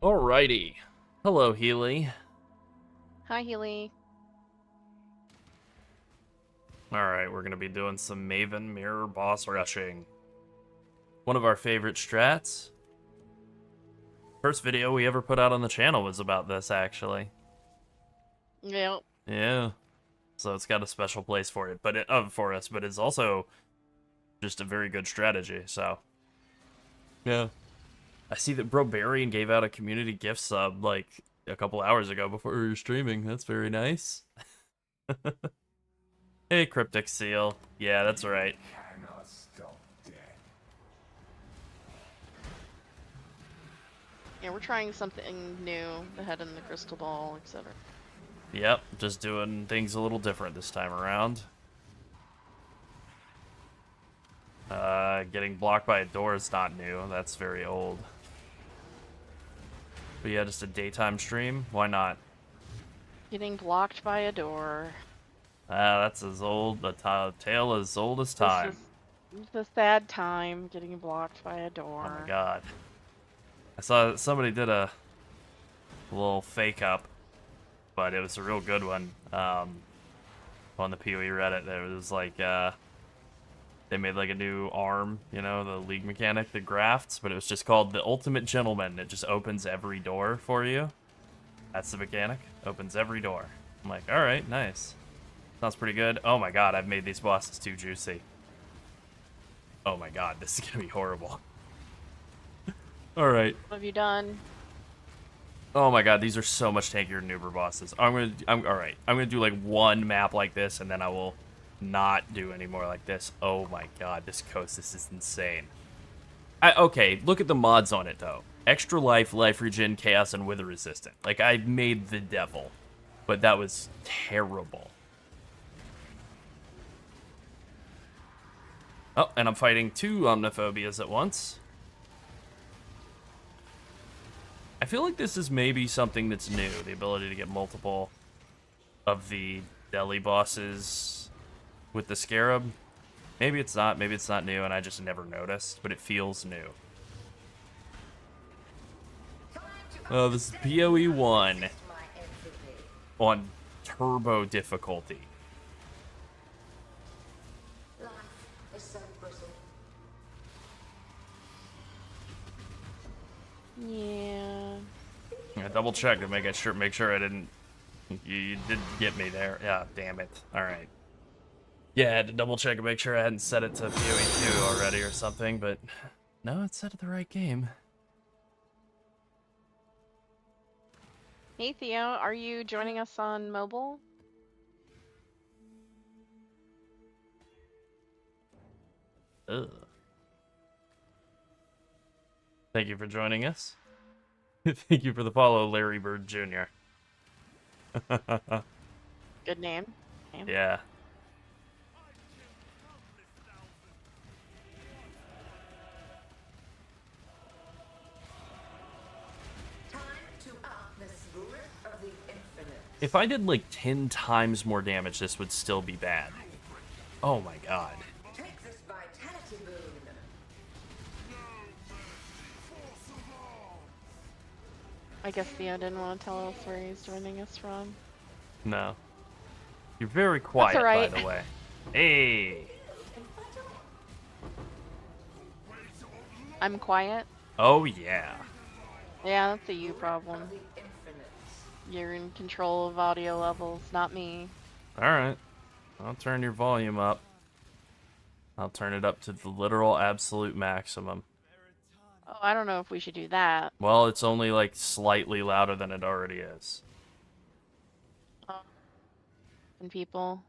Alrighty. Hello, Healy. Hi, Healy. Alright, we're gonna be doing some Maven mirror boss rushing. One of our favorite strats. First video we ever put out on the channel was about this, actually. Yep. Yeah. So it's got a special place for it, but for us, but it's also just a very good strategy, so. Yeah. I see that Bro Barian gave out a community gift sub like a couple hours ago before we were streaming. That's very nice. Hey, Cryptic Seal. Yeah, that's right. Yeah, we're trying something new. The head in the crystal ball, etc. Yep, just doing things a little different this time around. Getting blocked by a door is not new. That's very old. But yeah, just a daytime stream. Why not? Getting blocked by a door. That's as old, a tale as old as time. This is the sad time, getting blocked by a Oh my door. god. I saw somebody did a little fake up, but it was a real good one. On the PoE Reddit, there was like, they made like a new arm, you know, the league mechanic, the grafts, but it was just called the Ultimate Gentleman. It just opens every door for you. That's the mechanic. Opens every door. I'm like, alright, nice. Sounds pretty good. Oh my god, I've made these bosses too juicy. Oh my god, this is gonna be horrible. Alright. What have you done? Oh my god, these are so much tankier than Uber bosses. Alright. I'm gonna do like one map like this, and then I will not do any more like this. Oh my god, this coast, this is insane. Okay, look at the mods on it though. Extra life, life regen, chaos, and wither resistant. Like, I made the devil, but that was terrible. Oh, and I'm fighting two omniphobias at once. I feel like this is maybe something that's new, the ability to get multiple of the deli bosses with the scarab. Maybe it's not new and I just never noticed, but it feels new. Oh, this is PoE 1 on turbo difficulty. Yeah. I double check to make sure I didn't. You did get me there. Yeah, damn it. All right. Yeah, I had to double check and make sure I hadn't set it to PoE 2 already or something, but no, it's set to the right game. Hey, Theo, are you joining us on mobile? Ugh. Thank you for joining us. Thank you for the follow, Larry Bird Jr. Good name. Yeah. If I did like 10 times more damage, this would still be bad. Oh my god. Take this vitality boon. I guess Theo didn't want to tell us where he's joining us from. No. You're very quiet, alright. by the way. Hey. I'm quiet? Oh yeah. Yeah, that's a you problem. You're in control of audio levels, not me. Alright. I'll turn your volume up. I'll turn it up to the literal absolute maximum. Oh, I don't know if we should do that. Well, it's only like slightly louder than it already is. And people.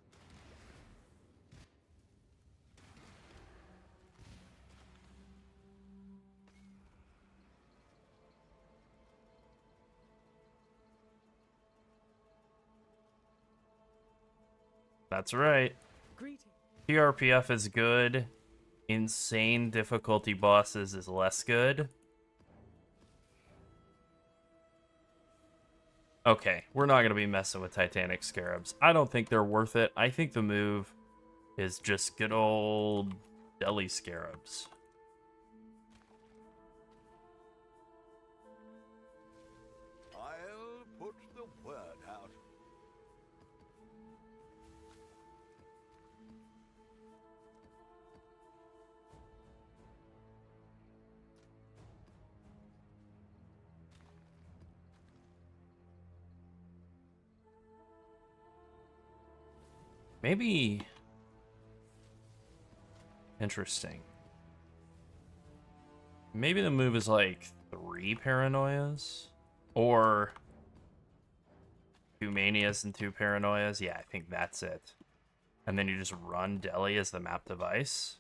That's right. PRPF is good. Insane difficulty bosses is less good. Okay, we're not going to be messing with Titanic Scarabs. I don't think they're worth it. I think the move is just good old Deli Scarabs. Maybe... Interesting. Maybe the move is like 3 paranoias? Or 2 manias and 2 paranoias? Yeah, I think that's it. And then you just run Deli as the map device.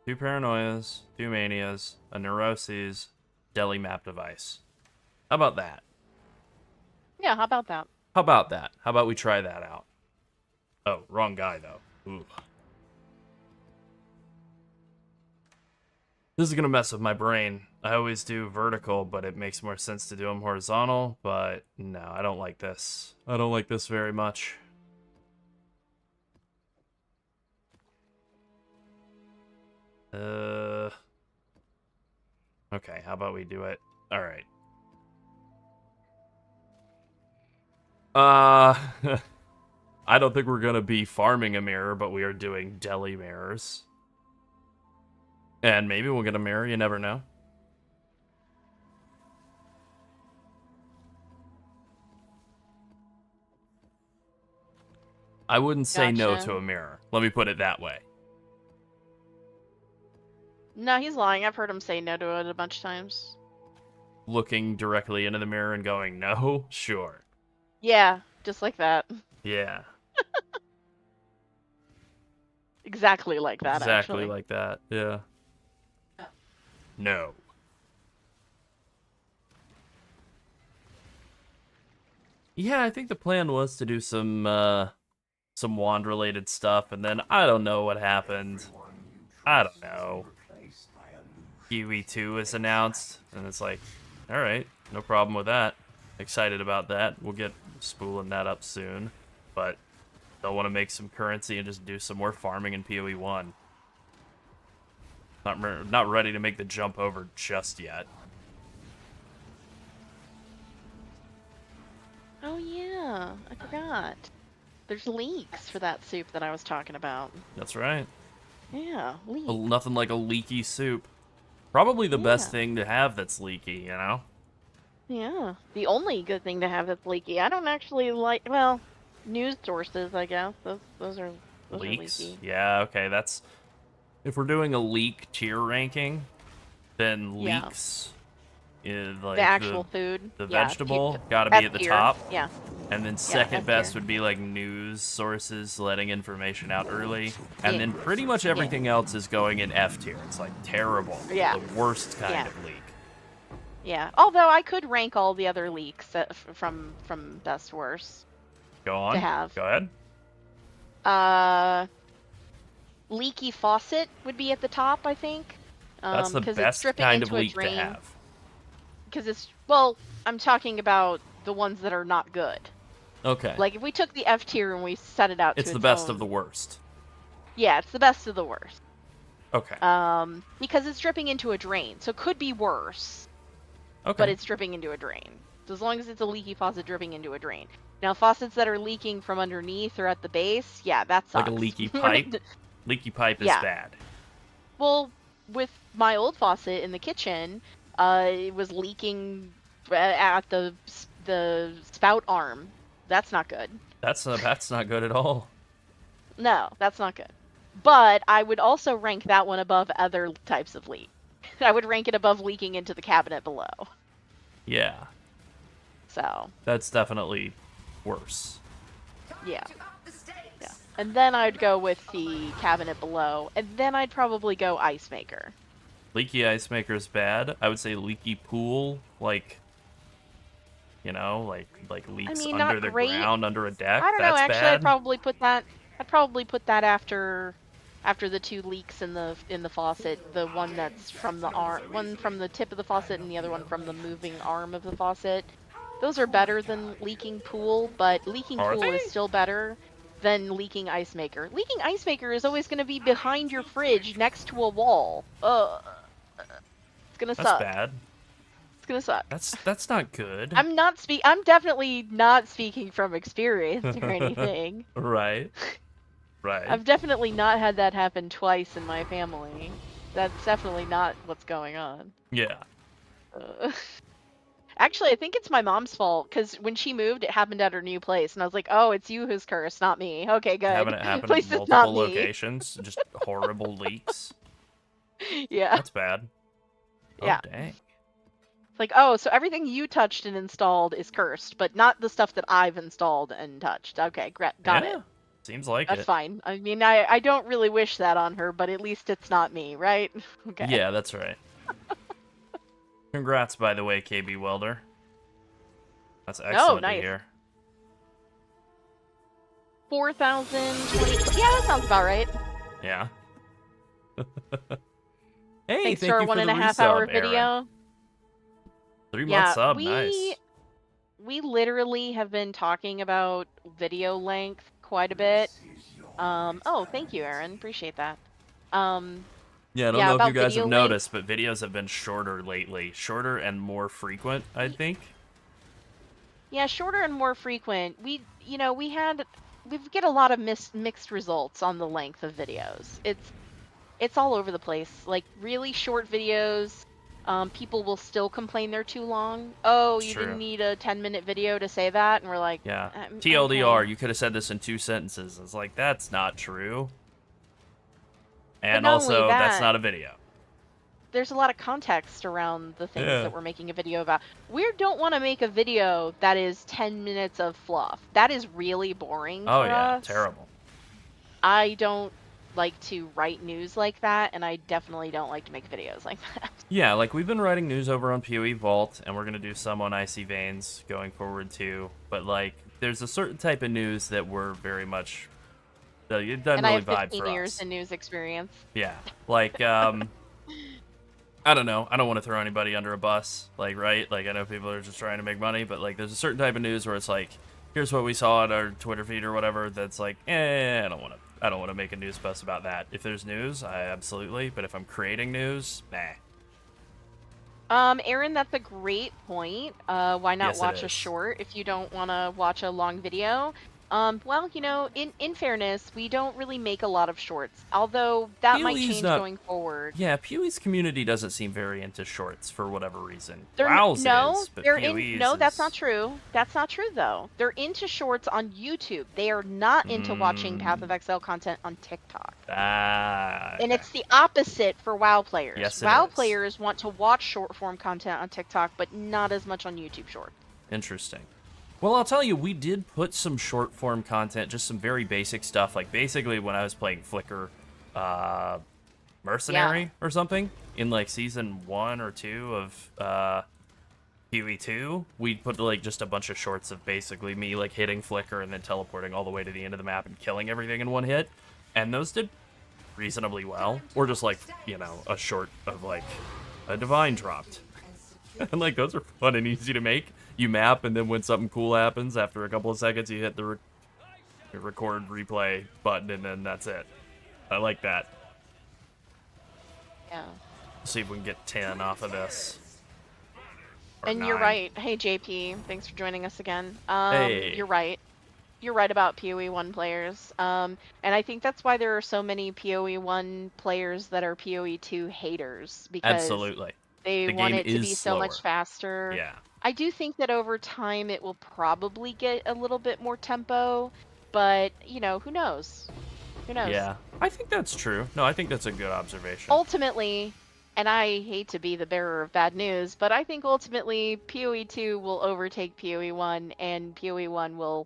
2 paranoias, 2 manias, a neuroses, Deli map device. How about that? Yeah, how about that? How about that? How about we try that out? Oh, wrong guy, though. Ooh. This is going to mess with my brain. I always do vertical, but it makes more sense to do them horizontal. But no, I don't like this. I don't like this very much. Okay, how about we do it? All right. I don't think we're going to be farming a mirror, but we are doing Deli mirrors. And maybe we'll get a mirror, you never know. I wouldn't say no Gotcha. to a mirror. Let me put it that way. No, he's lying. I've heard him say no to it a bunch of times. Looking directly into the mirror and going, no? Sure. Yeah, just like that. Yeah. Exactly like that, Exactly actually. like that. Yeah. No. Yeah, I think the plan was to do some wand-related stuff, and then I don't know what happened. I don't know. Kiwi 2 is announced, and it's like, alright, no problem with that. Excited about that. We'll get spooling that up soon. But they'll want to make some currency and just do some more farming in PoE 1. Not ready to make the jump over just yet. Oh yeah, I forgot. There's leaks for that soup that I was talking about. That's right. Yeah, leaks. Nothing like a leaky soup. Probably the best Yeah. thing to have that's leaky, you know? Yeah, the only good thing to have that's leaky. I don't actually like, well, news sources, I guess. Those are Leaks? leaky. Yeah, okay, that's... If we're doing a leak tier ranking, then Yeah. leaks is like The actual food. the Yeah, vegetable gotta be at the F-tier. top. Yeah. And then second F best tier. would be like news sources letting information out early. And Yeah. then pretty much everything else is going in F tier. It's like terrible. Yeah. The worst kind Yeah. of leak. Yeah. Although I could rank all the other leaks from best to worst. Go on. To have. Go ahead. Leaky faucet would be at the top, I think. That's the 'cause it's best dripping kind of into a leak to drain. have. Because it's, well, I'm talking about the ones that are not good. Okay. Like if we took the F tier and we set it out to It's the best own, of the worst. Yeah, it's the best of the worst. Okay. Because it's dripping into a drain, so it could be worse. Okay. But it's dripping into a drain. So as long as it's a leaky faucet dripping into a drain. Now faucets that are leaking from underneath or at the base, yeah, that sucks. like a leaky pipe. Leaky pipe is Yeah. bad. Well, with my old faucet in the kitchen, it was leaking at the spout arm. That's not good. That's not good at all. No, that's not good. But I would also rank that one above other types of leak. I would rank it above leaking into the cabinet below. Yeah. So, That's definitely worse. yeah. To up the stakes. Yeah. And then I'd go with the cabinet below, and then I'd probably go ice maker. Leaky ice maker is bad. I would say leaky pool, like, you know, like leaks mean, under not the great. ground, under a deck. I don't know. That's Actually, bad. I'd probably put that after the 2 leaks in the faucet. The one that's from the one from the tip of the faucet, and the other one from the moving arm of the faucet. Those are better than leaking pool, but leaking Are pool they? is still better than leaking ice maker. Leaking ice maker is always going to be behind your fridge, next to a wall. It's gonna That's suck. bad. It's gonna suck. That's not good. I'm definitely not speaking from experience or anything. Right. Right. I've definitely not had that happen twice in my family. That's definitely not what's going on. Yeah. Actually, I think it's my mom's fault because when she moved, it happened at her new place, and I was like, "Oh, it's you who's cursed, not me." Okay, Having good. it happen at Place is not multiple me. locations, just horrible leaks. Yeah, That's bad. Oh, yeah. dang. It's like, oh, so everything you touched and installed is cursed, but not the stuff that I've installed and touched. Okay, got it. Yeah, seems like That's it. fine. I mean, I don't really wish that on her, but at least it's not me, right? Okay. Yeah, that's right. Congrats, by the way, KB Welder. That's Oh, excellent to nice. hear. 4,020. Yeah, that sounds about right. Yeah. Hey, Thanks thank to our you for the 1.5 hour resub, Aaron. video. 3-month Yeah, sub, nice. we literally have been talking about video length quite a bit. Oh, thank you, Aaron. Appreciate that. Yeah, I don't Yeah, know if you about guys have video length. noticed, but videos have been shorter lately. Shorter and more frequent, I think. Yeah, shorter and more frequent. We get a lot of mixed results on the length of videos. It's all over the place. Like really short videos, people will still complain they're too long. Oh, It's you true. didn't need a 10-minute video to say that, and we're like, Yeah. Okay. TLDR, you could have said this in 2 sentences. It's like, that's not true. And not only also, that's that, not a video. there's a lot of context around the things Yeah. that we're making a video about. We don't want to make a video that is 10 minutes of fluff. That is really boring Oh, for yeah, us. terrible. I don't like to write news like that, and I definitely don't like to make videos like that. Yeah, like we've been writing news over on PoE Vault, and we're gonna do some on Icy Veins going forward too. But like, there's a certain type of news that we're very much it doesn't And I really have vibe 15 for years us. in news experience. Yeah, like I don't know. I don't want to throw anybody under a bus. Like, right? Like, I know people are just trying to make money, but like, there's a certain type of news where it's like, here's what we saw on our Twitter feed or whatever. That's like, I don't want to. I don't want to make a news post about that. If there's news, I absolutely. But if I'm creating news, nah. Aaron, that's a great point. Why not Yes, it watch a is. short if you don't want to watch a long video? Well, in fairness, we don't really make a lot of shorts, although that might PoE's change not- going forward. Yeah, PoE's community doesn't seem very into shorts for whatever reason. They're WoW's no, is, but they're PoE's no, that's is... not true. That's not true though. They're into shorts on YouTube. They are not into watching Path of Exile content on TikTok. Ah, And okay. it's the opposite for WoW players. Yes, it WoW is. players want to watch short form content on TikTok, but not as much on YouTube Short. Interesting. Well, I'll tell you, we did put some short form content, just some very basic stuff. Like basically when I was playing Flicker Mercenary or something in like season 1 or 2 of PoE2, we put like just a bunch of shorts of basically me like hitting Flicker and then teleporting all the way to the end of the map and killing everything in one hit. And those did reasonably well. Or just like, a short of like a divine dropped. And like those are fun and easy to make. You map, and then when something cool happens, after a couple of seconds, you hit the record replay button, and then that's it. I like that. Yeah. See if we can get 10 off of this. Or And you're 9. right. Hey JP, thanks for joining us again. Hey. You're right. You're right about PoE 1 players. And I think that's why there are so many PoE 1 players that are PoE 2 haters, because Absolutely. they The want game it to is be so much slower. faster. Yeah. I do think that over time it will probably get a little bit more tempo, but who knows? Who knows? Yeah. I think that's true. No, I think that's a good observation. Ultimately, and I hate to be the bearer of bad news, but I think ultimately PoE 2 will overtake PoE 1, and PoE 1 will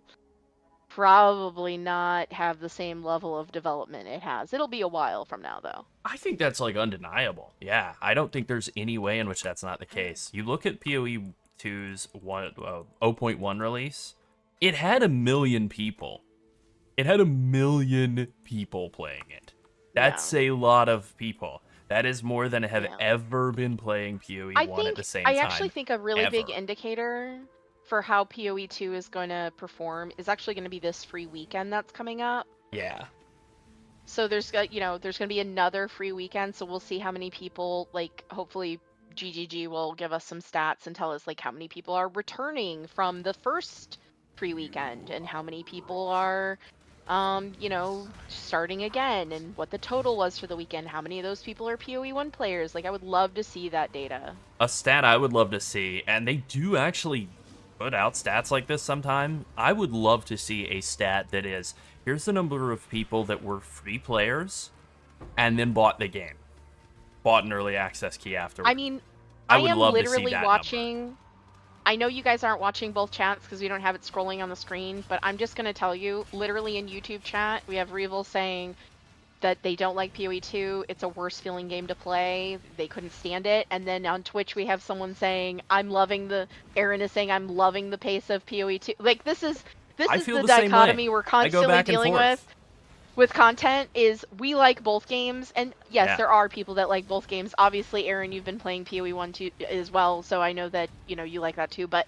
probably not have the same level of development it has. It'll be a while from now, though. I think that's like undeniable. Yeah, I don't think there's any way in which that's not the case. You look at PoE 2's 0.1 release, it had 1 million people. It had 1 million people playing it. That's a lot of people. That is more than have ever been playing PoE 1 at the same time. I actually think a really big ever. indicator for how PoE 2 is going to perform is actually going to be this free weekend that's coming up. Yeah. So there's going to be another free weekend, so we'll see how many people, like, hopefully GGG will give us some stats and tell us like how many people are returning from the first free weekend and how many people are you know, starting again and what the total was for the weekend. How many of those people are PoE 1 players? Like, I would love to see that data. A stat I would love to see, and they do actually put out stats like this sometime. I would love to see a stat that is, here's the number of people that were free players and then bought the game. Bought an early access key afterwards. I mean, I I would am love to see literally that watching. number. I know you guys aren't watching both chats because we don't have it scrolling on the screen, but I'm just going to tell you, literally in YouTube chat, we have Revel saying that they don't like PoE 2. It's a worse feeling game to play. They couldn't stand it. And then on Twitch, we have someone saying, Aaron is saying, I'm loving the pace of PoE 2. Like, this is I feel the the same dichotomy way. we're I go constantly back and dealing forth. with content is we like both games, and yes, Yeah. there are people that like both games. Obviously, Aaron, you've been playing PoE 1 too as well, so I know that, you know, you like that too, but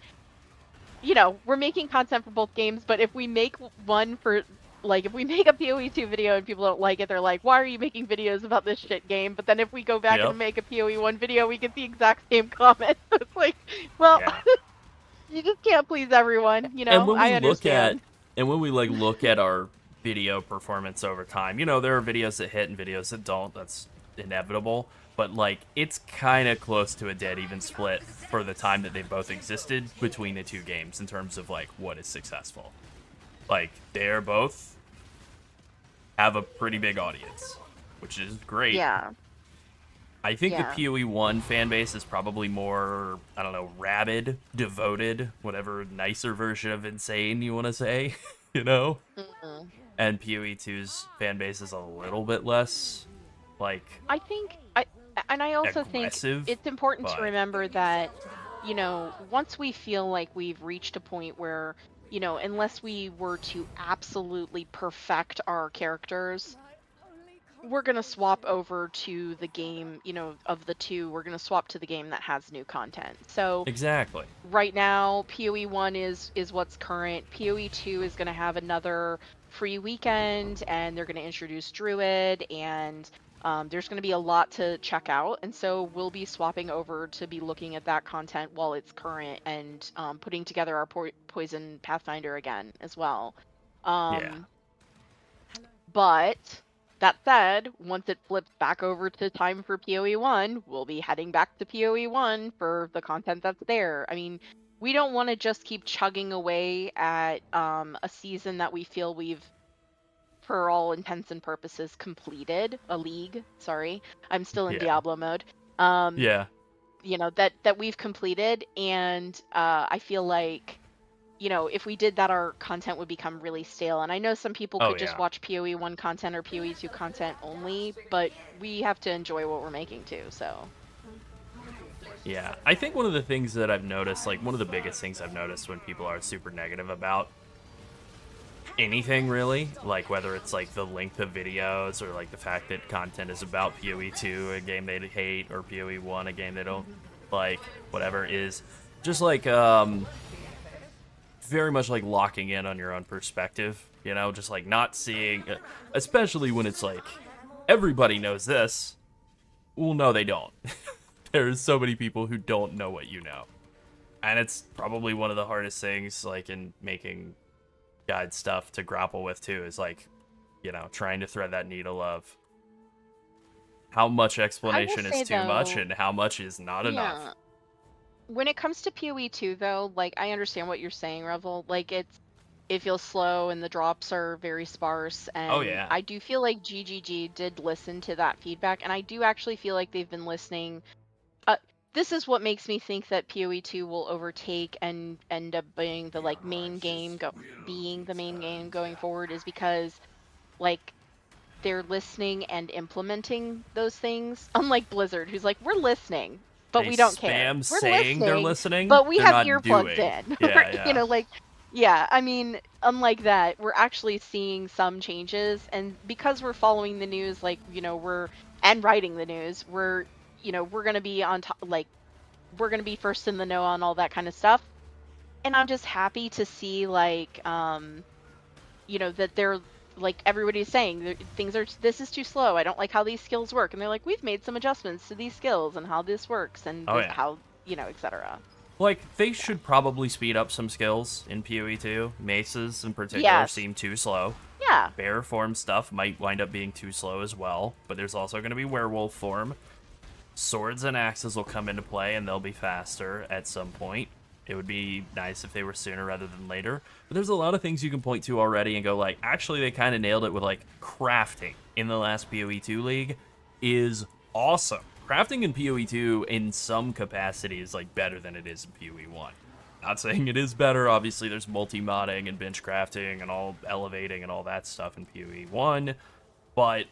you know, we're making content for both games, but if we make one for, like, if we make a PoE 2 video and people don't like it, they're like, why are you making videos about this shit game? But then if we go back Yep. and make a PoE 1 video, we get the exact same comment. It's like, well, Yeah. you just can't please everyone, you know? And when we I understand. look at our video performance over time, you know, there are videos that hit and videos that don't. That's inevitable. But like, it's kind of close to a dead even split for the time that they both existed between the two games in terms of like what is successful. Like, they're both have a pretty big audience, which is great. Yeah. I think Yeah. the PoE 1 fan base is probably more, I don't know, rabid, devoted, whatever nicer version of insane you want to say, you know? Mhm. And PoE 2's fan base is a little bit less, like, I think I also think aggressive, it's important but- to remember that, you know, once we feel like we've reached a point where, you know, unless we were to absolutely perfect our characters, we're going to swap over to the game, you know, of the two, we're going to swap to the game that has new content. So exactly. right now, PoE 1 is what's current. PoE 2 is going to have another free weekend, and they're going to introduce Druid, and there's going to be a lot to check out. And so we'll be swapping over to be looking at that content while it's current, and putting together our Poison Pathfinder again as well. Yeah. But that said, once it flips back over to time for PoE 1, we'll be heading back to PoE 1 for the content that's there. I mean, we don't want to just keep chugging away at a season that we feel we've, for all intents and purposes, completed. A league, sorry. I'm still in Yeah. Diablo mode. Yeah. You know, that we've completed, and I feel like, you know, if we did that, our content would become really stale. And I know some people Oh, could just yeah. watch PoE 1 content or PoE 2 content only, but we have to enjoy what we're making too, so. Yeah, I think one of the things that I've noticed, like one of the biggest things I've noticed when people are super negative about anything really, like whether it's like the length of videos or like the fact that content is about PoE 2, a game they hate, or PoE 1, a game they don't like, whatever, is just like very much like locking in on your own perspective, you know, just like not seeing, especially when it's like everybody knows this. Well, no, they don't. There's so many people who don't know what you know. And it's probably one of the hardest things, like, in making guide stuff to grapple with, too, is, like, you know, trying to thread that needle of how much explanation say, is too much though, and how much is not enough. When it comes to PoE 2, though, like, I understand what you're saying, Revel. Like, it feels slow and the drops are very sparse, and Oh, yeah. I do feel like GGG did listen to that feedback, and I do actually feel like they've been listening. This is what makes me think that PoE 2 will overtake and end up being the like main game going forward, is because like they're listening and implementing those things. Unlike Blizzard, who's like, we're listening, but They we don't care. spam We're saying they're listening, but we they're have not earplugs doing. in. Yeah, Or, yeah. you know, like, yeah, I mean, unlike that, we're actually seeing some changes, and because we're following the news, like, you know, and writing the news, you know, we're gonna be on top, like, we're gonna be first in the know on all that kind of stuff. And I'm just happy to see, like, you know, that they're like, everybody's saying this is too slow. I don't like how these skills work, and they're like, we've made some adjustments to these skills and how this works, and Oh, yeah. how, you know, etc. Like, they should probably speed up some skills in PoE 2. Maces, in particular, Yes. seem too slow. Yeah. Bear form stuff might wind up being too slow as well, but there's also going to be werewolf form. Swords and axes will come into play, and they'll be faster at some point. It would be nice if they were sooner rather than later. But there's a lot of things you can point to already and go like, actually, they kind of nailed it with like crafting in the last PoE2 league is awesome. Crafting in PoE2 in some capacity is like better than it is in PoE1. Not saying it is better. Obviously, there's multi-modding and bench crafting and all elevating and all that stuff in PoE1, but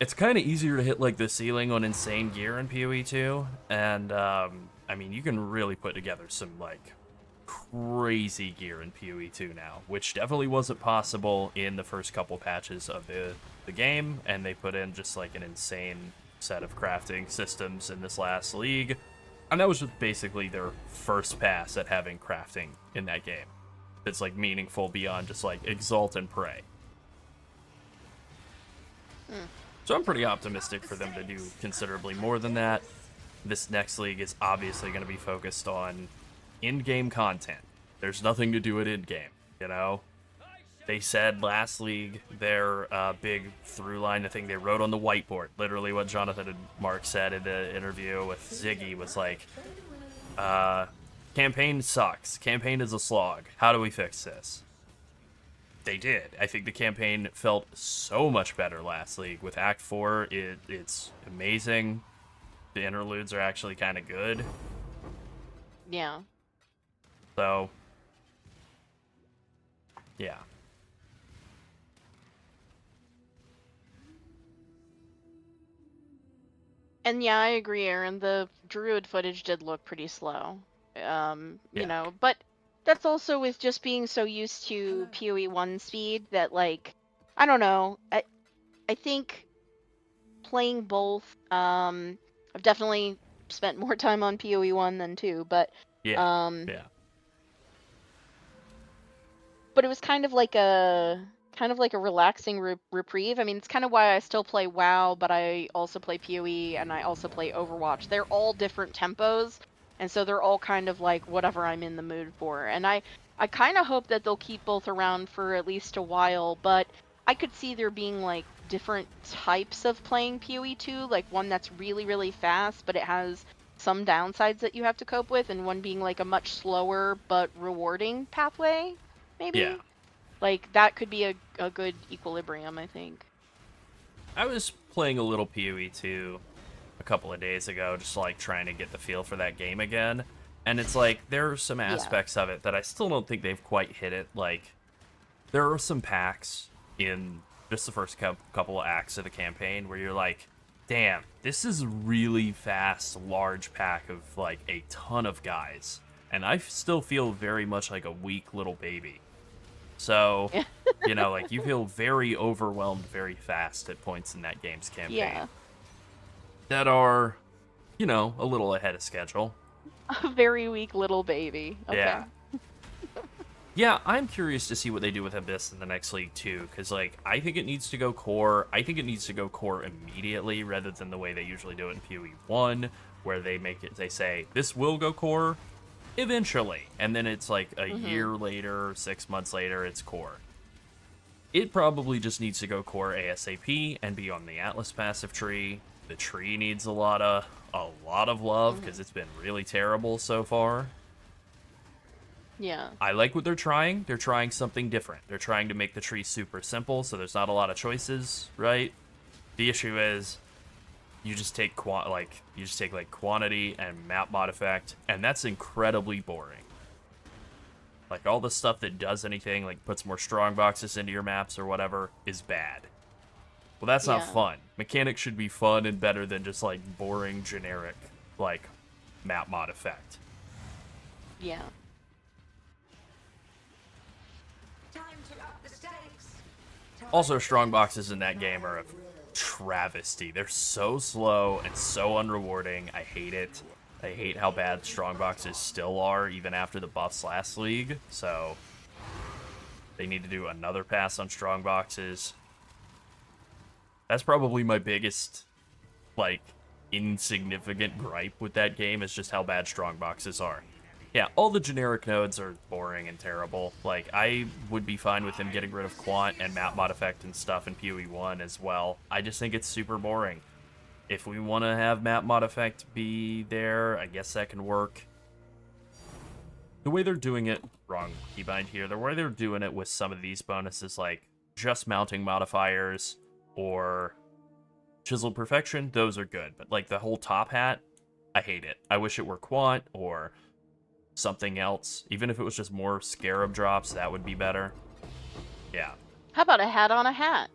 it's kind of easier to hit like the ceiling on insane gear in PoE2, and I mean, you can really put together some like crazy gear in PoE2 now, which definitely wasn't possible in the first couple patches of the game, and they put in just like an insane set of crafting systems in this last league, and that was just basically their first pass at having crafting in that game. It's like meaningful beyond just like exalt and pray. So I'm pretty optimistic for them to do considerably more than that. This next league is obviously going to be focused on in-game content. There's nothing to do at in-game, you know? They said last league, their big through line, the thing they wrote on the whiteboard, literally what Jonathan and Mark said in the interview with Ziggy was like, campaign sucks. Campaign is a slog. How do we fix this? They did. I think the campaign felt so much better last league. With Act 4, it's amazing. The interludes are actually kind of good. Yeah. So, yeah. And yeah, I agree, Aaron. The druid footage did look pretty slow. You Yeah. know, but that's also with just being so used to PoE1 speed that, like, I don't know. I think playing both, I've definitely spent more time on PoE1 than 2, but Yeah. um Yeah. but it was kind of like a relaxing reprieve. I mean, it's kind of why I still play WoW, but I also play PoE and I also play Overwatch. They're all different tempos, and so they're all kind of like whatever I'm in the mood for. And I kind of hope that they'll keep both around for at least a while, but I could see there being like different types of playing PoE2, like one that's really, really fast, but it has some downsides that you have to cope with, and one being like a much slower but rewarding pathway, maybe. Yeah. Like, that could be a good equilibrium, I think. I was playing a little PoE2 a couple of days ago, just like trying to get the feel for that game again. And it's like, there are some aspects of it that I still don't think they've quite hit it. Like, there are some packs in just the first couple of acts of the campaign where you're like, damn, this is a really fast, large pack of like a ton of guys. And I still feel very much like a weak little baby. So, you know, like, you feel very overwhelmed very fast at points in that game's campaign. Yeah. That are, you know, a little ahead of schedule. A very weak little baby. Okay. Yeah. Yeah, I'm curious to see what they do with Abyss in the next league, too, because, like, I think it needs to go core. I think it needs to go core immediately, rather than the way they usually do it in PoE1, where they say, this will go core eventually, and then it's like a year later, 6 months later, it's core. It probably just needs to go core ASAP and be on the Atlas passive tree. The tree needs a lot of love, because it's been really terrible so far. Yeah. I like what they're trying. They're trying something different. They're trying to make the tree super simple, so there's not a lot of choices, right? The issue is, you just take quantity and map mod effect, and that's incredibly boring. Like, all the stuff that does anything, like puts more strong boxes into your maps or whatever, is bad. Well, that's not fun. Mechanics should be fun and better than just like boring, generic, like, map mod effect. Yeah. Time to up the stakes. Also, strong boxes in that game are a travesty. They're so slow and so unrewarding. I hate it. I hate how bad strong boxes still are, even after the buffs last league. So, they need to do another pass on strong boxes. That's probably my biggest, like, insignificant gripe with that game, is just how bad strong boxes are. Yeah, all the generic nodes are boring and terrible. Like, I would be fine with them getting rid of Quant and Map Mod Effect and stuff in PoE 1 as well. I just think it's super boring. If we want to have Map Mod Effect be there, I guess that can work. The way they're doing it, wrong keybind here, the way they're doing it with some of these bonuses, like just mounting modifiers or Chiseled Perfection, those are good. But like the whole top hat, I hate it. I wish it were Quant or something else. Even if it was just more Scarab drops, that would be better. Yeah. How about a hat on a hat?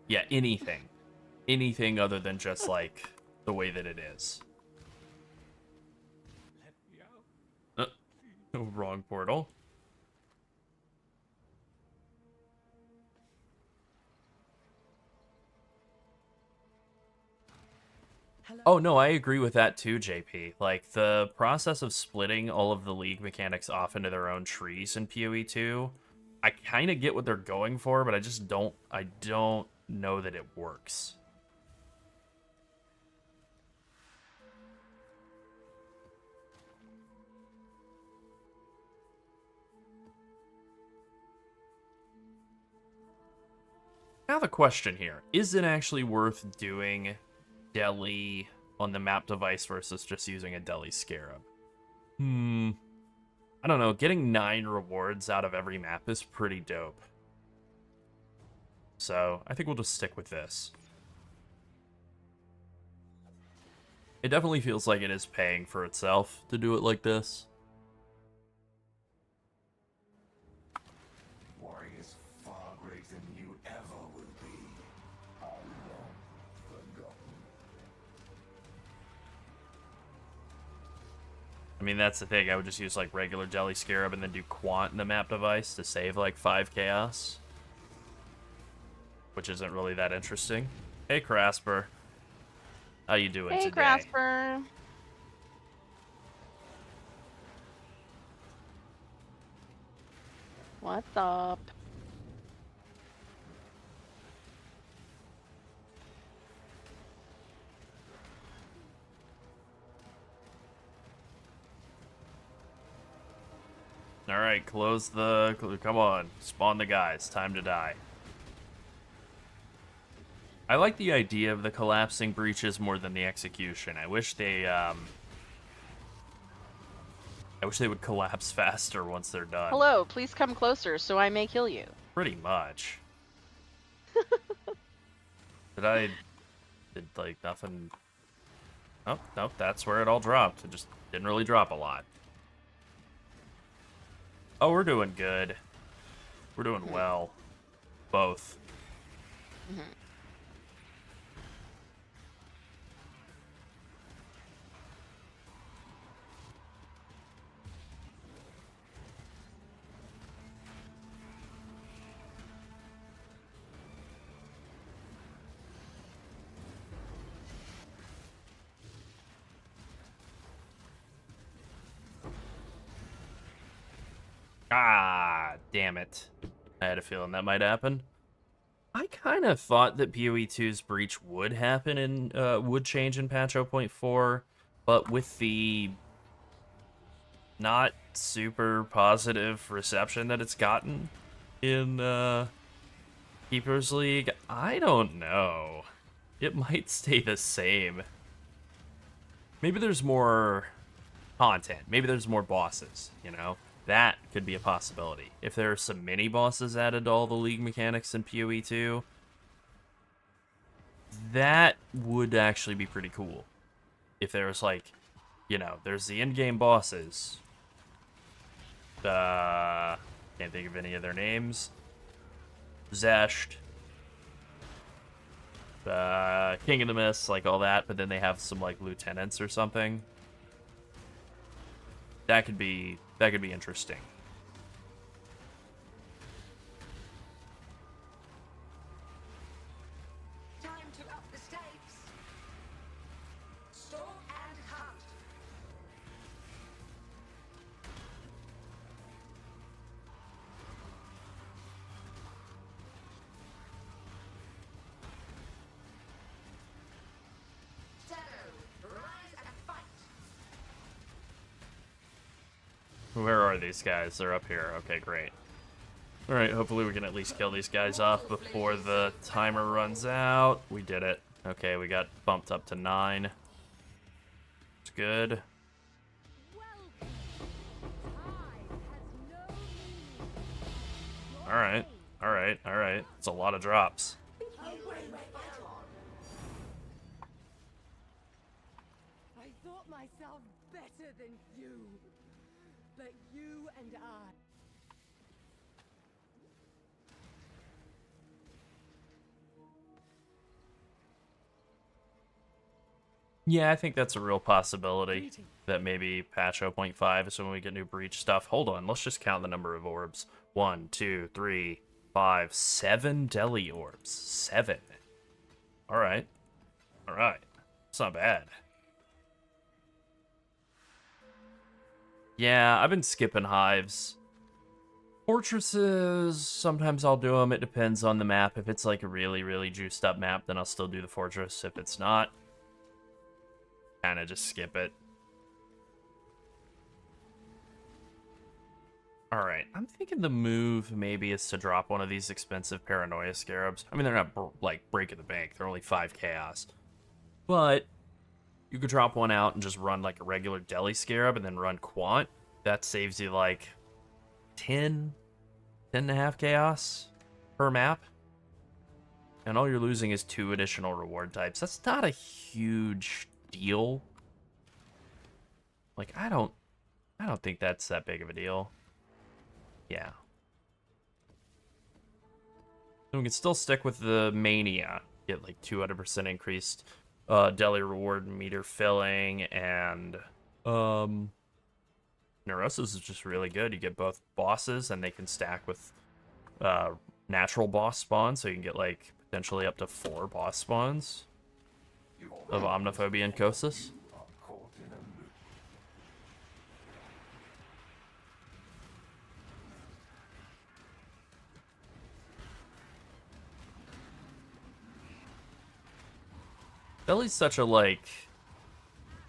Yeah, anything. Anything other than just like the way that it is. Oh, wrong portal. Oh, no, I agree with that too, JP. Like, the process of splitting all of the League mechanics off into their own trees in PoE 2, I kind of get what they're going for, but I don't know that it works. Now the question here, is it actually worth doing Deli on the map device versus just using a Deli Scarab? I don't know, getting 9 rewards out of every map is pretty dope. So, I think we'll just stick with this. It definitely feels like it is paying for itself to do it like this. Warriors far greater than you ever will be. How long forgotten? I mean, that's the thing. I would just use like regular Deli Scarab and then do Quant in the map device to save like 5 chaos. Which isn't really that interesting. Hey, Crasper. How you doing Hey, today? Grasper. What's up? Alright, close the... Come on, spawn the guys. Time to die. I like the idea of the collapsing breaches more than the execution. I wish they would collapse faster once they're done. Hello, please come closer so I may kill you. Pretty much. Did like nothing... Oh, nope, that's where it all dropped. It just didn't really drop a lot. Oh, we're doing good. We're doing well. Both. Ah, damn it. I had a feeling that might happen. I kind of thought that PoE 2's breach would happen and would change in patch 0.4, but with the not super positive reception that it's gotten in Keepers League, I don't know. It might stay the same. Maybe there's more content. Maybe there's more bosses, you know? That could be a possibility. If there are some mini bosses added to all the League mechanics in PoE 2, that would actually be pretty cool. If there's like, you know, there's the in-game bosses. Can't think of any of their names. Zesht. King of the Mist, like all that, but then they have some like lieutenants or something. That could be interesting. Time to up the stakes. Stalk and hunt. Shadow, rise and fight. Where are these guys? They're up here. Okay, great. Alright, hopefully we can at least kill these guys off before the timer runs out. We did it. Okay, we got bumped up to 9. It's good. Alright, alright, alright. It's a lot of drops. I thought myself better than you. But you and I. Yeah, I think that's a real possibility. That maybe patch 0.5 is when we get new breach stuff. Hold on, let's just count the number of orbs. 1, 2, 3, 5, 7 deli orbs. 7. Alright. Alright. It's not bad. Yeah, I've been skipping hives. Fortresses, sometimes I'll do them. It depends on the map. If it's like a really, really juiced up map, then I'll still do the fortress. If it's not, kind of just skip it. Alright, I'm thinking the move maybe is to drop one of these expensive Paranoia Scarabs. I mean, they're not, like, breaking the bank. They're only 5 Chaos. But you could drop one out and just run, like, a regular Deli Scarab and then run Quant. That saves you, like, 10.5 Chaos per map. And all you're losing is 2 additional reward types. That's not a huge deal. Like, I don't think that's that big of a deal. Yeah. So we can still stick with the Mania. Get like 200% increased deli reward meter filling, and Neurosis is just really good. You get both bosses, and they can stack with natural boss spawns, so you can get like potentially up to 4 boss spawns of Omniphobia and Kosis. Deli's such a, like,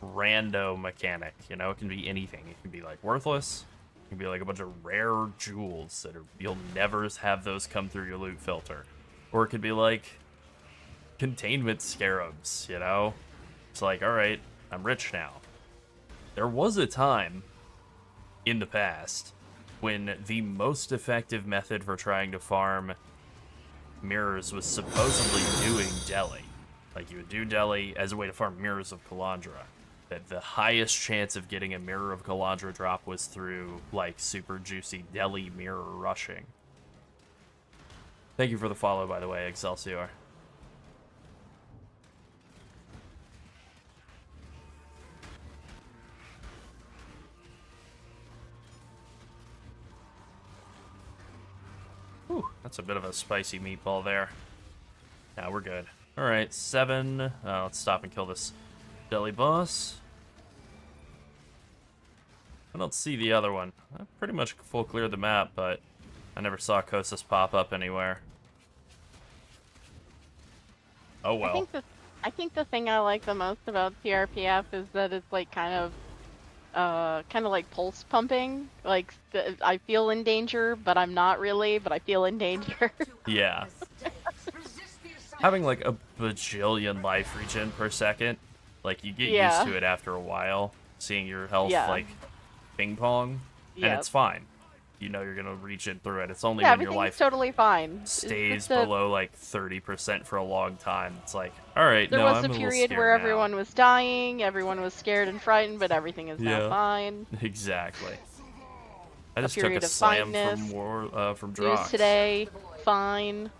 rando mechanic, you know? It can be anything. It can be, like, worthless. It can be, like, a bunch of rare jewels that you'll never have those come through your loot filter. Or it could be, like, containment scarabs, you know? It's like, alright, I'm rich now. There was a time in the past when the most effective method for trying to farm mirrors was supposedly doing Deli. Like, you would do Deli as a way to farm Mirrors of Kalandra. That the highest chance of getting a Mirror of Kalandra drop was through, like, super juicy Deli mirror rushing. Thank you for the follow, by the way, Excelsior. Whew, that's a bit of a spicy meatball there. Now we're good. Alright, 7. Let's stop and kill this Deli boss. I don't see the other one. I pretty much full cleared the map, but I never saw Kosis pop up anywhere. Oh well. I think the thing I like the most about TRPF is that it's like kind of like pulse pumping. Like I feel in danger, but I'm not really, but I feel in danger. Yeah. Having like a bajillion life regen per second, like you get used to it after a while, seeing your health like ping pong, and it's fine. You know you're gonna regen through it. It's only when your life totally fine. Stays below like 30% for a long time. It's like, all right, there no, was I'm a period where everyone was dying, everyone was scared and frightened, but everything is now fine. Exactly. I just period took a of slam fineness. from News Drox. today, fine.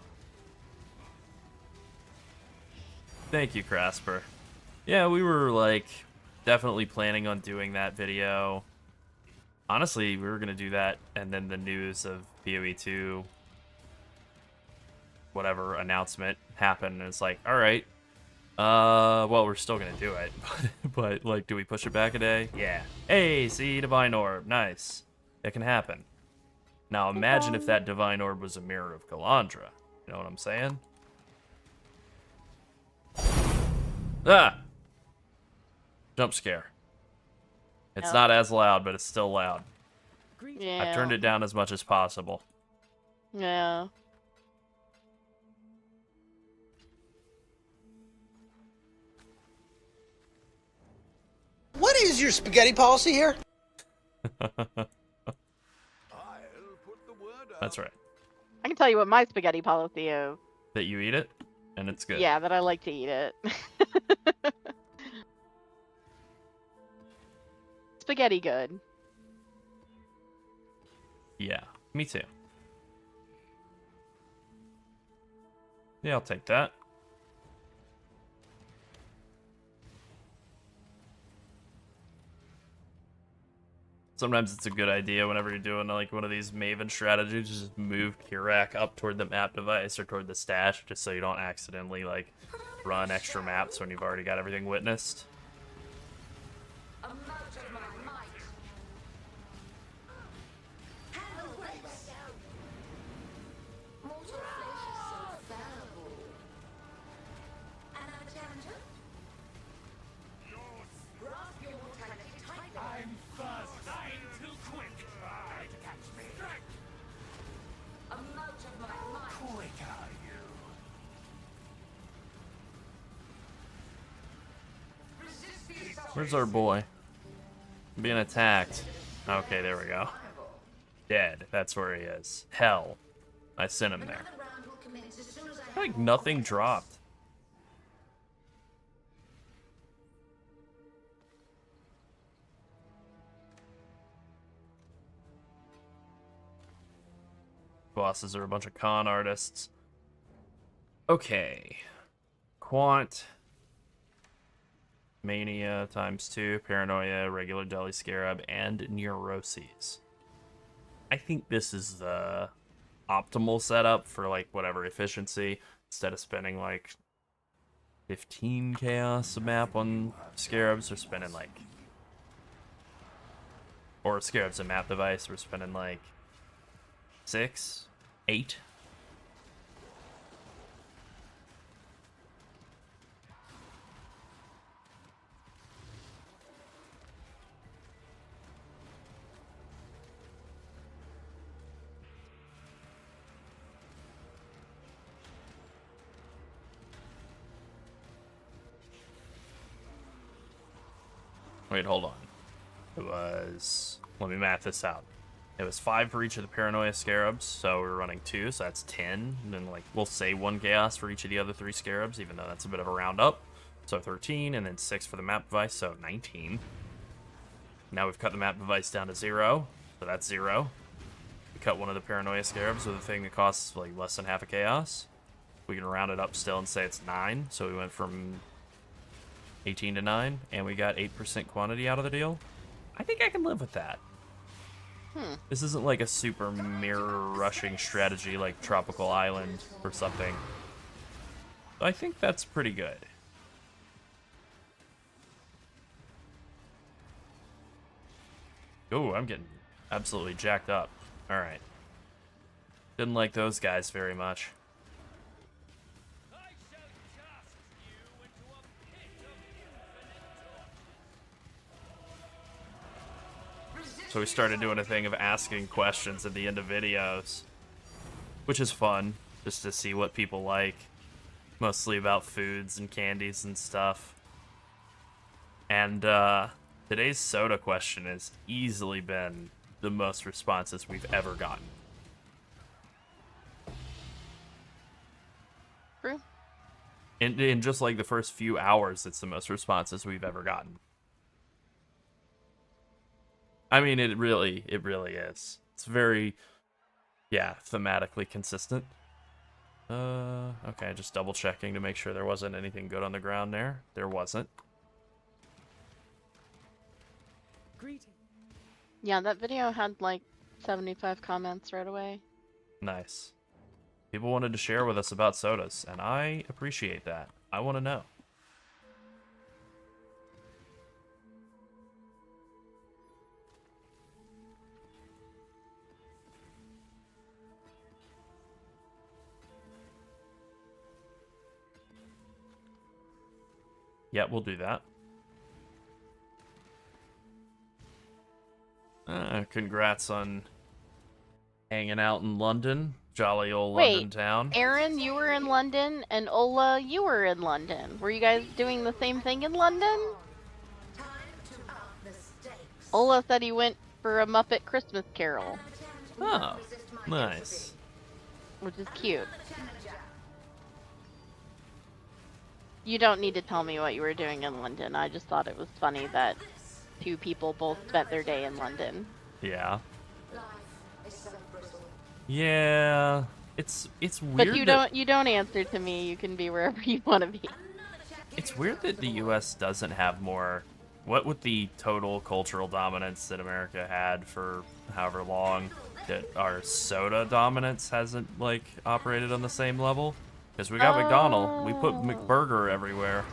Thank you, Crasper. Yeah, we were, like, definitely planning on doing that video. Honestly, we were going to do that, and then the news of PoE 2, whatever, announcement happened, and it's like, alright, well, we're still going to do it, but, like, do we push it back a day? Yeah. Hey, see, Divine Orb, nice. It can happen. Now, imagine if that Divine Orb was a Mirror of Kalandra. You know what I'm saying? Ah! Jump scare. It's not as loud, but it's still loud. Yeah. I've turned it down as much as possible. Yeah. What is your spaghetti policy here? That's right. I can tell you what my spaghetti policy is. That you eat it, and it's good. Yeah, that I like to eat it. Spaghetti good. Yeah, me too. Yeah, I'll take that. Sometimes it's a good idea whenever you're doing like one of these Maven strategies, just move Kirak up toward the map device or toward the stash, just so you don't accidentally like run extra maps when you've already got everything witnessed. Where's our boy? Being attacked. Okay, there we go. Dead. That's where he is. Hell. I sent him there. Like nothing dropped. Bosses are a bunch of con artists. Okay. Quant. Mania ×2, Paranoia, regular Deli Scarab, and Neuroses. I think this is the optimal setup for like whatever efficiency. Instead of spending like 15 chaos a map on Scarabs, we're spending like... Or Scarabs a map device, we're spending like 6, 8. Wait, hold on. It was... Let me math this out. It was 5 for each of the Paranoia Scarabs, so we were running 2, so that's 10. And then, like, we'll say 1 Chaos for each of the other 3 Scarabs, even though that's a bit of a round up. So 13, and then 6 for the map device, so 19. Now we've cut the map device down to 0, so that's 0. We cut one of the Paranoia Scarabs with a thing that costs, like, less than half a Chaos. We can round it up still and say it's 9, so we went from 18 to 9, and we got 8% quantity out of the deal. I think I can live with that. This isn't like a super mirror rushing strategy like Tropical Island or something. I think that's pretty good. Oh, I'm getting absolutely jacked up. Alright. Didn't like those guys very much. So we started doing a thing of asking questions at the end of videos, which is fun, just to see what people like, mostly about foods and candies and stuff. And today's soda question has easily been the most responses we've ever gotten. True. In just like the first few hours, it's the most responses we've ever gotten. I mean, it really is. It's very, yeah, thematically consistent. Okay, just double checking to make sure there wasn't anything good on the ground there. There wasn't. Yeah, that video had like 75 comments right away. Nice. People wanted to share with us about sodas, and I appreciate that. I want to know. Yeah, we'll do that. Congrats on hanging out in London. Jolly old Wait, London town. Aaron, you were in London, and Ola, you were in London. Were you guys doing the same thing in London? Ola said he went for a Muppet Christmas Carol, Oh, nice. which is cute. You don't need to tell me what you were doing in London. I just thought it was funny that two people both spent their day in London. Yeah. Yeah. It's weird. But you don't answer to me. You can be wherever you want to be. It's weird that the U.S. doesn't have more. What with the total cultural dominance that America had for however long, that our soda dominance hasn't like operated on the same level. Because we got McDonald's, we put McBurger everywhere,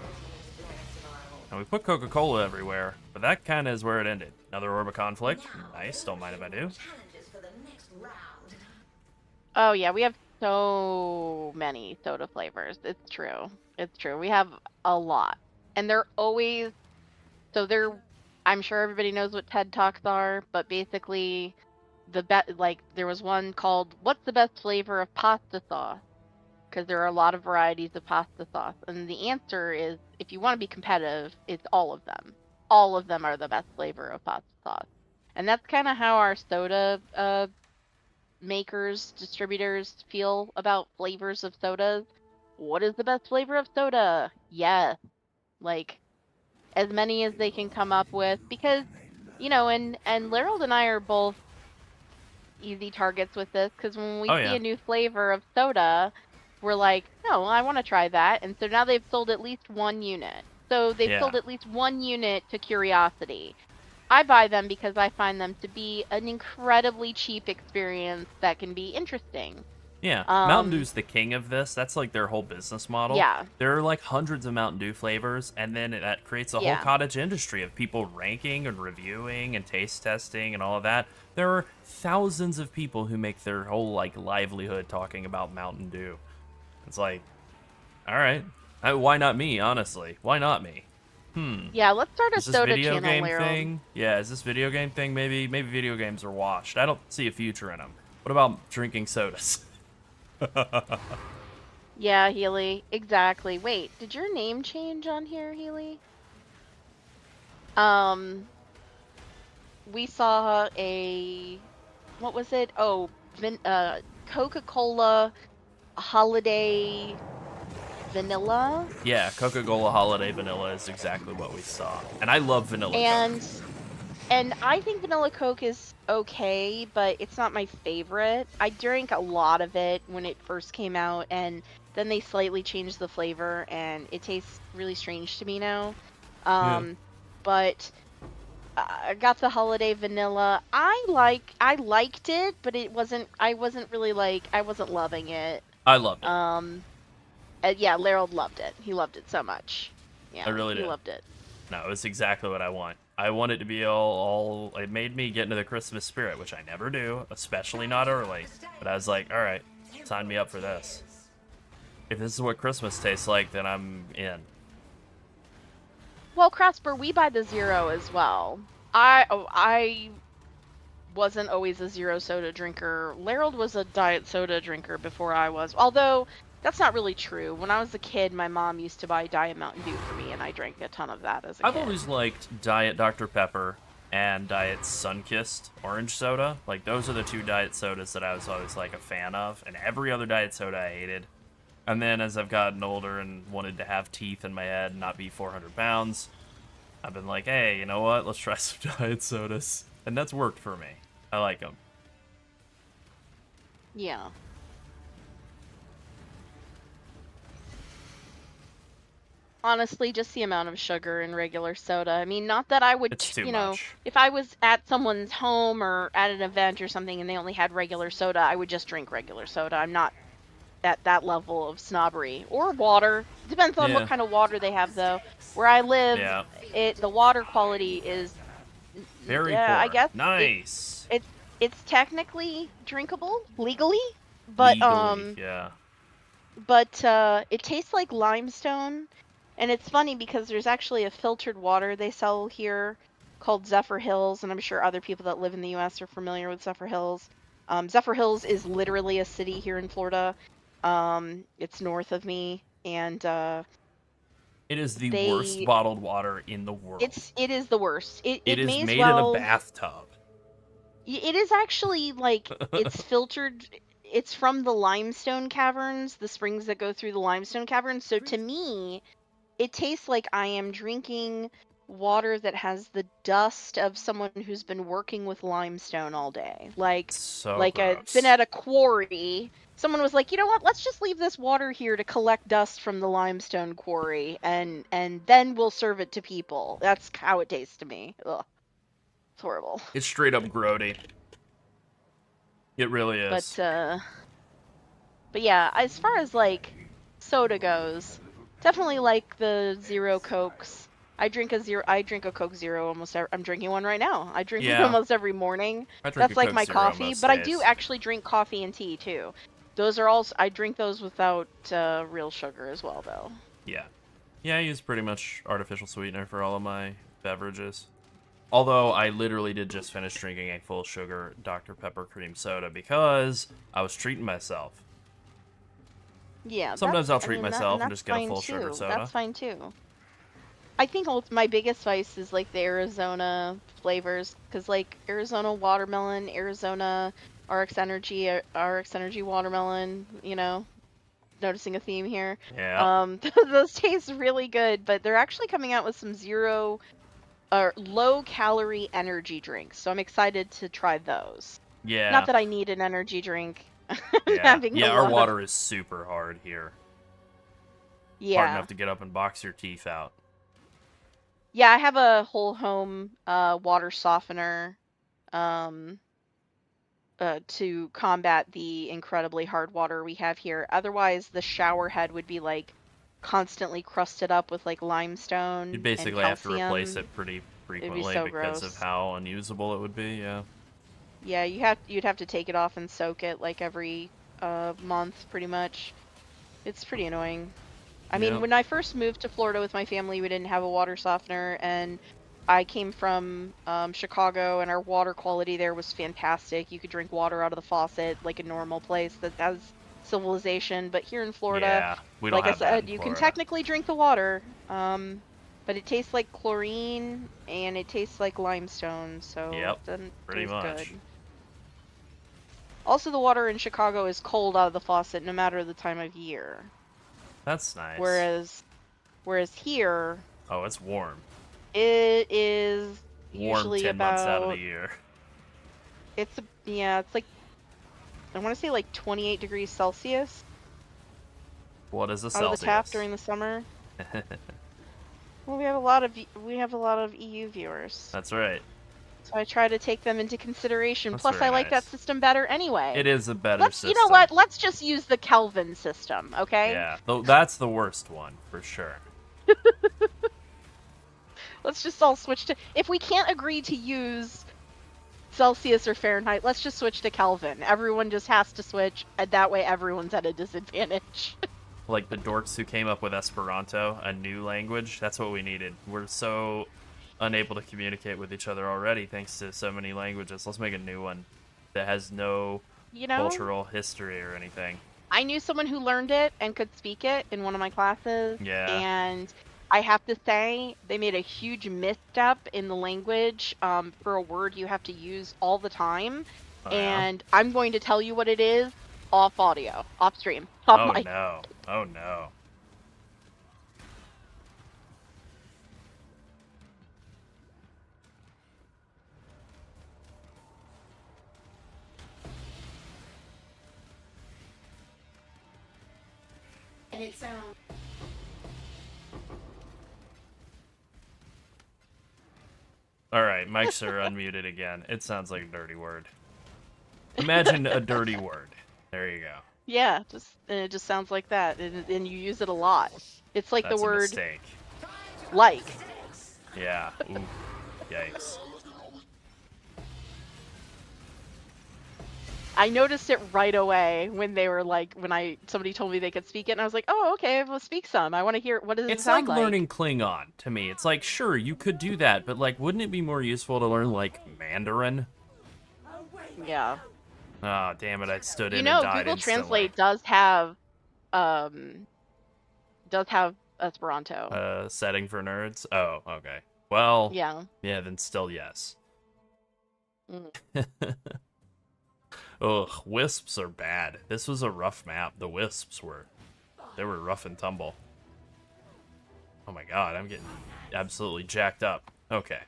and we put Coca-Cola everywhere. But that kind of is where it ended. Another orb of conflict. Nice. Don't mind if I do. Oh yeah, we have so many soda flavors. It's true. It's true. We have a lot. And they're always I'm sure everybody knows what TED Talks are, but basically there was one called "What's the best flavor of pasta sauce?" Because there are a lot of varieties of pasta sauce. And the answer is, if you want to be competitive, it's all of them. All of them are the best flavor of pasta sauce. And that's kind of how our soda makers, distributors feel about flavors of sodas. What is the best flavor of soda? Yes. Like, as many as they can come up with, because, and Larold and I are both easy targets with this, because when we see a new flavor of soda, we're like, no, I want to try that. And so now they've sold at least one unit. So they've sold at least one unit to Curiosity. I buy them because I find them to be an incredibly cheap experience that can be interesting. Yeah, Mountain Dew's the king of this. That's like their whole business model. Yeah. There are like hundreds of Mountain Dew flavors, and then that creates a whole cottage industry of people ranking and reviewing and taste testing and all of that. There are thousands of people who make their whole like livelihood talking about Mountain Dew. It's like, all right, why not me? Honestly, why not me? Yeah, let's start a Is this soda video channel, game Larold. thing? Yeah, is this video game thing? Maybe video games are washed. I don't see a future in them. What about drinking sodas? Yeah, Healy, exactly. Wait, did your name change on here, Healy? We saw what was it? Oh, Coca-Cola Holiday Vanilla. Yeah, Coca-Cola Holiday Vanilla is exactly what we saw. And I love vanilla Coke. And I think vanilla Coke is okay, but it's not my favorite. I drank a lot of it when it first came out, and then they slightly changed the flavor, and it tastes really strange to me now. But I got the holiday vanilla. I liked it, but I wasn't loving it. I loved it. Yeah, Larold loved it. He loved it so much. Yeah, I really did. He loved it. No, it was exactly what I want. I want it to be all. It made me get into the Christmas spirit, which I never do, especially not early. But I was like, all right, sign me up for this. If this is what Christmas tastes like, then I'm in. Well, Crasper, we buy the zero as well. I wasn't always a zero soda drinker. Larold was a diet soda drinker before I was. Although that's not really true. When I was a kid, my mom used to buy Diet Mountain Dew for me, and I drank a ton of that as a kid. I've always liked Diet Dr. Pepper and Diet Sunkist orange soda. Like, those are the two diet sodas that I was always like a fan of, and every other diet soda I hated. And then as I've gotten older and wanted to have teeth in my head and not be 400 pounds, I've been like, hey, you know what? Let's try some diet sodas. And that's worked for me. I like them. Yeah. Honestly, just the amount of sugar in regular soda. I mean, not that I would, It's too much. if I was at someone's home or at an event or something and they only had regular soda, I would just drink regular soda. I'm not at that level of snobbery. Or water. Depends on what kind of water they have, though. Where I live, the water quality is very poor. I guess nice. It's technically drinkable legally, but it tastes like limestone. And it's funny because there's actually a filtered water they sell here called Zephyr Hills, and I'm sure other people that live in the U.S. are familiar with Zephyr Hills. Zephyr Hills is literally a city here in Florida. It's north of me, and It is the worst they bottled water in the world. it is the worst. It It is may as made in a well. bathtub. It is actually like it's filtered. It's from the limestone caverns, the springs that go through the limestone caverns. So to me, it tastes like I am drinking water that has the dust of someone who's been working with limestone all day. So Been gross. at a quarry. Someone was like, you know what? Let's just leave this water here to collect dust from the limestone quarry, and then we'll serve it to people. That's how it tastes to me. Ugh, it's horrible. It's straight up grody. It really But is. but yeah, as far as like soda goes, definitely like the zero Cokes. I drink a Coke Zero almost I'm drinking one right now. I drink one Yeah. almost every morning. I drink That's a like Coke my Zero coffee, most but I days. do actually drink coffee and tea too. Those are also I drink those without real sugar as well though. Yeah. Yeah, I use pretty much artificial sweetener for all of my beverages. Although I literally did just finish drinking a full sugar Dr. Pepper cream soda because I was treating myself. Yeah, Sometimes I'll treat I mean, myself and that's just get a fine full sugar too. soda. That's fine too. I think my biggest vice is like the Arizona flavors, because like Arizona watermelon, Arizona RX Energy watermelon, noticing a theme here. Yeah. Those taste really good, but they're actually coming out with some zero or low calorie energy drinks, so I'm excited to try those. Yeah. Not that I need an energy drink. I'm Yeah. having Yeah, a our lot water is super hard here. Hard yeah. enough to get up and box your teeth out. Yeah, I have a whole home water softener to combat the incredibly hard water we have here. Otherwise, the shower head would be like constantly crusted up with like limestone You'd and basically have to calcium. replace it pretty frequently so because of gross. how unusable it would be, yeah. Yeah, you'd have to take it off and soak it like every month pretty much. It's pretty annoying. I mean, Yep. when I first moved to Florida with my family, we didn't have a water softener, and I came from Chicago, and our water quality there was fantastic. You could drink water out of the faucet like a normal place that has civilization. But here in Florida, Yeah, we don't like I have that said, in you can Florida. technically drink the water, but it tastes like chlorine and it tastes like limestone, so Yep, it doesn't pretty taste much. good. Also, the water in Chicago is cold out of the faucet no matter the time of year. That's nice. Whereas here, Oh, it's warm. it is Warm usually 10 months out of the about year. it's like I want to say like 28 degrees Celsius What is a out Celsius? of the tap during the summer. Well, we have a lot of EU viewers, That's right. so I try to take them into consideration. That's Plus, very I like that nice. system better anyway. It is a better You system. know what? Let's just use the Kelvin system, okay? Yeah, that's the worst one, for sure. Let's just all switch to. If we can't agree to use Celsius or Fahrenheit, let's just switch to Kelvin. Everyone just has to switch, and that way everyone's at a disadvantage. Like the dorks who came up with Esperanto, a new language, that's what we needed. We're so unable to communicate with each other already thanks to so many languages. Let's make a new one that has no cultural history or anything. I knew someone who learned it and could speak it in one of my classes. Yeah. And I have to say, they made a huge misstep in the language for a word you have to use all the time. Oh, yeah? And I'm going to tell you what it is off audio, off stream, Oh off mic. no. Oh no. And it sounds. Alright, mics are unmuted again. It sounds like a dirty word. Imagine a dirty word. There you go. Yeah, it just sounds like that, and you use it a lot. It's like That's the a word mistake. like. Yeah. Ooh. Yikes. I noticed it right away when they were like, somebody told me they could speak it, and I was like, oh, okay, we'll speak some. I want to hear, what does it It's sound like like? learning Klingon to me. It's like, sure, you could do that, but like, wouldn't it be more useful to learn like Mandarin? Yeah. Oh, damn it! I stood in You and know, died Google instantly. Translate um, does have Esperanto. Setting for nerds. Oh, okay. Well, Yeah. yeah, then still yes. Mm. Ugh, wisps are bad. This was a rough map. The wisps were. They were rough and tumble. Oh my god, I'm getting absolutely jacked up. Okay.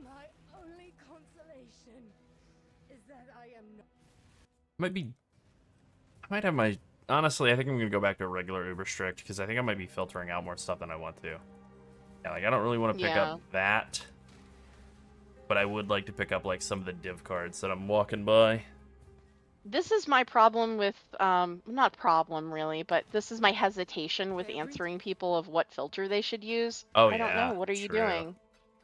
My only consolation is that I am not. I might have my... Honestly, I think I'm going to go back to a regular Uber Strict, because I think I might be filtering out more stuff than I want to. Yeah, like, I don't really want to pick Yeah. up that. But I would like to pick up, like, some of the div cards that I'm walking by. This is my problem with, not problem really, but this is my hesitation with answering people of what filter they should use. Oh, I don't yeah. know. What are you True. doing?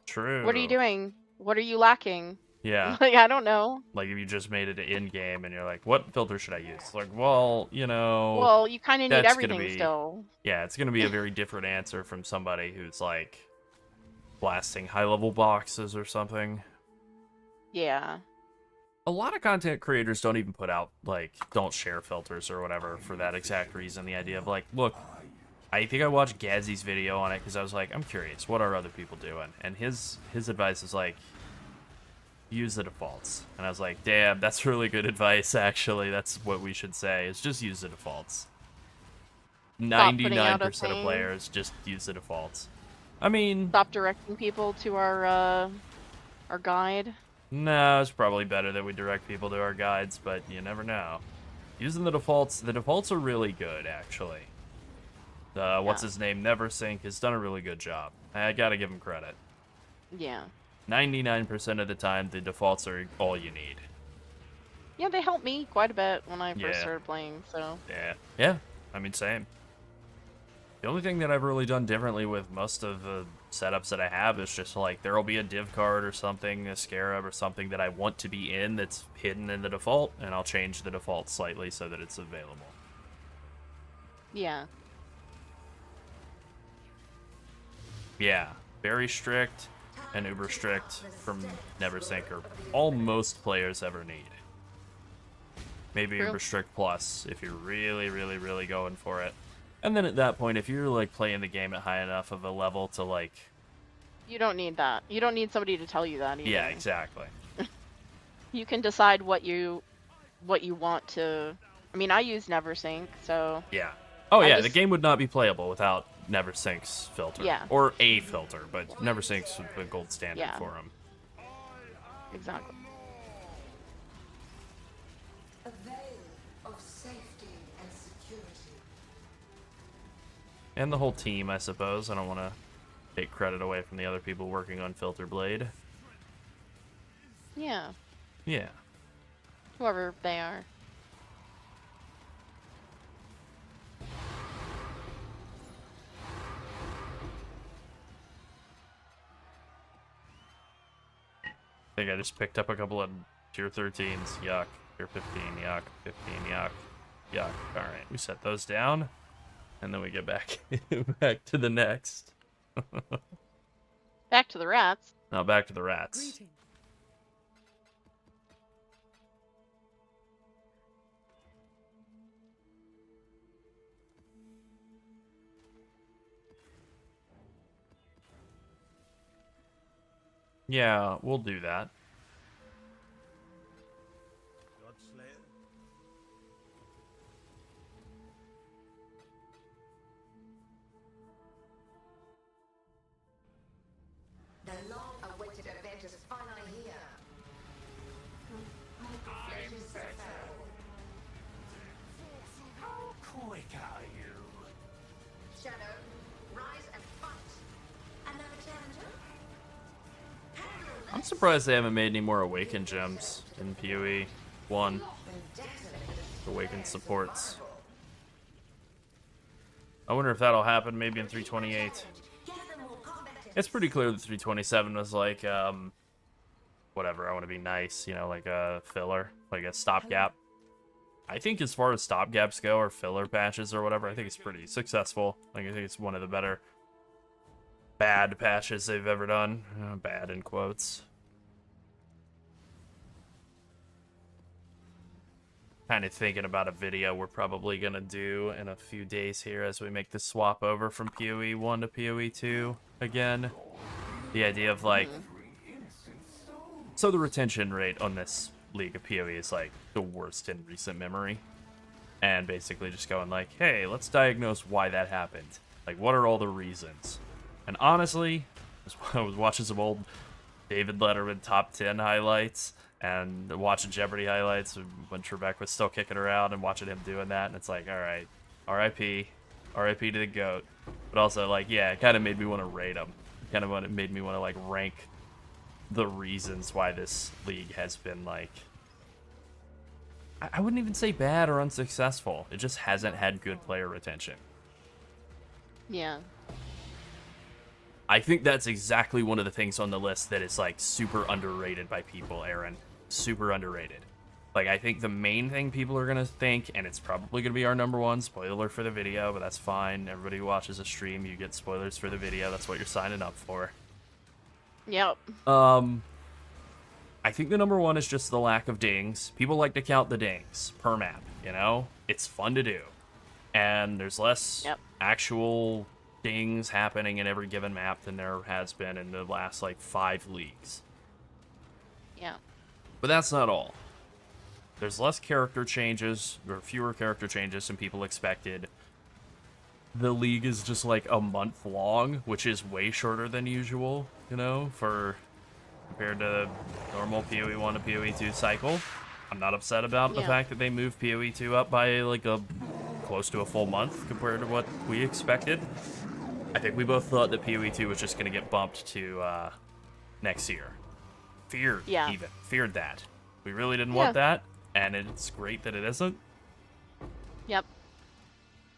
True. What are you doing? What are you lacking? Yeah. Like, I don't know. Like, if you just made it in-game and you're like, what filter should I use? Like, well, you know... Well, you kind of need that's gonna everything be- still. Yeah, it's going to be a very different answer from somebody who's, like, blasting high-level boxes or something. Yeah. A lot of content creators don't even put out, like, don't share filters or whatever for that exact reason. The idea of, like, look, I think I watched Gazzy's video on it because I was like, I'm curious, what are other people doing? And his advice is, like, use the defaults. And I was like, damn, that's really good advice, actually. That's what we should say, is just use the defaults. Stop putting out a 99% of thing. players just use the defaults. I mean... Stop directing people to our guide. No, it's probably better that we direct people to our guides, but you never know. Using the defaults are really good, actually. What's his name, Neversink, has done a really good job. I gotta give him credit. Yeah. 99% of the time, the defaults are all you need. Yeah, they helped me quite a bit when I Yeah. first started playing, so. Yeah, I mean, same. The only thing that I've really done differently with most of the setups that I have is just like, there'll be a div card or something, a scarab or something that I want to be in that's hidden in the default, and I'll change the default slightly so that it's available. Yeah. Yeah, very strict and uber strict from Neversink are all most players ever need. Maybe True. uber strict plus if you're really, really, really going for it. And then at that point, if you're like playing the game at high enough of a level to like... You don't need that. You don't need somebody to tell you that either. Yeah, exactly. You can decide what you want to. I mean, I use Neversink, so. Yeah. Oh I yeah, just- the game would not be playable without Neversink's filter. Yeah. Or a filter, but Neversink's the gold standard Yeah. for him. Exactly. A veil of safety and security. And the whole team, I suppose. I don't want to take credit away from the other people working on Filter Blade. Yeah. Yeah. Whoever they are. I think I just picked up a couple of tier 13s. Yuck. Tier 15. Yuck. 15. Yuck. Yuck. Alright, we set those down. And then we get back back to the next. Back to the rats. Now back to the rats. Greetings. Yeah, we'll do that. The long-awaited event is finally here. How quick are you? Shadow, rise and fight. Another challenger? I'm surprised they haven't made any more Awaken gems in PoE 1. Awaken supports. I wonder if that'll happen maybe in 328. It's pretty clear that 327 was like, whatever. I want to be nice, you know, like a filler, like a stopgap. I think as far as stopgaps go, or filler patches or whatever, I think it's pretty successful. Like, I think it's one of the better bad patches they've ever done. Bad in quotes. Kind of thinking about a video we're probably going to do in a few days here as we make the swap over from PoE 1 to PoE 2 again. The idea of, like... So the retention rate on this League of PoE is, like, the worst in recent memory. And basically just going like, hey, let's diagnose why that happened. Like, what are all the reasons? And honestly, I was watching some old David Letterman top 10 highlights and watching Jeopardy highlights when Trebek was still kicking around and watching him doing that. And it's like, all right, RIP. RIP to the GOAT. But also, like, yeah, it kind of made me want to rate him. Kind of made me want to, like, rank the reasons why this league has been, like... I wouldn't even say bad or unsuccessful. It just hasn't had good player retention. Yeah. I think that's exactly one of the things on the list that is, like, super underrated by people, Aaron. Super underrated. Like, I think the main thing people are going to think, and it's probably going to be our number one, spoiler for the video, but that's fine. Everybody who watches a stream, you get spoilers for the video. That's what you're signing up for. Yep. I think the number one is just the lack of dings. People like to count the dings per map, you know? It's fun to do. And there's less actual dings happening in every given map than there has been in the last, like, 5 leagues. Yeah. But that's not all. There's less character changes, or fewer character changes than people expected. The league is just, like, a month long, which is way shorter than usual, you know, compared to normal PoE 1 to PoE 2 cycle. I'm not upset about the fact that they moved PoE 2 up by, like, close to a full month compared to what we expected. I think we both thought that PoE 2 was just going to get bumped to next year. Feared that. We really didn't want that, and it's great that it isn't. Yep.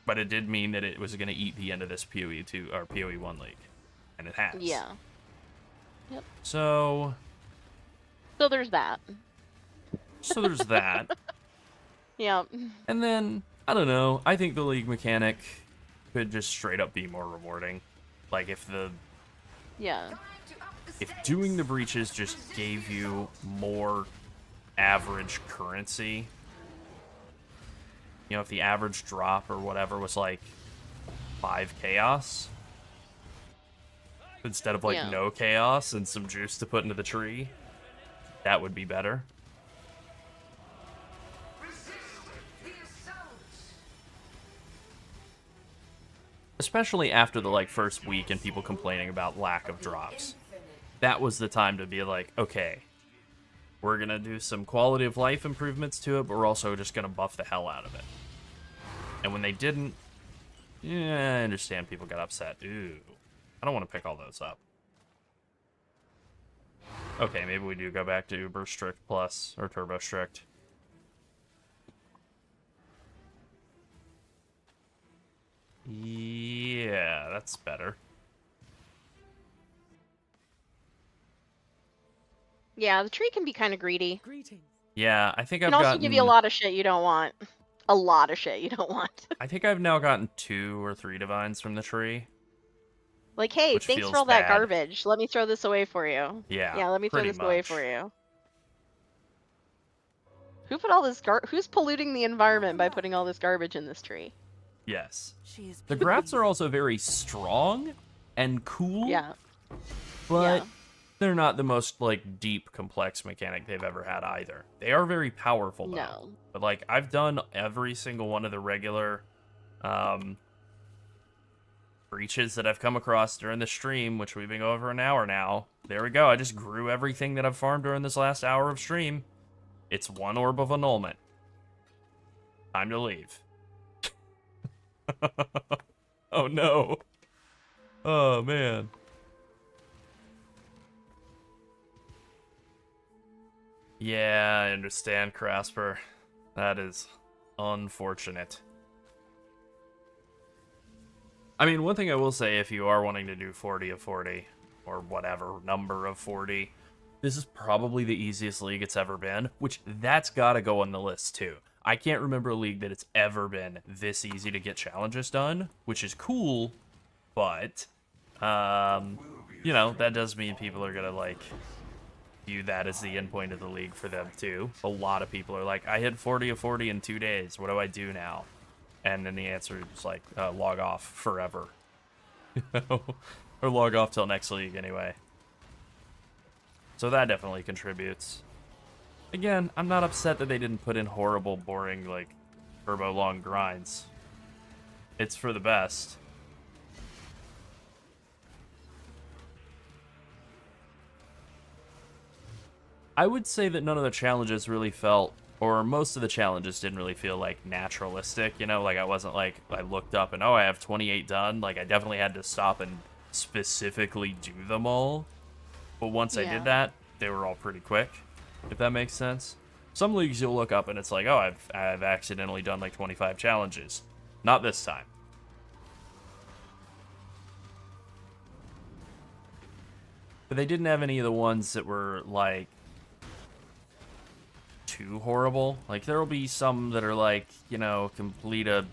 But it did mean that it was going to eat the end of this PoE 2 or PoE 1 league, and it has. Yeah. Yep. So there's that. So there's that. Yep. And then, I don't know, I think the league mechanic could just straight up be more rewarding. Like, if doing the breaches just gave you more average currency, you know, if the average drop or whatever was like 5 chaos instead of like no chaos and some juice to put into the tree, that would be better. Especially after the, like, first week and people complaining about lack of drops. That was the time to be like, okay, we're going to do some quality of life improvements to it, but we're also just going to buff the hell out of it. And when they didn't, I understand people got upset. Ooh, I don't want to pick all those up. Okay, maybe we do go back to Uber Strict Plus, or Turbo Strict. Yeah, that's better. Yeah, the tree can be kind of greedy. Greetings. Yeah, I think It I've can also gotten... give you a lot of shit you don't want. A lot of shit you don't want. I think I've now gotten 2 or 3 divines from the tree. Like, hey, Which thanks feels for all that bad. garbage. Let me throw this away for you. Yeah, Yeah, let me throw pretty this away much. for you. Who put all this who's polluting the environment by putting all this garbage in this tree? Yes. She is The grafts are also very strong and cool. Yeah. But Yeah. they're not the most, like, deep, complex mechanic they've ever had either. They are very powerful, though. No. But, like, I've done every single one of the regular breaches that I've come across during the stream, which we've been going over an hour now. There we go. I just grew everything that I've farmed during this last hour of stream. It's 1 orb of annulment. Time to leave. Oh, no. Oh, man. Yeah, I understand, Crasper. That is unfortunate. I mean, one thing I will say, if you are wanting to do 40 of 40, or whatever number of 40, this is probably the easiest league it's ever been, which that's got to go on the list too. I can't remember a league that it's ever been this easy to get challenges done, which is cool, but, you know, that does mean people are going to, like, view that as the end point of the league for them too. A lot of people are like, I hit 40 of 40 in 2 days. What do I do now? And then the answer is like, log off forever. Or log off till next league anyway. So that definitely contributes. Again, I'm not upset that they didn't put in horrible, boring, like, turbo long grinds. It's for the best. I would say that none of the challenges really felt, or most of the challenges didn't really feel, like, naturalistic, you know? Like, I wasn't like, I looked up and, oh, I have 28 done. Like, I definitely had to stop and specifically do them all. But once I did that, they were all pretty quick, if that makes sense. Some leagues you'll look up and it's like, oh, I've accidentally done like 25 challenges. Not this time. But they didn't have any of the ones that were like too horrible. Like there'll be some that are like, you know, complete a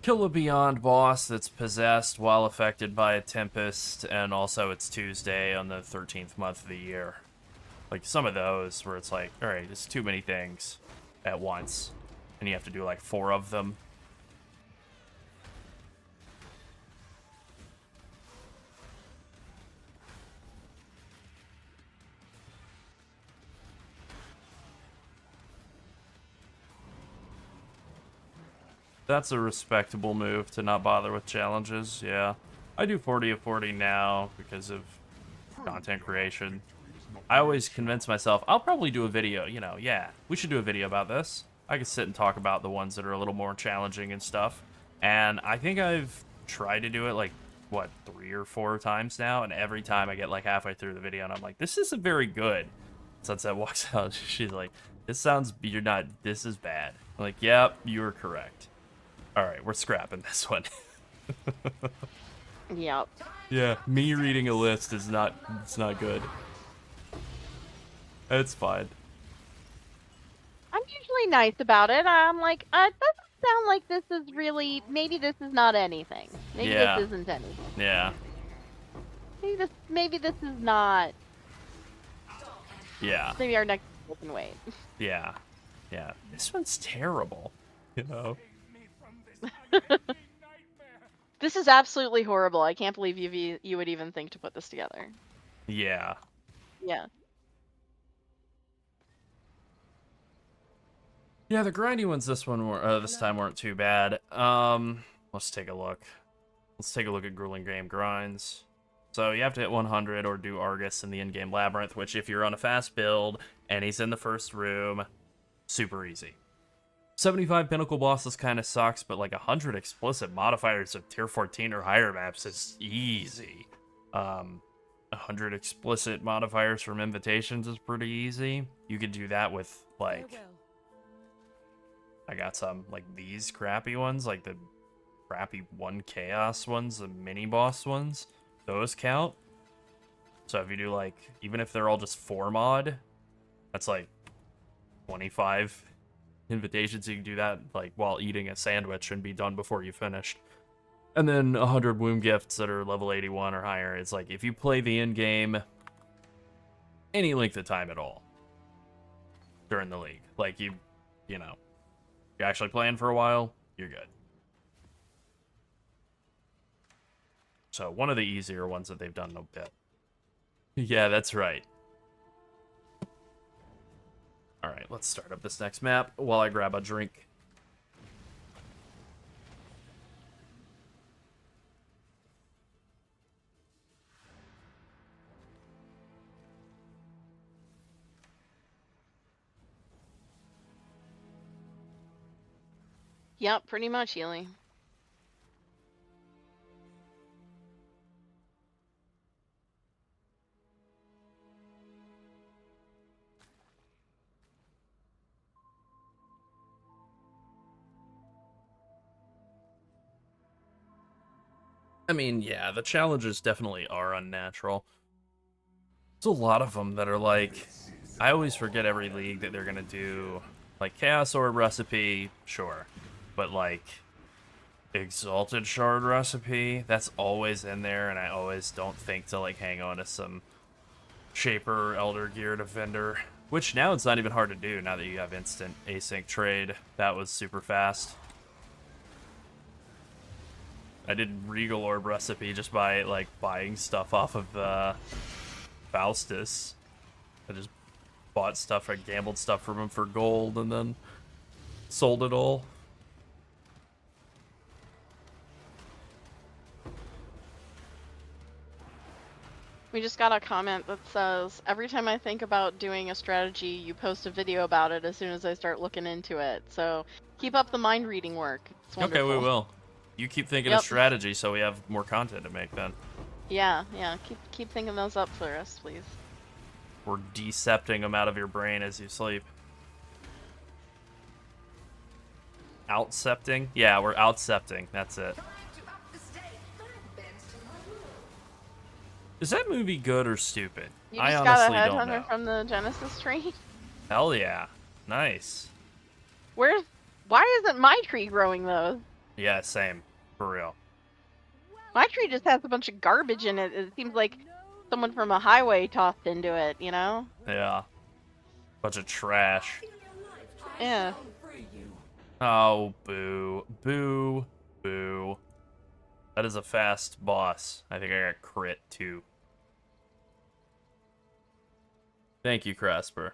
kill a Beyond boss that's possessed while affected by a Tempest, and also it's Tuesday on the 13th month of the year. Like, some of those where it's like, alright, there's too many things at once, and you have to do, like, 4 of them. That's a respectable move to not bother with challenges, yeah. I do 40 of 40 now because of content creation. I always convince myself, I'll probably do a video, you know, yeah, we should do a video about this. I can sit and talk about the ones that are a little more challenging and stuff. And I think I've tried to do it like, what, 3 or 4 times now, and every time I get like halfway through the video and I'm like, this isn't very good. Sunset walks out, she's like, this is bad. I'm like, yep, you were correct. Alright, we're scrapping this one. Yep. Yeah, me reading a list is it's not good. It's fine. I'm usually nice about it. I'm like, it doesn't sound like this is really, maybe this is not anything. Maybe this isn't anything. Yeah. Maybe this is not. Yeah. Maybe our next can wait. Yeah. Yeah. This one's terrible. You know? This is absolutely horrible. I can't believe you would even think to put this together. Yeah. Yeah. Yeah, the grindy ones this time weren't too bad. Let's take a look. Let's take a look at Grueling Game Grinds. So you have to hit 100 or do Argus in the in-game labyrinth, which if you're on a fast build and he's in the first room, super easy. 75 pinnacle bosses kind of sucks, but like 100 explicit modifiers of tier 14 or higher maps is easy. 100 explicit modifiers from invitations is pretty easy. You could do that with like, I got some like these crappy ones, like the crappy 1 chaos ones, the mini boss ones. Those count. So if you do like, even if they're all just 4 mod, that's like 25 invitations. You can do that like while eating a sandwich and be done before you finished. And then 100 womb gifts that are level 81 or higher. It's like if you play the end game any length of time at all during the league, like you know, you're actually playing for a while, you're good. So one of the easier ones that they've done a bit. Yeah, that's right. Alright, let's start up this next map while I grab a drink. Yep, pretty much, Healy. I mean, yeah, the challenges definitely are unnatural. There's a lot of them that are like, I always forget every league that they're gonna do, like Chaos Orb recipe, sure, but like Exalted Shard recipe, that's always in there, and I always don't think to like hang on to some Shaper Elder Gear Defender, which now it's not even hard to do now that you have instant async trade. That was super fast. I did Regal Orb recipe just by like buying stuff off of Faustus. I just bought stuff, I gambled stuff from him for gold and then sold it all. We just got a comment that says, every time I think about doing a strategy, you post a video about it as soon as I start looking into it. So keep up the mind reading work. It's wonderful. Okay, we will. You keep thinking of strategy so we have more content to make then. Yeah. Keep thinking those up for us, please. We're decepting them out of your brain as you sleep. Outcepting? Yeah, we're outcepting. That's it. Is that movie good or stupid? You just got a headhunter from the Genesis tree? Hell yeah. Nice. Why isn't my tree growing those? Yeah, same. For real. My tree just has a bunch of garbage in it. It seems like someone from a highway tossed into it, you know? Yeah. Bunch of trash. Yeah. Oh, boo. Boo. Boo. That is a fast boss. I think I got crit too. Thank you, Crasper.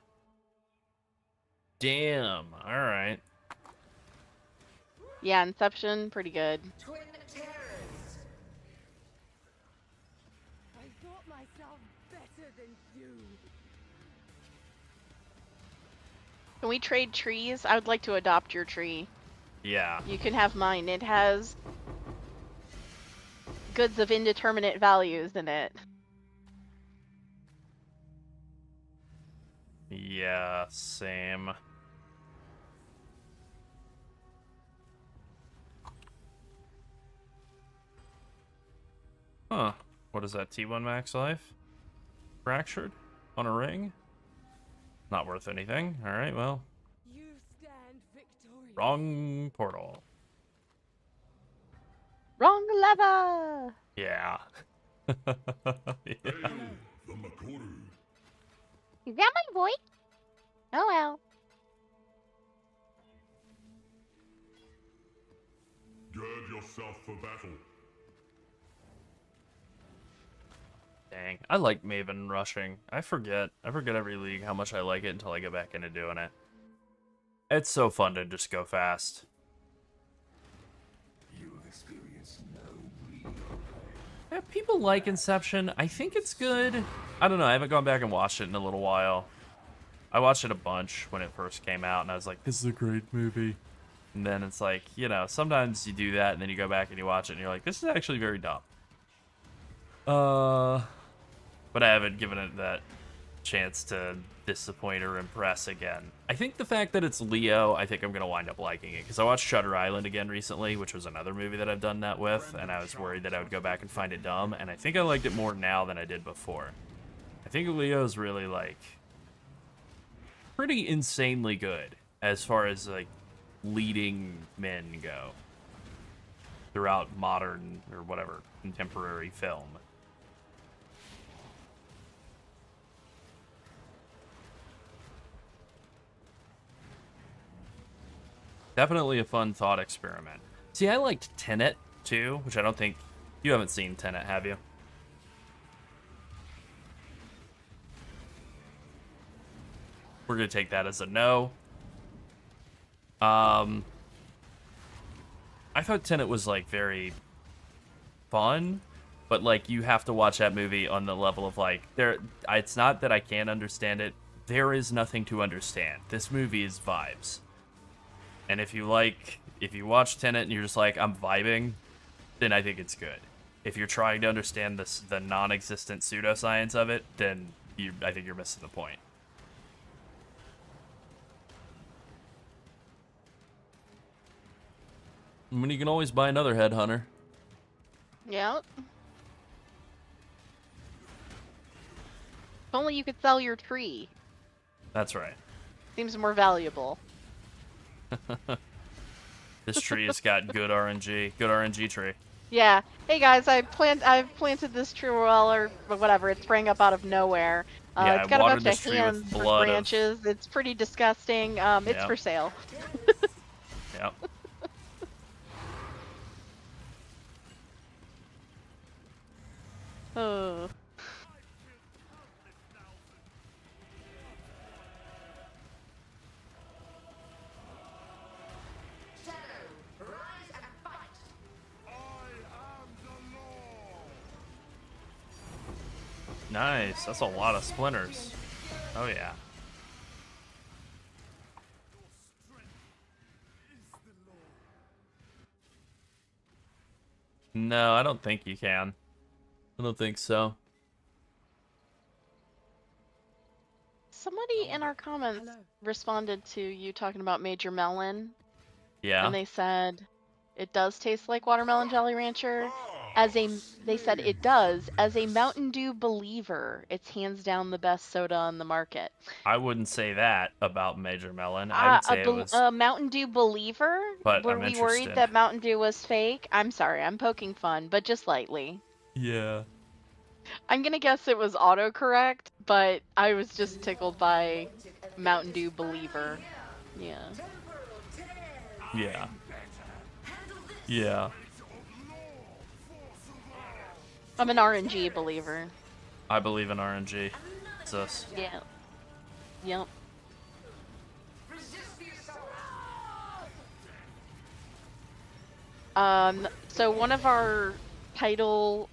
Damn. Alright. Yeah, Inception, pretty good. Twin terrors. I thought myself better than you. Can we trade trees? I would like to adopt your tree. Yeah. You can have mine. It has goods of indeterminate values in it. Yeah, same. Huh. What is that, T1 max life? Fractured? On a ring? Not worth anything. Alright, well. You stand victorious. Wrong portal. Wrong lever! Yeah. Yeah. Is that my voice? Oh well. Gird yourself for battle. Dang. I like Maven rushing. I forget every league how much I like it until I get back into doing it. It's so fun to just go fast. You have experienced no real Yeah, people like Inception. I think it's good. I don't know. I haven't gone back and watched it in a little while. I watched it a bunch when it first came out, and I was like, this is a great movie. And then it's like, you know, sometimes you do that, and then you go back and you watch it, and you're like, this is actually very dumb. But I haven't given it that chance to disappoint or impress again. I think the fact that it's Leo, I think I'm going to wind up liking it, because I watched Shutter Island again recently, which was another movie that I've done that with, and I was worried that I would go back and find it dumb, and I think I liked it more now than I did before. I think Leo's really, like, pretty insanely good as far as, like, leading men go throughout modern, or whatever, contemporary film. Definitely a fun thought experiment. See, I liked Tenet, too, which I don't think... You haven't seen Tenet, have you? We're going to take that as a no. I thought Tenet was, like, very fun, but, like, you have to watch that movie on the level of, like, it's not that I can't understand it. There is nothing to understand. This movie is vibes. And if you watch Tenet and you're just like, I'm vibing, then I think it's good. If you're trying to understand the non-existent pseudoscience of it, then I think you're missing the point. I mean, you can always buy another headhunter. Yep. only you could sell your tree. That's right. Seems more valuable. This tree has got good RNG. Good RNG tree. Yeah. Hey guys, I've planted this tree well or whatever. It sprang up out of nowhere. Yeah, It's I got a watered bunch this of tree with hands with blood of- branches. It's pretty disgusting. It's Yep. for sale. Yep. Oh. Shadow, rise and fight. Nice. That's a lot of splinters. Oh yeah. No, I don't think you can. I don't think so. Somebody in our comments responded to you talking about Major Melon, Yeah. and they said it does taste like watermelon Jolly Rancher. They said it does. As a Mountain Dew believer, it's hands down the best soda on the market. I wouldn't say that about Major Melon. I would say it was. A Mountain Dew believer? But Were I'm we worried interested. that Mountain Dew was fake? I'm sorry, I'm poking fun, but just lightly. Yeah. I'm gonna guess it was autocorrect, but I was just tickled by Mountain Dew believer. Yeah. Yeah. Yeah. I'm an RNG believer. I believe in RNG. It's us. Yeah. Yep. So one of our title,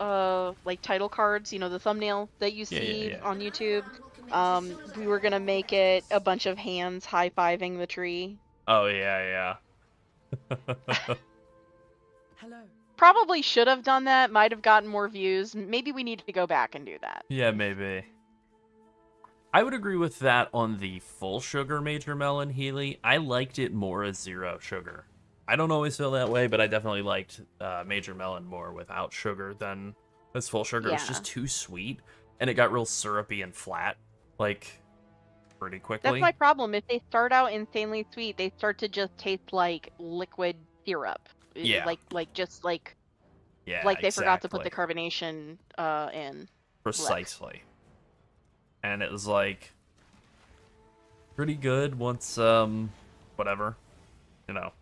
title cards, you know, the thumbnail that you see yeah. on YouTube, we were gonna make it a bunch of hands high-fiving the tree. Oh yeah, yeah. Hello. Probably should have done that, might have gotten more views. Maybe we need to go back and do that. Yeah, maybe. I would agree with that on the full sugar Major Melon Healy. I liked it more as zero sugar. I don't always feel that way, but I definitely liked Major Melon more without sugar than as full sugar. It's Yeah. just too sweet, and it got real syrupy and flat, like, pretty quickly. That's my problem. If they start out insanely sweet, they start to just taste like liquid syrup. Yeah. Yeah, Yeah, they forgot to put the exactly. carbonation in. Precisely. And it was like pretty good once whatever, you know,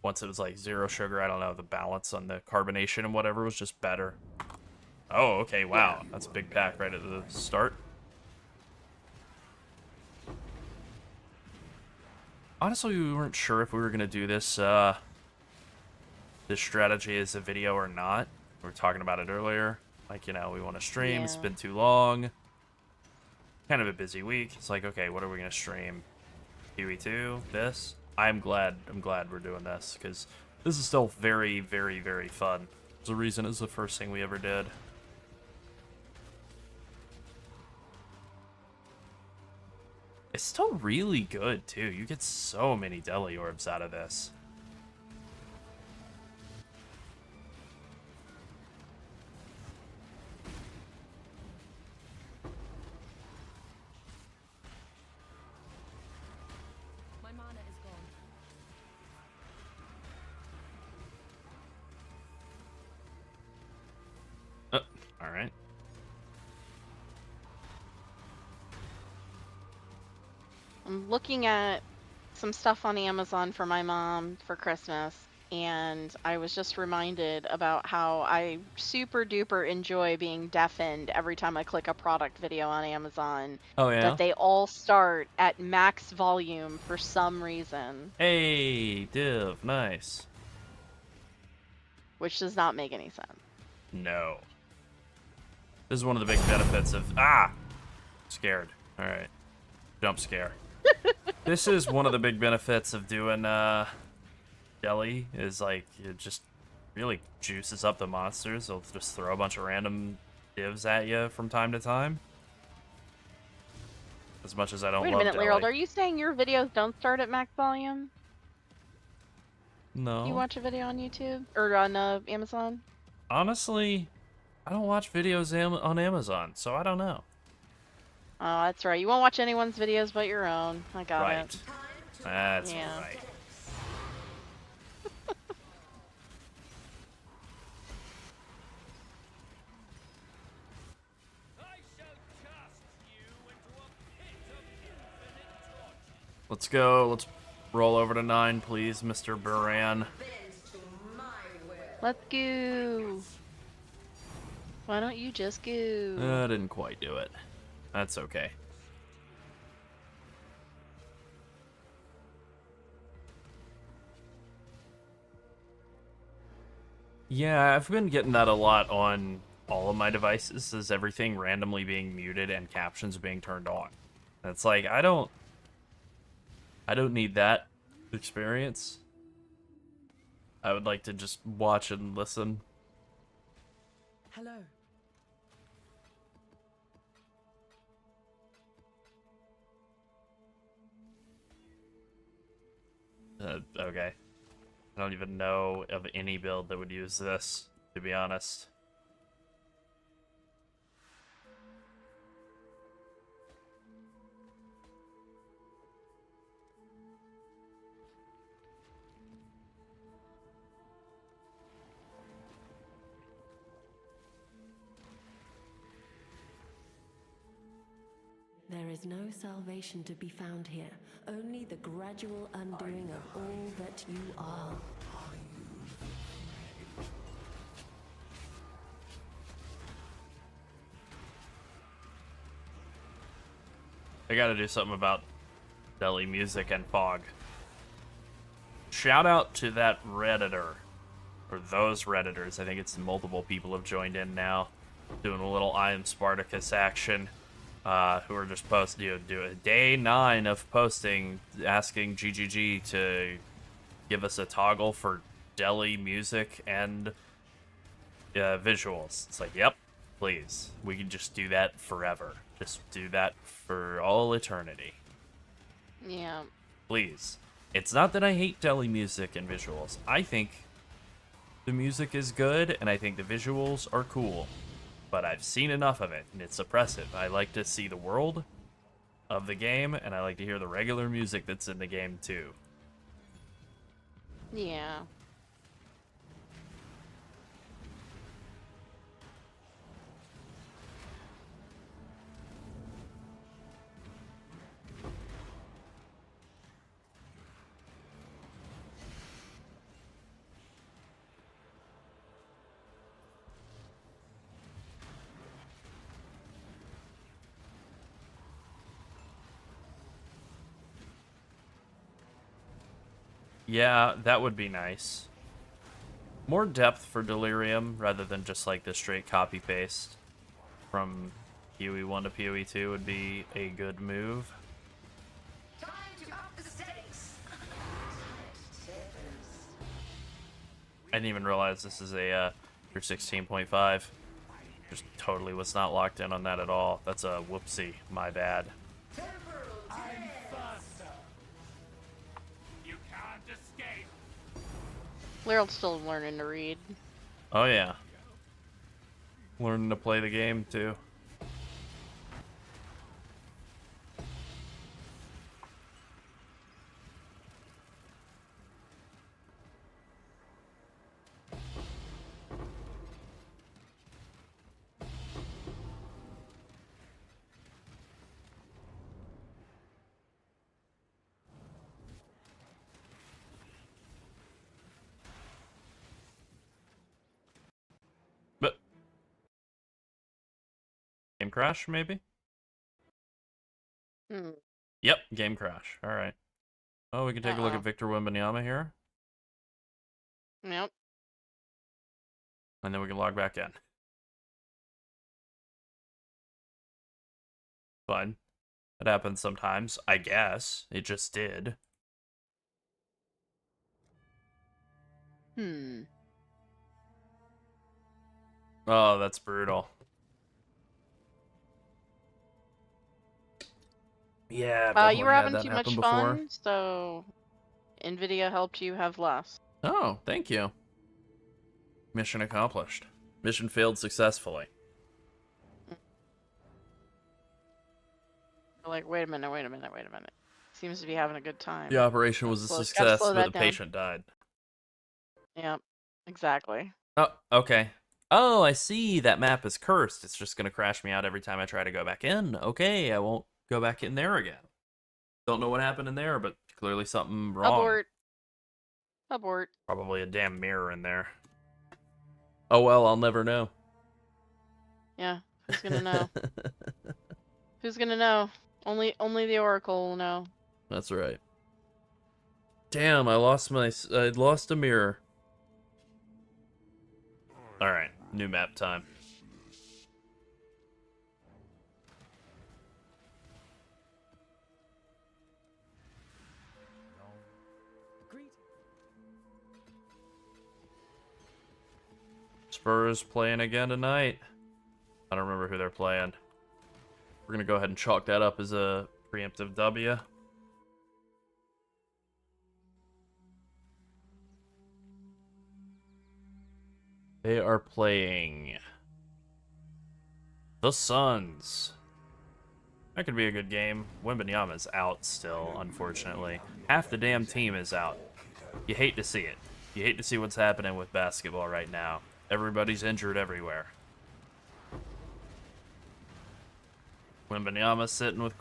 once it was like zero sugar. I don't know, the balance on the carbonation and whatever was just better. Oh, okay, wow, that's a big pack right at the start. Honestly, we weren't sure if we were gonna do this this strategy as a video or not. We were talking about it earlier, like, you know, we want to stream. It's Yeah. been too long. Kind of a busy week. It's like, okay, what are we gonna stream? QE2, this. I'm glad we're doing this, because this is still very, very, very fun. There's a reason it's the first thing we ever did. It's still really good too. You get so many deli orbs out of this. My mana is gone. All right. I'm looking at some stuff on Amazon for my mom for Christmas, and I was just reminded about how I super duper enjoy being deafened every time I click a product video on Amazon. Oh yeah. That they all start at max volume for some reason, Hey, div, nice. which does not make any sense. No. This is one of the big benefits of scared. All right, jump scare. This is one of the big benefits of doing deli, is like it just really juices up the monsters. They'll just throw a bunch of random divs at you from time to time. As much as I don't Wait a love minute, deli. Lerold, are you saying your videos don't start at max volume? No. You watch a video on YouTube or on Amazon? Honestly, I don't watch videos on Amazon, so I don't know. Oh, that's right. You won't watch anyone's videos but your own. I got Right. it. That's Yeah. right. Let's go. Let's roll over to 9, please, Mr. Buran. Let's go. Why don't you just go? I didn't quite do it. That's okay. Yeah, I've been getting that a lot on all of my devices, is everything randomly being muted and captions being turned on. It's like, I don't need that experience. I would like to just watch and listen. Hello. Okay. I don't even know of any build that would use this, to be honest. There is no salvation to be found here, only the gradual undoing of all that you are. I gotta do something about Delhi music and fog. Shout out to that Redditor, or those Redditors. I think it's multiple people have joined in now, doing a little I am Spartacus action. Who are just posting, do a day 9 of posting, asking GGG to give us a toggle for Delhi music and visuals. It's like, yep, please. We can just do that forever. Just do that for all eternity. Yeah. Please. It's not that I hate Delhi music and visuals. I think the music is good, and I think the visuals are cool. But I've seen enough of it, and it's oppressive. I like to see the world of the game, and I like to hear the regular music that's in the game, too. Yeah. Yeah, that would be nice. More depth for Delirium, rather than just like the straight copy-paste from PoE 1 to PoE 2 would be a good move. Time to up the stakes. I didn't even realize this is a tier 16.5. Just totally was not locked in on that at all. That's a whoopsie. My bad. You can't escape. Lerald's still learning to read. Oh yeah. Learning to play the game too. But game crash, maybe? Hmm. Yep, game crash. All right. Oh, we can take a look Uh-oh. at Victor Wembanyama here, Yep. and then we can log back in. Fine. It happens sometimes, I guess. It just did. Hmm. Oh, that's brutal. Yeah, I've You definitely were had having that too happen much before. fun, so NVIDIA helped you have less. Oh, thank you. Mission accomplished. Mission failed successfully. Like, wait a minute, wait a minute, wait a minute. Seems to be having a good time. The operation was a Gotta success, slow but that the down. patient died. Yep, exactly. Oh, okay. Oh, I see. That map is cursed. It's just gonna crash me out every time I try to go back in. Okay, I won't go back in there again. Don't know what happened in there, but clearly something wrong. Abort. Abort. Probably a damn mirror in there. Oh well, I'll never know. Yeah, who's gonna know? Who's gonna know? Only the Oracle will know. That's right. Damn, I lost a mirror. All right, new map time. Spurs playing again tonight. I don't remember who they're playing. We're gonna go ahead and chalk that up as a preemptive W. They are playing the Suns. That could be a good game. Wembanyama's out still, unfortunately. Half the damn team is out. You hate to see it. You hate to see what's happening with basketball right now. Everybody's injured everywhere. Wembanyama sitting with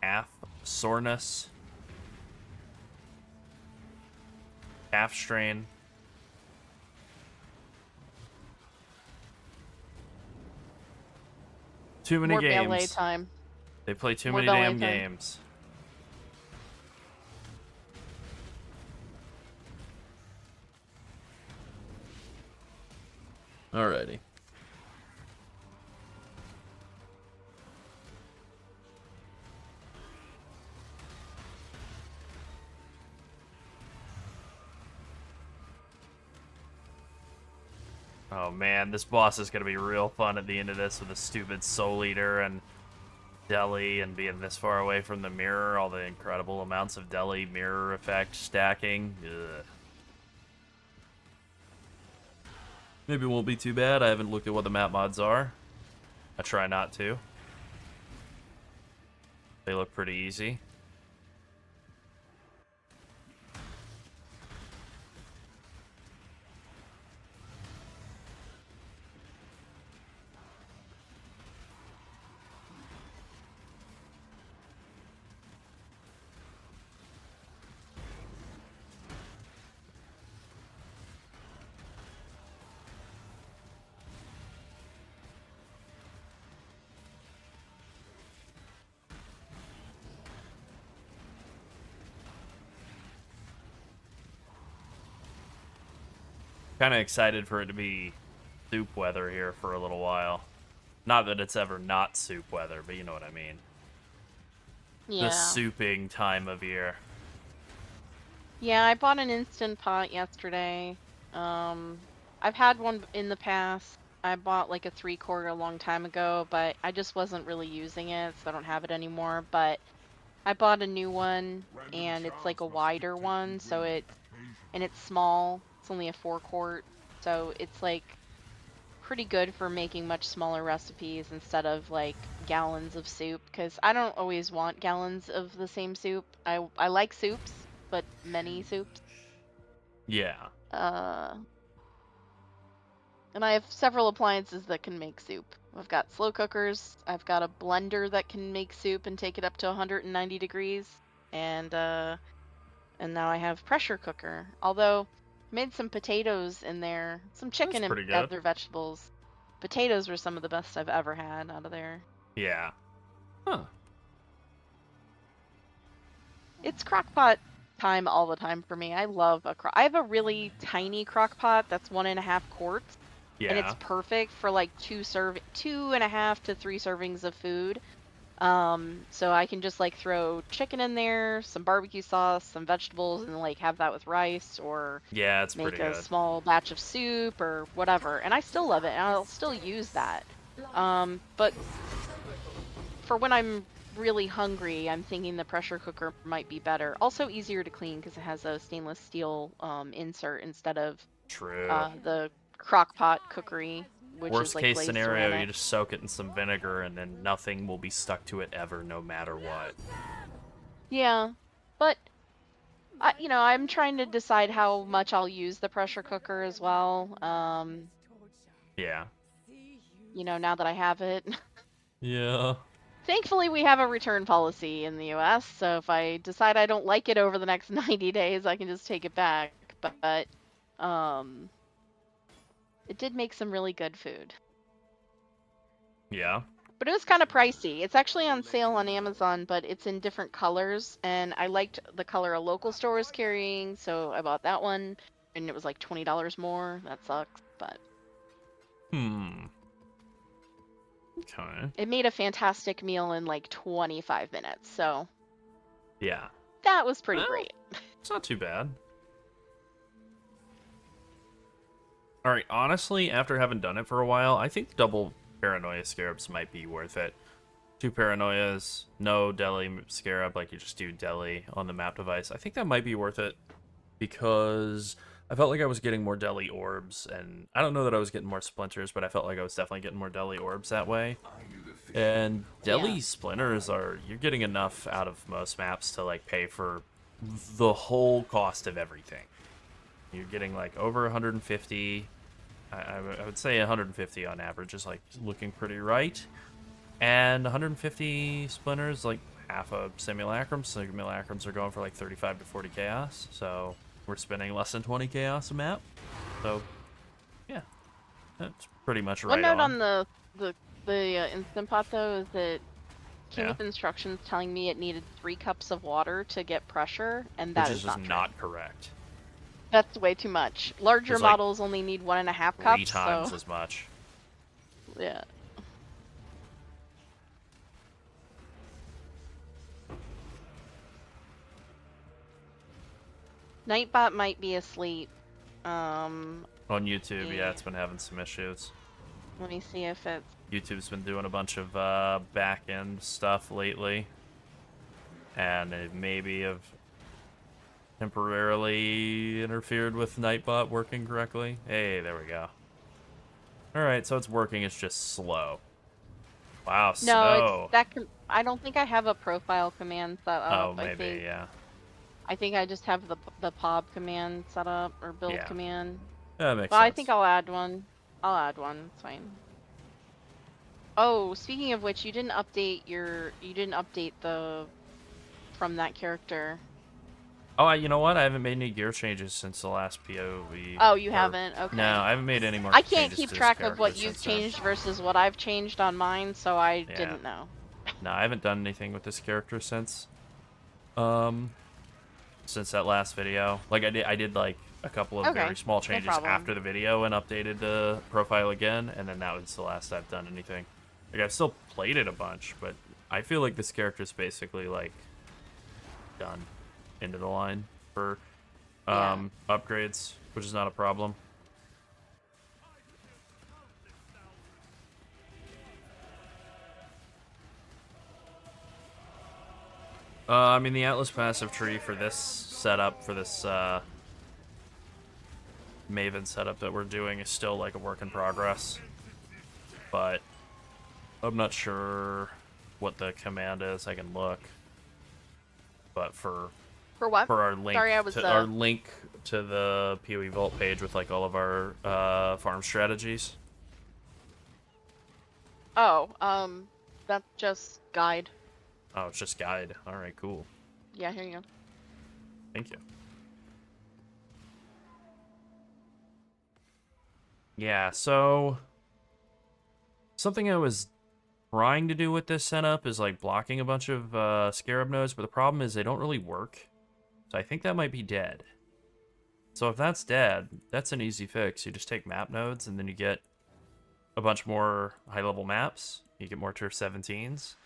calf soreness, calf strain. Too many More games. ballet time. They play too More many ballet damn time. games. Alrighty. Oh man, this boss is gonna be real fun at the end of this with a stupid Soul Eater and Deli and being this far away from the mirror, all the incredible amounts of Deli mirror effect stacking. Ugh. Maybe it won't be too bad. I haven't looked at what the map mods are. I try not to. They look pretty easy. Kind of excited for it to be soup weather here for a little while. Not that it's ever not soup weather, but you know what I mean. Yeah. The souping time of year. Yeah, I bought an Instant Pot yesterday. I've had one in the past. I bought like a 3-quart a long time ago, but I just wasn't really using it, so I don't have it anymore. But I bought a new one, and it's like a wider one, so it's small. It's only a 4-quart, so it's like pretty good for making much smaller recipes instead of like gallons of soup, because I don't always want gallons of the same soup. I like soups, but many soups. Yeah. And I have several appliances that can make soup. I've got slow cookers, I've got a blender that can make soup and take it up to 190 degrees, and now I have pressure cooker. Although I made some potatoes in there, some chicken pretty and good. other vegetables. Potatoes were some of the best I've ever had out of there. Yeah. Huh. It's crockpot time all the time for me. I love I have a really tiny crockpot that's 1.5 quarts. Yeah. And it's perfect for like 2.5 to 3 servings of food. So I can just like throw chicken in there, some barbecue sauce, some vegetables, and like have that with rice, or Yeah, it's make pretty a good. small batch of soup or whatever. And I still love it, and I'll still use that. But for when I'm really hungry, I'm thinking the pressure cooker might be better. Also easier to clean because it has a stainless steel insert instead of True. the crock pot cookery. which Worst is like case glazed scenario, ceramic. you just soak it in some vinegar and then nothing will be stuck to it ever, no matter what. Yeah, but I'm trying to decide how much I'll use the pressure cooker as well. Yeah. Now that I have it. Yeah. Thankfully, we have a return policy in the US, so if I decide I don't like it over the next 90 days, I can just take it back. But it did make some really good food. Yeah. But it was kind of pricey. It's actually on sale on Amazon, but it's in different colors, and I liked the color a local store was carrying, so I bought that one, and it was like $20 more. That sucks, but Okay. it made a fantastic meal in like 25 minutes, so Yeah. that was pretty Well, great. It's not too bad. Alright, honestly, after having done it for a while, I think double Paranoia Scarabs might be worth it. 2 Paranoias, no Deli Scarab, like you just do Deli on the map device. I think that might be worth it because I felt like I was getting more Deli Orbs, and I don't know that I was getting more Splinters, but I felt like I was definitely getting more Deli Orbs that way. And Deli Yeah. Splinters you're getting enough out of most maps to like pay for the whole cost of everything. You're getting like over 150. I would say 150 on average is like looking pretty right. And 150 splinters, like half a simulacrum. Simulacrums are going for like 35 to 40 chaos. So we're spending less than 20 chaos a map. So yeah, that's pretty much right One note on. on the Instant Pot though is that came Yeah. with instructions telling me it needed 3 cups of water to get pressure, and Which that is is just not true. not correct. That's way too much. Larger There's, like, models only need 1.5 3 cups. times So as much. yeah. Nightbot might be asleep. On YouTube, yeah, it's been having some issues. Let me see if it's. YouTube's been doing a bunch of back-end stuff lately. And it maybe have temporarily interfered with Nightbot working correctly. Hey, there we go. Alright, so it's working, it's just slow. Wow, No, snow. it's that. I don't think I have a profile command set up. Oh, maybe, yeah. I think I just have the POB command set up or build Yeah. command. That makes Well, sense. I think I'll add one. I'll add one. It's fine. Oh, speaking of which, you didn't update the from that character. Oh, you know what? I haven't made any gear changes since the last POV. Oh, you or- haven't? Okay. No, I haven't made any more I can't changes keep to this track of what character you've since then. changed versus what I've changed on mine, so I Yeah. didn't know. No, I haven't done anything with this character since that last video. Like I did like a couple of Okay, very small no changes problem. after the video and updated the profile again, and then that was the last I've done anything. Like I've still played it a bunch, but I feel like this character's basically like done into the line for upgrades, which is not a problem. I mean, the Atlas passive tree for this setup, for this Maven setup that we're doing is still like a work in progress. But I'm not sure what the command is. I can look. But for what? our link Sorry, I was our link to the PoE Vault page with like all of our farm strategies. Oh, that's just guide. Oh, it's just guide. All right, cool. Yeah, here you go. Thank you. Yeah, so something I was trying to do with this setup is like blocking a bunch of scarab nodes, but the problem is they don't really work. So I think that might be dead. So if that's dead, that's an easy fix. You just take map nodes and then you get a bunch more high-level maps. You get more Turf 17s.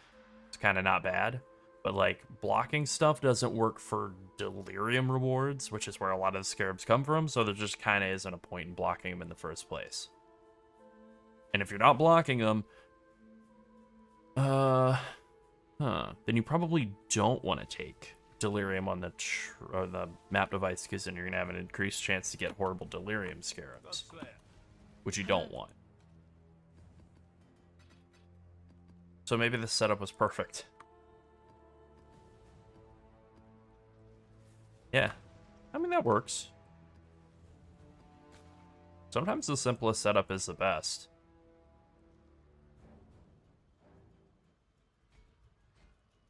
It's kind of not bad. But like blocking stuff doesn't work for delirium rewards, which is where a lot of the scarabs come from, so there just kind of isn't a point in blocking them in the first place. And if you're not blocking them, then you probably don't want to take delirium on the map device, because then you're gonna have an increased chance to get horrible delirium scarabs, which you don't want. So maybe this setup was perfect. Yeah. I mean, that works. Sometimes the simplest setup is the best.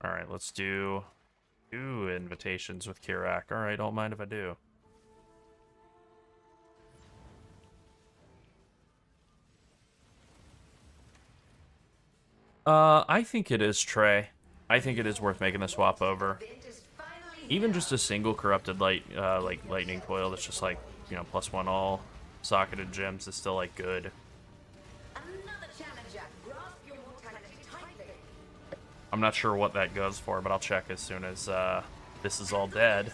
Alright, let's do 2 invitations with Kirak. Alright, don't mind if I do. I think it is Trey. I think it is worth making the swap over. Even just a single corrupted like lightning coil that's just like, you know, +1 all socketed gems is still like good. I'm not sure what that goes for, but I'll check as soon as this is all dead.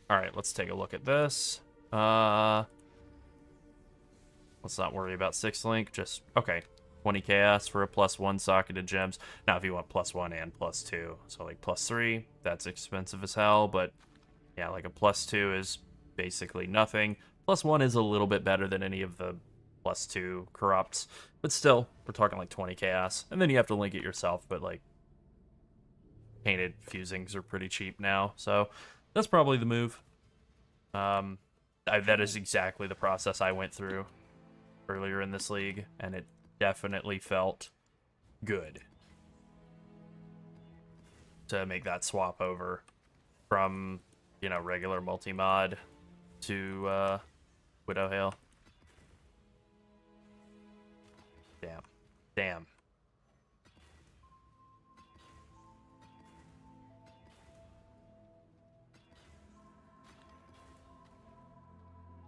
Alright, let's take a look at this. Let's not worry about 6 link, just, okay, 20 chaos for a +1 socketed gems. Now, if you want +1 and +2, so like +3, that's expensive as hell, but yeah, like a +2 is basically nothing. +1 is a little bit better than any of the +2 corrupts, but still, we're talking like 20 chaos, and then you have to link it yourself, but like, painted fusings are pretty cheap now, so that's probably the move. That is exactly the process I went through earlier in this league, and it definitely felt good to make that swap over from, you know, regular multi-mod to Widow Hail. Damn.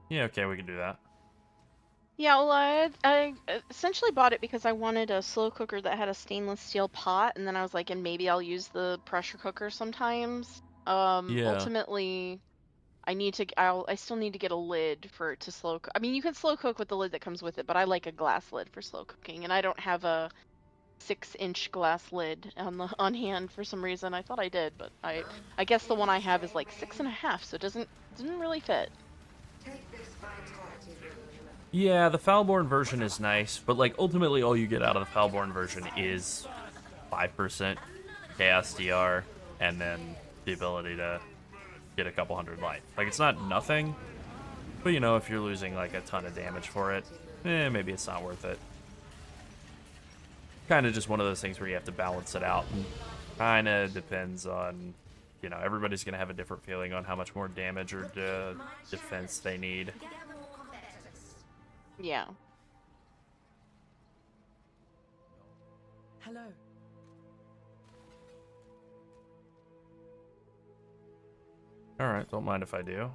Yeah, okay, we can do that. Yeah, well, I essentially bought it because I wanted a slow cooker that had a stainless steel pot, and then I was like, and maybe I'll use the pressure cooker sometimes. Yeah. Ultimately, I still need to get a lid for it to slow cook. I mean, you can slow cook with the lid that comes with it, but I like a glass lid for slow cooking, and I don't have a 6-inch glass lid on hand for some reason. I thought I did, but I guess the one I have is like 6.5, so it didn't really fit. Yeah, the Foulborn version is nice, but like ultimately all you get out of the Foulborn version is 5% Chaos DR and then the ability to get a couple hundred life. Like, it's not nothing, but you know, if you're losing like a ton of damage for it, maybe it's not worth it. Kind of just one of those things where you have to balance it out, and kind of depends on, you know, everybody's going to have a different feeling on how much more damage or defense they need. Yeah. Hello. Alright, don't mind if I do.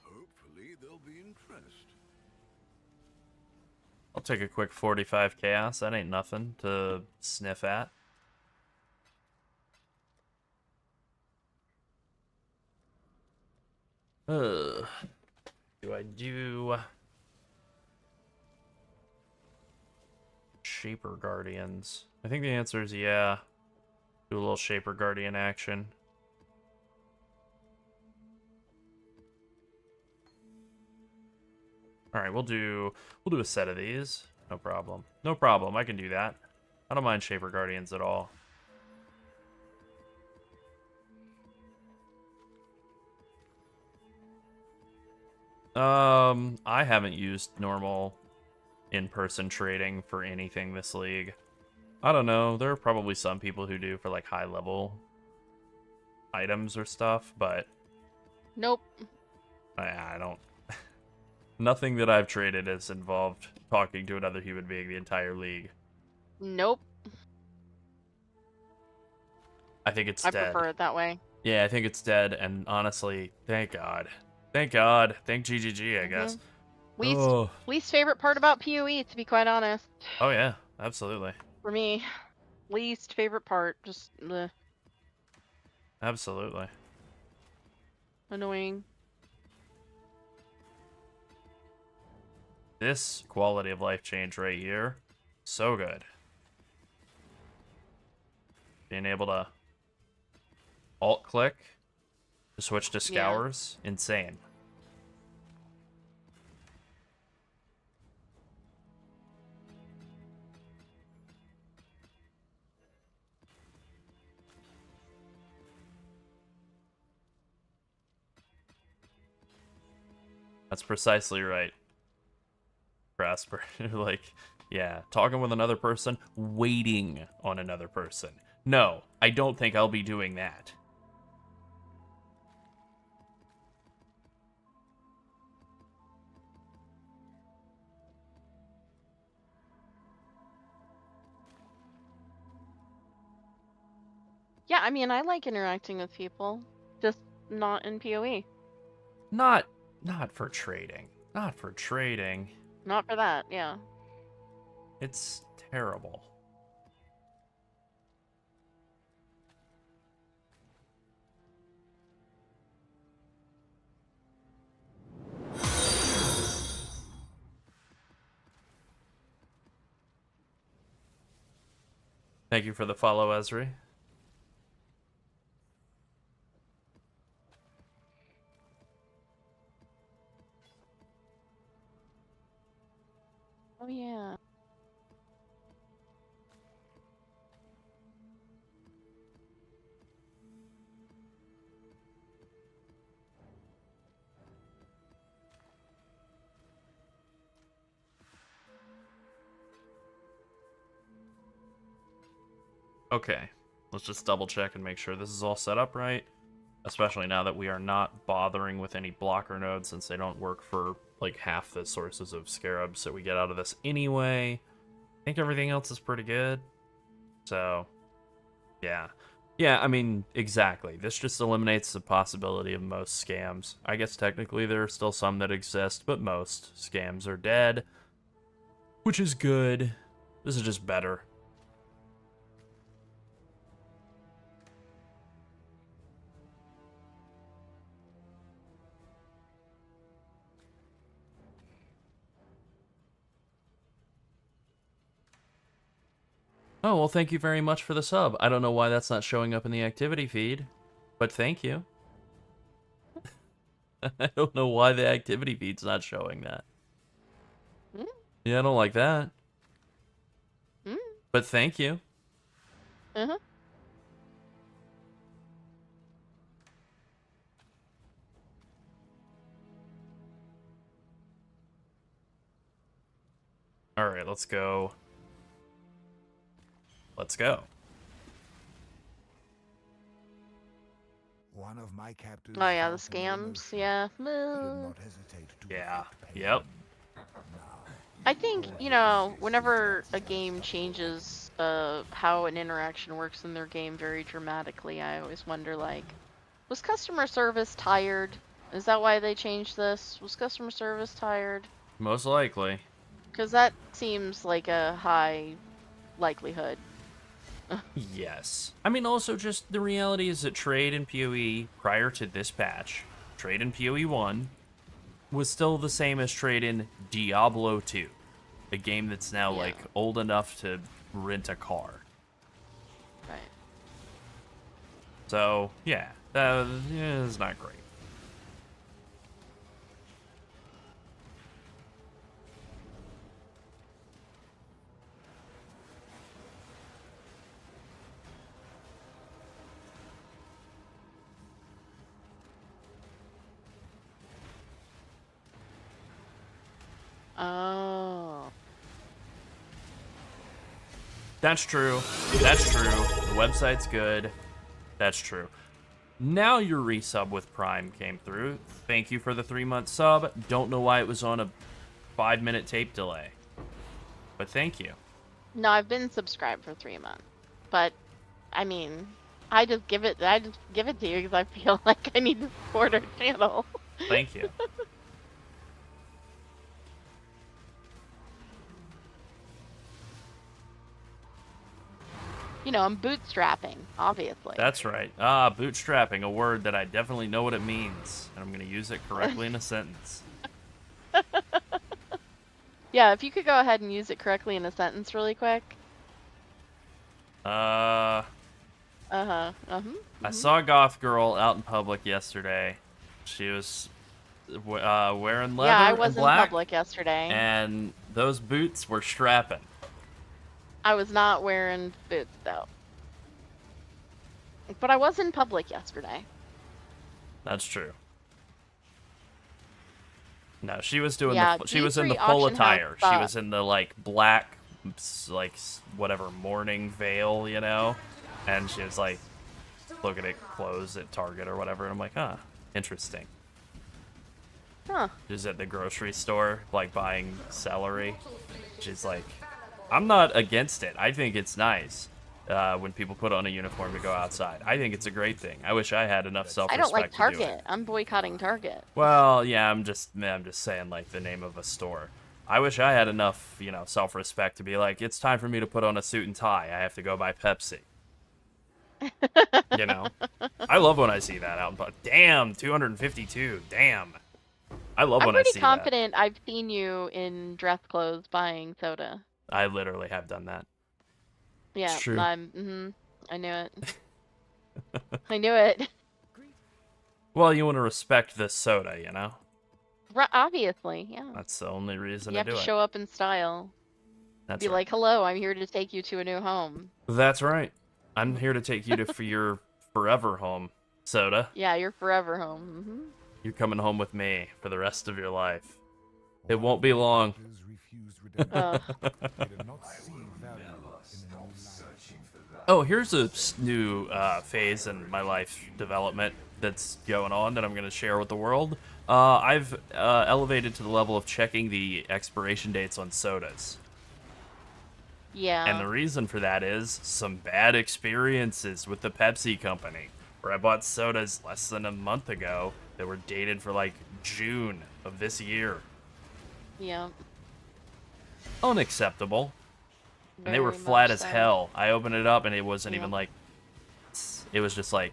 Hopefully they'll be impressed. I'll take a quick 45 chaos. That ain't nothing to sniff at. Do I do Shaper Guardians? I think the answer is yeah. Do a little Shaper Guardian action. All right, we'll do a set of these. No problem. No problem. I can do that. I don't mind Shaper Guardians at all. I haven't used normal in-person trading for anything this league. I don't know. There are probably some people who do for like high-level items or stuff, but Nope. I don't. Nothing that I've traded has involved talking to another human being the entire league. Nope. I think it's I dead. prefer it that way. Yeah, I think it's dead, and honestly, thank God. Thank God. Thank GGG, I guess. Least favorite part about PoE, to be quite honest. Oh, yeah, absolutely. For me. Least favorite part. Just Absolutely. annoying. This quality of life change right here, so good. Being able to alt-click to switch to Scours, insane. That's precisely right, Prosper. Like, yeah, talking with another person, waiting on another person. No, I don't think I'll be doing that. Yeah, I mean, I like interacting with people, just not in PoE. Not for trading. Not for trading. Not for that, yeah. It's terrible. Thank you for the follow, Esri. Oh yeah. Okay, let's just double check and make sure this is all set up right. Especially now that we are not bothering with any blocker nodes since they don't work for like half the sources of scarabs that we get out of this anyway. I think everything else is pretty good. So, yeah. Yeah, I mean, exactly. This just eliminates the possibility of most scams. I guess technically there are still some that exist, but most scams are dead, which is good. This is just better. Oh, well, thank you very much for the sub. I don't know why that's not showing up in the activity feed, but thank you. I don't know why the activity feed's not showing that. Mm? Yeah, I don't like that. Mm? But thank you. Uh-huh. All right, let's go. Let's go. One of my captors Oh yeah, the felt no scams. emotion. Yeah. He did not hesitate to Yeah. inflict pain. Yep. I think, you know, whenever a game changes how an interaction works in their game very dramatically, I always wonder, like, was customer service tired? Is that why they changed this? Was customer service tired? Most likely. Because that seems like a high likelihood. Yes. I mean, also just the reality is that trade in PoE prior to this patch, trade in PoE 1, was still the same as trade in Diablo 2, a game that's now Yeah. like old enough to rent a car. Right. So yeah, that is not great. Oh. That's true. That's true. The website's good. That's true. Now your resub with Prime came through. Thank you for the 3-month sub. Don't know why it was on a 5-minute tape delay. But thank you. No, I've been subscribed for 3 months. But, I mean, I just give it to you because I feel like I need to support our channel. Thank you. You know, I'm bootstrapping, obviously. That's right. Ah, bootstrapping, a word that I definitely know what it means, and I'm going to use it correctly in a sentence. Yeah, if you could go ahead and use it correctly in a sentence really quick. Uh, Uh-huh. I saw a goth girl out in public yesterday. She was wearing leather Yeah, I and was in black, public yesterday. and those boots were strapping. I was not wearing boots, though. But I was in public yesterday. That's true. No, she was doing Yeah, she was in the D3 full auction house attire. She was in the like black, like whatever mourning veil, you know, and she was like looking at clothes at Target or whatever. And I'm like, huh, interesting. Huh. She's at the grocery store, like buying celery. She's like, I'm not against it. I think it's nice when people put on a uniform to go outside. I think it's a great thing. I wish I had enough I self-respect don't like to do Target. it. I'm boycotting Target. Well, yeah, I'm just saying like the name of a store. I wish I had enough, you know, self-respect to be like, it's time for me to put on a suit and tie. I have to go buy Pepsi. You know, I love when I see that out. But damn, 252. Damn, I love I'm when I pretty see confident I've seen you in dress clothes buying soda. that. I literally have done that. Yeah, true. I knew it. I knew it. Well, you want to respect the soda, you know. Obviously, yeah. That's the only reason You to have do to it. show up in style. That's Be right. like, hello, I'm here to take you to a new home. That's right. I'm here to take you to for your forever home, soda. Yeah, your forever home. You're coming home with me for the rest of your life. It won't be long. Captors refused redemption. Uh, They did not see value in a new life. Oh, here's a new phase in my life development that's going on that I'm going to share with the world. I've elevated to the level of checking the expiration dates on sodas. yeah. And the reason for that is some bad experiences with the Pepsi company, where I bought sodas less than a month ago that were dated for like June of this year. Yeah. Unacceptable. And they were Very flat much as so. hell. I opened it up and it wasn't even Yeah. like, it was just like,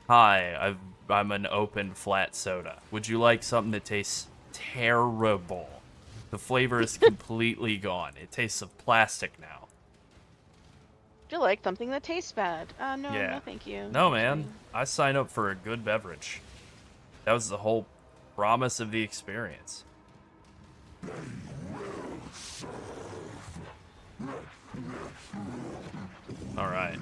hi, I'm an open flat soda. Would you like something that tastes terrible? The flavor is completely gone. It tastes of plastic now. Do you like something that tastes bad? No, Yeah. no, thank you. No, man. Actually. I sign up for a good beverage. That was the whole promise of the experience. All right.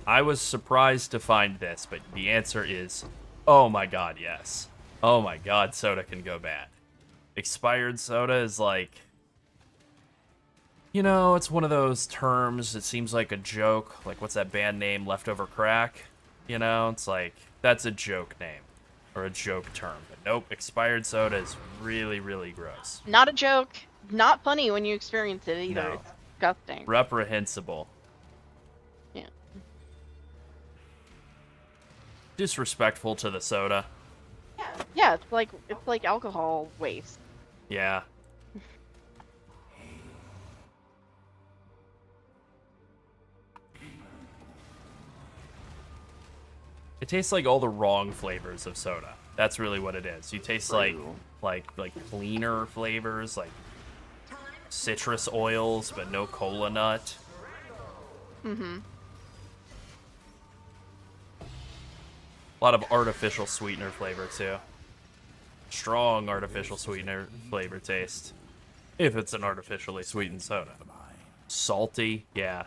I was surprised to find this, but the answer is, oh my god, yes. Oh my god, soda can go bad. Expired soda is like, you know, it's one of those terms, it seems like a joke. Like, what's that band name, Leftover Crack? You know, it's like, that's a joke name. Or a joke term. But nope, expired soda is really, really gross. Not a joke. Not funny when you experience it either. No. It's disgusting. Reprehensible. Yeah. Disrespectful to the soda. Yeah, it's like alcohol waste. Yeah. It tastes like all the wrong flavors of soda. That's really what it is. You taste like cleaner flavors, like citrus oils, but no cola nut. Mm-hmm. A lot of artificial sweetener flavor too. Strong artificial sweetener flavor taste. If it's an artificially sweetened soda. Salty, yeah.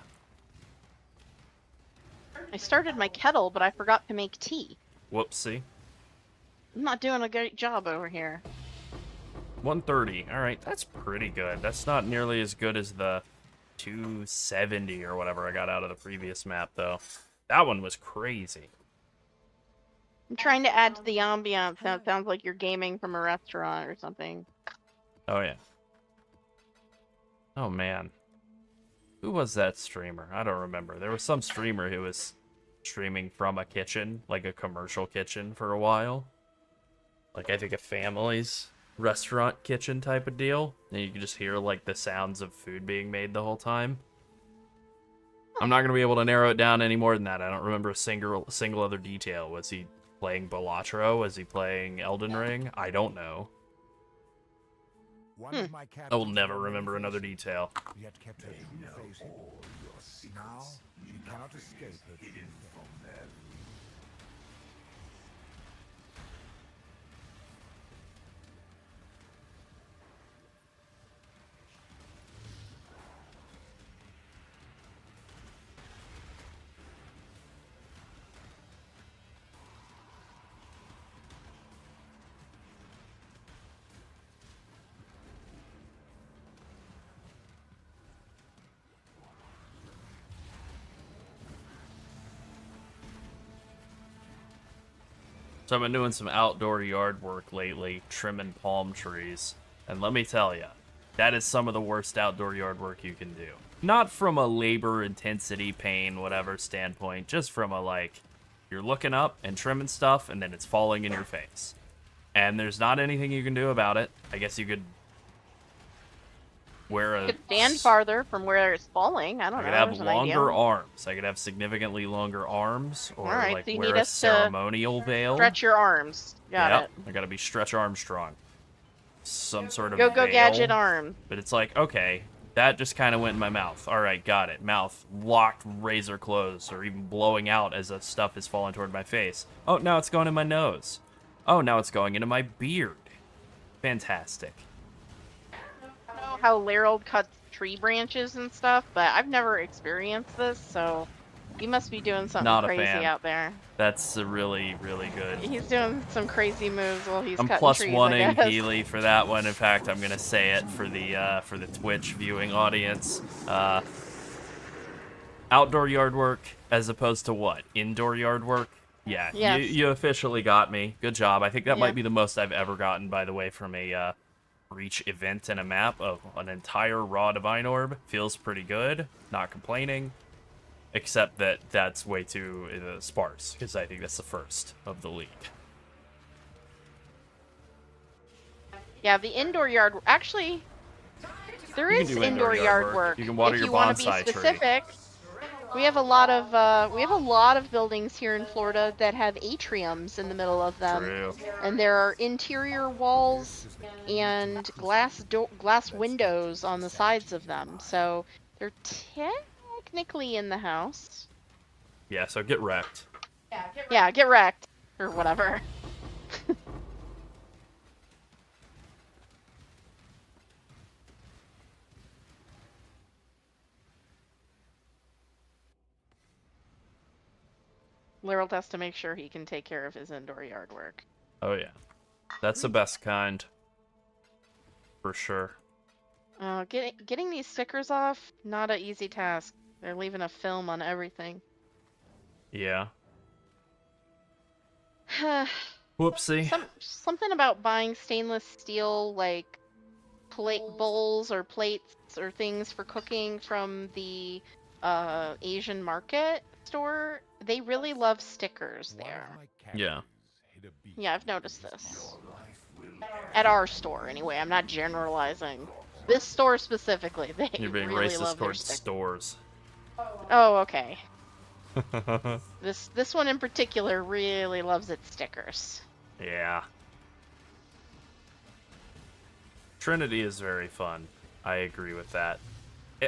I started my kettle, but I forgot to make tea. Whoopsie. I'm not doing a great job over here. 130. All right, that's pretty good. That's not nearly as good as the 270 or whatever I got out of the previous map, though. That one was crazy. I'm trying to add to the ambiance. Now it sounds like you're gaming from a restaurant or something. Oh, yeah. Oh, man. Who was that streamer? I don't remember. There was some streamer who was streaming from a kitchen, like a commercial kitchen for a while. Like, I think a family's restaurant kitchen type of deal, and you can just hear like the sounds of food being made the whole time. I'm not gonna be able to narrow it down any more than that. I don't remember a single other detail. Was he playing Balatro? Was he playing Elden Ring? I don't know. One of my I will captains never of remember another organization, detail. Yet kept her true face hidden. Now she cannot escape her true face. So I've been doing some outdoor yard work lately, trimming palm trees. And let me tell you, that is some of the worst outdoor yard work you can do. Not from a labor intensity, pain, whatever standpoint, just from a like, you're looking up and trimming stuff and then it's falling in your face. And there's not anything you can do about it. I guess you could wear a... Could stand farther from where it's falling. I don't I know. could have there's an longer idea. arms. I could have significantly longer arms, or Alright, like so you wear need a us to ceremonial veil. Stretch your arms. Got Yep, it. I gotta be stretch Armstrong. Some sort of Go veil. gadget arm. But it's like, okay, that just kind of went in my mouth. All right, got it. Mouth locked, razor closed, or even blowing out as the stuff is falling toward my face. Oh, now it's going in my nose. Oh, now it's going into my beard. Fantastic. I don't know how Larold cuts tree branches and stuff, but I've never experienced this, so you must be doing something Not a crazy fan. out there. That's a really, really good. He's doing some crazy moves while he's I'm cutting plus trees, one-ing I guess. Healy for that one. In fact, I'm gonna say it for the Twitch viewing audience. Outdoor yard work as opposed to what? Indoor yard work? Yeah, Yes. you officially got me. Good job. I think that Yeah. might be the most I've ever gotten, by the way, from a Reach event and a map of an entire raw Divine Orb. Feels pretty good. Not complaining. Except that that's way too sparse, because I think that's the first of the league. Yeah, the indoor yard. Actually, there You is can do indoor yard work. You can water if your you want to be bonsai tree. specific, we have a lot of buildings here in Florida that have atriums in the middle of them, True. and there are interior walls and glass windows on the sides of them. So they're technically in the house. Yeah, so get wrecked. Yeah, get wrecked or whatever. Larold has to make sure he can take care of his indoor yard work. Oh yeah. That's the best kind. For sure. Getting these stickers off, not an easy task. They're leaving a film on everything. Yeah. Whoopsie. Something about buying stainless steel, like, bowls or plates or things for cooking from the Asian market store. They really love stickers there. Yeah. Yeah, I've noticed this. At our store, anyway. I'm not generalizing. This store specifically, they You're being really racist love their towards stickers. stores. Oh, okay. This one in particular really loves its stickers. Yeah. Trinity is very fun. I agree with that.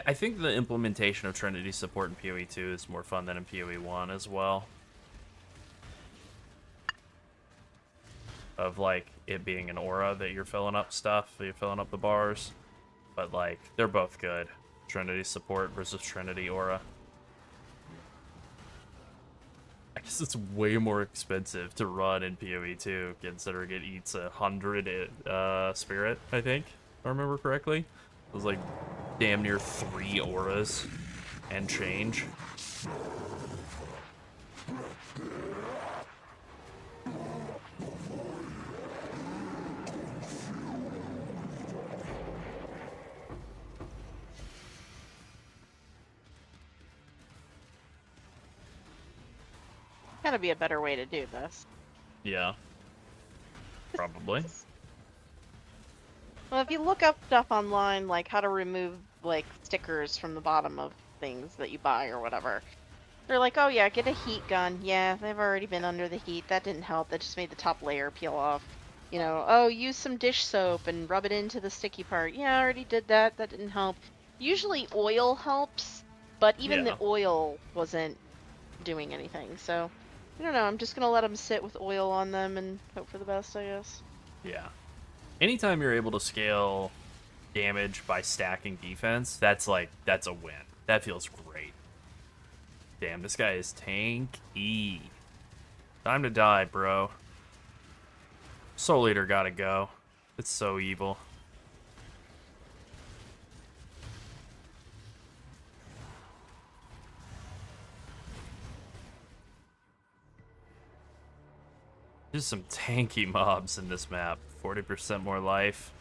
I think the implementation of Trinity support in PoE 2 is more fun than in PoE 1 as well. Of, like, it being an aura that you're filling up stuff, that you're filling up the bars. But, like, they're both good. Trinity support versus Trinity aura. I guess it's way more expensive to run in PoE 2, considering it eats 100 spirit, I think, if I remember correctly. It was like damn near 3 auras and change. Gotta be a better way to do this. Yeah. Probably. Well, if you look up stuff online, like how to remove like stickers from the bottom of things that you buy or whatever, they're like, oh yeah, get a heat gun. Yeah, they've already been under the heat. That didn't help. That just made the top layer peel off. You know, oh, use some dish soap and rub it into the sticky part. Yeah, I already did that. That didn't help. Usually oil helps, but even the Yeah. oil wasn't doing anything. So, I don't know. I'm just gonna let them sit with oil on them and hope for the best, I guess. Yeah. Anytime you're able to scale damage by stacking defense, that's a win. That feels great. Damn, this guy is tanky. Time to die, bro. Soul Eater gotta go. It's so evil. Just some tanky mobs in this map. 40% more life.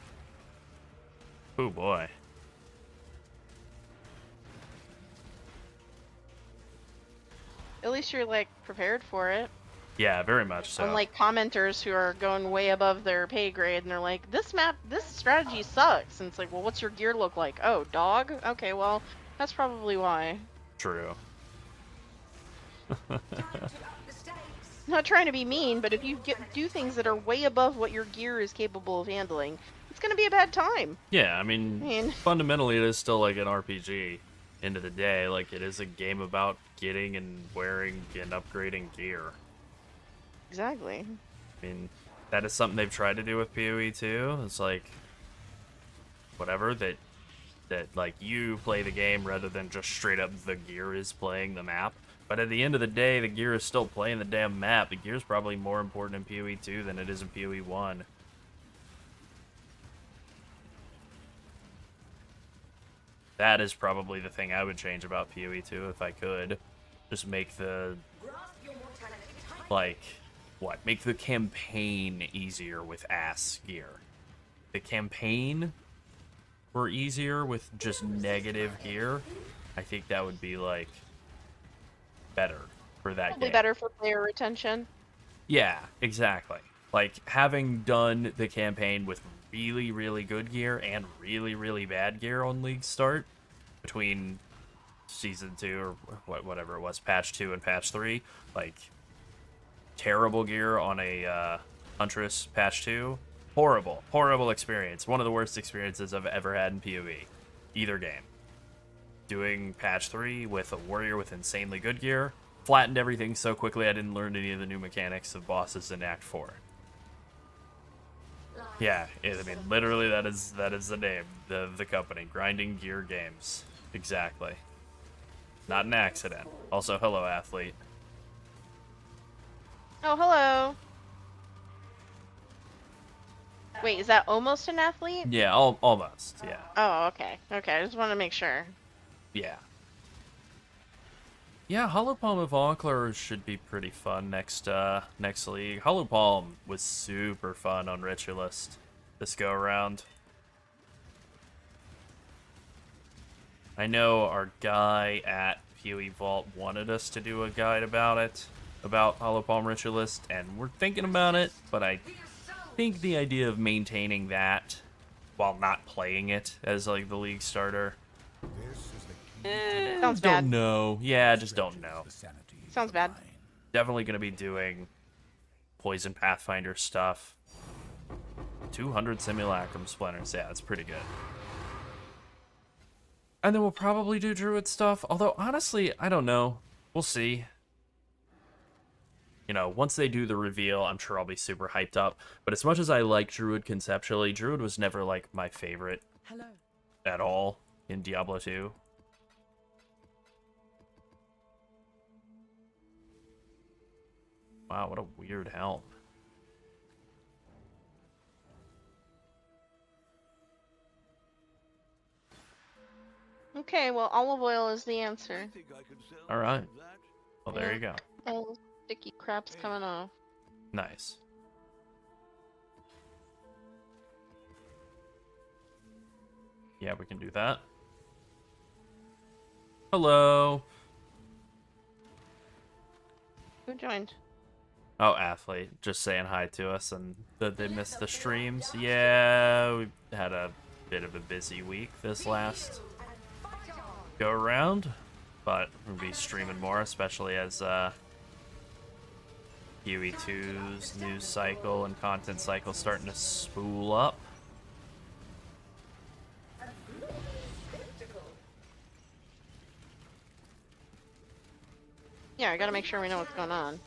Oh boy. At least you're like prepared for it. Yeah, very much so. Unlike commenters who are going way above their pay grade and they're like, this map, this strategy sucks. And it's like, well, what's your gear look like? Oh, dog? Okay, well, that's probably why. True. I'm not trying to be mean, but if you do things that are way above what your gear is capable of handling, it's going to be a bad time. Yeah, I mean, fundamentally it is still like an RPG. End of the day, like it is a game about getting and wearing and upgrading gear. Exactly. I mean, that is something they've tried to do with PoE too. It's like whatever that like you play the game rather than just straight up the gear is playing the map. But at the end of the day, the gear is still playing the damn map. The gear is probably more important in PoE 2 than it is in PoE 1. That is probably the thing I would change about PoE 2 if I could. Just make the make the campaign easier with ass gear. The campaign were easier with just negative gear. I think that would be like better for that Probably game. better for player retention. Yeah, exactly. Like having done the campaign with really, really good gear and really, really bad gear on League Start between Season 2 or whatever it was, Patch 2 and Patch 3, like terrible gear on a Huntress Patch 2. Horrible experience. One of the worst experiences I've ever had in PoE. Either game. Doing Patch 3 with a warrior with insanely good gear, flattened everything so quickly I didn't learn any of the new mechanics of bosses in Act 4. Yeah, I mean, literally that is the name of the company, Grinding Gear Games. Exactly. Not an accident. Also, hello, athlete. Oh, hello. Wait, is that almost an athlete? Yeah, almost, yeah. Oh, okay. Okay, I just want to make sure. Yeah. Yeah, Hollow Palm of Onkler should be pretty fun next league. Hollow Palm was super fun on Ritualist this go around. I know our guy at PoE Vault wanted us to do a guide about it, about Hollow Palm Ritualist, and we're thinking about it, but I think the idea of maintaining that while not playing it as like the league starter, Sounds bad. don't know. Yeah, just don't know. Sounds bad. Definitely going to be doing Poison Pathfinder stuff. 200 Simulacrum Splinters. Yeah, that's pretty good. And then we'll probably do Druid stuff. Although, honestly, I don't know. We'll see. You know, once they do the reveal, I'm sure I'll be super hyped up. But as much as I like Druid conceptually, Druid was never, like, my favorite at all in Diablo 2. Wow, what a weird helm. Okay, well, olive oil is the answer. Alright. Well, there you go. Oh, sticky crap's coming off. Nice. Yeah, we can do that. Hello. Who joined? Oh, athlete, just saying hi to us and that they missed the streams. Yeah, we had a bit of a busy week this last go around, but we'll be streaming more, especially as UE2's news cycle and content cycle starting to spool up. Yeah, I gotta make sure we know what's going on.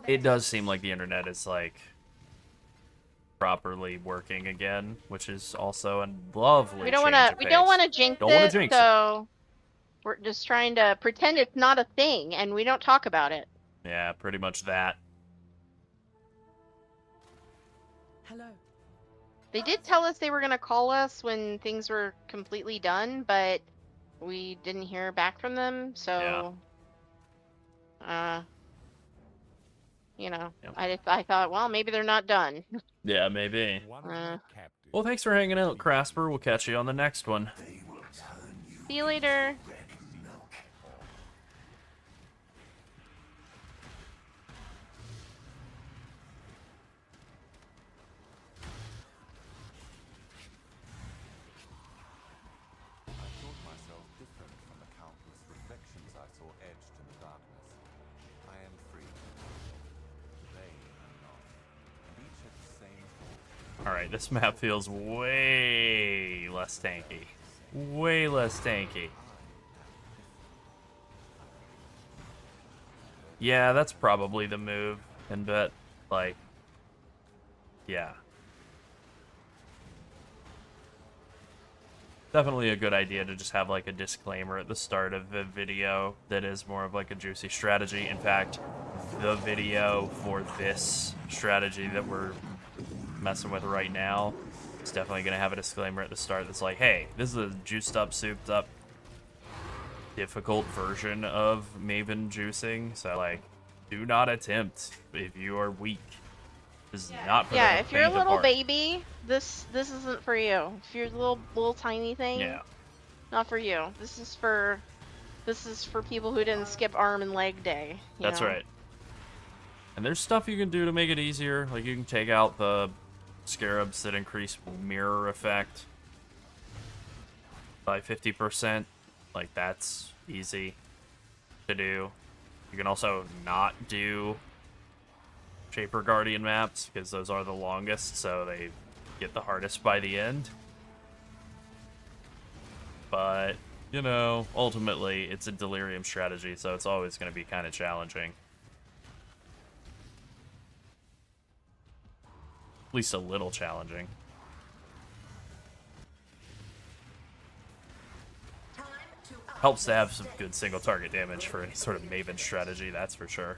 It does seem like the internet is like properly working again, which is also a lovely. We don't want to jinx it, so we're just trying to pretend it's not a thing, and we don't talk about it. Yeah, pretty much that. Hello. They did tell us they were gonna call us when things were completely done, but we didn't hear back from them, so you know, yep. I thought, well, maybe they're not done. Yeah, maybe. Well, thanks for hanging out, Crasper. We'll catch you on the next one. See you later. Alright, this map feels way less tanky. Way less tanky. Yeah, that's probably the move. And bet, like, yeah. Definitely a good idea to just have like a disclaimer at the start of the video that is more of like a juicy strategy. In fact, the video for this strategy that we're messing with right now, it's definitely gonna have a disclaimer at the start that's like, hey, this is a juiced up, souped up, difficult version of Maven juicing, so like, do not attempt if you are weak. This is not for if you're a little baby, this isn't for you. If you're a little tiny thing, yeah, not for you. This is for people who didn't skip arm and leg day. That's right. And there's stuff you can do to make it easier, like you can take out the scarabs that increase mirror effect by 50%. Like, that's easy to do. You can also not do Shaper Guardian maps, because those are the longest, so they get the hardest by the end. But, you know, ultimately, it's a delirium strategy, so it's always going to be kind of challenging. At least a little challenging. Helps to have some good single target damage for any sort of Maven strategy, that's for sure.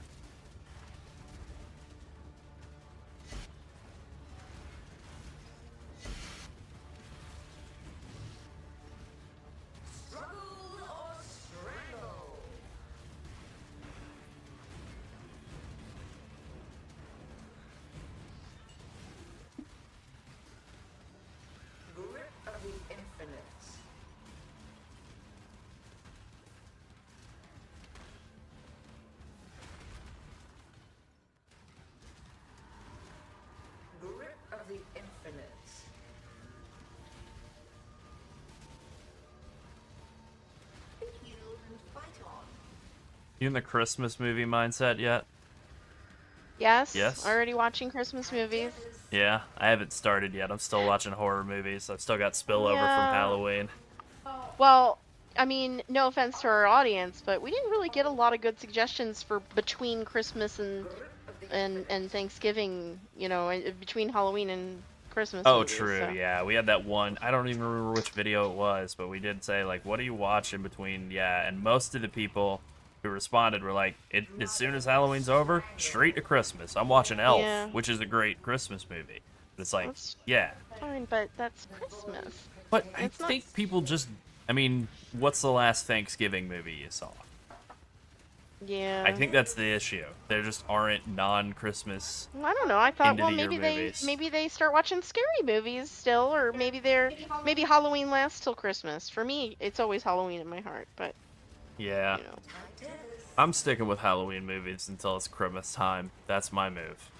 You in the Christmas movie mindset yet? Yes. Yes. Already watching Christmas movies. Yeah, I haven't started yet. I'm still watching horror movies. I've still got spillover from Halloween. Well, I mean, no offense to our audience, but we didn't really get a lot of good suggestions for between Christmas and Thanksgiving, you know, between Halloween and Christmas. Oh, movies, true. so. Yeah, we had that one. I don't even remember which video it was, but we did say, like, what do you watch in between? Yeah, and most of the people who responded were like, as soon as Halloween's over, straight to Christmas. I'm watching Elf, which is a great Christmas movie. But it's like, yeah. Fine, but that's Christmas. But I think people just, I mean, what's the last Thanksgiving movie you saw? Yeah. I think that's the issue. There just aren't non-Christmas. I don't know. I thought, well, maybe movies. they start watching scary movies still, or maybe Halloween lasts till Christmas. For me, it's always Halloween in my heart, but Yeah. You know. I'm sticking with Halloween movies until it's Christmas time. That's my move.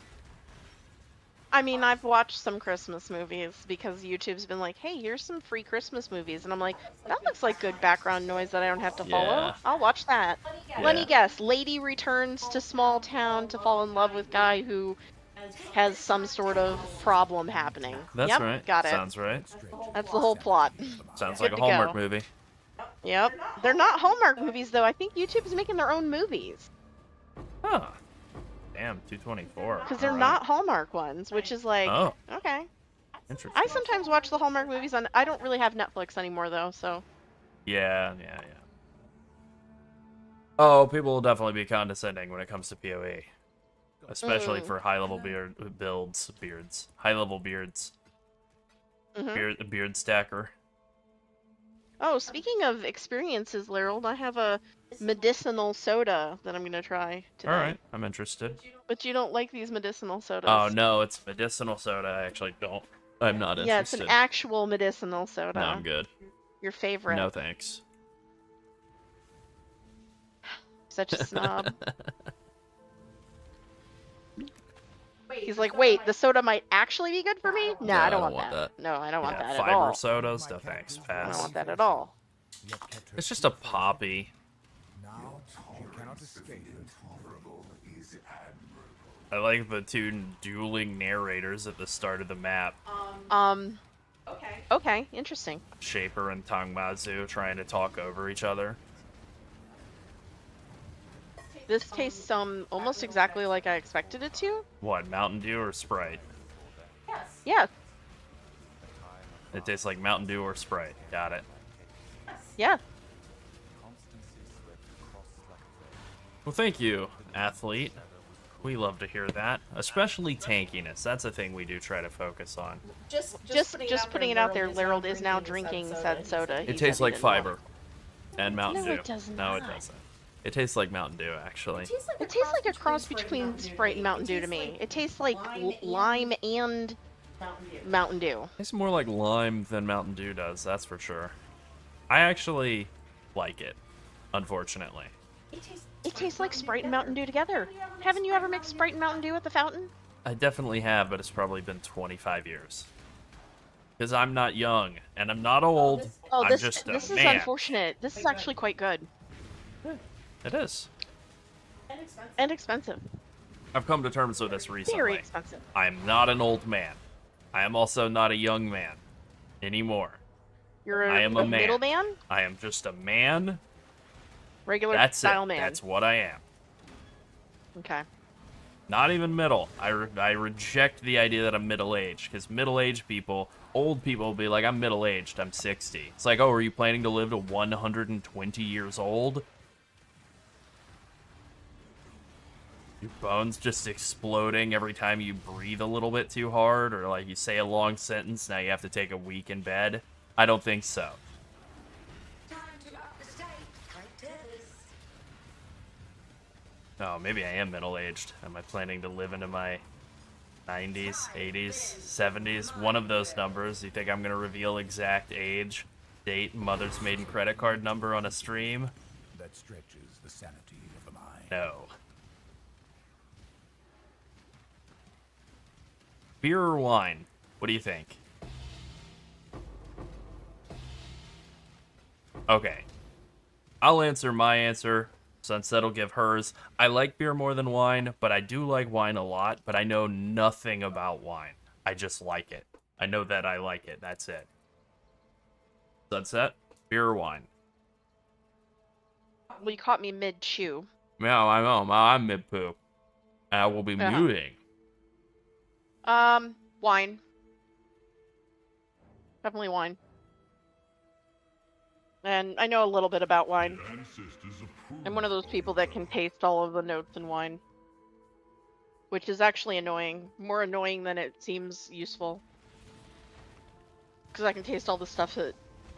I mean, I've watched some Christmas movies because YouTube's been like, hey, here's some free Christmas movies. And I'm like, that looks like good background noise that I don't have to follow. Yeah. I'll watch that. Let me Yeah. guess. Lady returns to small town to fall in love with guy who has some sort of problem happening. That's Yep, right. got it. Sounds right. That's the whole plot. Sounds Good like a to Hallmark go. movie. Yep. They're not Hallmark movies, though. I think YouTube's making their own movies. Huh. Damn, 224. Because they're Alright. not Hallmark ones, which is like, Oh. okay. Interesting. I sometimes watch the Hallmark movies on. I don't really have Netflix anymore, though, so. Yeah. Oh, people will definitely be condescending when it comes to PoE. Especially for high-level beards. High-level beards. Mhm. Beard stacker. Oh, speaking of experiences, Larold, I have a medicinal soda that I'm gonna try today. Alright, I'm interested. But you don't like these medicinal sodas. Oh, no, it's medicinal soda. I actually don't. I'm not Yeah, it's interested. an actual medicinal soda. No, I'm good. Your favorite. No, thanks. Such a snob. He's like, wait, the soda might actually be good for me? No, I don't want that. No, I don't want Yeah, that at fiber all. sodas? No, thanks. I don't Pass. want that at all. It's just a poppy. Now she cannot escape. I like the two dueling narrators at the start of the map. Okay, interesting. Shaper and Tangmazu trying to talk over each other. This tastes almost exactly like I expected it to. What, Mountain Dew or Sprite? Yeah, It tastes like Mountain Dew or Sprite. Got it. yeah. Well, thank you, athlete. We love to hear that. Especially tankiness. That's a thing we do try to focus on. Just putting it out there, Larold is now drinking said soda. It tastes like fiber. And Mountain No, Dew. it does No, it not. doesn't. It tastes like Mountain Dew, actually. It tastes like a cross between Sprite and Mountain Dew to me. It tastes like lime and Mountain Dew. It's more like lime than Mountain Dew does, that's for sure. I actually like it, unfortunately. It tastes like Sprite and Mountain Dew together. Haven't you ever mixed Sprite and Mountain Dew at the fountain? I definitely have, but it's probably been 25 years. Because I'm not young, and I'm not old. Oh, I'm this just a is man. unfortunate. This is actually quite good. It is. And expensive. I've come to terms with this recently. Very expensive. I am not an old man. I am also not a young man anymore. You're I am a man. middleman? I am just a man. Regular That's style it. man. That's what I am. Okay. Not even middle. I reject the idea that I'm middle-aged, because middle-aged people, old people will be like, I'm middle-aged, I'm 60. It's like, oh, are you planning to live to 120 years old? Your bones just exploding every time you breathe a little bit too hard, or like you say a long sentence, now you have to take a week in bed? I don't think so. Time to up the stakes. Like this. Oh, maybe I am middle-aged. Am I planning to live into my 90s, 80s, 70s? One of those numbers. You think I'm going to reveal exact age, date, mother's maiden credit card number on a stream? That stretches the sanity of the mind. No. Beer or wine? What do you think? Okay. I'll answer my answer. Sunset'll give hers. I like beer more than wine, but I do like wine a lot, but I know nothing about wine. I just like it. I know that I like it. That's it. Sunset? Beer or wine? Well, you caught me mid-chew. Yeah, I know. I'm mid-poop. And I will be Uh-huh. muting. Wine. Definitely wine. And I know a little bit about wine. I'm one of those people that can taste all of the notes in wine. Which is actually annoying. More annoying than it seems useful. Because I can taste all the stuff that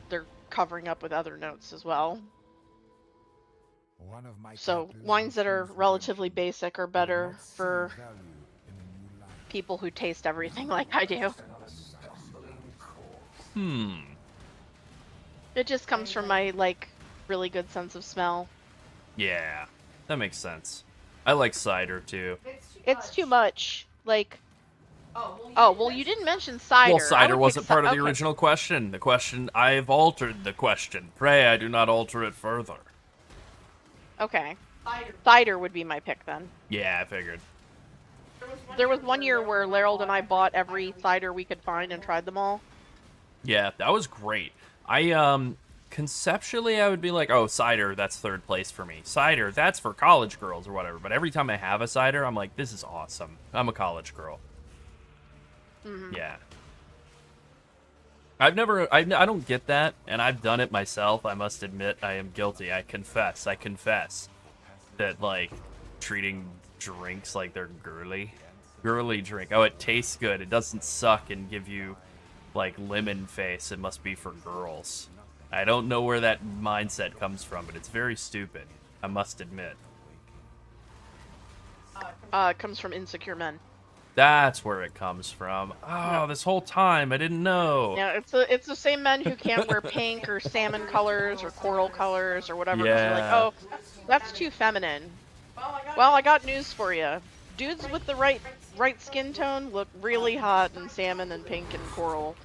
they're covering up with other notes as well. One of my So, captors wines that are refused relatively redemption, basic are but better not see for value in a new life. people who taste everything like I do. Hmm. It just comes from my, like, really good sense of smell. Yeah, that makes sense. I like cider too. It's too much. Like, oh well, you didn't mention cider. Well, I cider would wasn't pick part of the okay. original question. The question, I've altered the question. Pray I do not alter it further. Okay. Cider would be my pick then. Yeah, I figured. There was one year where Larold and I bought every cider we could find and tried them all. Yeah, that was great. Conceptually, I would be like, oh, cider, that's third place for me. Cider, that's for college girls or whatever. But every time I have a cider, I'm like, this is awesome. I'm a college girl. Mm-hmm. Yeah. I don't get that, and I've done it myself. I must admit, I am guilty. I confess that, like, treating drinks like they're girly. Girly drink. Oh, it tastes good. It doesn't suck and give you, like, lemon face. It must be for girls. I don't know where that mindset comes from, but it's very stupid. I must admit. It comes from insecure men. That's where it comes from. Oh, this whole time, I didn't know. Yeah, it's the same men who can't wear pink or salmon colors or coral colors or whatever. 'Cause they're like, Yeah. oh, that's too feminine. Well, I got news for you. Dudes with the right skin tone look really hot in salmon and pink and coral.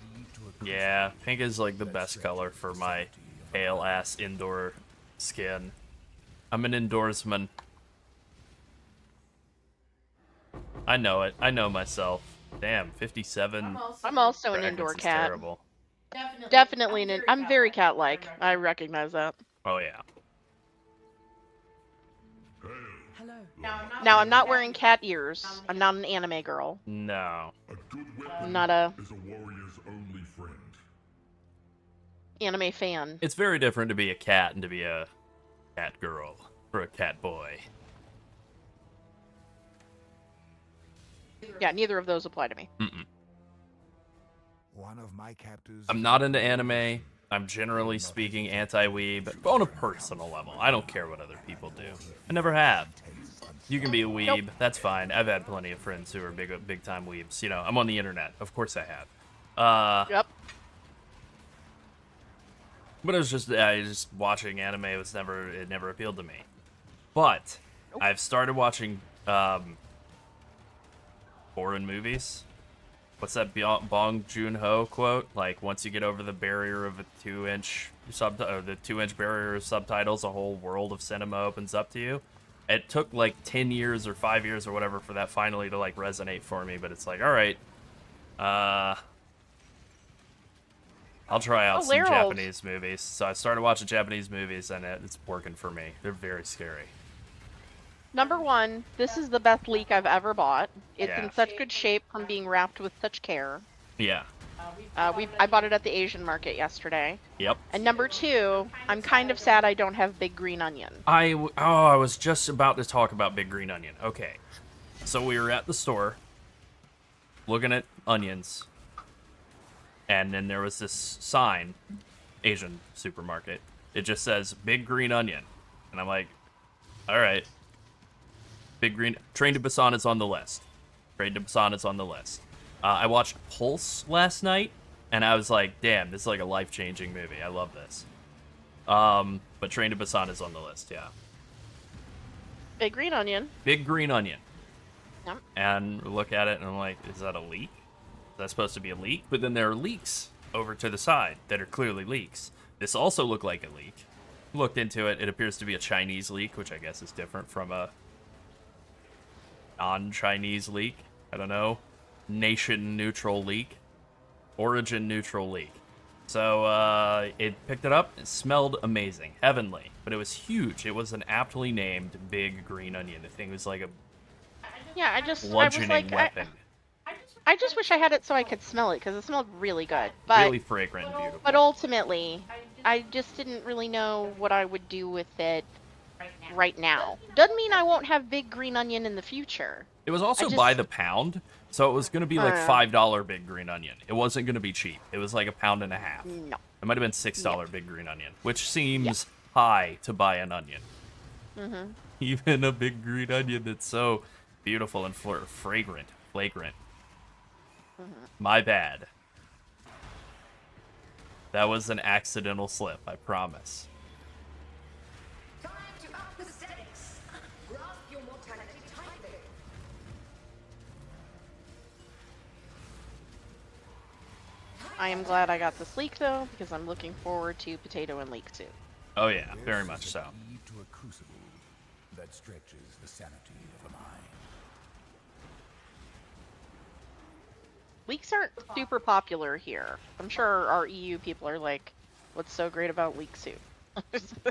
Yeah, pink is like the best color for my pale ass indoor skin. I'm an indoorsman. I know it. I know myself. Damn, 57. I'm also an seconds indoor is cat. Terrible. Definitely I'm very cat-like. I recognize that. Oh yeah. Hello. Now, I'm not wearing cat ears. I'm not an anime girl. No. I'm not a Is a warrior's only friend. anime fan. It's very different to be a cat and to be a cat girl or a cat boy. Yeah, neither of those apply to me. Mm-mm. One of my captors. I'm not into anime. I'm generally speaking anti-weeb, but on a personal level. I don't care what other people do. I never have. You can be a weeb, that's fine. I've had plenty of friends who are big time weebs. You know, I'm on the internet. Of course I have. Yep. But it was just watching anime it never appealed to me. But I've started watching foreign movies. What's that Bong Joon-ho quote? Like, once you get over the barrier of a 2-inch the 2-inch barrier of subtitles, a whole world of cinema opens up to you. It took like 10 years or 5 years or whatever for that finally to like resonate for me, but it's like, all right, I'll try out some Larold. Japanese movies. So I started watching Japanese movies, and it's working for me. They're very scary. Number one, this is the best leek I've ever bought. It's Yeah. in such good shape from being wrapped with such care. Yeah. I bought it at the Asian market yesterday. Yep. And number two, I'm kind of sad I don't have big green onion. I was just about to talk about big green onion. Okay. So we were at the store looking at onions. And then there was this sign, Asian supermarket. It just says big green onion. And I'm like, all right. Big green. Train to Busan is on the list. Train to Busan is on the list. I watched Pulse last night, and I was like, damn, this is like a life-changing movie. I love this. But Train to Busan is on the list, yeah. Big green onion. Big green onion. Yep. And look at it, and I'm like, is that a leak? Is that supposed to be a leak? But then there are leaks over to the side that are clearly leaks. This also looked like a leak. Looked into it. It appears to be a Chinese leak, which I guess is different from a non-Chinese leak. I don't know. Nation-neutral leak. Origin-neutral leak. So, it picked it up. It smelled amazing. Heavenly. But it was huge. It was an aptly named big green onion. The thing was like a Yeah, I was bludgeoning like, weapon. I just wish I had it so I could smell it, because it smelled really good. But, Really fragrant and beautiful. but ultimately, I just didn't really know what I would do with it right now. Doesn't mean I won't have big green onion in the future. It was also just- by the pound, so it was going to be like Uh. $5 big green onion. It wasn't going to be cheap. It was like £1.50. No. It might have been $6 big green onion, which seems high to buy an onion. Mm-hmm. Even a big green onion that's so beautiful and fragrant. My bad. That was an accidental slip, I promise. I am glad I got this leek though, because I'm looking forward to potato and leek soup. Oh yeah, very much so. Key to a crucible that stretches the sanity of a mind. Leeks aren't super popular here. I'm sure our EU people are like, what's so great about leek soup?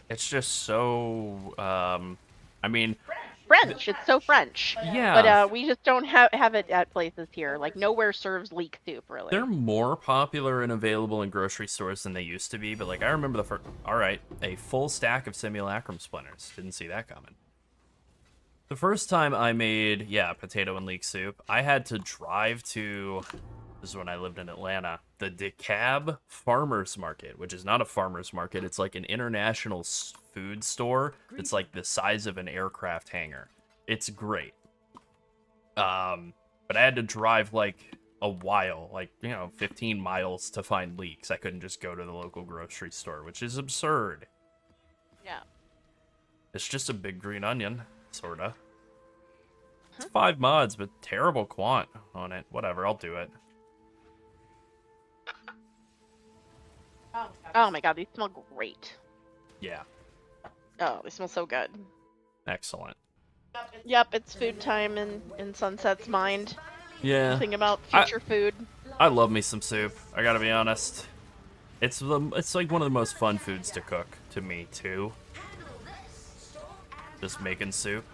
It's just so, I mean, French. It's so French. yeah. But we just don't have it at places here. Like nowhere serves leek soup really. They're more popular and available in grocery stores than they used to be, but like I remember the first. All right, a full stack of simulacrum splinters. Didn't see that coming. The first time I made, potato and leek soup, I had to drive to. This is when I lived in Atlanta. The DeKalb Farmers Market, which is not a farmers market. It's like an international food store. It's like the size of an aircraft hangar. It's great. But I had to drive like a while, like, 15 miles to find leeks. I couldn't just go to the local grocery store, which is absurd. Yeah. It's just a big green onion, sorta. It's 5 mods, but terrible quant on it. Whatever, I'll do it. Oh my god, these smell great. Yeah, Oh, they smell so good. excellent. Yep, it's food time in Sunset's mind. Yeah, Think about future food. I love me some soup. I gotta be honest. It's like one of the most fun foods to cook to me too. Just making soup.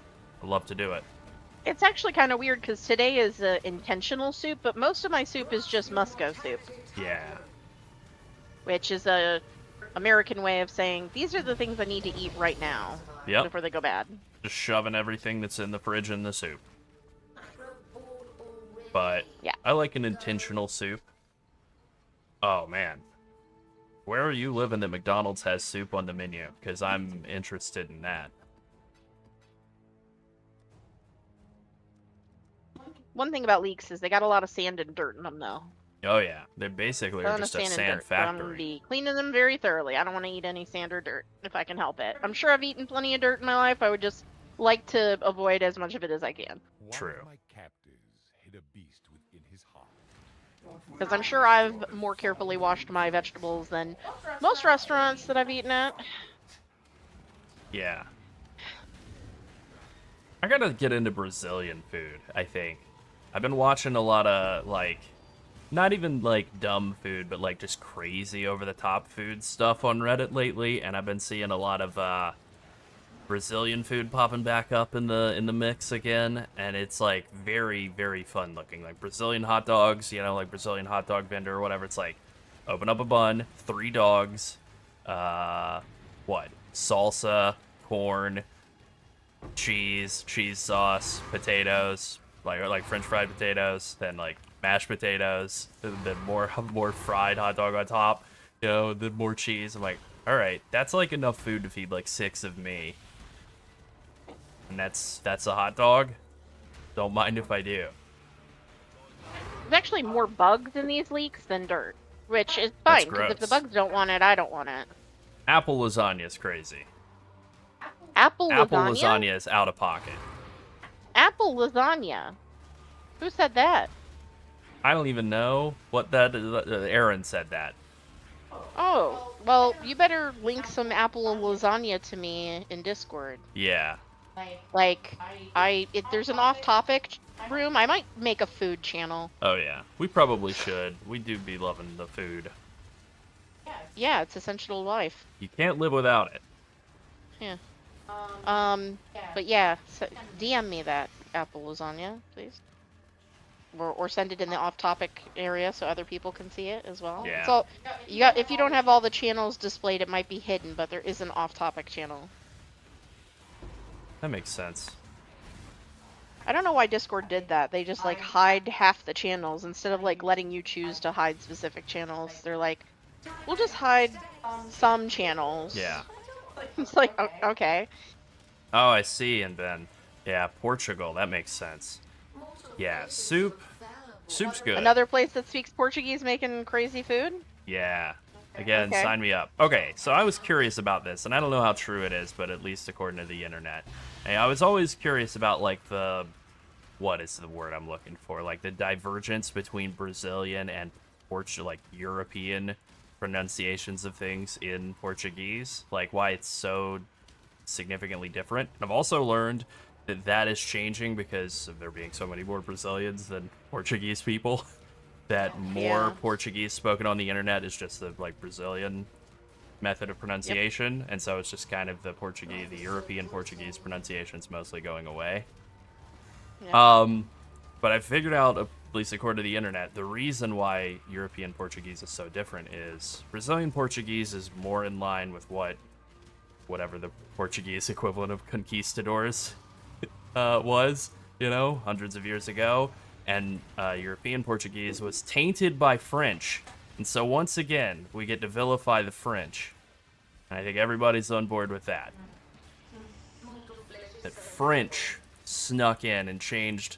I love to do it. It's actually kind of weird because today is intentional soup, but most of my soup is just Musco soup, Yeah. which is a American way of saying these are the things I need to eat right now Yep. before they go bad. Just shoving everything that's in the fridge in the soup. But Yeah. I like an intentional soup. Oh man. Where are you living that McDonald's has soup on the menu? Because I'm interested in that. One thing about leeks is they got a lot of sand and dirt in them, though. Oh yeah. They basically are Ton of just a sand and sand dirt. But I'm gonna factory. be cleaning them very thoroughly. I don't want to eat any sand or dirt if I can help it. I'm sure I've eaten plenty of dirt in my life. I would just like to avoid as much of it as I can. True. One of my captives hid a beast within his heart. Because I'm sure I've more carefully washed my vegetables than most restaurants that I've eaten at. Yeah. I gotta get into Brazilian food, I think. I've been watching a lot of, like, not even, like, dumb food, but, like, just crazy over-the-top food stuff on Reddit lately, and I've been seeing a lot of, Brazilian food popping back up in the mix again, and it's, like, very, very fun looking. Like, Brazilian hot dogs, like Brazilian hot dog vendor or whatever, it's like, open up a bun, 3 dogs, salsa, corn, cheese sauce, potatoes, like French fried potatoes, then like mashed potatoes, then more fried hot dog on top, then more cheese. I'm like, all right, that's like enough food to feed like 6 of me, and that's a hot dog. Don't mind if I do. There's actually more bugs in these leeks than dirt, which is fine, because if the gross. bugs don't want it, I don't want it. Apple lasagna is crazy. Apple Apple lasagna? lasagna is out of pocket. Apple lasagna? Who said that? I don't even know what that is. Aaron said that. Oh, well, you better link some apple lasagna to me in Discord. Yeah. Like, if there's an off-topic room, I might make a food channel. Oh yeah. We probably should. We do be loving the food. Yeah, it's essential to life. You can't live without it. Yeah. But yeah, so DM me that apple lasagna, please. Or send it in the off-topic area so other people can see it as well. Yeah. So, if you don't have all the channels displayed, it might be hidden, but there is an off-topic channel. That makes sense. I don't know why Discord did that. They just like hide half the channels instead of like letting you choose to hide specific channels. They're like, we'll just hide some channels. Yeah. It's like, okay. Oh, I see. And then, yeah, Portugal. That makes sense. Yeah, soup. Soup's good. Another place that speaks Portuguese making crazy food? Yeah. Again, Okay. sign me up. Okay, so I was curious about this, and I don't know how true it is, but at least according to the internet. And I was always curious about, like, what is the word I'm looking for? Like, the divergence between Brazilian and like European pronunciations of things in Portuguese, like why it's so significantly different. And I've also learned that that is changing because of there being so many more Brazilians than Portuguese people. That more Yeah. Portuguese spoken on the internet is just the like Brazilian method of pronunciation, and so it's just kind of the European Portuguese pronunciation's mostly going away. Yeah. But I figured out, at least according to the internet, the reason why European Portuguese is so different is Brazilian Portuguese is more in line with whatever the Portuguese equivalent of conquistadors was, hundreds of years ago. And European Portuguese was tainted by French. And so once again, we get to vilify the French. And I think everybody's on board with that. That French snuck in and changed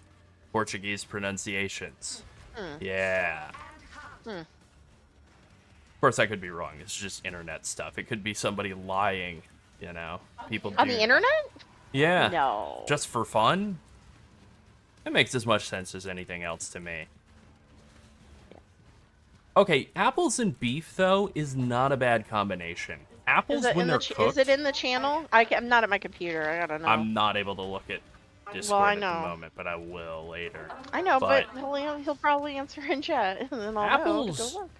Portuguese pronunciations. Yeah. Of course, I could be wrong. It's just internet stuff. It could be somebody lying, People On do the internet? Yeah. No. Just for fun? It makes as much sense as anything else to me. Okay, apples and beef, though, is not a bad combination. Apples, when they're cooked... Is it in the channel? I'm not at my computer. I gotta know. I'm not able to look at Discord I at the know. moment, but I will later. I know, but But- he'll probably answer in chat, and then I'll know to go look.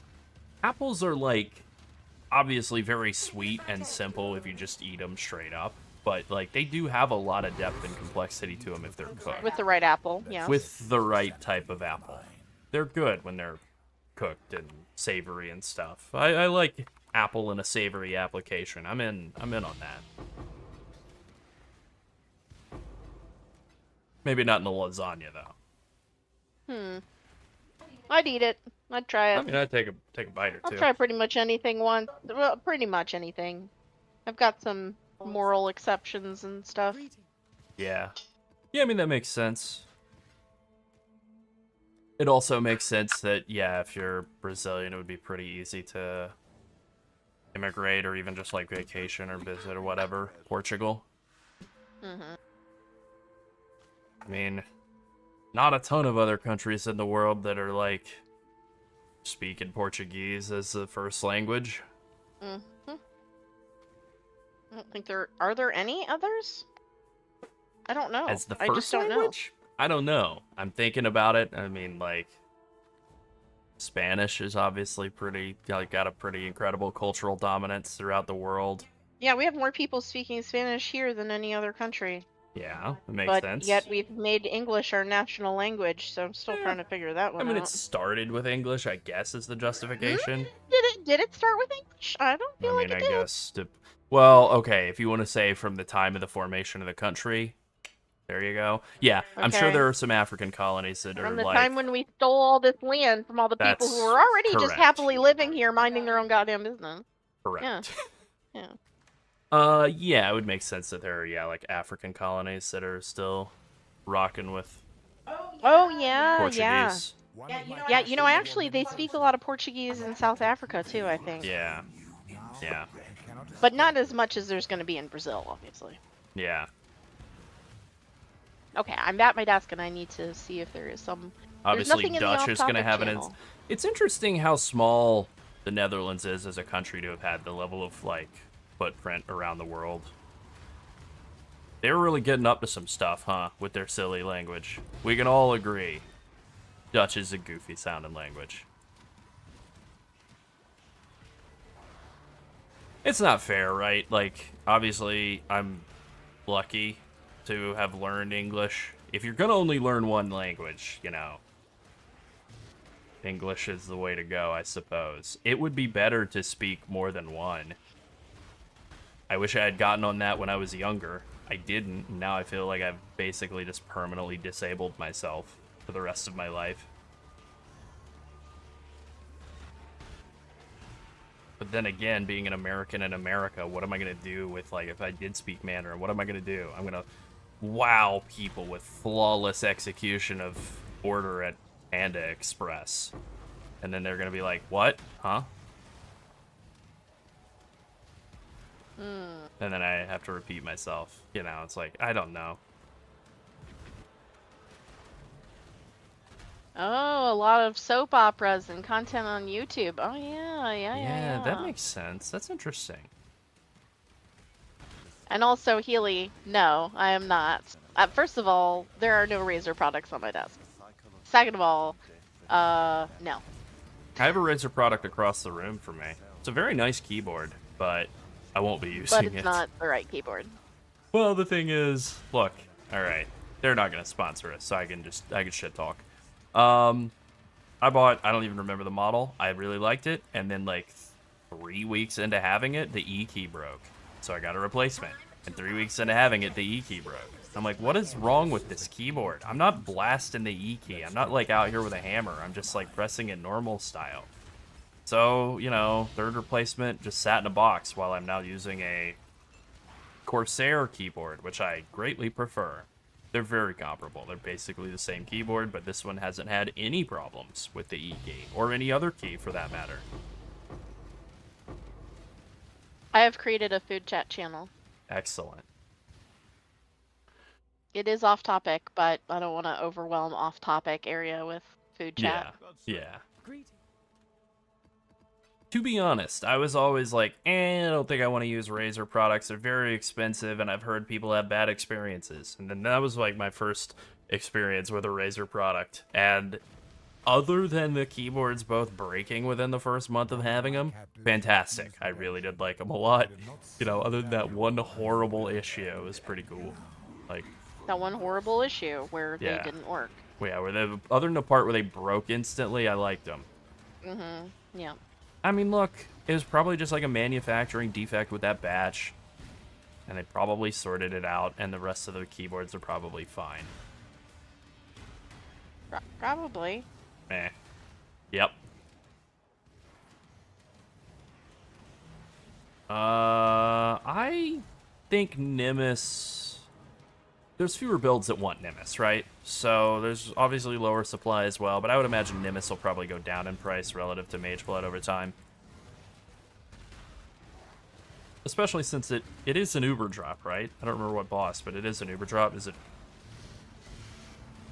Apples are, like, obviously very sweet and simple if you just eat them straight up. But, like, they do have a lot of depth and complexity to them if they're cooked. With the right apple, yeah. With the right type of apple. They're good when they're cooked and savory and stuff. I like apple in a savory application. I'm in on that. Maybe not in the lasagna, though. I'd eat it. I'd try it. I mean, I'd take a bite or I'll two. try pretty much anything once. Well, pretty much anything. I've got some moral exceptions and stuff. Yeah. Yeah, I mean, that makes sense. It also makes sense that, yeah, if you're Brazilian, it would be pretty easy to immigrate or even just, like, vacation or visit or whatever. Portugal. Mm-hmm. I mean, not a ton of other countries in the world that are, like, speaking Portuguese as the first language. Mm-hmm. I don't think are there any others? I don't know. As the I first just don't language? I don't know. I'm thinking about it. I mean, like, Spanish is obviously got a pretty incredible cultural dominance throughout the world. Yeah, we have more people speaking Spanish here than any other country. Yeah, it makes But sense. yet we've made English our national language, so I'm still trying to figure that one I mean, out. it started with English, I guess, is the justification. Did it start with English? I don't feel like it I did. guess. Well, okay, if you want to say from the time of the formation of the country, there you go. Yeah, I'm sure Okay. there are some African colonies that From are the like... time when we stole all this land from all the people who That's were already just correct. happily living here, minding their own goddamn business. Correct. Yeah. Yeah, it would make sense that there are, like, African colonies that are still rocking with Oh yeah, Portuguese. yeah. You know, actually, they speak a lot of Portuguese in South Africa too. I think, Yeah. Yeah. but not as much as there's going to be in Brazil, obviously. Yeah. Okay, I'm at my desk and I need to see if there is some. Obviously, nothing in the Dutch is going to off-topic have channel. It's interesting how small the Netherlands is as a country to have had the level of, like, footprint around the world. They were really getting up to some stuff, huh, with their silly language. We can all agree. Dutch is a goofy sounding language. It's not fair, right? Like, obviously, I'm lucky to have learned English. If you're gonna only learn one language, English is the way to go, I suppose. It would be better to speak more than one. I wish I had gotten on that when I was younger. I didn't, and now I feel like I've basically just permanently disabled myself for the rest of my life. But then again, being an American in America, what am I going to do with, like, if I did speak Mandarin, what am I going to do? I'm going to wow people with flawless execution of order at Panda Express. And then they're going to be like, what? Huh? And then I have to repeat myself. It's like, I don't know. Oh, a lot of soap operas and content on YouTube. Oh yeah, Yeah, that makes sense. That's interesting. And also, Healy, no, I am not. First of all, there are no Razer products on my desk. Second of all, no. I have a Razer product across the room from me. It's a very nice keyboard, but I won't be using But it's not the right keyboard. Well, the thing is, look, all right, they're not gonna sponsor us, so I can shit talk. I don't even remember the model. I really liked it, and then like 3 weeks into having it, the E key broke, so I got a replacement. And 3 weeks into having it, the E key broke. I'm like, what is wrong with this keyboard? I'm not blasting the E key. I'm not like out here with a hammer. I'm just like pressing it normal style. So, you know, third replacement just sat in a box while I'm now using a Corsair keyboard, which I greatly prefer. They're very comparable. They're basically the same keyboard, but this one hasn't had any problems with the E key, or any other key for that matter. I have created a food chat channel. Excellent. It is off topic, but I don't want to overwhelm off topic area with food chat. Yeah. To be honest, I was always like, I don't think I want to use Razer products. They're very expensive, and I've heard people have bad experiences. And then that was like my first experience with a Razer product. And other than the keyboards both breaking within the first month of having them, fantastic. I really did like them a lot. You know, other than that one horrible issue, it was pretty cool. Like that one horrible issue where they didn't work. Yeah, other than the part where they broke instantly, I liked them. Yeah. I mean, look, it was probably just like a manufacturing defect with that batch, and they probably sorted it out, and the rest of the keyboards are probably fine. Probably. Yep. I think Nimbus... There's fewer builds that want Nimbus, right? So there's obviously lower supply as well, but I would imagine Nimbus will probably go down in price relative to Mageblood over time. Especially since it is an Uber drop, right? I don't remember what boss, but it is an Uber drop. Is it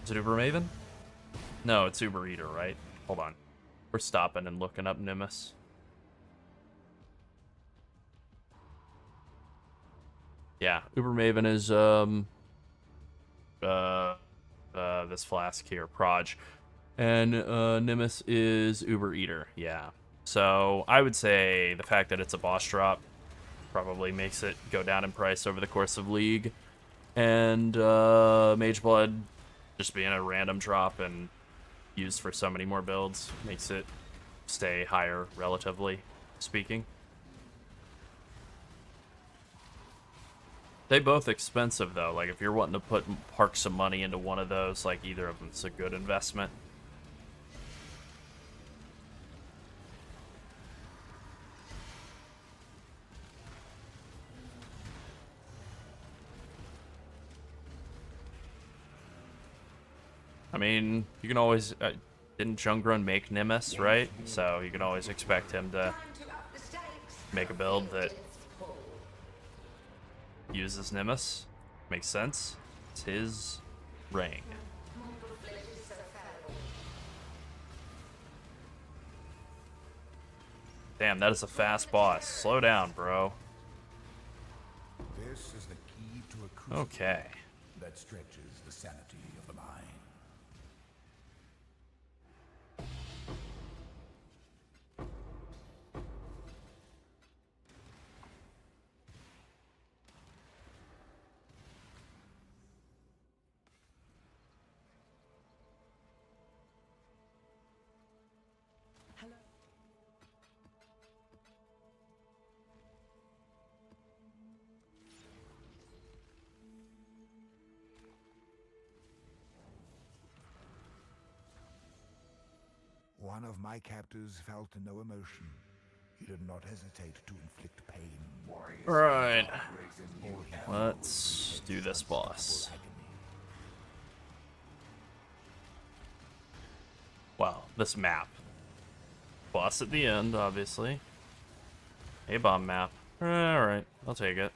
Uber Maven? No, it's Uber Eater, right? Hold on. We're stopping and looking up Nimbus. Yeah, Uber Maven is this flask here, Proj, and Nimbus is Uber Eater. Yeah, so I would say the fact that it's a boss drop probably makes it go down in price over the course of League, and Mageblood just being a random drop and used for so many more builds makes it stay higher, relatively speaking. They both expensive though. Like if you're wanting to park some money into one of those, like either of them's a good investment. I mean, you can always didn't Jungrun make Nimbus, right? So you can always expect him to make a build that uses Nimbus. Makes sense. It's his ring. Damn, that is a fast boss. Slow down, bro. This is the key to a crucible Okay. that stretches the sanity of the mind. One of my captors felt no emotion. He did not hesitate to inflict pain. Alright. Let's do this boss. Wow, this map. Boss at the end, obviously. A-bomb map. Alright, I'll take it.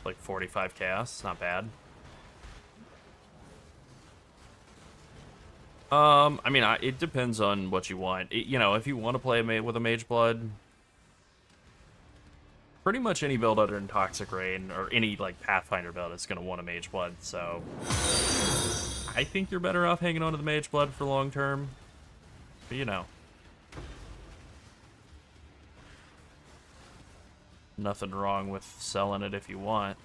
Like 45 chaos, not bad. I mean, it depends on what you want. You know, if you want to play with a Mage Blood, pretty much any build other than Toxic Rain or any like Pathfinder build is going to want a Mage Blood. So I think you're better off hanging on to the Mage Blood for long term. But, you know, nothing wrong with selling it if you want.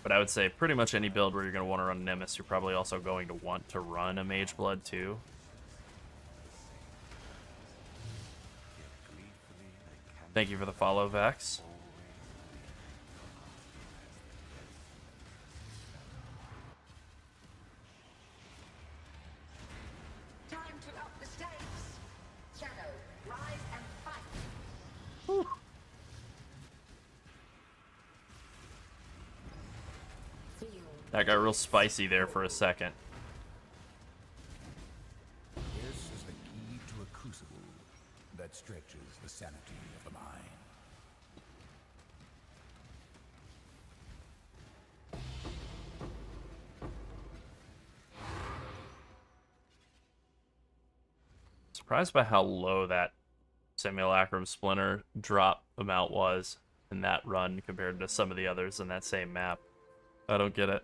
But I would say pretty much any build where you're going to want to run Nemesis, you're probably also going to want to run a Mage Blood too. Thank you for the follow, Vex. Time to up the stakes. Shadow, rise and fight. Whew. That got real spicy there for a second. This is the key to a crucible that stretches the sanity of the mind. Surprised by how low that Simulacrum Splinter drop amount was in that run compared to some of the others in that same map. I don't get it.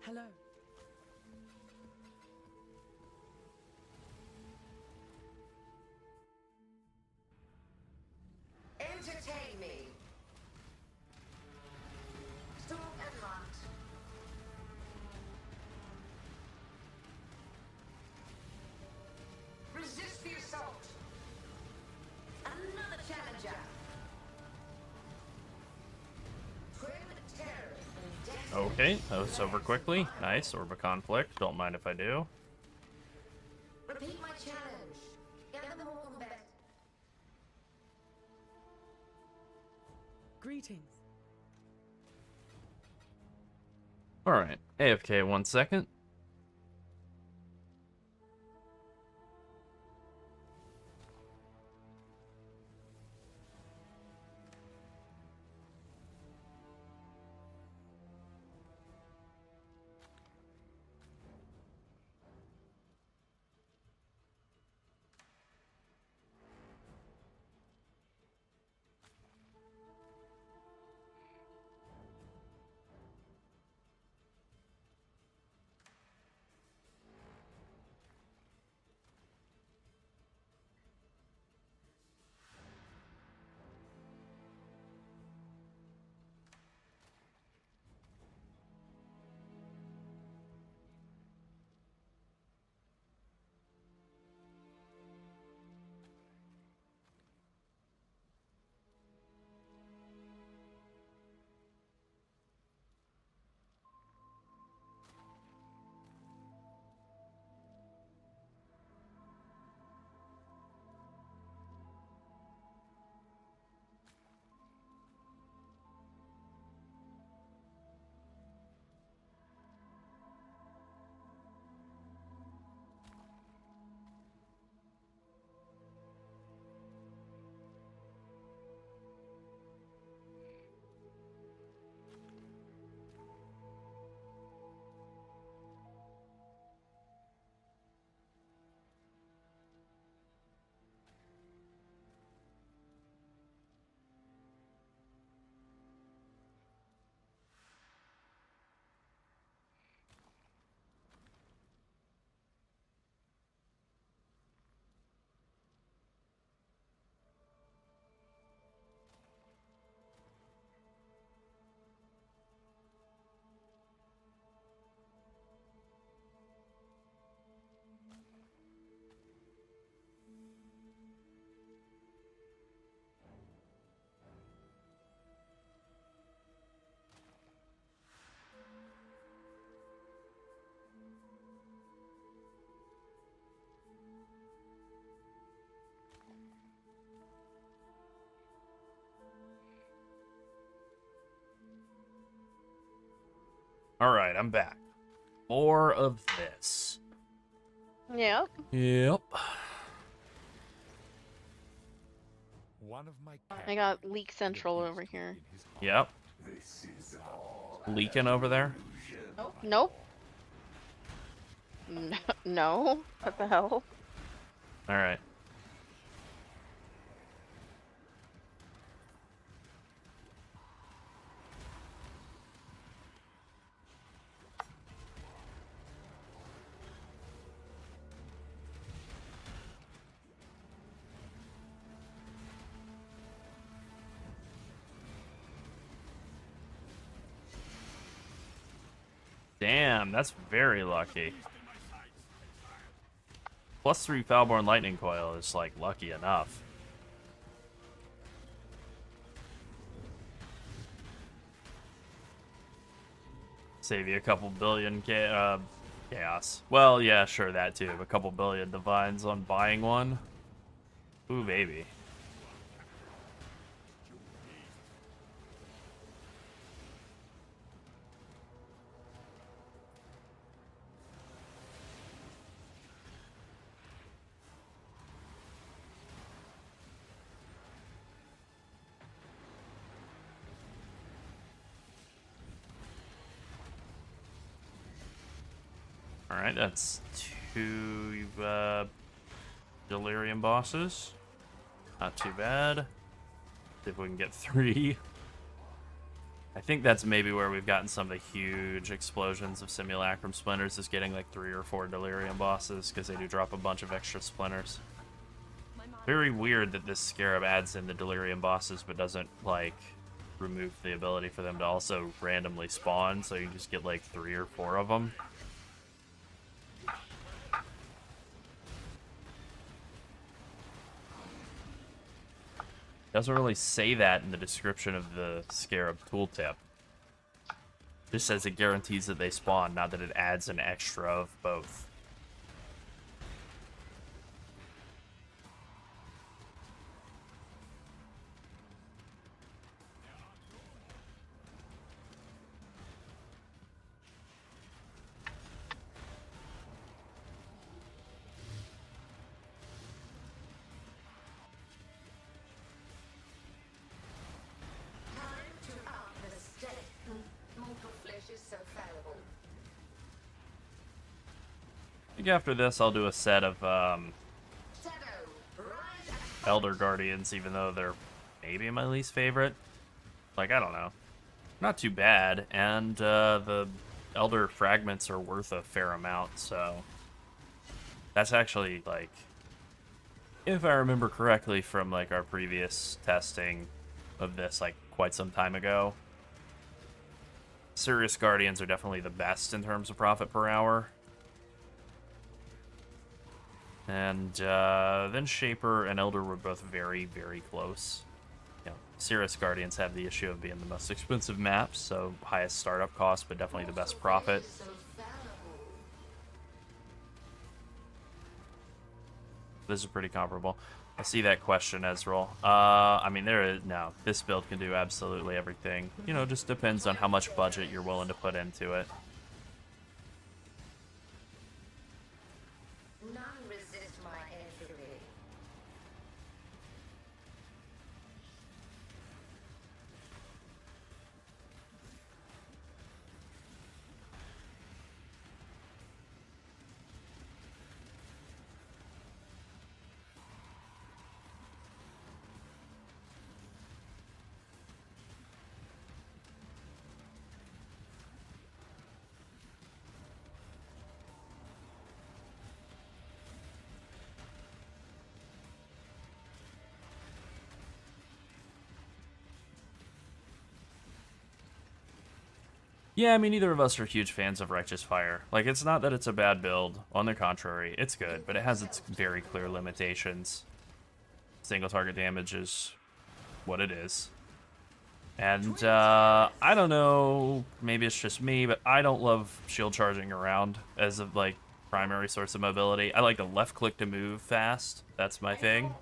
Hello. Entertain me. Storm and light. Resist the assault. Another challenger. Twin terror and death. Okay, that was over quickly. Nice. Orb of Conflict. Don't mind if I do. Repeat my challenge. Gather more combat. Greetings. Alright. AFK 1 second. Alright, I'm back. More of this. Yep. Yep. One of my I got Leak Central over here. Yep. This is all Leaking over there. Nope. No. What the hell? All right. Damn, that's very lucky. +3 Foulborn Lightning Coil is, like, lucky enough. Save you a couple billion chaos. Well, yeah, sure, that too. A couple billion divines on buying one. Ooh, baby. Alright, that's 2 Delirium bosses. Not too bad. See if we can get 3. I think that's maybe where we've gotten some of the huge explosions of Simulacrum Splinters, is getting like 3 or 4 Delirium bosses, because they do drop a bunch of extra Splinters. Very weird that this Scarab adds in the Delirium bosses, but doesn't, like, remove the ability for them to also randomly spawn, so you just get like 3 or 4 of them. Doesn't really say that in the description of the Scarab tooltip. Just says it guarantees that they spawn, not that it adds an extra of both. I think after this I'll do a set of Elder Guardians, even though they're maybe my least favorite. Like, I don't know. Not too bad, and the Elder Fragments are worth a fair amount, so that's actually, like, if I remember correctly from, like, our previous testing of this, like, quite some time ago, Sirius Guardians are definitely the best in terms of profit per hour. And then Shaper and Elder were both very, very close. You know, Sirius Guardians have the issue of being the most expensive maps, so highest startup cost, but definitely the best profit. This is pretty comparable. I see that question, Ezreal. I mean, no, this build can do absolutely everything. You know, just depends on how much budget you're willing to put into it. Yeah, I mean, neither of us are huge fans of Righteous Fire. Like, it's not that it's a bad build. On the contrary, it's good, but it has its very clear limitations. Single target damage is what it is. And, I don't know, maybe it's just me, but I don't love shield charging around as a, like, primary source of mobility. I like to left click to move fast. That's my thing.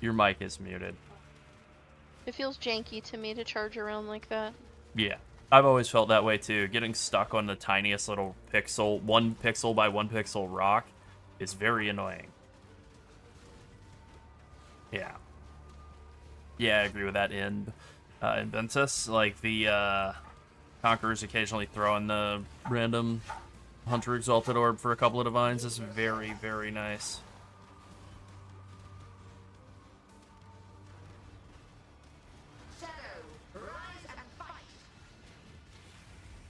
Your mic is muted. It feels janky to me to charge around like that. Yeah, I've always felt that way too. Getting stuck on the tiniest little pixel, 1 pixel by 1 pixel rock is very annoying. Yeah. Yeah, I agree with that. In Ventus, like the Conquerors occasionally throw in the random Hunter Exalted Orb for a couple of divines is very, very nice.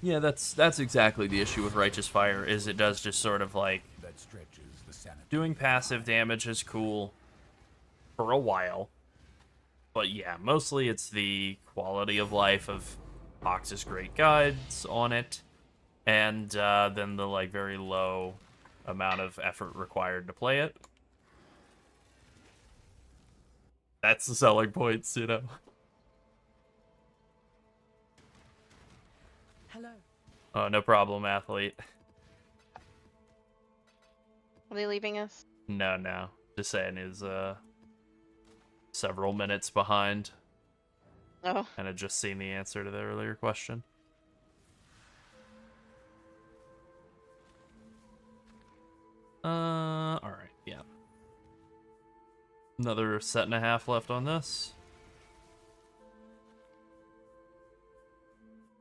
Yeah, that's exactly the issue with Righteous Fire, is it does just sort of like That stretches the sanity. doing passive damage is cool for a while. But yeah, mostly it's the quality of life of Ox's great guides on it, and then the like very low amount of effort required to play it. That's the selling points, you know. Hello. Oh, no problem, athlete. Are they leaving us? No, no. Just saying is several minutes behind, Oh. and had just seen the answer to the earlier question. Alright, yeah. Another set and a half left on this.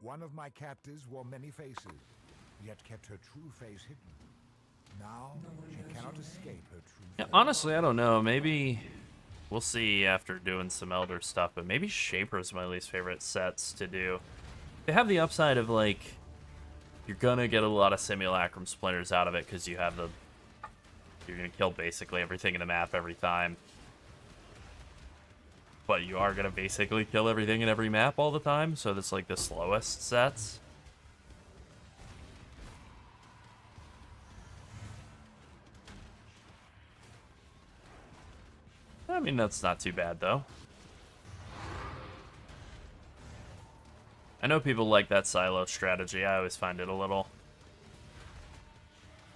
One of my captives wore many faces, yet kept her true face hidden. Now she cannot escape her true Yeah, face. honestly, I don't know. Maybe we'll see after doing some Elder stuff, but maybe Shaper's my least favorite sets to do. They have the upside of, like, you're gonna get a lot of Simulacrum Splinters out of it because you have the... You're gonna kill basically everything in the map every time. But you are gonna basically kill everything in every map all the time, so that's like the slowest sets. I mean, that's not too bad, though. I know people like that silo strategy. I always find it a little...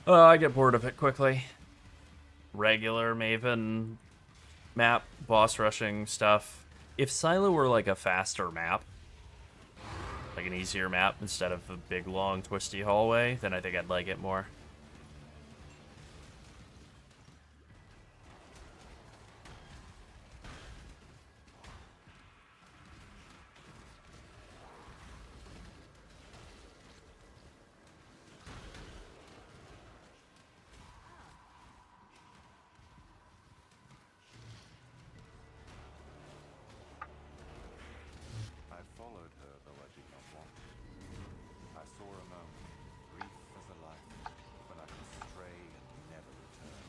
Oh, I get bored of it quickly. Regular Maven map, boss rushing stuff. If Silo were like a faster map, like an easier map instead of a big, long, twisty hallway, then I think I'd like it more. I followed her, though I did not want to. I saw a moment, brief as a life, when I could stray and never return.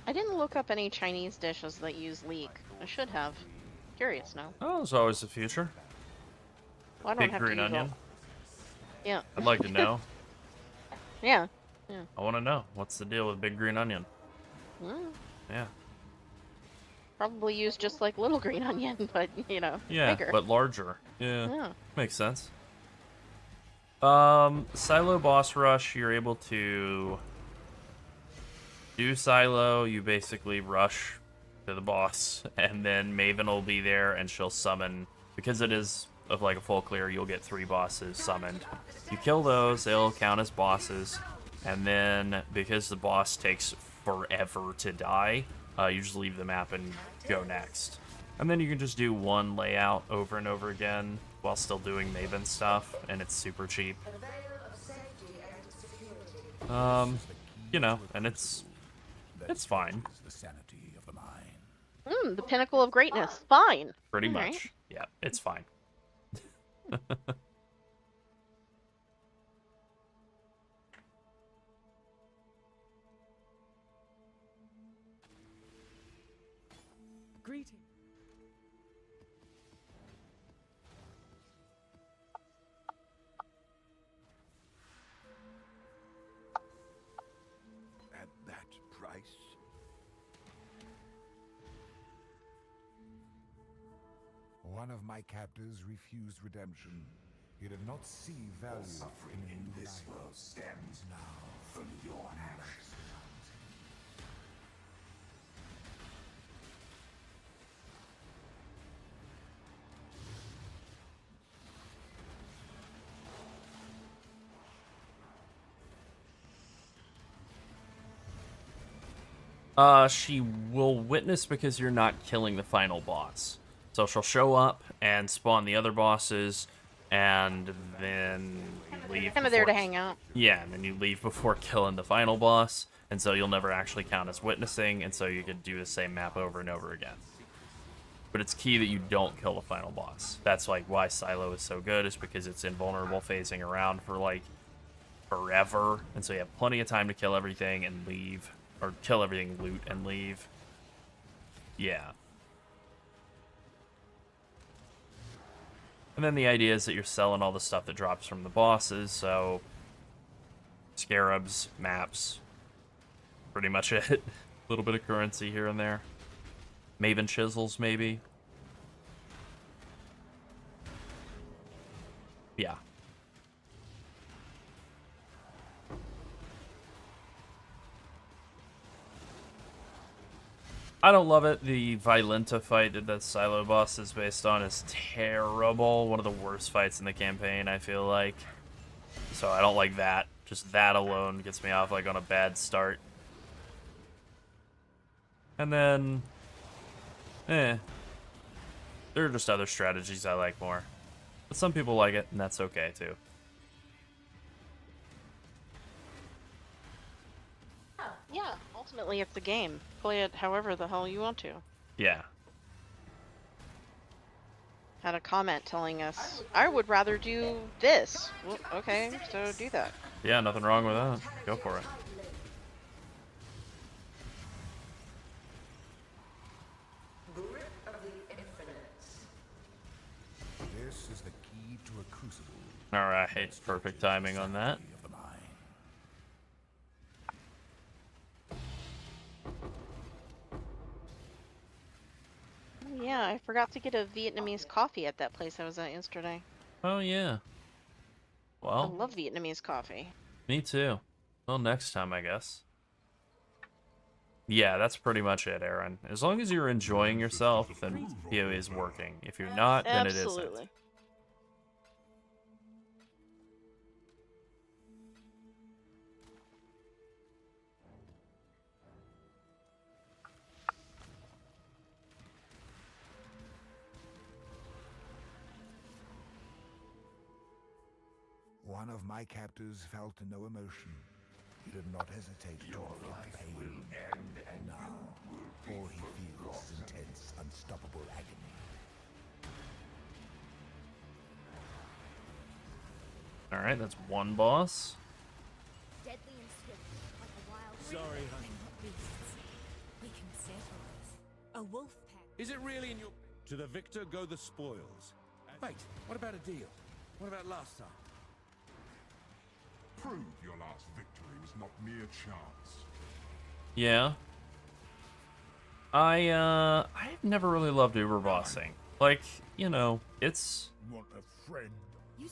I didn't look up any Chinese dishes that use leek. I should have. Curious now. Oh, there's always the future. Well, I don't Big have green to use onion. all... Yeah. I'd like to know. Yeah. I want to know. What's the deal with big green onion? Mm, Yeah. probably used just like little green onion, but, you know, Yeah, bigger. but larger. Yeah. Yeah. Makes sense. Silo boss rush, you're able to do Silo, you basically rush to the boss, and then Maven will be there and she'll summon, because it is of like a full clear, you'll get 3 bosses summoned. You kill those, they'll count as bosses, and then because the boss takes forever to die, you just leave the map and go next. And then you can just do one layout over and over again while still doing Maven stuff, and it's super cheap. You know, and it's fine. The sanity of the mind. The pinnacle of greatness. Fine. Pretty All much. right. Yeah, it's fine. Greeting. At that price? One of my captors refused redemption. He did not see value Suffering in a in new this life. world stems Now, from your actions. She will witness because you're not killing the final boss. So she'll show up and spawn the other bosses, and then you leave. Kind of there to before- hang out. Yeah, and then you leave before killing the final boss, and so you'll never actually count as witnessing, and so you could do the same map over and over again. But it's key that you don't kill the final boss. That's like why Silo is so good, is because it's invulnerable phasing around for like forever, and so you have plenty of time to kill everything and leave, or kill everything, loot, and leave. Yeah. And then the idea is that you're selling all the stuff that drops from the bosses, so scarabs, maps, pretty much it. A little bit of currency here and there. Maven chisels, maybe. Yeah. I don't love it. The Violenta fight that the Silo boss is based on is terrible. One of the worst fights in the campaign, I feel like. So I don't like that. Just that alone gets me off like on a bad start. And then... there are just other strategies I like more. But some people like it, and that's okay too. Yeah, ultimately it's a game. Play it however the hell you want to. Yeah. Had a comment telling us, I would rather do this. Well, okay, so do that. Yeah, nothing wrong with that. Go for it. Grip of the infinite. This is the key to a crucible Alright, perfect timing on that. of the mind. Oh, yeah, I forgot to get a Vietnamese coffee at that place I was at yesterday. Oh yeah. I Well, love Vietnamese coffee. me too. Well, next time, I guess. Yeah, that's pretty much it, Aaron. As long as you're enjoying yourself, then PoE is working. If you're not, then it Absolutely. isn't. One of my captors felt no emotion. He did not hesitate to inflict pain. And now, all he feels is intense, unstoppable agony. Alright, that's one boss. Deadly and swift, like a wild. Sorry, honey. Beasts. We can settle this. A wolf pack. Is it really in your... To the victor go the spoils. Wait, what about a deal? What about last time? Prove your last victory was not mere chance. Yeah. I've never really loved Uber bossing. Like, you know, it's Want a friend?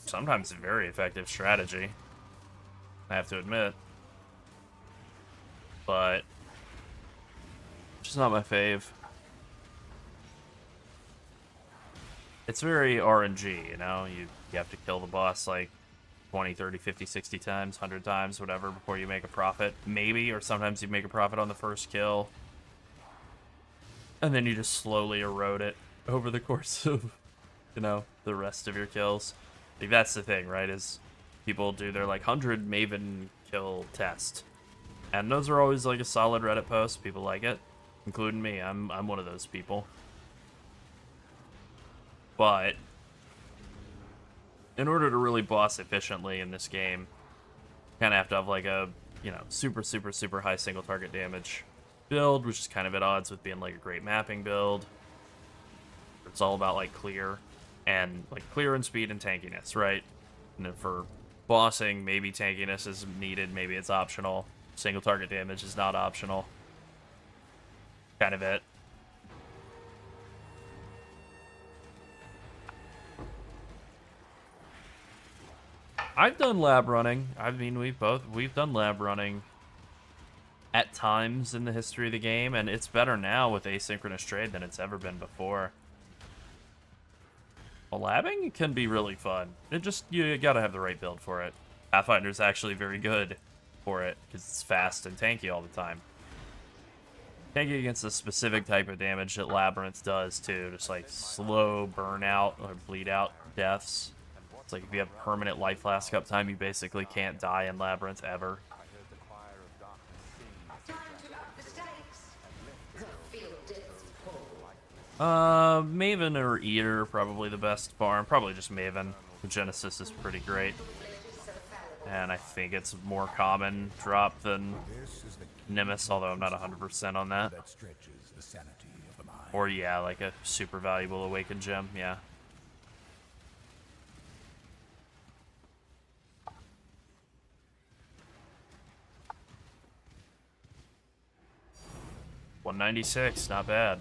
sometimes a very effective strategy, I have to admit. But just not my fave. It's very RNG, you know? You have to kill the boss like 20, 30, 50, 60 times, 100 times, whatever, before you make a profit. Maybe, or sometimes you make a profit on the first kill. And then you just slowly erode it over the course of, you know, the rest of your kills. Like, that's the thing, right, is people do their, like, 100 Maven kill test. And those are always, like, a solid Reddit post. People like it, including me. I'm one of those people. But in order to really boss efficiently in this game, you kind of have to have like a, you know, super, super, super high single target damage build, which is kind of at odds with being like a great mapping build. It's all about like clear and speed and tankiness, right? And then for bossing, maybe tankiness is needed, maybe it's optional. Single target damage is not optional. Kind of it. I've done lab running. I mean, we've done lab running at times in the history of the game, and it's better now with asynchronous trade than it's ever been before. Well, labbing can be really fun. You gotta have the right build for it. Pathfinder's actually very good for it, because it's fast and tanky all the time. Tanking against a specific type of damage that Labyrinth does too, just like slow burnout or bleed out deaths. It's like if you have permanent life last up time, you basically can't die in Labyrinth ever. Maven or Eater, probably the best farm. Probably just Maven. Genesis is pretty great. And I think it's more common drop than Nimbus, although I'm not 100% on that. Or yeah, like a super valuable Awakened Gem, yeah. $196, not bad.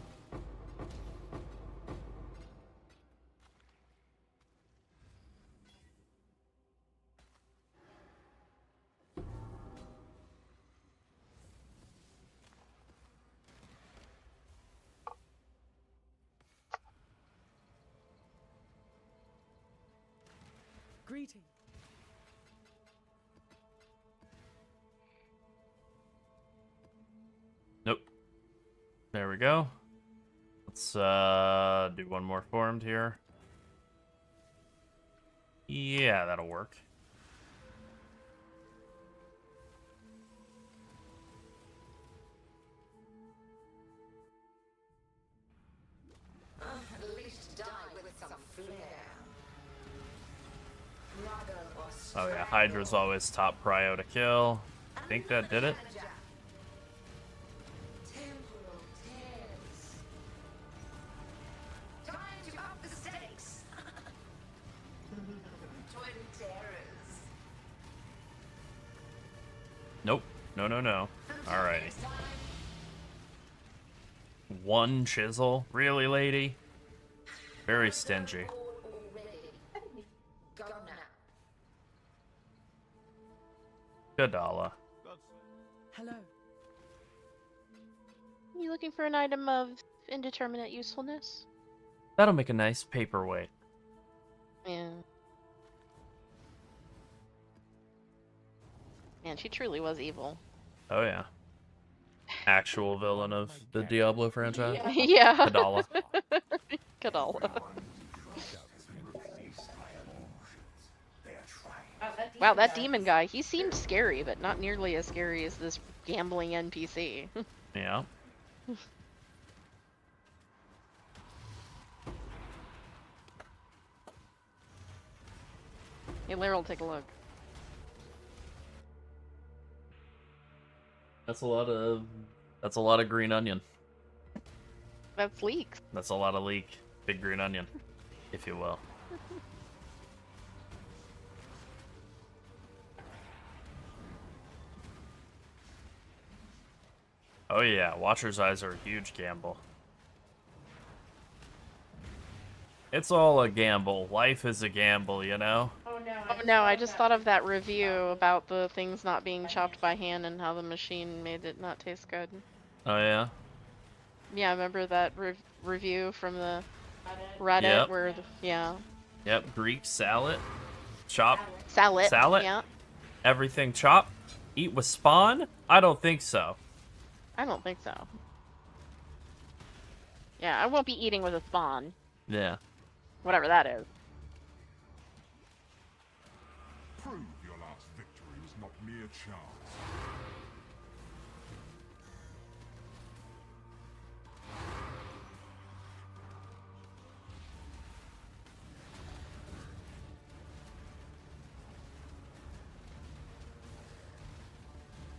Greeting. Nope. There we go. Let's do one more formed here. Yeah, that'll work. At least die with some flair. Oh yeah, Hydra's always top prio to kill. I think that did it. Temporal tears. Time to up the stakes. Twin terrors. Nope. No, no, no. Alrighty. One chisel? Really, lady? Very stingy. Go now. Godala. Hello. You looking for an item of indeterminate usefulness? That'll make a nice paperweight. Yeah. Man, she truly was evil. Oh yeah. Actual villain of the Diablo franchise. Yeah. Godala. Kadala. Wow, that demon guy, he seemed scary, but not nearly as scary as this gambling NPC. Yeah. Hey, Laryl, take a look. That's a lot of green onion. That's leeks. That's a lot of leek. Big green onion, if you will. Oh yeah, Watcher's Eyes are a huge gamble. It's all a gamble. Life is a gamble, you know? Oh no, I just thought of that review about the things not being chopped by hand and how the machine made it not taste good. Oh yeah? Yeah, remember that review from the Reddit Yep. where, yeah. Yep, Greek salad. Chop. Salad. Salad? Yeah. Everything chop. Eat with spawn? I don't think so. I don't think so. Yeah, I won't be eating with a spawn. Yeah. Whatever that is. Prove your last victory was not mere chance.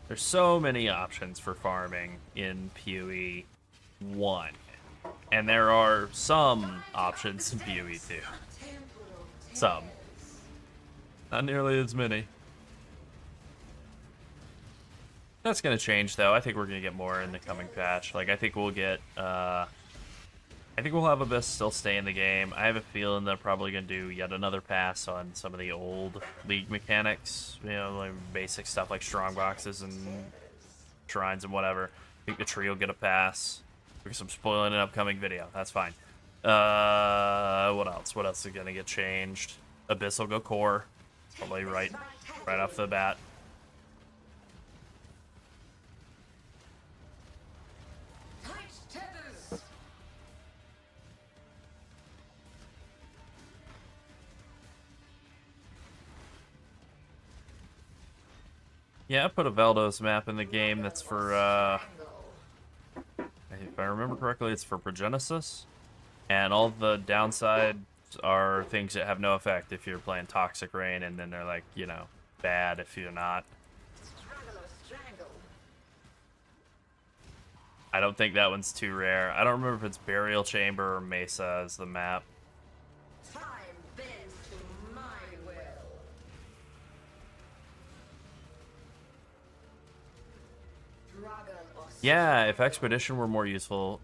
There's so many options for farming in PoE 1. And there are some options in PoE 2. Some. Not nearly as many. That's going to change, though. I think we're going to get more in the coming patch. Like, I think we'll get, I think we'll have Abyss still stay in the game. I have a feeling they're probably going to do yet another pass on some of the old League mechanics. You know, like basic stuff like strong boxes and shrines and whatever. I think the tree will get a pass. Because I'm spoiling an upcoming video. That's fine. What else? What else is going to get changed? Abyss will go core. Probably right off the bat. Yeah, I put a Valdos map in the game that's for, if I remember correctly, it's for Progenesis. And all the downsides are things that have no effect if you're playing Toxic Rain, and then they're like, you know, bad if you're not. I don't think that one's too rare. I don't remember if it's Burial Chamber or Mesa as the map. Time bends to my will. Dragon of Yeah, if Expedition were more useful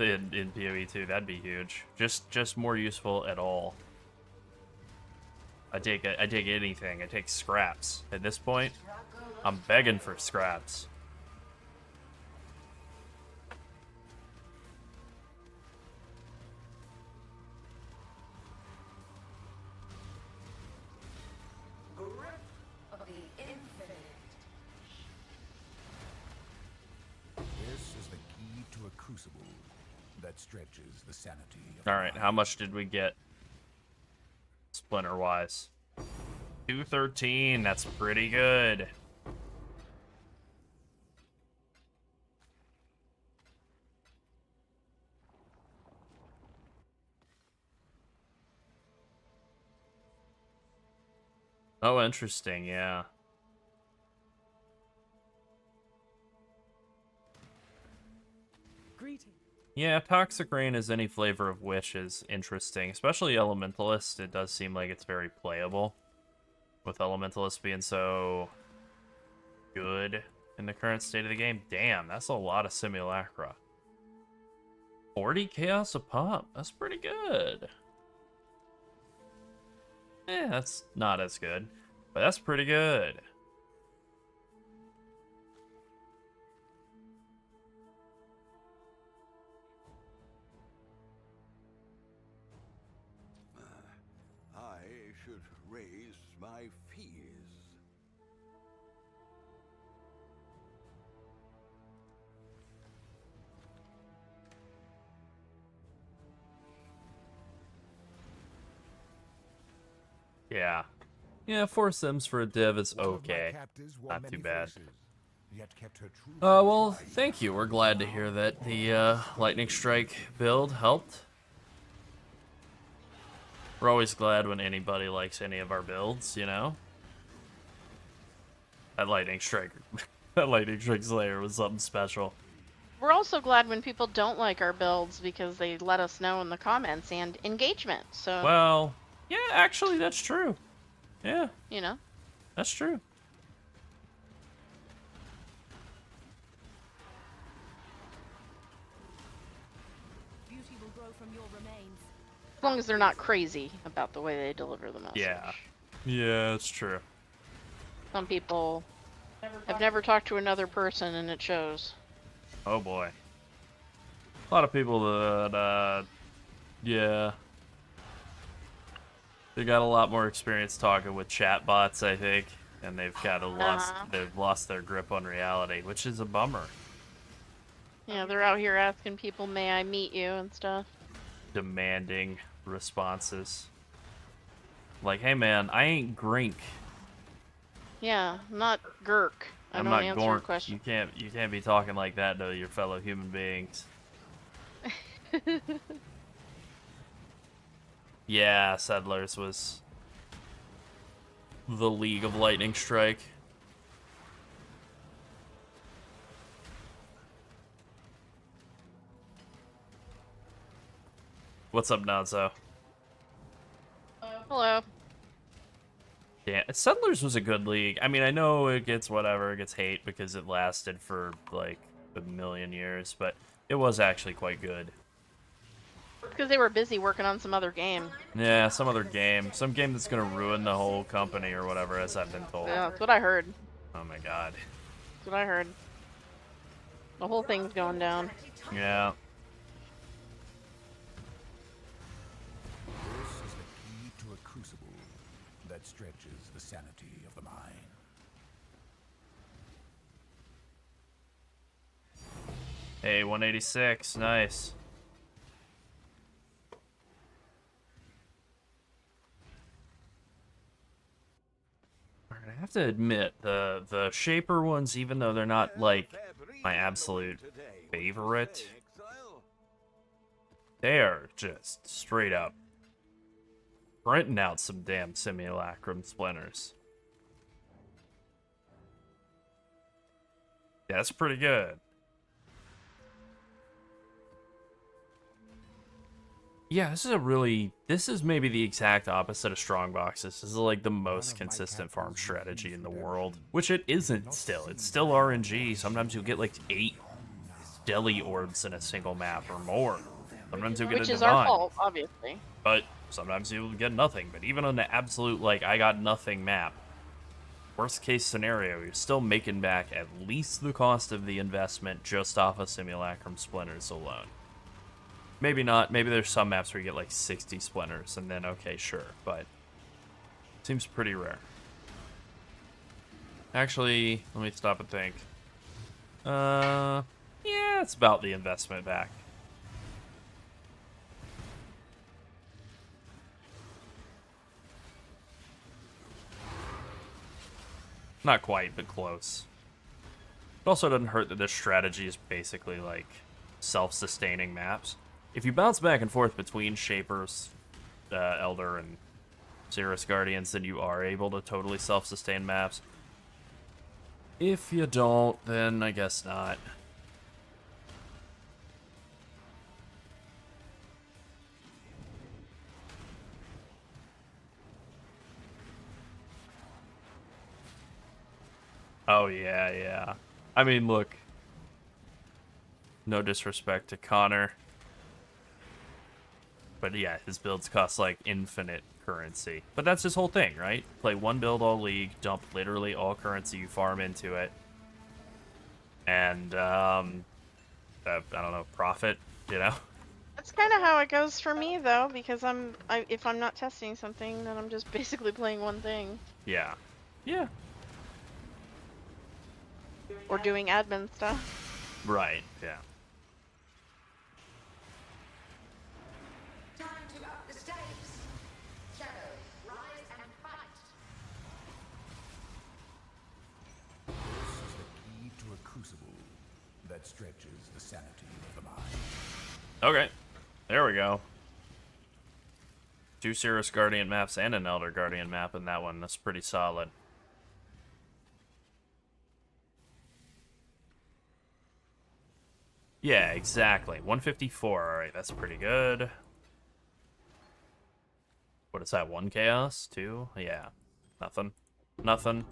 in PoE 2, that'd be huge. Just more useful at all. I take anything. I take scraps. At this point, I'm begging for scraps. grip of the infinite. This is the key to a crucible that stretches the sanity of All right, how much did we get splinter-wise? 213. That's pretty good. Oh, interesting. Yeah. Greeting. Yeah, Toxic Rain as any flavor of Wish is interesting, especially Elementalist. It does seem like it's very playable, with Elementalist being so good in the current state of the game. Damn, that's a lot of Simulacra. 40 Chaos a pop. That's pretty good. That's not as good, but that's pretty good. I should raise my fees. Yeah. Yeah, 4 Sims for a div is One of my okay. captives wore Not many too bad. faces, yet kept her true Well, face thank you. We're glad to hear that the Lightning Strike build helped. We're always glad when anybody likes any of our builds, you know? That Lightning Strike, that Lightning Strike Slayer was something special. We're also glad when people don't like our builds because they let us know in the comments and engagement. So, Well, yeah, actually, that's true. Yeah, you know. that's true. Beauty will grow from your remains. As long as they're not crazy about the way they deliver the message. Yeah. Yeah, it's true. Some people have never talked to another person and it shows. Oh boy. A lot of people that, yeah. They got a lot more experience talking with chatbots, I think, and they've kind of lost their grip on reality, which is a bummer. Yeah, they're out here asking people, "May I meet you?" and stuff. Demanding responses. Like, hey man, I ain't Grink. Yeah, I'm not Gurk. I I'm don't not answer Gork. questions. You can't be talking like that to your fellow human beings. Yeah, Settlers was the League of Lightning Strike. What's up, Nazo? Hello. Yeah, Settlers was a good league. I mean, I know it gets whatever, it gets hate because it lasted for like a million years, but it was actually quite good. Because they were busy working on some other game. Yeah, some other game. Some game that's gonna ruin the whole company or whatever, as I've been told. Yeah, that's what I heard. Oh my god. That's what I heard. The whole thing's going down. Yeah. This is the key to a crucible that stretches the sanity of the mind. Hey, 186, nice. Alright, I have to admit, the Shaper ones, even though they're not, like, my absolute favorite, they are just straight up printing out some damn simulacrum splinters. That's pretty good. Yeah, this is maybe the exact opposite of strong boxes. This is like the most consistent farm strategy in the world, which it isn't still. It's still RNG. Sometimes you'll get like 8 deli orbs in a single map or more. Sometimes you'll get Which a is divine. our fault, obviously. But sometimes you'll get nothing. But even on the absolute, like, I got nothing map, worst case scenario, you're still making back at least the cost of the investment just off of simulacrum splinters alone. Maybe not. Maybe there's some maps where you get like 60 splinters, and then okay, sure. But seems pretty rare. Actually, let me stop and think. Yeah, it's about the investment back. Not quite, but close. It also doesn't hurt that this strategy is basically like self-sustaining maps. If you bounce back and forth between Shapers, Elder, and Cirrus Guardians, then you are able to totally self-sustain maps. If you don't, then I guess not. Oh, yeah, yeah. I mean, look. No disrespect to Connor. But yeah, his builds cost like infinite currency. But that's his whole thing, right? Play one build all league, dump literally all currency you farm into it. And, I don't know, profit, you know? That's kind of how it goes for me, though, because if I'm not testing something, then I'm just basically playing one thing. Yeah. Yeah. Or doing admin stuff. Right, yeah. Time to up the stakes. Shadow, rise and fight. This is the key to a crucible that stretches the sanity of the mind. Okay. There we go. 2 Cirrus Guardian maps and an Elder Guardian map in that one. That's pretty solid. Yeah, exactly. 154. Alright, that's pretty good. What is that? 1 chaos? 2? Yeah. Nothing. Nothing.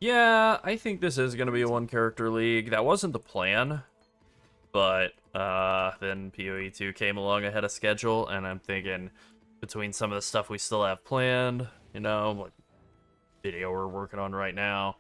Yeah, I think this is going to be a 1-character league. That wasn't the plan. But then PoE 2 came along ahead of schedule, and I'm thinking between some of the stuff we still have planned, you know, like video we're working on right now,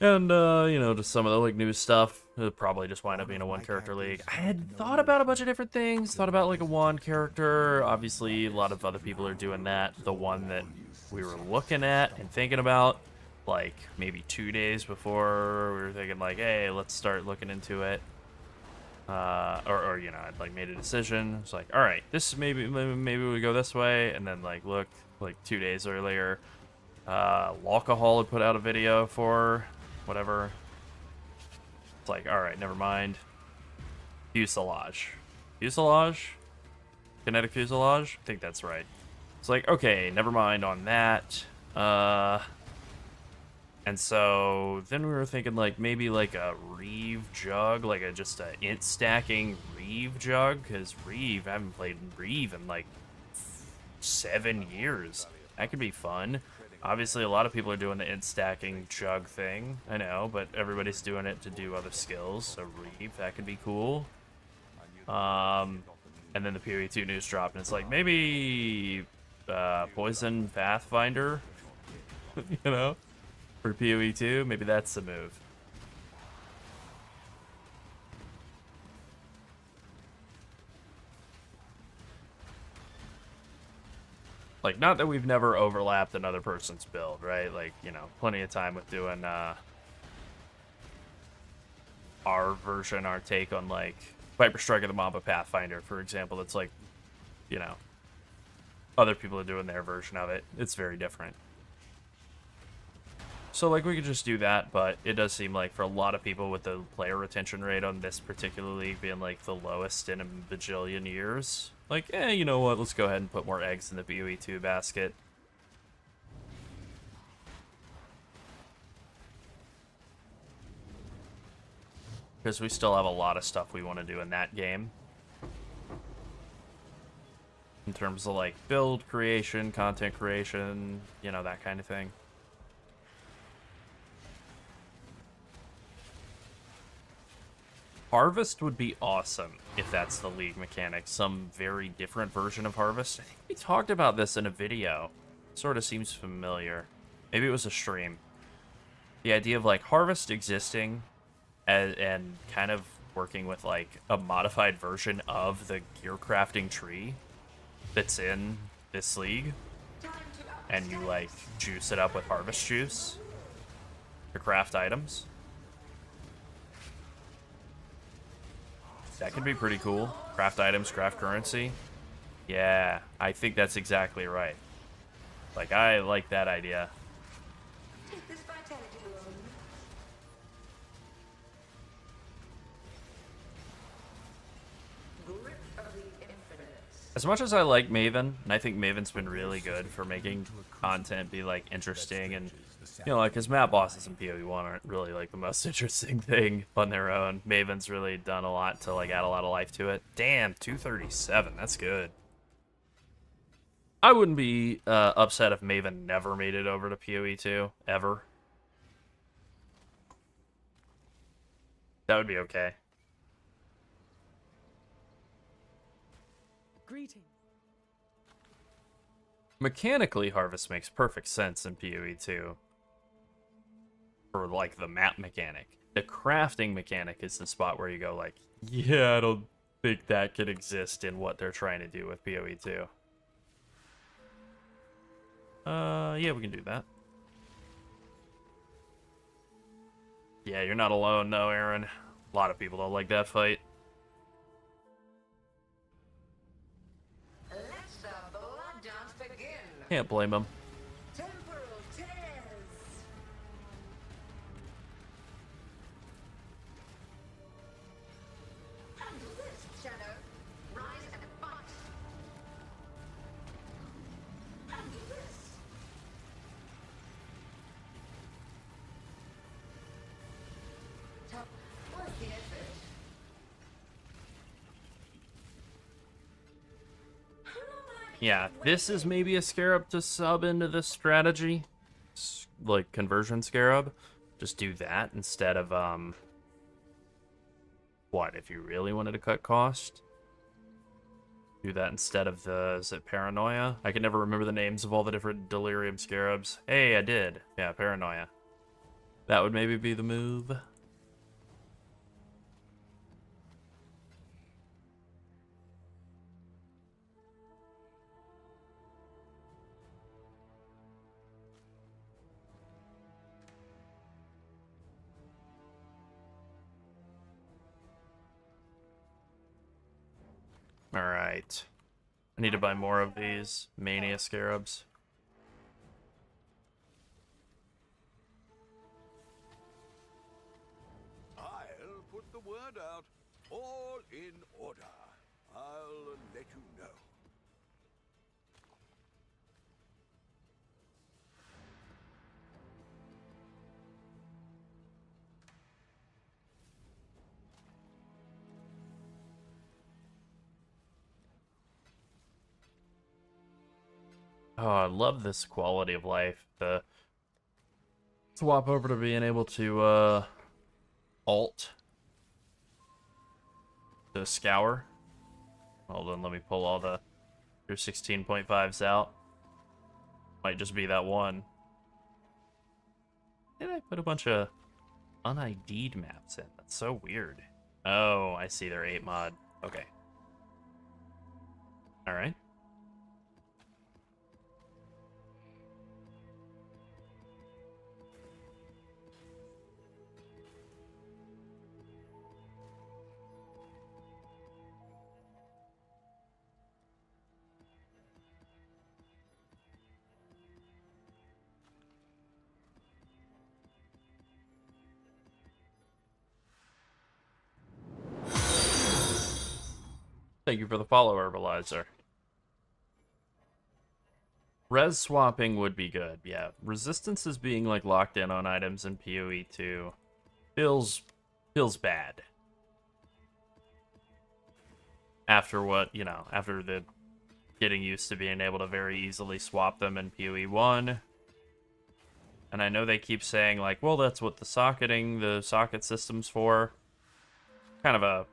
and you know, just some of the like new stuff, it'll probably just wind up being a 1-character league. I had thought about a bunch of different things, thought about like a wand character. Obviously, a lot of other people are doing that. The one that we were looking at and thinking about, like maybe 2 days before, we were thinking like, hey, let's start looking into it. Or you know, I'd like made a decision. It's like, all right, this maybe we go this way, and then like look, like 2 days earlier, Alcohol had put out a video for whatever. It's like, all right, never mind. Fuselage, kinetic fuselage. I think that's right. It's like, okay, never mind on that. And so then we were thinking like maybe like a Reeve jug, like just a int stacking Reeve jug, because Reeve, I haven't played Reeve in like 7 years. That could be fun. Obviously, a lot of people are doing the int stacking jug thing, I know, but everybody's doing it to do other skills. So Reeve, that could be cool. And then the PoE 2 news dropped, and it's like maybe Poison Pathfinder, you know? For PoE 2, maybe that's the move. Like, not that we've never overlapped another person's build, right? Like, you know, plenty of time with doing our version, our take on, like, Viper Strike of the Mamba Pathfinder, for example, that's like, you know, other people are doing their version of it. It's very different. So, like, we could just do that, but it does seem like for a lot of people with the player retention rate on this particular league being, like, the lowest in a bajillion years, like, you know what, let's go ahead and put more eggs in the BOE2 basket. Because we still have a lot of stuff we want to do in that game. In terms of, like, build creation, content creation, you know, that kind of thing. Harvest would be awesome if that's the league mechanic. Some very different version of Harvest. I think we talked about this in a video. Sort of seems familiar. Maybe it was a stream. The idea of, like, Harvest existing and kind of working with, like, a modified version of the gear crafting tree that's in this league, and you, like, juice it up with harvest juice to craft items. That could be pretty cool. Craft items, craft currency. Yeah, I think that's exactly right. Like, I like that idea. Take this vitality loan. Grip of the infinite. As much as I like Maven, and I think Maven's been really good for making content be, like, interesting, and, you know, like, because map bosses in PoE1 aren't really, like, the most interesting thing on their own. Maven's really done a lot to, like, add a lot of life to it. Damn, 237, that's good. I wouldn't be upset if Maven never made it over to PoE2, ever. That would be okay. Greetings. Mechanically, Harvest makes perfect sense in PoE2. For, like, the map mechanic. The crafting mechanic is the spot where you go, like, yeah, I don't think that could exist in what they're trying to do with PoE2. Yeah, we can do that. Yeah, you're not alone, though, Aaron. A lot of people don't like that fight. Let the blood dance begin. Can't blame them. Temporal tears. And this shadow, rise and fight. And this. Top, worth the effort. How long will I be Yeah, this is maybe a Scarab to sub into this strategy. Like, conversion Scarab. Just do that instead of, what, if you really wanted to cut cost? Do that instead of the, is it Paranoia? I can never remember the names of all the different Delirium Scarabs. Hey, I did. Yeah, Paranoia. That would maybe be the move. Alright. I need to buy more of these Mania Scarabs. I'll put the word out. All in order. I'll let you know. Oh, I love this quality of life. The swap over to being able to alt the scour. Hold on, let me pull all the your 16.5s out. Might just be that one. Did I put a bunch of un-ID'd maps in? That's so weird. Oh, I see. They're 8 mod. Okay. All right. Thank you for the follow, Herbalizer. Res swapping would be good, yeah. Resistance is being like locked in on items in PoE 2 feels bad. After what, you know, after the getting used to being able to very easily swap them in PoE 1. And I know they keep saying like, well, that's what the socket system's for. Kind of a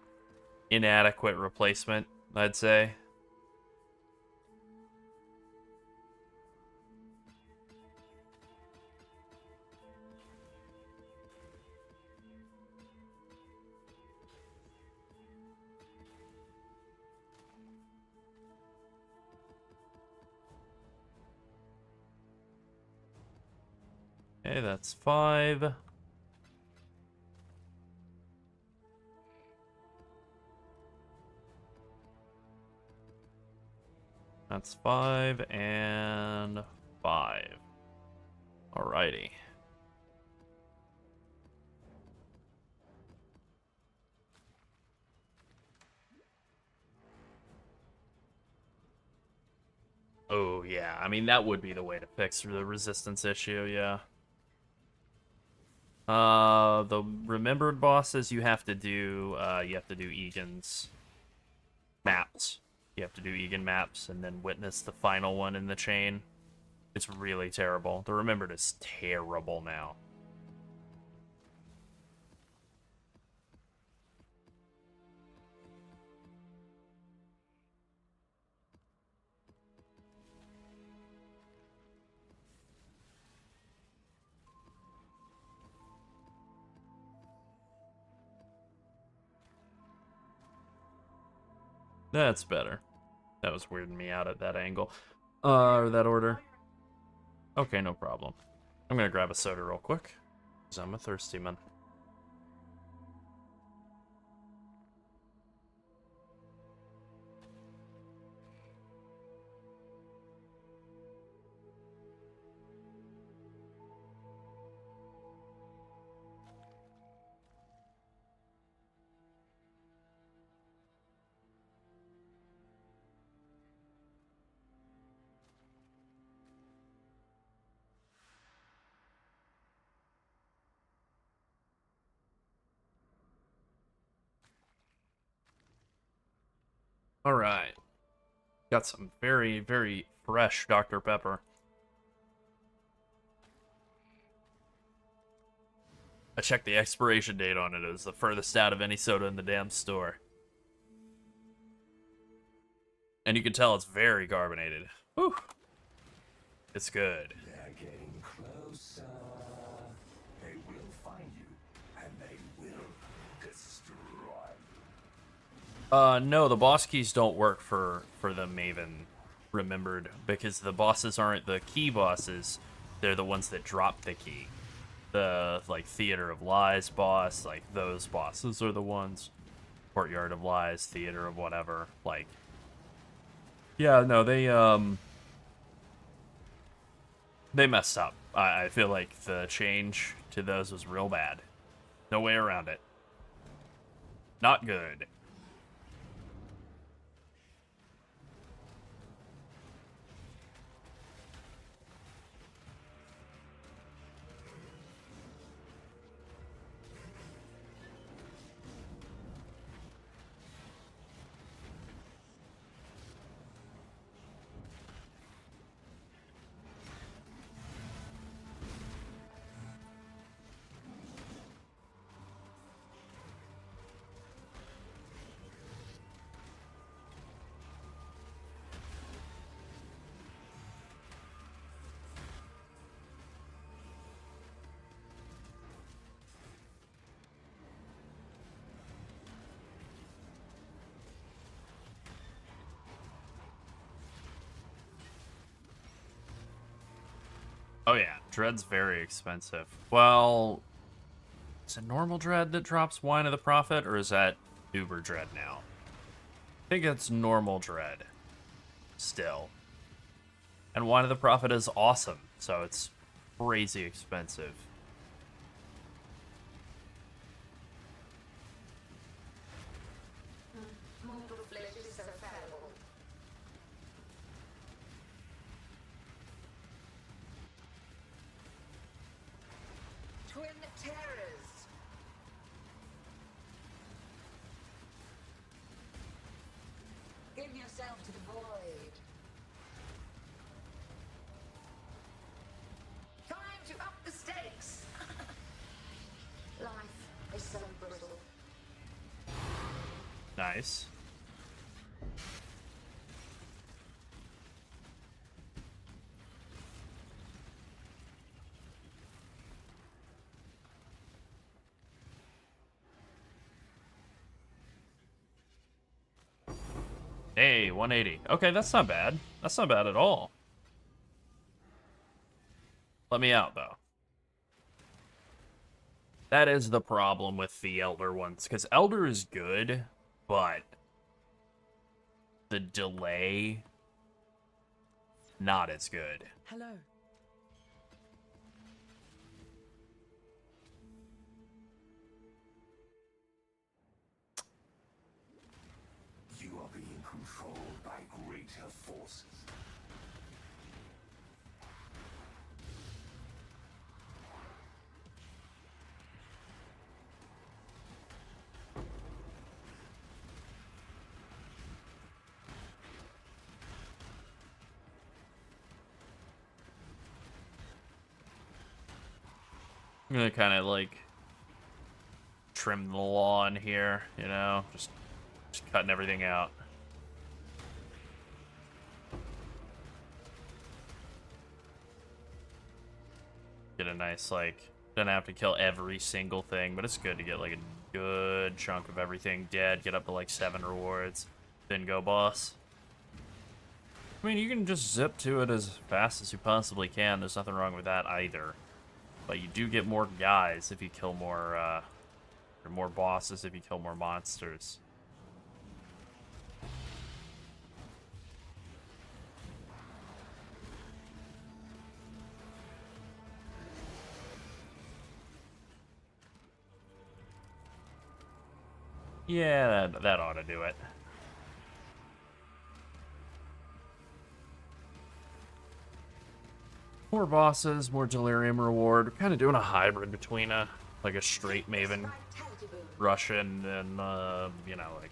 inadequate replacement, I'd say. Okay, that's 5. That's 5 and 5. Alrighty. Oh, yeah. I mean, that would be the way to fix the resistance issue, yeah. The remembered bosses you have to do Egan's maps. You have to do Egan maps and then witness the final one in the chain. It's really terrible. The remembered is terrible now. That's better. That was weirding me out at that angle. Or that order. Okay, no problem. I'm gonna grab a soda real quick, because I'm a thirsty man. Alright. Got some very, very fresh Dr. Pepper. I checked the expiration date on it. It was the furthest out of any soda in the damn store. And you can tell it's very carbonated. Whew. It's good. They're getting closer. They will find you, and they will destroy you. No, the boss keys don't work for the Maven remembered, because the bosses aren't the key bosses. They're the ones that drop the key. The, like, Theater of Lies boss, like, those bosses are the ones. Courtyard of Lies, Theater of whatever, like... Yeah, no, they messed up. I feel like the change to those was real bad. No way around it. Not good. Oh yeah, Dread's very expensive. Well, is it normal Dread that drops Wine of the Prophet, or is that Uber Dread now? I think it's normal Dread. Still. And Wine of the Prophet is awesome, so it's crazy expensive. Molto flesci twin terrors. Give yourself to the void. Time to up the stakes. Life is so brittle. Nice. Hey, 180. Okay, that's not bad. That's not bad at all. Let me out, though. That is the problem with the Elder ones, because Elder is good, but the delay, not as good. Hello. You are being controlled by greater forces. I'm gonna kind of like trim the lawn here, you know, just cutting everything out. Get a nice, like, don't have to kill every single thing, but it's good to get like a good chunk of everything dead, get up to like 7 rewards, then go boss. I mean, you can just zip to it as fast as you possibly can. There's nothing wrong with that either. But you do get more guys if you kill more, or more bosses if you kill more monsters. Yeah, that ought to do it. More bosses, more delirium reward. We're kind of doing a hybrid between a straight Maven Russian and you know, like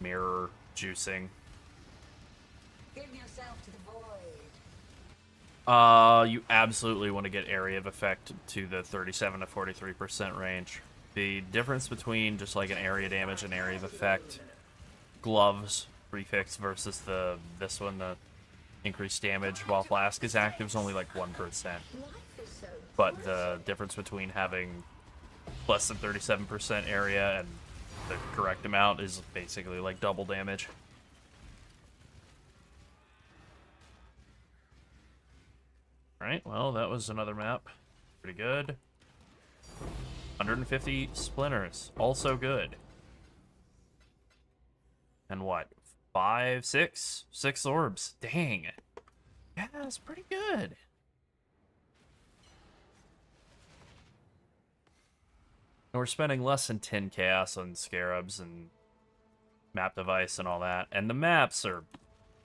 mirror juicing. Give yourself to the void. You absolutely want to get area of effect to the 37 to 43% range. The difference between just like an area damage and area of effect gloves prefix versus this one, the increased damage while flask is active, is only like 1%. But the difference between having less than 37% area and the correct amount is basically like double damage. Alright, well, that was another map. Pretty good. 150 splinters. Also good. And what? 5, 6? 6 orbs. Dang. Yeah, that's pretty good. And we're spending less than 10 chaos on scarabs and map device and all that. And the maps are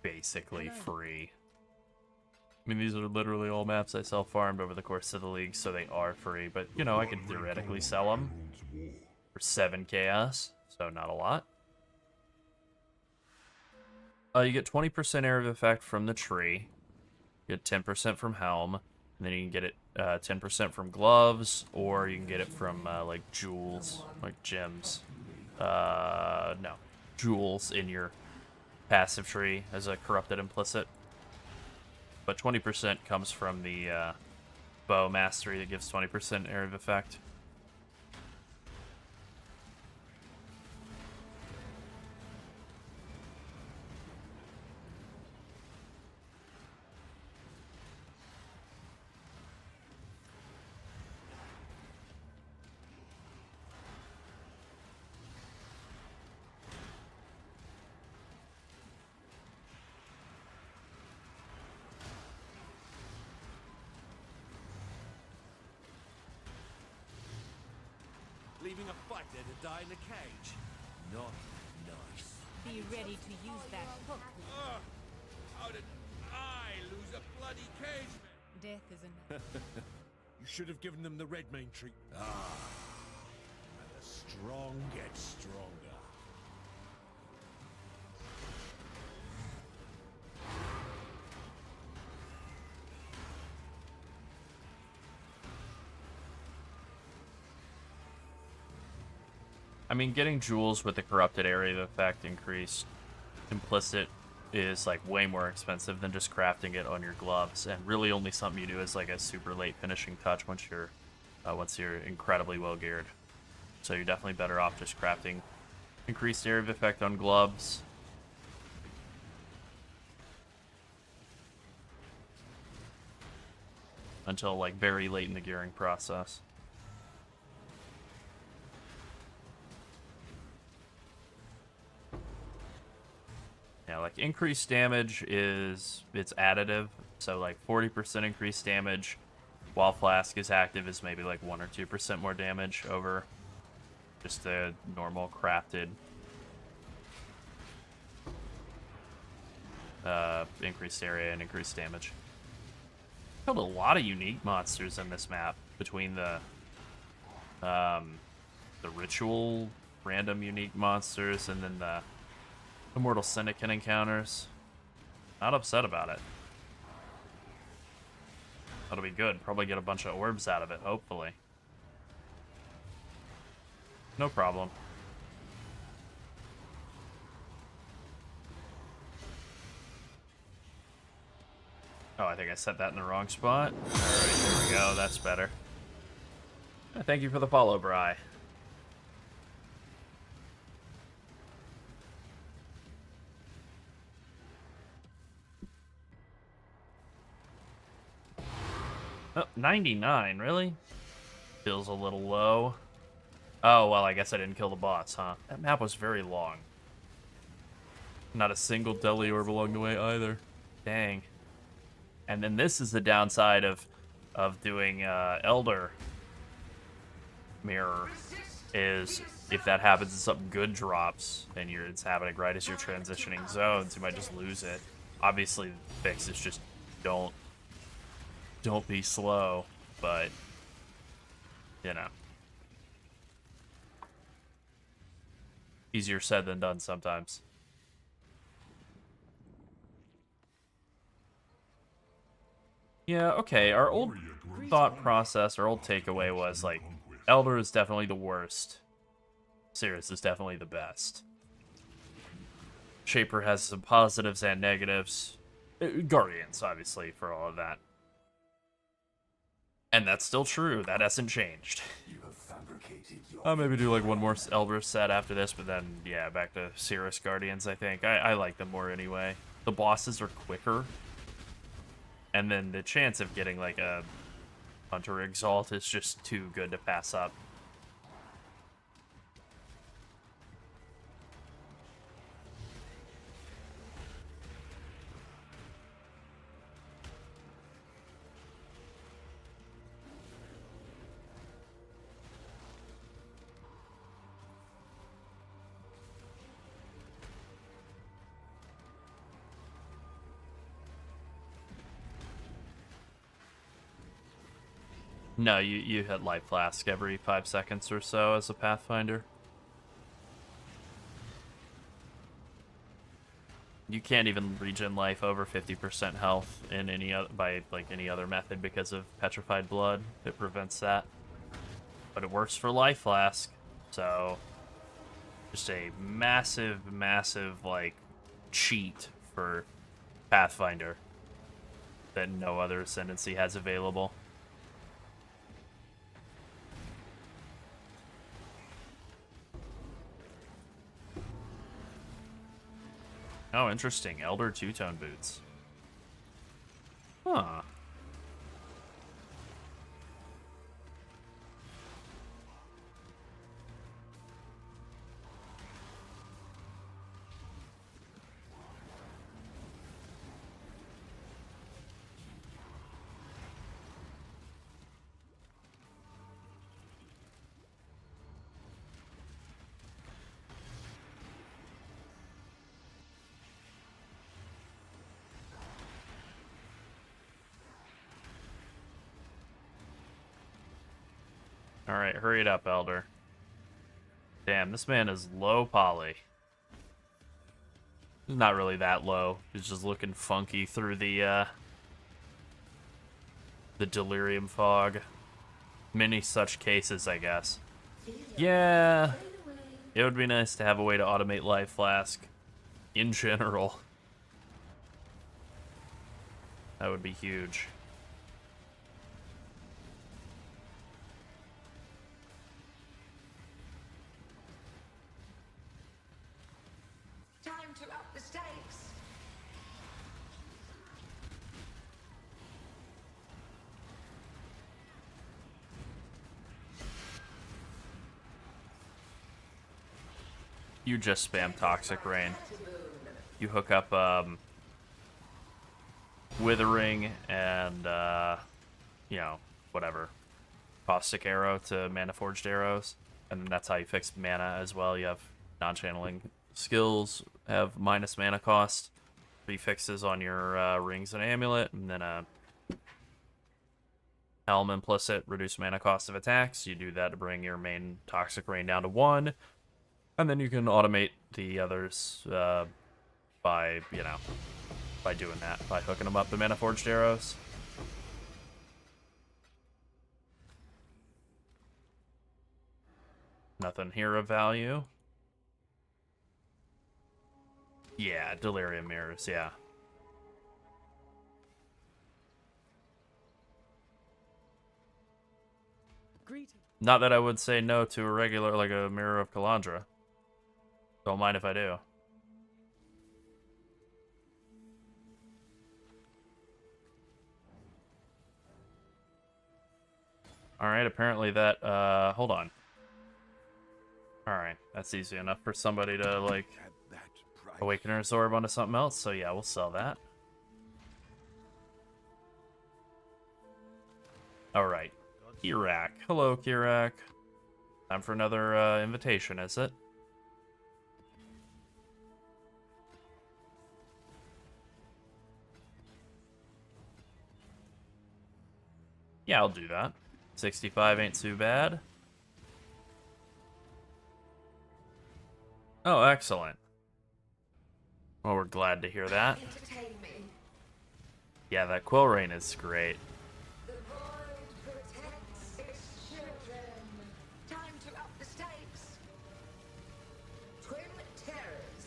basically free. I mean, these are literally all maps I self-farmed over the course of the league, so they are free. But, you know, I could theoretically sell them for 7 chaos, so not a lot. You get 20% area of effect from the tree. You get 10% from helm. And then you can get it 10% from gloves, or you can get it from, like, jewels, like gems. No. Jewels in your passive tree as a corrupted implicit. But 20% comes from the bow mastery that gives 20% area of effect. Leaving a fighter to die in a cage. Not nice. Be ready to use that hook. How did I lose a bloody cage, man? Death is enough. You should have given them the red main tree. Ah. And the strong get stronger. I mean, getting jewels with the corrupted area effect increased implicit is like way more expensive than just crafting it on your gloves, and really only something you do as like a super late finishing touch once you're incredibly well geared. So you're definitely better off just crafting increased area of effect on gloves. Until like very late in the gearing process. Yeah, like increased damage it's additive, so like 40% increased damage while Flask is active is maybe like 1 or 2% more damage over just the normal crafted increased area and increased damage. Killed a lot of unique monsters in this map between the ritual random unique monsters and then the Immortal Syndicate encounters. Not upset about it. That'll be good. Probably get a bunch of orbs out of it, hopefully. No problem. Oh, I think I set that in the wrong spot. Alright, there we go. That's better. Thank you for the follow, Bri. Oh, 99, really? Feels a little low. Oh, well, I guess I didn't kill the boss, huh? That map was very long. Not a single deli orb along the way either. Dang. And then this is the downside of doing Elder Mirror, is if that happens and something good drops and it's happening right as you're transitioning zones, you might just lose it. Obviously, the fix is just don't be slow, but, you know. Easier said than done sometimes. Yeah, okay, our old thought process, our old takeaway was, like, Elder is definitely the worst. Sirius is definitely the best. Shaper has some positives and negatives. Guardians, obviously, for all of that. And that's still true. That hasn't changed. I'll maybe do like one more Elder set after this, but then, yeah, back to Cirrus Guardians, I think. I like them more anyway. The bosses are quicker. And then the chance of getting like a Hunter Exalt is just too good to pass up. No, you hit Life Flask every 5 seconds or so as a Pathfinder. You can't even regen life over 50% health in by any other method because of Petrified Blood. It prevents that. But it works for Life Flask, so just a massive, like, cheat for Pathfinder that no other Ascendancy has available. Oh, interesting. Elder two-tone boots. Huh. Alright, hurry it up, Elder. Damn, this man is low poly. He's not really that low. He's just looking funky through the delirium fog. Many such cases, I guess. Yeah, it would be nice to have a way to automate Life Flask in general. That would be huge. Time to up the stakes. You just spam Toxic Rain. You hook up Withering and you know, whatever, Caustic Arrow to Mana Forged Arrows, and then that's how you fix mana as well. You have non-channeling skills have minus mana cost, prefixes on your rings and amulet, and then a helm implicit, reduce mana cost of attacks. You do that to bring your main Toxic Rain down to 1. And then you can automate the others by, you know, by doing that, by hooking them up to Mana Forged Arrows. Nothing here of value. Yeah, Delirium Mirrors, yeah. Greeting. Not that I would say no to a regular, like a Mirror of Kalandra. Don't mind if I do. Alright, apparently that, hold on. Alright, that's easy enough for somebody to, like, Awakener's Orb onto something else, so yeah, we'll sell that. Alright, Kirak. Hello, Kirak. Time for another, invitation, is it? Yeah, I'll do that. 65 ain't too bad. Oh, excellent. Well, we're glad to hear that. Entertain me. Yeah, that Quill Rain is great. The void protects its children. Time to up the stakes. Twin terrors.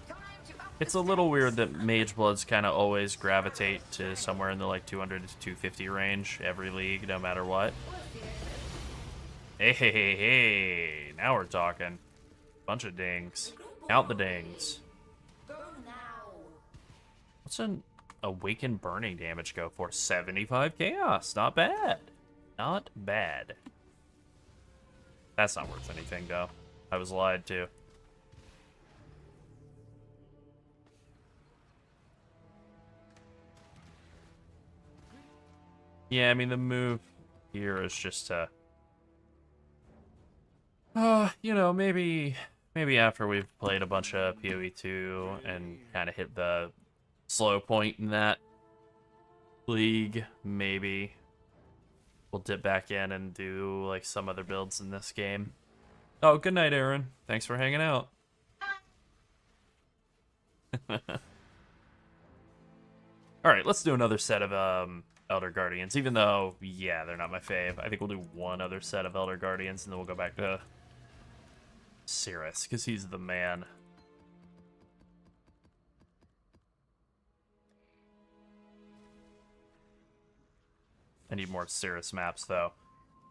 Time to up It's the a little stakes. weird that Mage Bloods kind of always gravitate to somewhere in the like 200 to 250 range every league, no matter what. Hey, hey, hey, hey. Now we're talking. Bunch of dings. Count the dings. Go now. What's an Awakened Burning damage go for? 75 chaos. Not bad. Not bad. That's not worth anything, though. I was lied to. Yeah, I mean, the move here is just to... you know, maybe after we've played a bunch of PoE2 and kind of hit the slow point in that league, maybe we'll dip back in and do, like, some other builds in this game. Oh, good night, Aaron. Thanks for hanging out. Alright, let's do another set of, Elder Guardians, even though, yeah, they're not my fave. I think we'll do one other set of Elder Guardians, and then we'll go back to Cirrus, because he's the man. I need more Cirrus maps, though.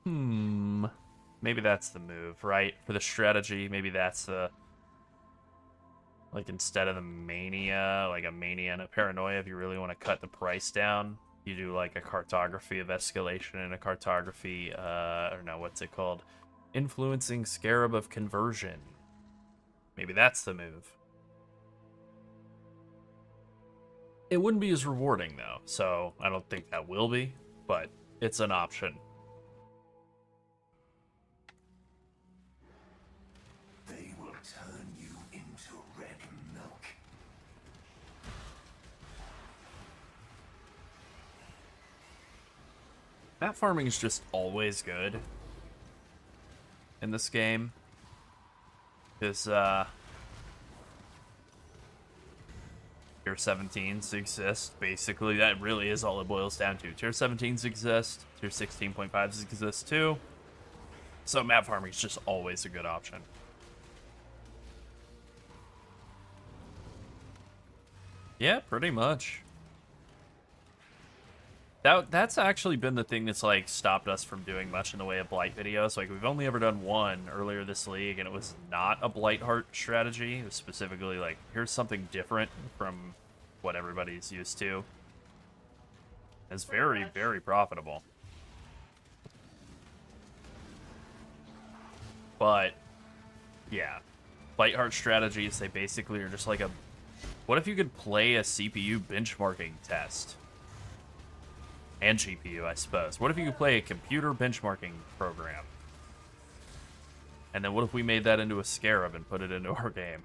Maybe that's the move, right? For the strategy, maybe that's the... Like, instead of the Mania, like a Mania and a Paranoia, if you really want to cut the price down, you do, like, a Cartography of Escalation and a Cartography, or no, what's it called? Influencing Scarab of Conversion. Maybe that's the move. It wouldn't be as rewarding, though, so I don't think that will be, but it's an option. They will turn you into red milk. Map farming is just always good in this game. Because, Tier 17s exist, basically. That really is all it boils down to. Tier 17s exist, Tier 16.5s exist too. So map farming is just always a good option. Yeah, pretty much. That's actually been the thing that's like stopped us from doing much in the way of Blight videos. Like we've only ever done one earlier this league, and it was not a Blight Heart strategy. It was specifically like, here's something different from what everybody's used to. It's very, very profitable. But yeah, Blight Heart strategies, they basically are just like a, what if you could play a CPU benchmarking test? And GPU, I suppose. What if you could play a computer benchmarking program? And then what if we made that into a scarab and put it into our game?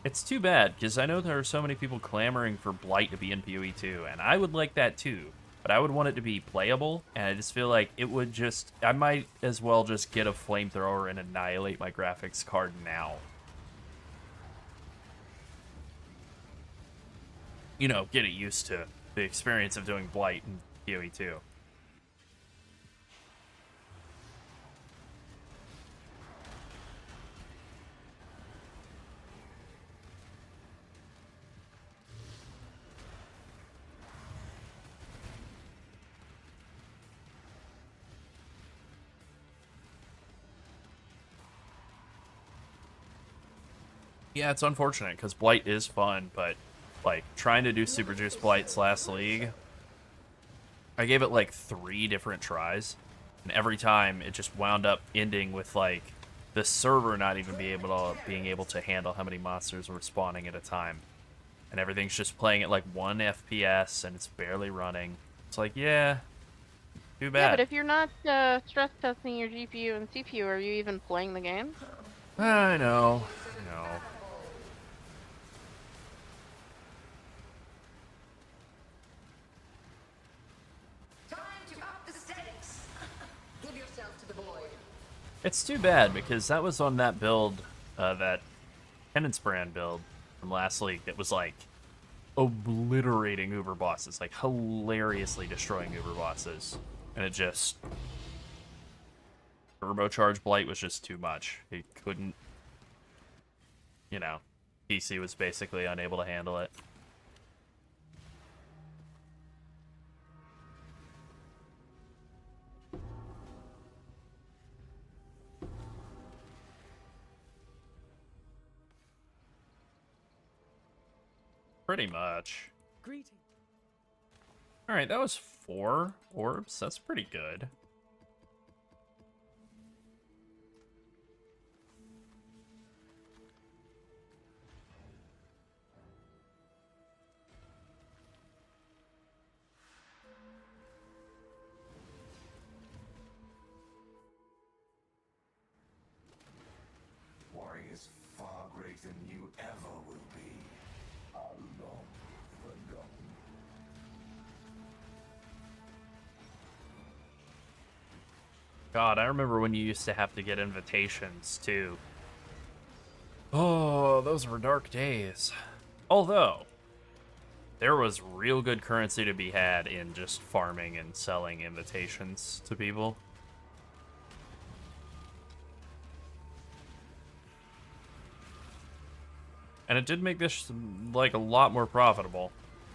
It's too bad, because I know there are so many people clamoring for Blight to be in PoE 2, and I would like that too. But I would want it to be playable, and I just feel like it would just... I might as well just get a flamethrower and annihilate my graphics card now. You know, get it used to the experience of doing Blight in PoE 2. Yeah, it's unfortunate, because Blight is fun, but... like, trying to do Super Juice Blights last league, I gave it, like, 3 different tries, and every time it just wound up ending with, like, the server not even being able to handle how many monsters were spawning at a time. And everything's just playing at, like, 1 FPS, and it's barely running. It's like, yeah, too bad. Yeah, but if you're not stress testing your GPU and CPU, are you even playing the game? I know. It's too bad, because that was on that build, that Penance Brand build from last league that was, like, obliterating Uber bosses, like, hilariously destroying Uber bosses. And it just... Turbocharge Blight was just too much. It couldn't... You know, PC was basically unable to handle it. Pretty much. Greeting. Alright, that was 4 orbs. That's pretty good. Warriors far greater than you ever will be. How long forgotten? God, I remember when you used to have to get invitations, too. Oh, those were dark days. Although, there was real good currency to be had in just farming and selling invitations to people. And it did make this, like, a lot more profitable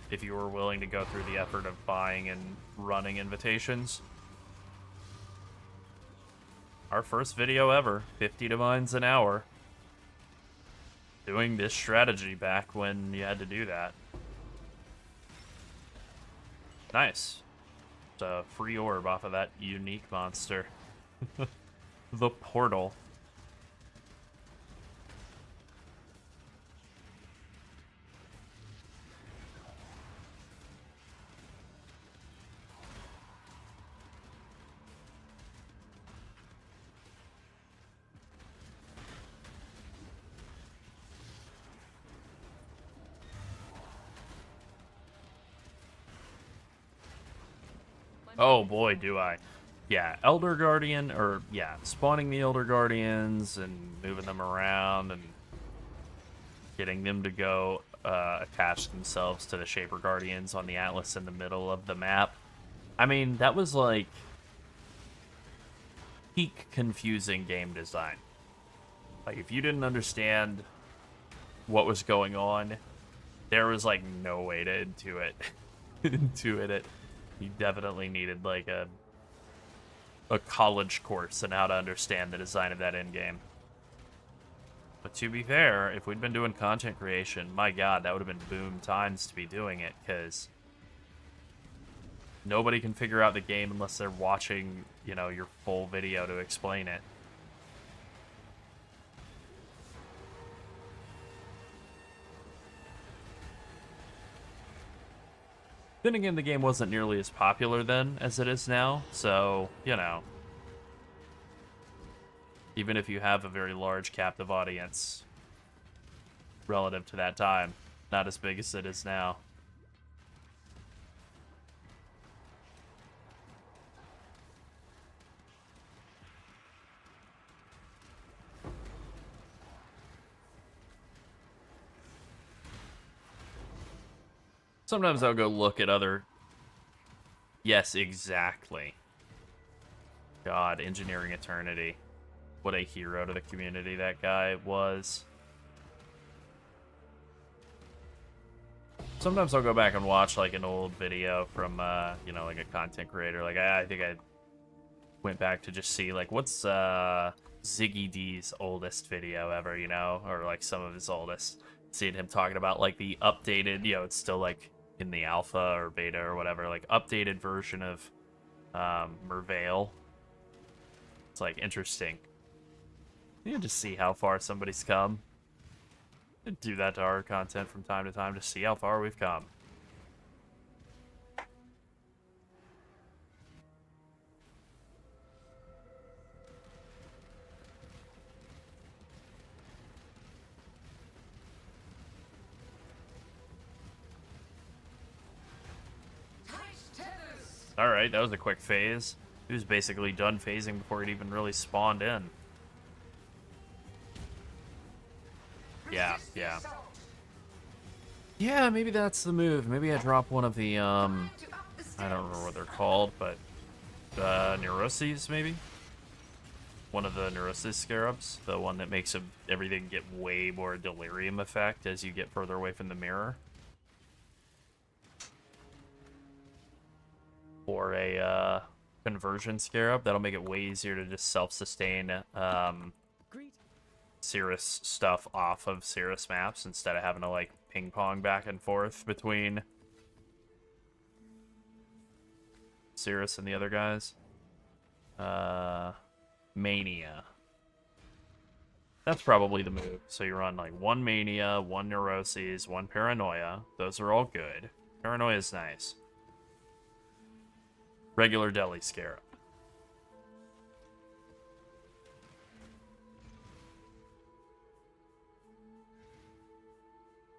if you were willing to go through the effort of buying and running invitations. Our first video ever, 50 divines an hour. Doing this strategy back when you had to do that. Nice. It's a free orb off of that unique monster. The portal. Oh boy, do I. Yeah, Elder Guardian, or yeah, spawning the Elder Guardians and moving them around and getting them to go attach themselves to the Shaper Guardians on the Atlas in the middle of the map. I mean, that was like peak confusing game design. Like, if you didn't understand what was going on, there was like no way to intuit it. You definitely needed like a college course in how to understand the design of that endgame. But to be fair, if we'd been doing content creation, my god, that would have been boom times to be doing it, because nobody can figure out the game unless they're watching, you know, your full video to explain it. Then again, the game wasn't nearly as popular then as it is now, so, you know. Even if you have a very large captive audience relative to that time, not as big as it is now. Sometimes I'll go look at other... Yes, exactly. God, Engineering Eternity. What a hero to the community that guy was. Sometimes I'll go back and watch, like, an old video from, you know, like, a content creator. Like, I think I went back to just see, like, what's, Ziggy D's oldest video ever, you know? Or, like, some of his oldest. Seeing him talking about, like, the updated, you know, it's still, like, in the alpha or beta or whatever, like, updated version of, Merveil. It's, like, interesting. You can just see how far somebody's come. Do that to our content from time to time to see how far we've come. Alright, that was a quick phase. He was basically done phasing before it even really spawned in. Yeah, yeah. Yeah, maybe that's the move. Maybe I drop one of the, I don't remember what they're called, but, Neuroses, maybe? One of the Neurosis Scarabs. The one that makes everything get way more delirium effect as you get further away from the mirror. Or a, Conversion Scarab. That'll make it way easier to just self-sustain, Cirrus stuff off of Cirrus maps instead of having to, like, ping-pong back and forth between Cirrus and the other guys. Mania. That's probably the move. So you run, like, one Mania, one Neuroses, one Paranoia. Those are all good. Paranoia is nice. Regular Deli Scarab.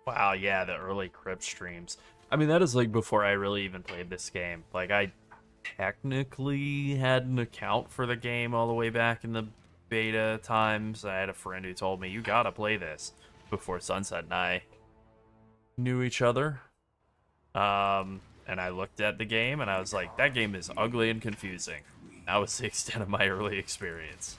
Wow, yeah, the early Crypt streams. I mean, that is, like, before I really even played this game. Like, I technically had an account for the game all the way back in the beta times. I had a friend who told me, you gotta play this, before Sunset and I knew each other. And I looked at the game, and I was like, that game is ugly and confusing. That was the extent of my early experience.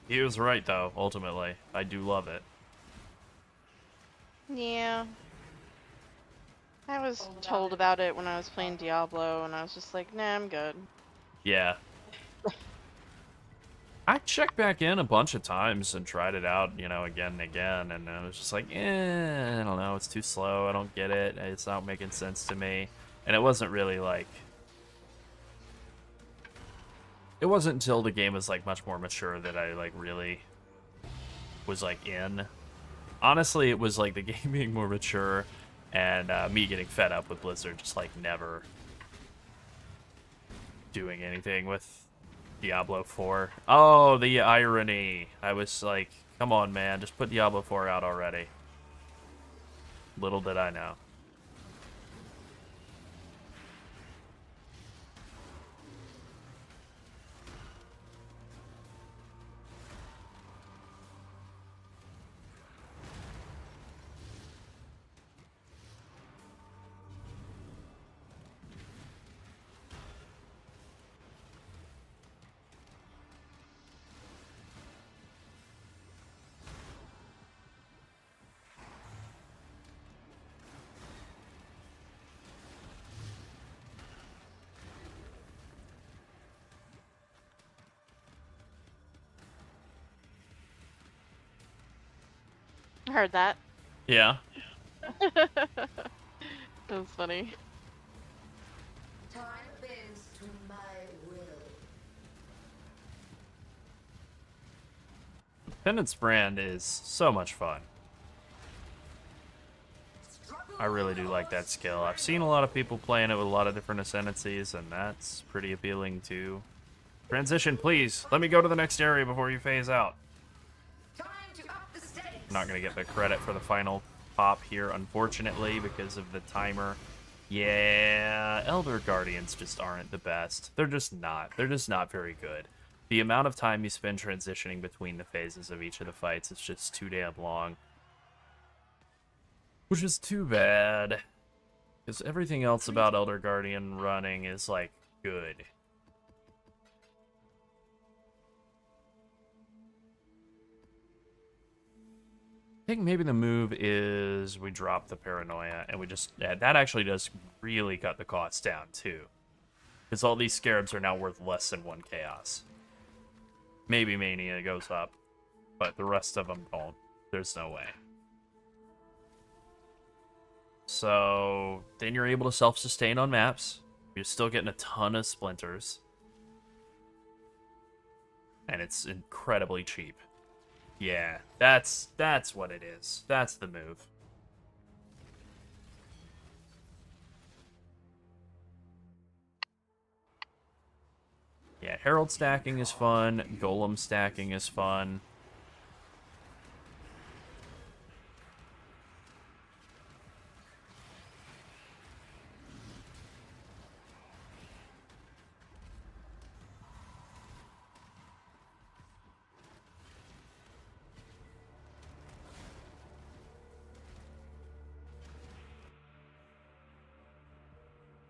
He was right, though, ultimately. I do love it. Yeah. I was told about it when I was playing Diablo, and I was just like, nah, I'm good. Yeah. I checked back in a bunch of times and tried it out, you know, again and again, and I was just like, I don't know, it's too slow, I don't get it, it's not making sense to me. And it wasn't really, like... It wasn't until the game was, like, much more mature that I, like, really was, like, in. Honestly, it was, like, the game being more mature and me getting fed up with Blizzard just, like, never doing anything with Diablo 4. Oh, the irony. I was like, come on, man, just put Diablo 4 out already. Little did I know. I heard that. Yeah. That was funny. Time bends to my will. Penance Brand is so much fun. I really do like that skill. I've seen a lot of people playing it with a lot of different ascendancies, and that's pretty appealing too. Transition, please. Let me go to the next area before you phase out. Time to up the stakes. I'm not going to get the credit for the final pop here, unfortunately, because of the timer. Yeah, Elder Guardians just aren't the best. They're just not. They're just not very good. The amount of time you spend transitioning between the phases of each of the fights is just too damn long. Which is too bad. Because everything else about Elder Guardian running is, like, good. I think maybe the move is we drop the Paranoia, and we just... Yeah, that actually does really cut the cost down, too. Because all these Scarabs are now worth less than 1 Chaos. Maybe Mania goes up, but the rest of them don't. There's no way. So, then you're able to self-sustain on maps. You're still getting a ton of splinters. And it's incredibly cheap. Yeah, that's what it is. That's the move. Yeah, Herald stacking is fun. Golem stacking is fun.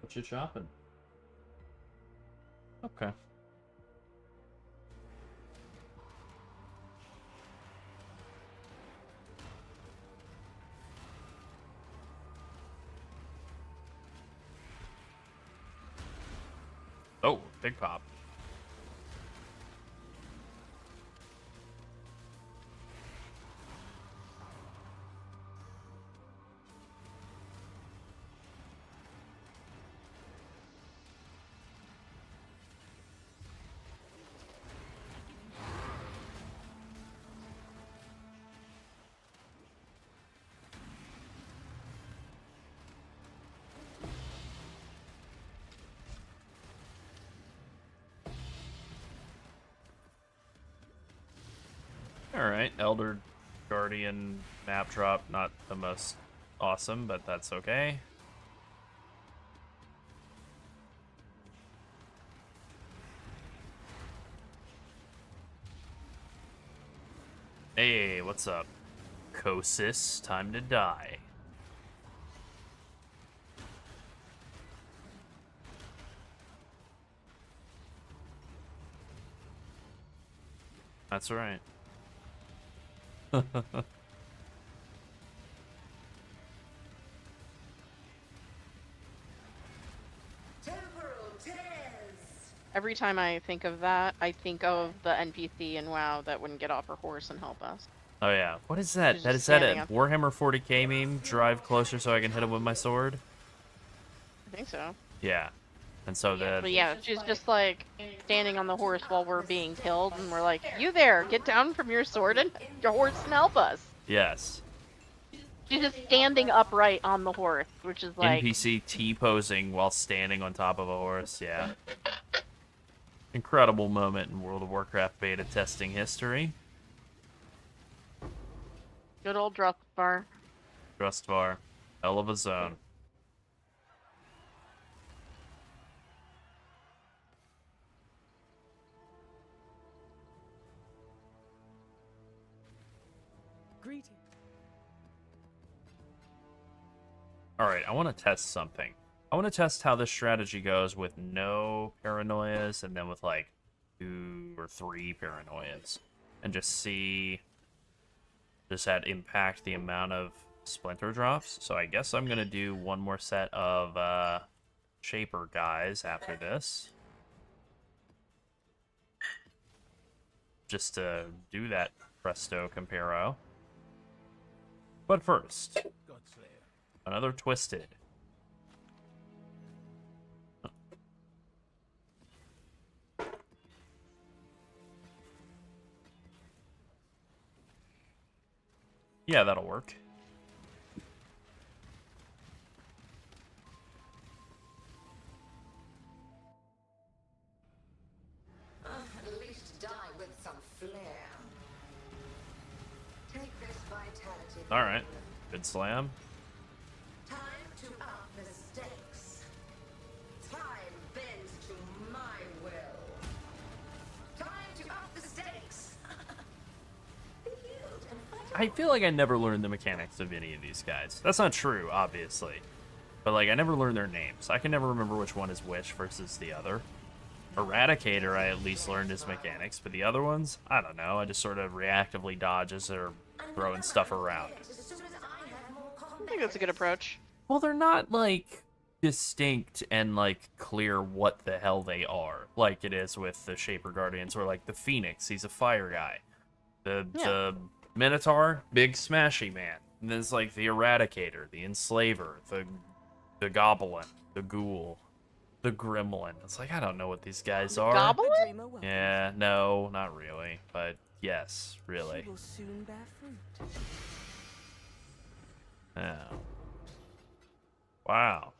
What you chopping? Okay. Oh, big pop. Alright, Elder Guardian map drop, not the most awesome, but that's okay. Hey, what's up? Kosis, time to die. That's right. Temporal tears. Every time I think of that, I think of the NPC in WoW that wouldn't get off her horse and help us. Oh yeah, what is that? She's That just is that standing a up. Warhammer 40k meme? Drive closer so I can hit him with my sword? I think so. Yeah. And so But yeah, she's just like standing on the horse while we're being killed, and we're like, "You there? Get down from your sword and your horse and help us." yes. She's just standing upright on the horse, which is like NPC T-posing while standing on top of a horse, yeah. Incredible moment in World of Warcraft beta testing history. good old Drustvar. Drustvar. Hell of a zone. Greeting. Alright, I want to test something. I want to test how this strategy goes with no paranoias and then with like 2 or 3 paranoias. And just see, does that impact the amount of splinter drops? So I guess I'm going to do one more set of Shaper guys after this. Just to do that presto comparo. But first, another Twisted. Yeah, that'll work. At least die with some flair. Take this vitality. Alright, good slam. Time to up the stakes. Time bends to my will. Time to up the stakes. Be healed and fight I feel like I never learned the mechanics of any of these guys. That's not true, obviously. But, like, I never learned their names. I can never remember which one is which versus the other. Eradicator, I at least learned his mechanics, but the other ones, I don't know. I just sort of reactively dodge as they're throwing stuff around. as soon as I have more I combat. think that's a good approach. Well, they're not, like, distinct and, like, clear what the hell they are, like it is with the Shaper Guardians, or, like, the Phoenix, he's a fire guy. The Minotaur, big smashy man. And there's, like, the Eradicator, the Enslaver, the Goblin, the Ghoul, the Gremlin. It's like, I don't know what these guys are. Goblin? Yeah, no, not really, but yes, really. Will soon bear fruit. Oh. Wow.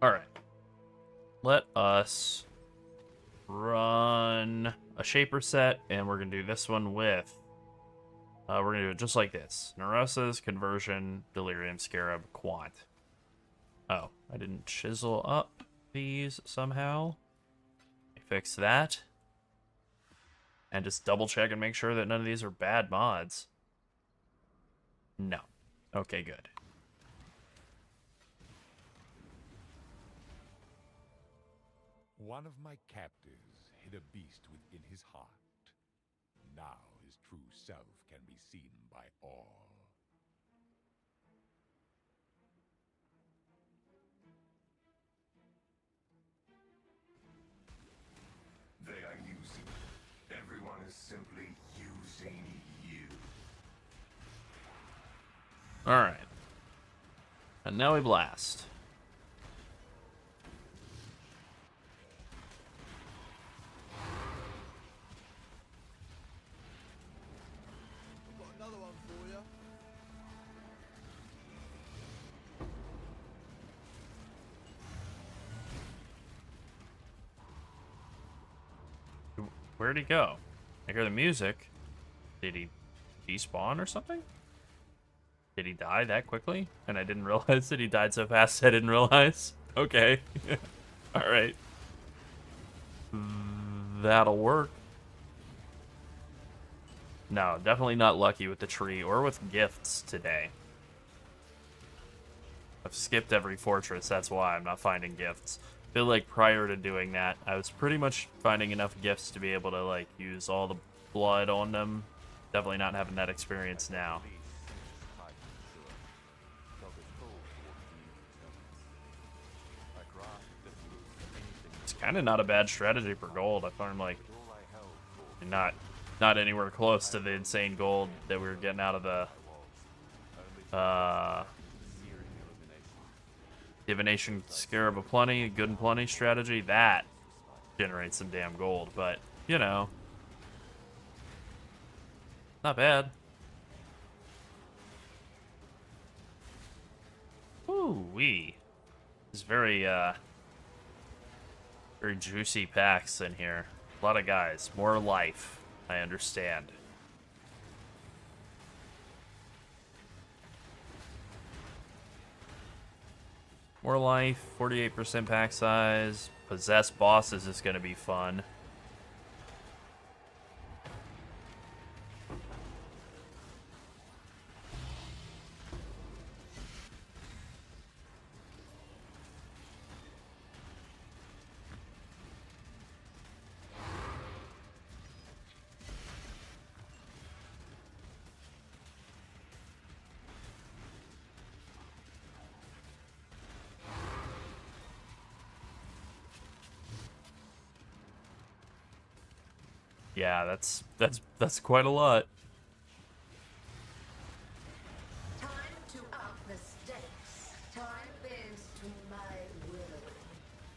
All right. Let us run a Shaper set, and we're going to do this one with... we're going to do it just like this. Neurosis, Conversion, Delirium, Scarab, Quant. Oh, I didn't chisel up these somehow. Fix that. And just double check and make sure that none of these are bad mods. No. Okay, good. One of my captors hid a beast within his heart. Now his true self can be seen by all. They are using. Everyone is simply using you. Alright. And now we blast. Got another one for you. Where'd he go? I hear the music. Did he despawn or something? Did he die that quickly? And I didn't realize that he died so fast I didn't realize. Okay. Alright. That'll work. No, definitely not lucky with the tree or with gifts today. I've skipped every fortress, that's why I'm not finding gifts. I feel like prior to doing that, I was pretty much finding enough gifts to be able to, like, use all the blood on them. Definitely not having that experience now. It's kind of not a bad strategy for gold. I farm, like, not anywhere close to the insane gold that we were getting out of the Divination Scarab of Plenty, Good and Plenty strategy. That generates some damn gold, but, you know, not bad. Ooh-wee. It's very juicy packs in here. A lot of guys. More life. I understand. More life, 48% pack size. Possessed bosses is going to be fun. Yeah, that's quite a lot. Time to up the stakes. Time bends to my will.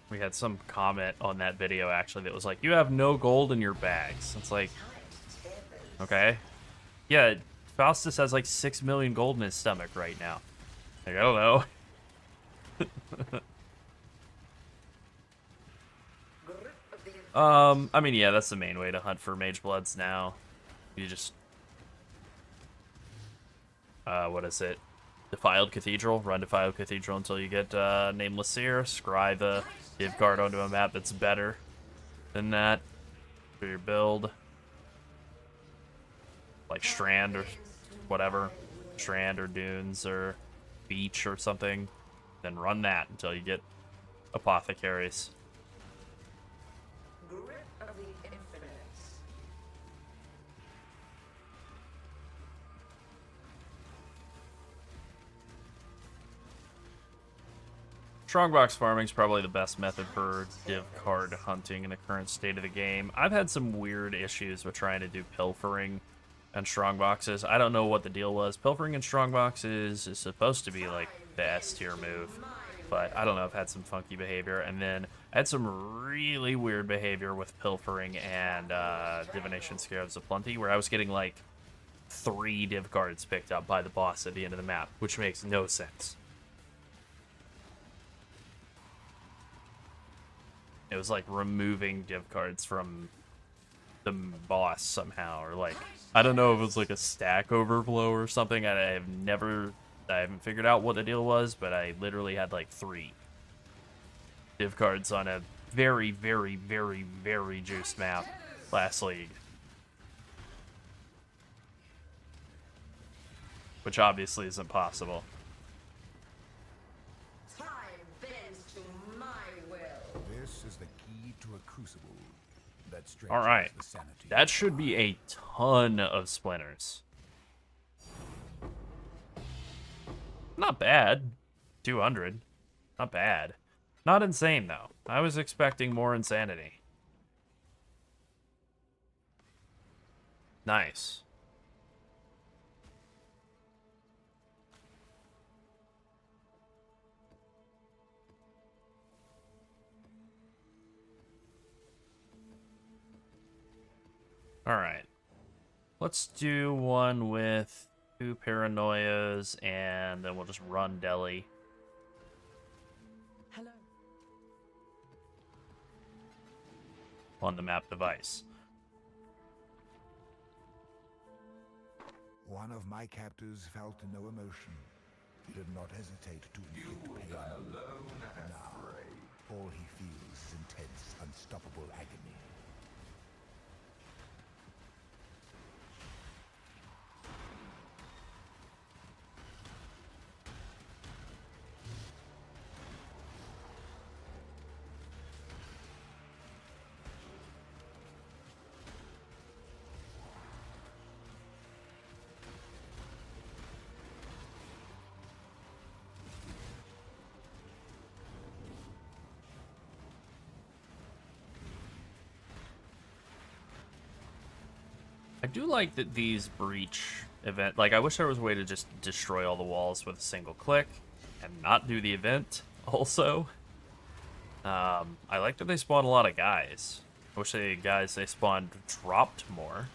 We had some comment on that video actually that was like, "You have no gold in your bags." It's like, okay, yeah, Faustus has like 6 million gold in his stomach right now. Like, I don't know. I mean, yeah, that's the main way to hunt for mage bloods now. You just, what is it? Defiled Cathedral. Run Defiled Cathedral until you get Nameless Seer. Scry the div card onto a map that's better than that for your build. Like Strand or whatever. Strand or Dunes or Beach or something. Then run that until you get Apothecaries. Grip of the infinite. Strongbox farming is probably the best method for div card hunting in the current state of the game. I've had some weird issues with trying to do pilfering and strongboxes. I don't know what the deal was. Pilfering and strongboxes is supposed to be like the S tier move, but I don't know. I've had some funky behavior, and then I had some really weird behavior with pilfering and divination scarabs of plenty, where I was getting like 3 div cards picked up by the boss at the end of the map, which makes no sense. It was like removing div cards from the boss somehow, or like, I don't know if it was like a stack overflow or something. I haven't figured out what the deal was, but I literally had like 3 div cards on a very, very, very, very juiced map last league. Which obviously isn't possible. Time bends to my will. This is the key to a crucible that stretches All right, the sanity. that should be a ton of splinters. Not bad. 200. Not bad. Not insane, though. I was expecting more insanity. Nice. Alright. Let's do one with 2 paranoias, and then we'll just run Deli. Hello. On the map device. One of my captors felt no emotion. He did not hesitate to inflict pain. Now, all he feels is intense, unstoppable agony. I do like that these breach event, like, I wish there was a way to just destroy all the walls with a single click and not do the event also. I like that they spawn a lot of guys. I wish the guys they spawned dropped more.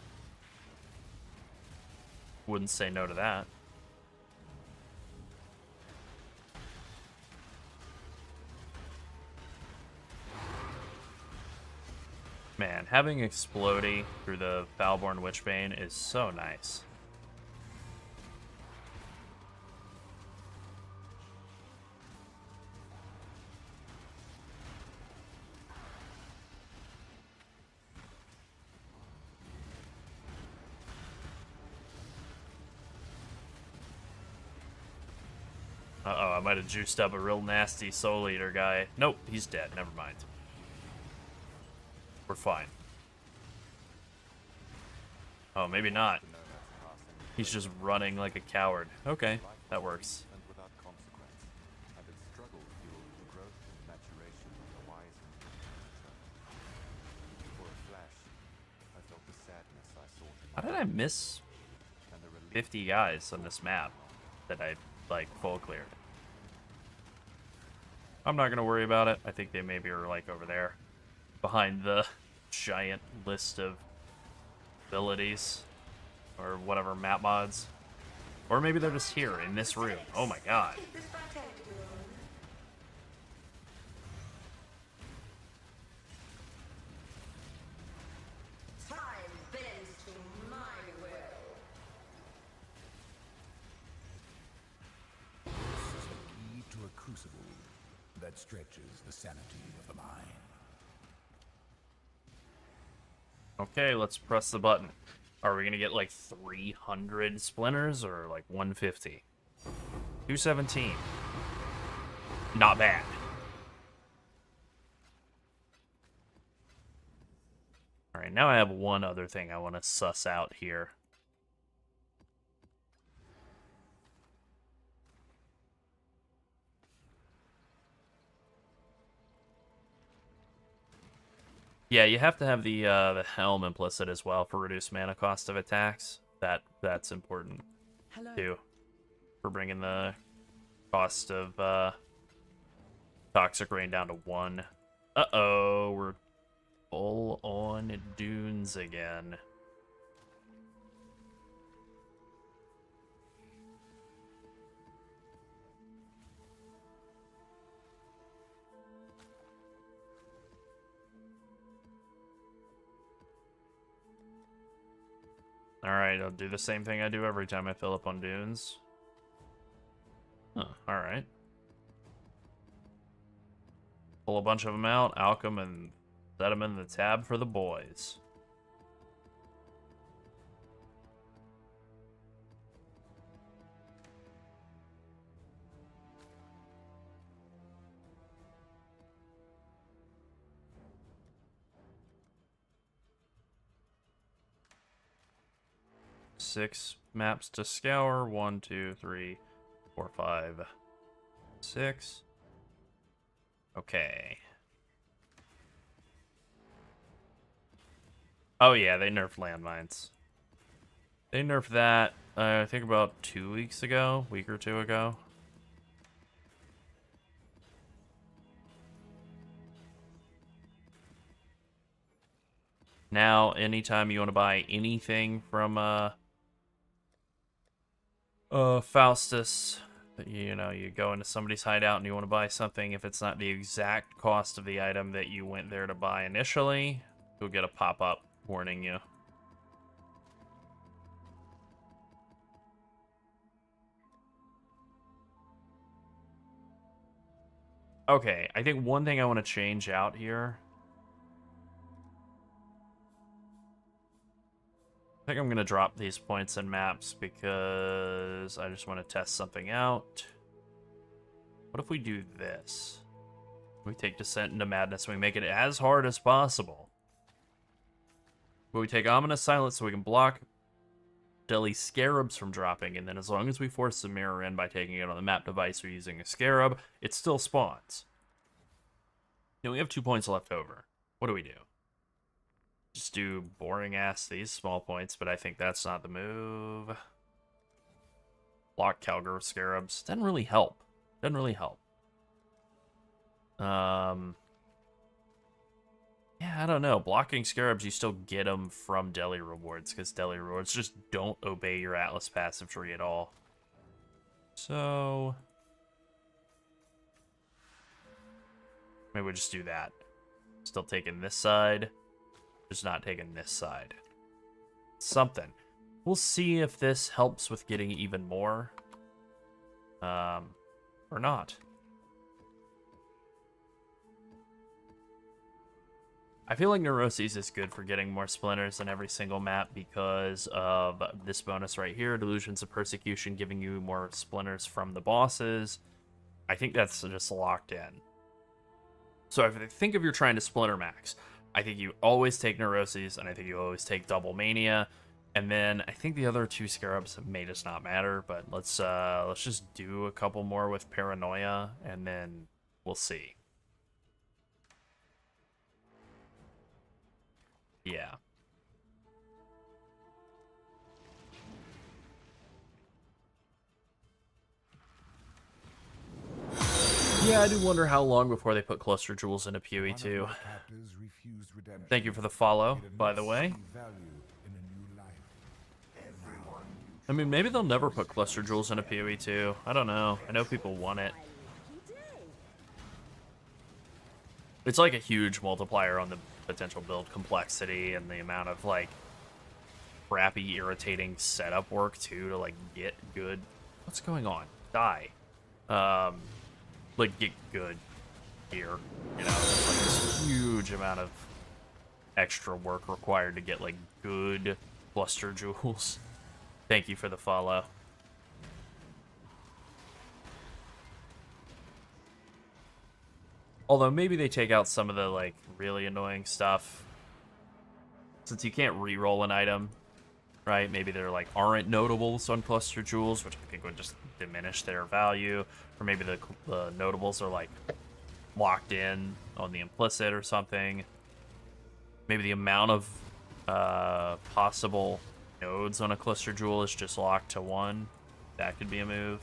Wouldn't say no to that. having Explodey through the Foulborn Witchbane is so nice. Uh-oh, I might have juiced up a real nasty Soul Eater guy. Nope, he's dead. Never mind. We're fine. Oh, maybe not. He's just running like a coward. Okay, that works. And without consequence, and its struggle fueled the growth and maturation of the wise and determined. For a flash, I felt the sadness I saw. How did I miss 50 guys on this map that I, like, full cleared? I'm not gonna worry about it. I think they maybe are, like, over there. Behind the giant list of abilities. Or whatever map mods. Or maybe they're just here in this room. Oh my god. Time bends to my will. This is the key to a crucible that stretches the sanity of the mind. Okay, let's press the button. Are we gonna get like 300 splinters or like 150? 217. Not bad. Alright, now I have one other thing I want to suss out here. Yeah, you have to have the helm implicit as well for reduced mana cost of attacks. That's important too, for bringing the cost of Toxic Rain down to 1. Uh-oh, we're full on dunes again. Alright, I'll do the same thing I do every time I fill up on dunes. Huh, alright. Pull a bunch of them out, alch them, and set them in the tab for the boys. Six maps to scour. 1, 2, 3, 4, 5, 6. Okay. Oh yeah, they nerfed landmines. They nerfed that, I think about 2 weeks ago, week or two ago. Now, anytime you want to buy anything from Faustus, you know, you go into somebody's hideout and you want to buy something, if it's not the exact cost of the item that you went there to buy initially, you'll get a pop-up warning you. Okay, I think one thing I want to change out here. I think I'm going to drop these points in maps because I just want to test something out. What if we do this? We take Descent into Madness and we make it as hard as possible. But we take Ominous Silence so we can block Delhi Scarabs from dropping, and then as long as we force the mirror in by taking it on the map device or using a Scarab, it still spawns. Now we have 2 points left over. What do we do? Just do boring ass these small points, but I think that's not the move. Block Calgar Scarabs. Doesn't really help. Doesn't really help. Yeah, I don't know. Blocking Scarabs, you still get them from Delhi rewards, because Delhi rewards just don't obey your Atlas passive tree at all. So maybe we'll just do that. Still taking this side. Just not taking this side. Something. We'll see if this helps with getting even more. Or not. I feel like Neuroses is good for getting more splinters in every single map because of this bonus right here, Delusions of Persecution, giving you more splinters from the bosses. I think that's just locked in. So if I think if you're trying to splinter max, I think you always take Neuroses, and I think you always take Double Mania, and then I think the other two Scarabs may just not matter, but let's just do a couple more with Paranoia, and then we'll see. Yeah. Yeah, I do wonder how long before they put cluster jewels into PoE 2. Thank you for the follow, by the way. I mean, maybe they'll never put cluster jewels into PoE 2. I don't know. I know people want it. It's like a huge multiplier on the potential build complexity and the amount of, like, crappy, irritating setup work, too, to, like, get good... What's going on? Die. Like, get good gear. You know, it's like this huge amount of extra work required to get, like, good cluster jewels. Thank you for the follow. Although maybe they take out some of the, like, really annoying stuff. Since you can't re-roll an item, right? Maybe there, like, aren't notables on cluster jewels, which I think would just diminish their value. Or maybe the notables are, like, locked in on the implicit or something. Maybe the amount of possible nodes on a cluster jewel is just locked to 1. That could be a move.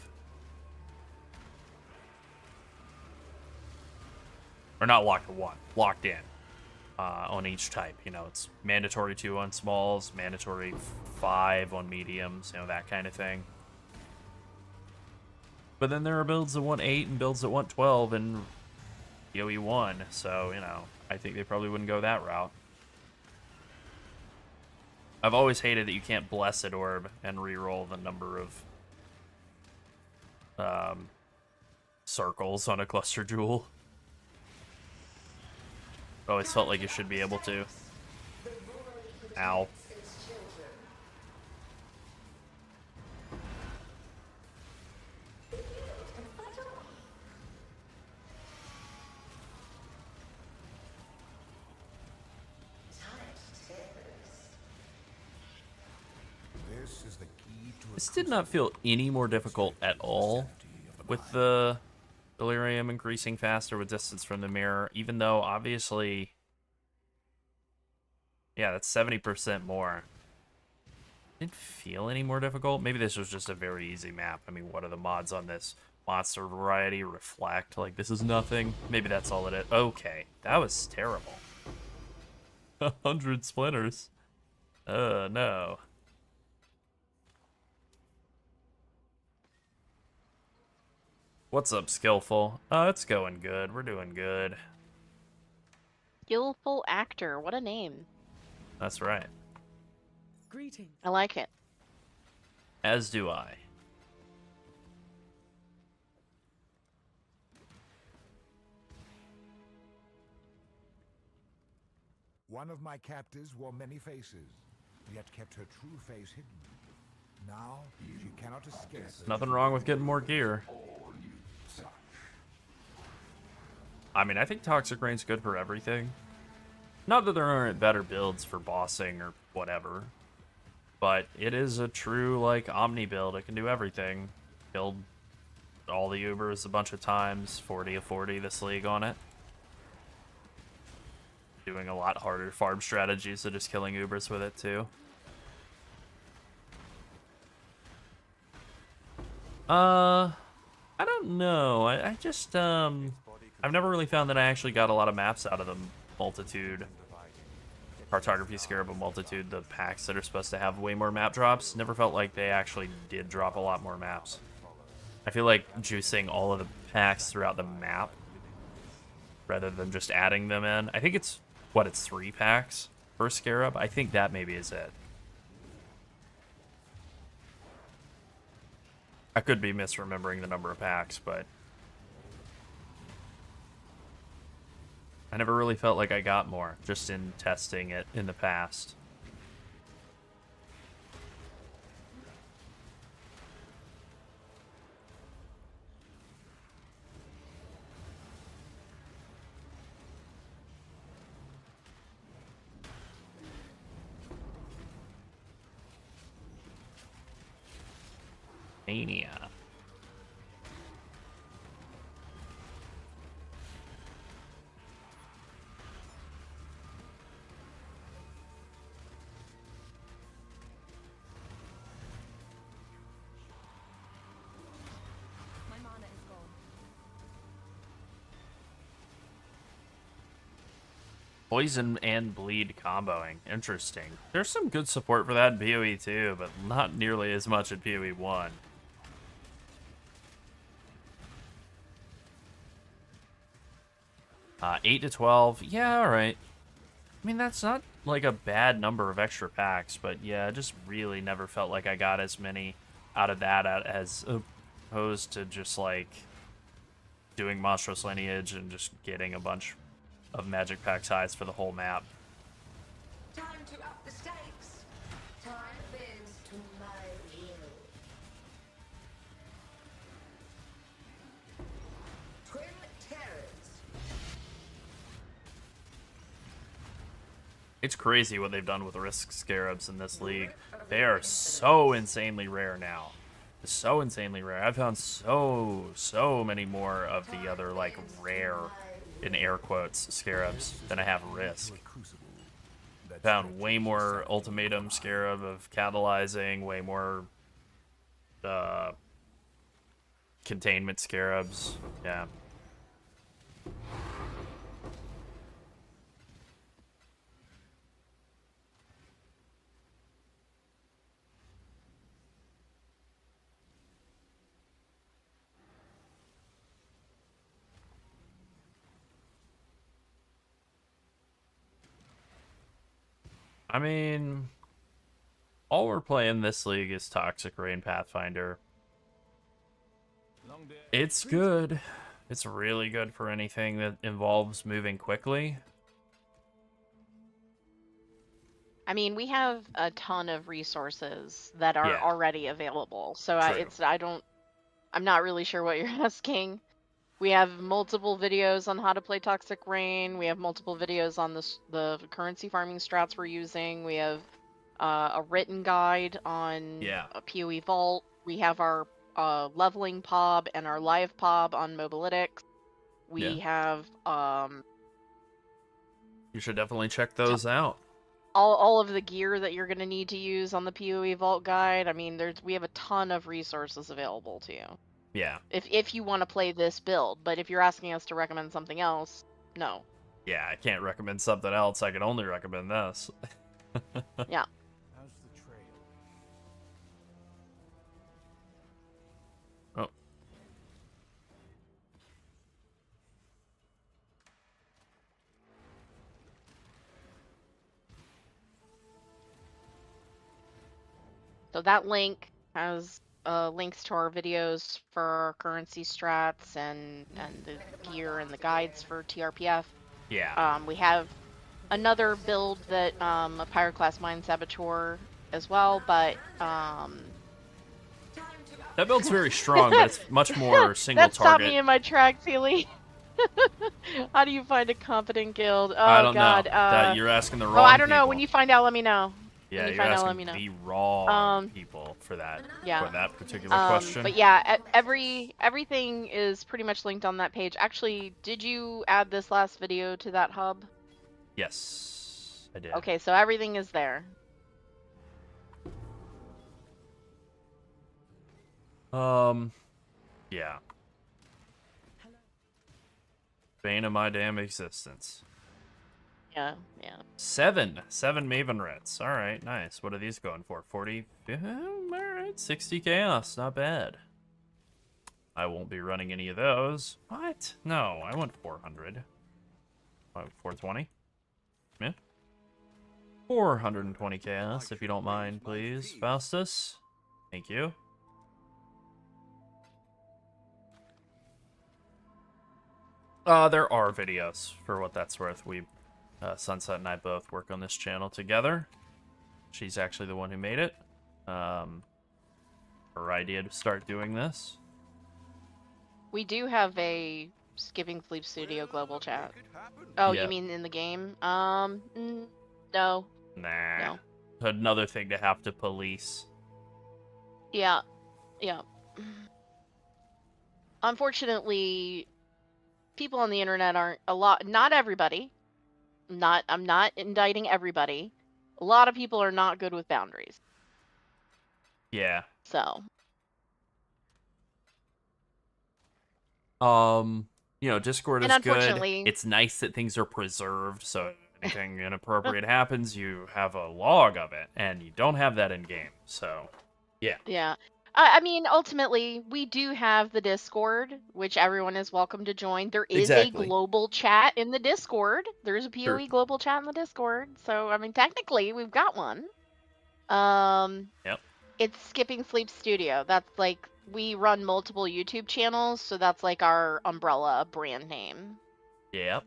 Or not locked to 1, locked in on each type. You know, it's mandatory 2 on smalls, mandatory 5 on mediums, you know, that kind of thing. But then there are builds that want 8 and builds that want 12 in PoE 1, so, you know, I think they probably wouldn't go that route. I've always hated that you can't Blessed Orb and re-roll the number of circles on a cluster jewel. I always felt like you should be able to. Ow. This did not feel any more difficult at all with the Delirium increasing faster with distance from the mirror, even though obviously, yeah, that's 70% more. Didn't feel any more difficult. Maybe this was just a very easy map. I mean, what are the mods on this? Monster variety, reflect, like this is nothing. Maybe that's all it is. Okay, that was terrible. 100 splinters. No. What's up, Skillful? It's going good. We're doing good. Skillful Actor, what a name. That's right. Greetings. I like it. As do I. One of my captives wore many faces, yet kept her true face hidden. Now, she cannot escape. Nothing wrong with getting more gear. I mean, I think Toxic Rain's good for everything. Not that there aren't better builds for bossing or whatever, but it is a true, like, Omni build. It can do everything. Build all the Ubers a bunch of times, 40 of 40 this league on it. Doing a lot harder farm strategies than just killing Ubers with it, too. I don't know. I just, I've never really found that I actually got a lot of maps out of the Multitude. Cartography Scarab of Multitude, the packs that are supposed to have way more map drops. Never felt like they actually did drop a lot more maps. I feel like juicing all of the packs throughout the map rather than just adding them in. I think it's, what, it's 3 packs per scarab. I think that maybe is it. I could be misremembering the number of packs, but I never really felt like I got more just in testing it in the past. Mania. My mana is gone. Poison and bleed comboing. Interesting. There's some good support for that in PoE 2, but not nearly as much in PoE 1. Uh, 8 to 12. Yeah, alright. I mean, that's not like a bad number of extra packs, but yeah, I just really never felt like I got as many out of that as opposed to just like doing Monstrous Lineage and just getting a bunch of magic pack size for the whole map. Time to up the stakes. Time bends to my will. Twin terrors. It's crazy what they've done with Risk Scarabs in this league. They are so insanely rare now. So insanely rare. I've found so many more of the other, like, rare, in air quotes, Scarabs than I have Risk. Found way more Ultimatum Scarab of catalyzing, way more containment Scarabs. Yeah. I mean, all we're playing this league is Toxic Rain Pathfinder. It's good. It's really good for anything that involves moving quickly. I mean, we have a ton of resources that are Yeah. already available. So True. I'm not really sure what you're asking. We have multiple videos on how to play Toxic Rain. We have multiple videos on the currency farming strats we're using. We have a written guide on a PoE Vault. We have our leveling POB and our live POB on Mobalytics. We have You should definitely check those out. all of the gear that you're going to need to use on the PoE Vault guide. I mean, we have a ton of resources available to you. Yeah. If you want to play this build, but if you're asking us to recommend something else, no. Yeah, I can't recommend something else. I can only recommend this. Yeah. How's the trail? Oh. So that link has links to our videos for our currency strats and the gear and the guides for TRPF. Yeah. We have another build that a Pyroclast Mine Saboteur as well, but that build's very strong, but it's much more single that stopped target. me in my tracks, Healy. How do you find a competent guild? Oh, I don't God. know. That you're asking the wrong I don't know. people. When you find out, let me know. Yeah, when you you're find out, asking let me know. the wrong people for that. Yeah. For that particular question. But yeah, everything is pretty much linked on that page. Actually, did you add this last video to that hub? Yes, I did. Okay, so everything is there. Yeah. Bane of my damn existence. Yeah. 7 Maven Reds. All right, nice. What are these going for? 40. All right, 60 chaos. Not bad. I won't be running any of those. What? No, I want 400. 420. Yeah. 420 chaos, if you don't mind, please, Faustus. Thank you. There are videos, for what that's worth. We, Sunset and I both work on this channel together. She's actually the one who made it. Her idea to start doing this. We do have a Skipping Sleep Studio global chat. Oh, you Yep. mean in the game? No. Nah. No. Another thing to have to police. Yeah. Yeah. Unfortunately, people on the internet aren't not everybody. I'm not indicting everybody. A lot of people are not good with boundaries. Yeah. So, You know, Discord and is good. unfortunately, It's nice that things are preserved, so if anything inappropriate happens, you have a log of it, and you don't have that in game. So, yeah. yeah. I mean, ultimately, we do have the Discord, which everyone is welcome to join. There is Exactly. a global chat in the Discord. There's a PoE Sure. global chat in the Discord. So, I mean, technically, we've got one. Yep. It's Skipping Sleep Studio. That's like, we run multiple YouTube channels, so that's like our umbrella brand name. Yep.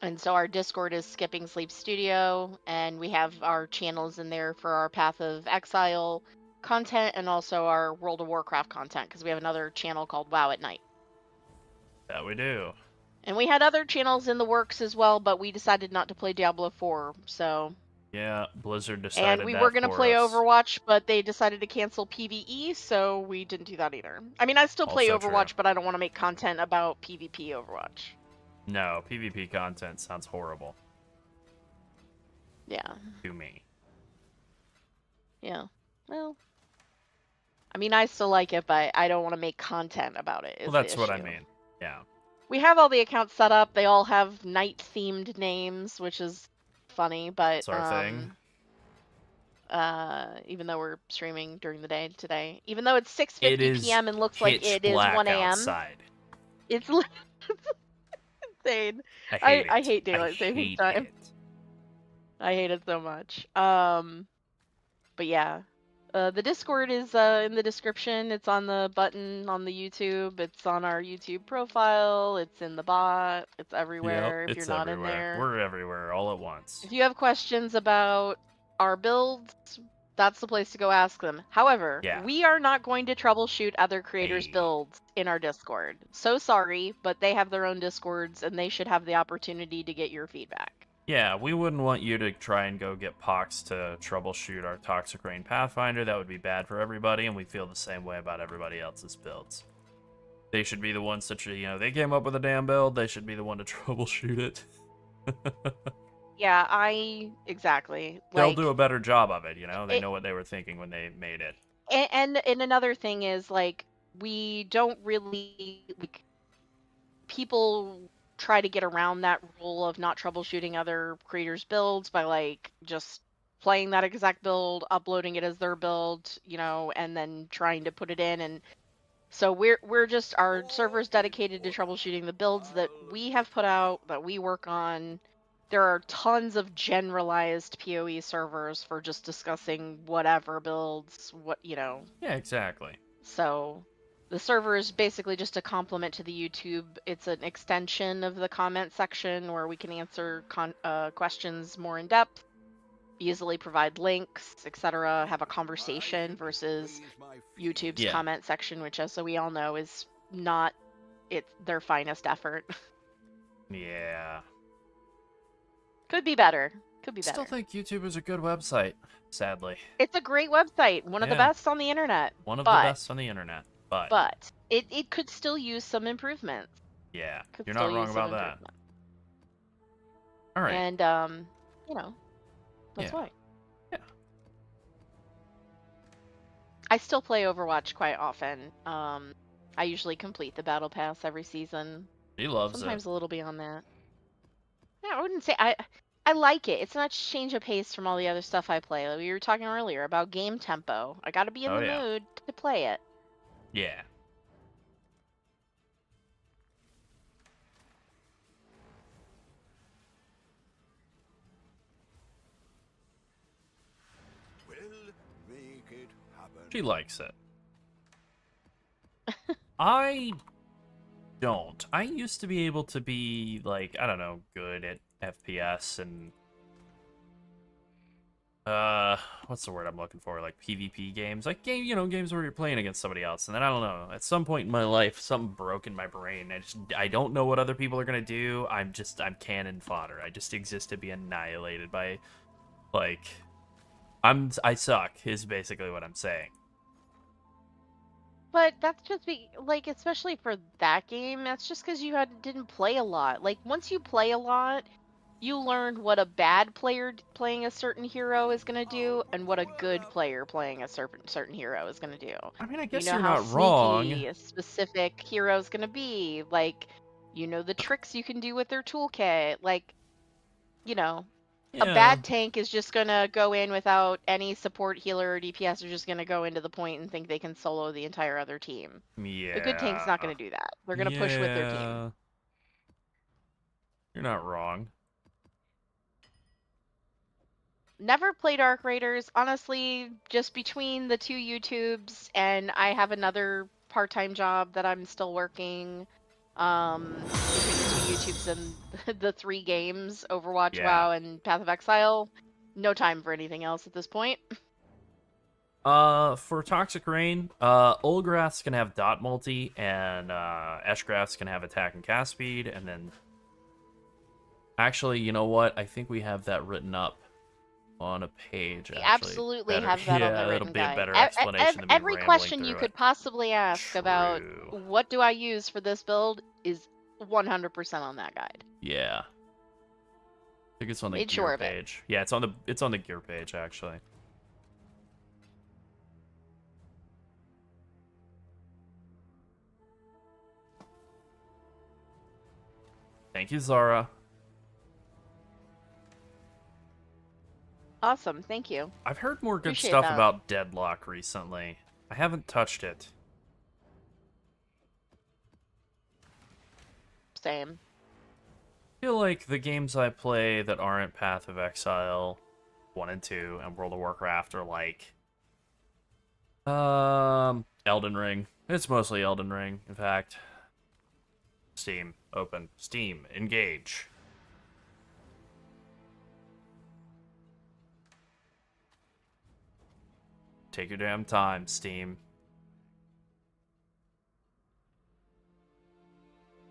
And so our Discord is Skipping Sleep Studio, and we have our channels in there for our Path of Exile content and also our World of Warcraft content, because we have another channel called WoW at Night. That we do. And we had other channels in the works as well, but we decided not to play Diablo 4, so... Yeah, Blizzard decided And we that were going to for play us. Overwatch, but they decided to cancel PvE, so we didn't do that either. I mean, I still play Also Overwatch, true. but I don't want to make content about PvP Overwatch. No, PvP content sounds horrible. Yeah. To me. Yeah. Well, I mean, I still like it, but I don't want to make content about it. Well, that's what I mean. Yeah. We have all the accounts set up. They all have night-themed names, which is funny, but It's our thing. even though we're streaming during the day today, even though it's It 6:50 is p.m. and looks like pitch it is black 1 a.m. outside. It's insane. I hate it. I hate daylight saving hate time. it. I hate it so much. But yeah. The Discord is in the description. It's on the button on the YouTube. It's on our YouTube profile. It's in the bot. It's everywhere Yep, if you're it's not everywhere. in there. We're everywhere all at once. If you have questions about our builds, that's the place to go ask them. However, Yeah. we are not going to troubleshoot other creators' Hey. builds in our Discord. So sorry, but they have their own Discords and they should have the opportunity to get your feedback. Yeah, we wouldn't want you to try and go get Pox to troubleshoot our Toxic Rain Pathfinder. That would be bad for everybody, and we feel the same way about everybody else's builds. They should be the ones that, you know, they came up with a damn build, they should be the one to troubleshoot it. Yeah, exactly. They'll do a better job of it, you know? They know what they were thinking when they made it. And another thing is, like, we don't really, like, people try to get around that rule of not troubleshooting other creators' builds by, like, just playing that exact build, uploading it as their build, you know, and then trying to put it in. And so we're just, our server's dedicated to troubleshooting the builds that we have put out, that we work on. There are tons of generalized PoE servers for just discussing whatever builds, what, you know. Yeah, exactly. So the server is basically just a complement to the YouTube. It's an extension of the comment section where we can answer questions more in depth, easily provide links, etc., have a conversation versus YouTube's comment section, which, as we all know, is not their finest effort. Yeah. Could be better. Could be better. Still think YouTube is a good website, sadly. It's a great website, one of the best on the internet. One of the best on the internet, but it could still use some improvements. Yeah, you're not wrong about that. All right. And you know, that's why. Yeah. I still play Overwatch quite often. I usually complete the battle pass every season. He loves Sometimes it. a little beyond that. Yeah, I wouldn't say I like it. It's not change of pace from all the other stuff I play. Like we were talking earlier about game tempo. I got to be in the mood to play it. Yeah. She likes it. I don't. I used to be able to be, like, I don't know, good at FPS and what's the word I'm looking for? Like PvP games, like games where you're playing against somebody else. And then I don't know. At some point in my life, something broke in my brain. I don't know what other people are gonna do. I'm cannon fodder. I just exist to be annihilated by, like, I suck. Is basically what I'm saying. But that's just like, especially for that game, that's just because you didn't play a lot. Like, once you play a lot, you learned what a bad player playing a certain hero is gonna do, and what a good player playing a certain hero is gonna do. I mean, I You guess know you're how not wrong. sneaky a specific hero is gonna be. Like, you know the tricks you can do with their toolkit. Like, you know, a Yeah. bad tank is just gonna go in without any support, healer, or DPS. Are just gonna go into the point and think they can solo the entire other team. A good tank's Yeah. not gonna do that. They're gonna push with their team. Yeah. You're not wrong. Never played Arc Raiders. Honestly, just between the two YouTubes, and I have another part-time job that I'm still working. Between the two YouTubes and the three games, Overwatch, Yeah. WoW, and Path of Exile, no time for anything else at this point. For Toxic Rain, Olgrath's can have dot multi, and Eshgrath's can have attack and cast speed, and then actually, you know what? I think we have that written up on a page. We Actually, absolutely better, have that on the that'll written be a guide. better explanation than me Every rambling question you through could it. possibly ask about True. what do I use for this build is 100% on that guide. Yeah. I think it's on the Made gear sure of it. page. Yeah, it's on the gear page actually. Thank you, Zara. Awesome, thank you. I've heard more good Appreciate stuff that. about Deadlock recently. I haven't touched it. Same. I feel like the games I play that aren't Path of Exile 1 and 2 and World of Warcraft are like Elden Ring. It's mostly Elden Ring, in fact. Steam, open. Steam, engage. Take your damn time, Steam.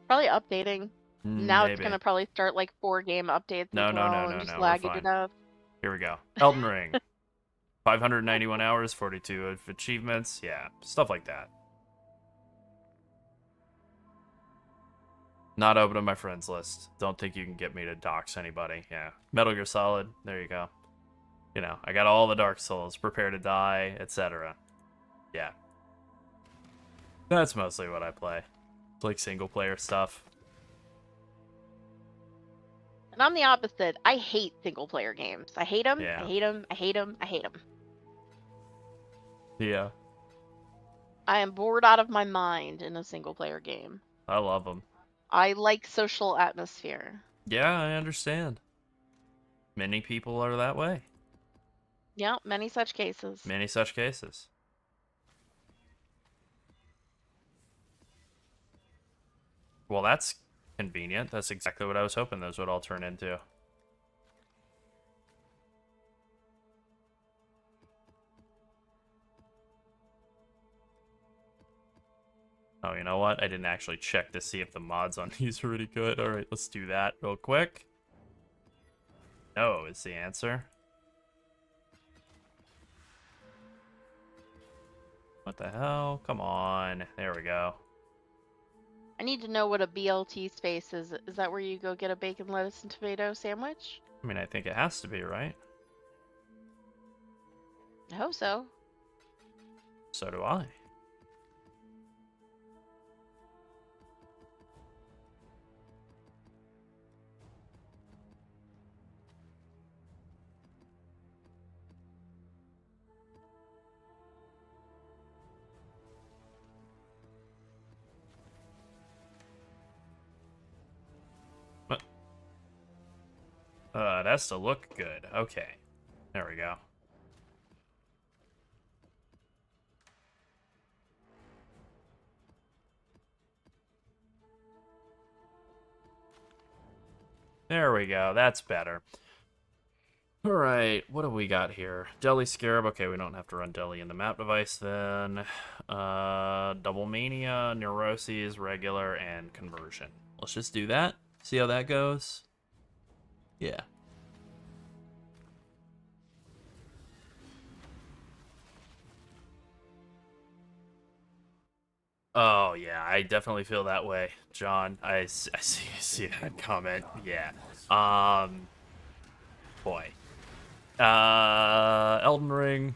Probably updating. Now it's Maybe. gonna probably start like 4 game updates No, as no, well no, and no, just no, lag we're it fine. enough. Here we go. Elden Ring. 591 hours, 42 of achievements. Yeah, stuff like that. Not opening my friends list. Don't think you can get me to dox anybody. Yeah. Metal Gear Solid. There you go. You know, I got all the Dark Souls. Prepare to Die, etc. Yeah. That's mostly what I play. It's like single player stuff. And I'm the opposite. I hate single player games. I hate them. Yeah. I hate them. I hate them. I hate them. Yeah. I am bored out of my mind in a single player game. I love them. I like social atmosphere. Yeah, I understand. Many people are that way. Yeah, many such cases. Many such cases. Well, that's convenient. That's exactly what I was hoping those would all turn into. Oh, you know what? I didn't actually check to see if the mods on these are really good. Alright, let's do that real quick. No is the answer. What the hell? Come on. There we go. I need to know what a BLT space is. Is that where you go get a bacon, lettuce, and tomato sandwich? I mean, I think it has to be, right? I hope so. So do I. It has to look good. Okay. There we go. There we go. That's better. Alright, what do we got here? Deli Scarab. Okay, we don't have to run Deli in the map device then. Double Mania, Neuroses, Regular, and Conversion. Let's just do that. See how that goes. Yeah. Oh, yeah, I definitely feel that way, John. I see that comment. Yeah. Boy. Elden Ring.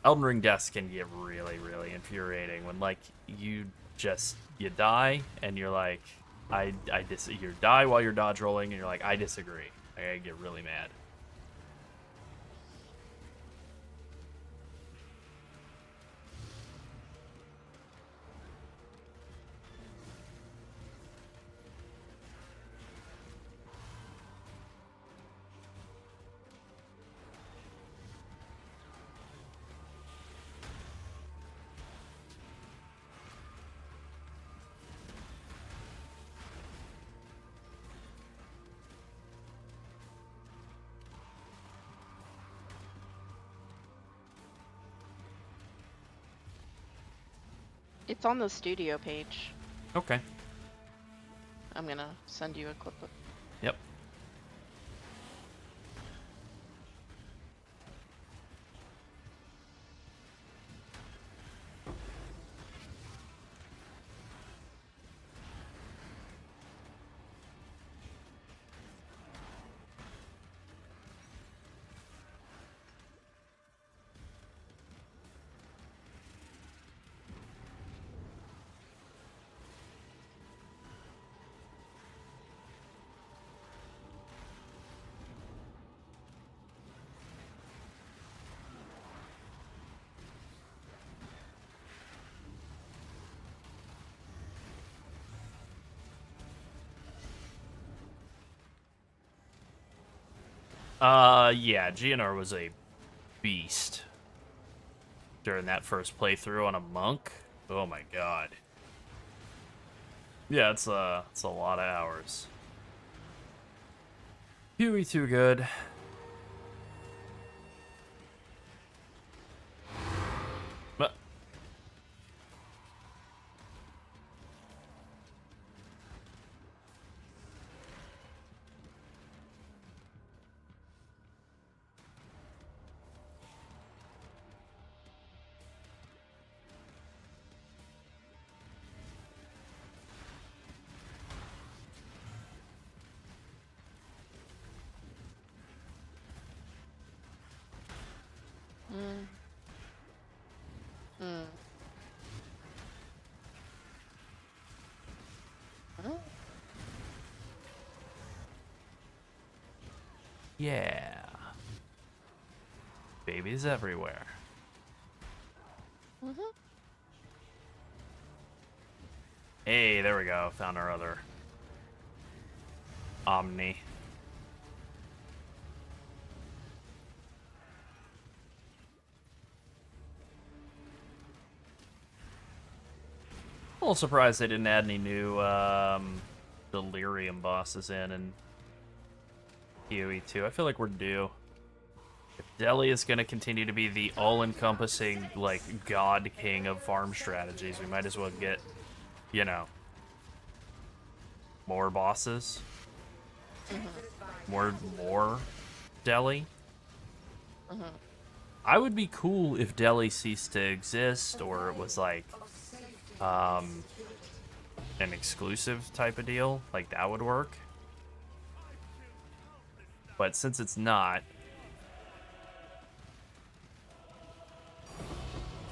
Elden Ring deaths can get really, really infuriating when, like, you die, and you're like, you die while you're dodge rolling, and you're like, I disagree. I get really mad. It's on the studio page. Okay. I'm gonna send you a clip of. Yep. Yeah, GNR was a beast during that first playthrough on a monk. Oh my god. Yeah, it's a lot of hours. Huey too good. But Mm. Mm. Huh? yeah. Babies everywhere. Mhm. Hey, there we go. Found our other Omni. A little surprised they didn't add any new Delirium bosses in PoE 2. I feel like we're due. If Deli is going to continue to be the all-encompassing, like, god king of farm strategies, we might as well get, you know, more bosses. More Deli. I would be cool if Deli ceased to exist, or it was like an exclusive type of deal. Like, that would work. But since it's not,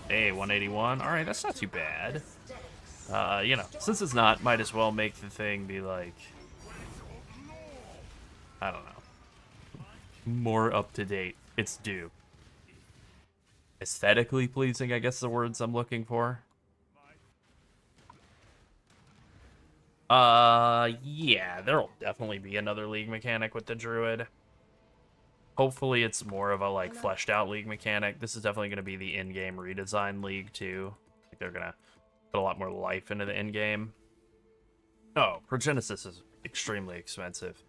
hey, 181. All right, that's not too bad. You know, since it's not, might as well make the thing be like, I don't know, more up to date. It's due. Aesthetically pleasing, I guess, is the words I'm looking for. Yeah, there'll definitely be another league mechanic with the druid. Hopefully it's more of a, like, fleshed out league mechanic. This is definitely going to be the in-game redesign league, too. Like, they're going to put a lot more life into the in-game. Oh, Progenesis is extremely expensive.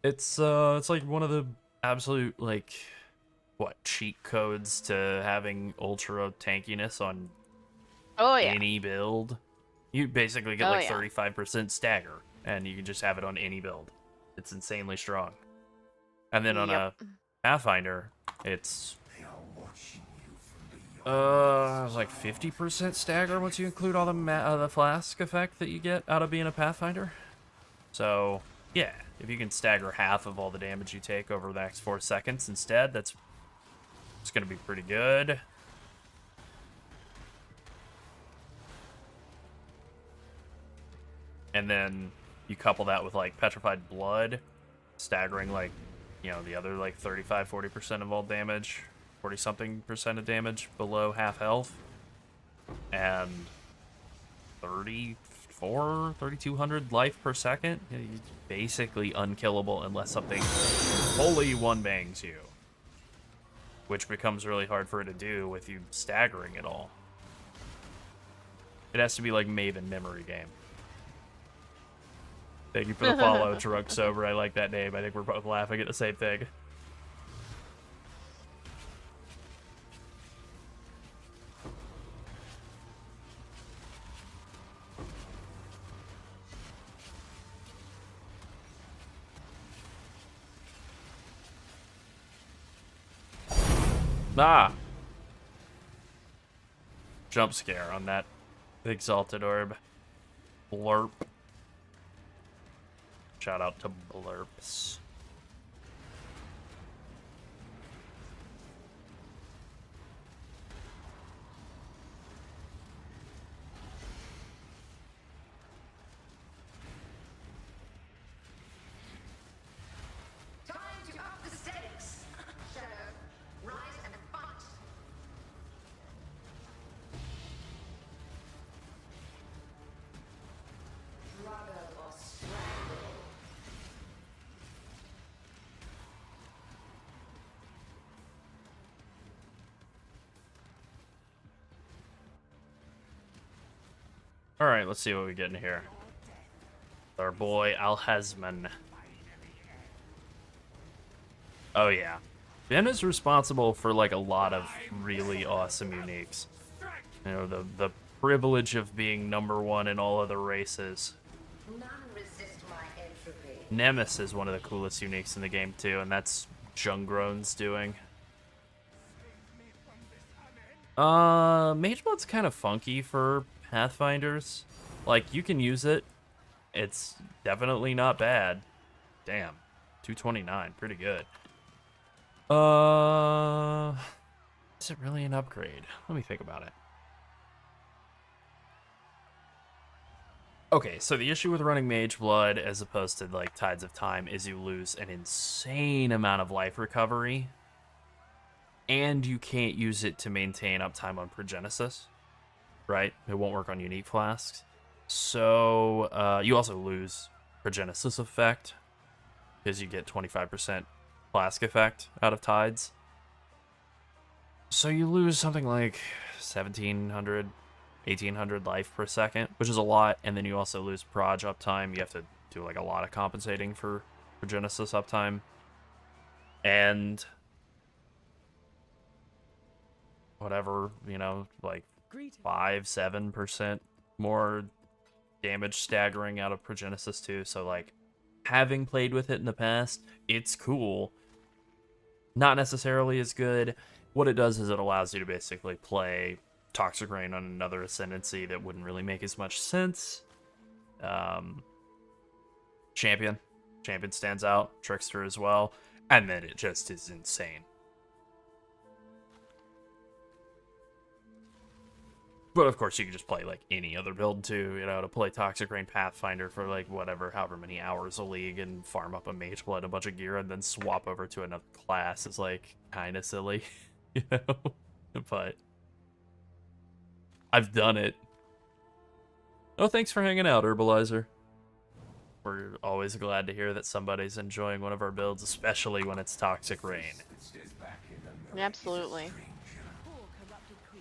It's like one of the absolute, like, what, cheat codes to having ultra tankiness on Oh yeah. any build. You basically get Oh, like yeah. 35% stagger, and you can just have it on any build. It's insanely strong. And then on a Yep. Pathfinder, it's like 50% stagger once you include all the flask effect that you get out of being a Pathfinder. So yeah, if you can stagger half of all the damage you take over the next 4 seconds instead, it's gonna be pretty good. And then you couple that with like Petrified Blood, staggering like, you know, the other like 35-40% of all damage, 40 something percent of damage below half health, and 3,200 life per second. You're basically unkillable unless something fully one bangs you, which becomes really hard for it to do with you staggering it all. It has to be like Maven memory game. Thank you for the follow, Drunk Sober. I like that name. I think we're both laughing at the same thing. Ah! Jump scare on that Exalted Orb. Blurp. Shout out to Blurps. Time to up the stakes. Shadow, rise and fight. Struggle or strangle. Alright, let's see what we get in here. Our boy Alhazman. Oh yeah. Ben is responsible for like a lot of really awesome uniques. You know, the privilege of being #1 in all other races. None resist my entropy. Nemesis is one of the coolest uniques in the game too, and that's Jungrone's doing. Mage Blood's kind of funky for Pathfinders. Like, you can use it. It's definitely not bad. Damn. 229, pretty good. Is it really an upgrade? Let me think about it. Okay, so the issue with running Mage Blood as opposed to like Tides of Time is you lose an insane amount of life recovery, and you can't use it to maintain uptime on Progenesis, right? It won't work on unique flasks. So you also lose Progenesis effect because you get 25% flask effect out of Tides. So you lose something like 1,700, 1,800 life per second, which is a lot, and then you also lose Proj uptime. You have to do like a lot of compensating for Genesis uptime. And whatever, you know, like 5-7% more damage staggering out of Progenesis too. So like, having played with it in the past, it's cool. Not necessarily as good. What it does is it allows you to basically play Toxic Rain on another Ascendancy that wouldn't really make as much sense. Champion stands out. Trickster as well. And then it just is insane. But of course, you can just play like any other build too, you know, to play Toxic Rain Pathfinder for like whatever, however many hours a league and farm up a Mage Blood, a bunch of gear, and then swap over to another class is like kind of silly, you know? But I've done it. Oh, thanks for hanging out, Herbalizer. We're always glad to hear that somebody's enjoying one of our builds, especially when it's Toxic Rain. Absolutely.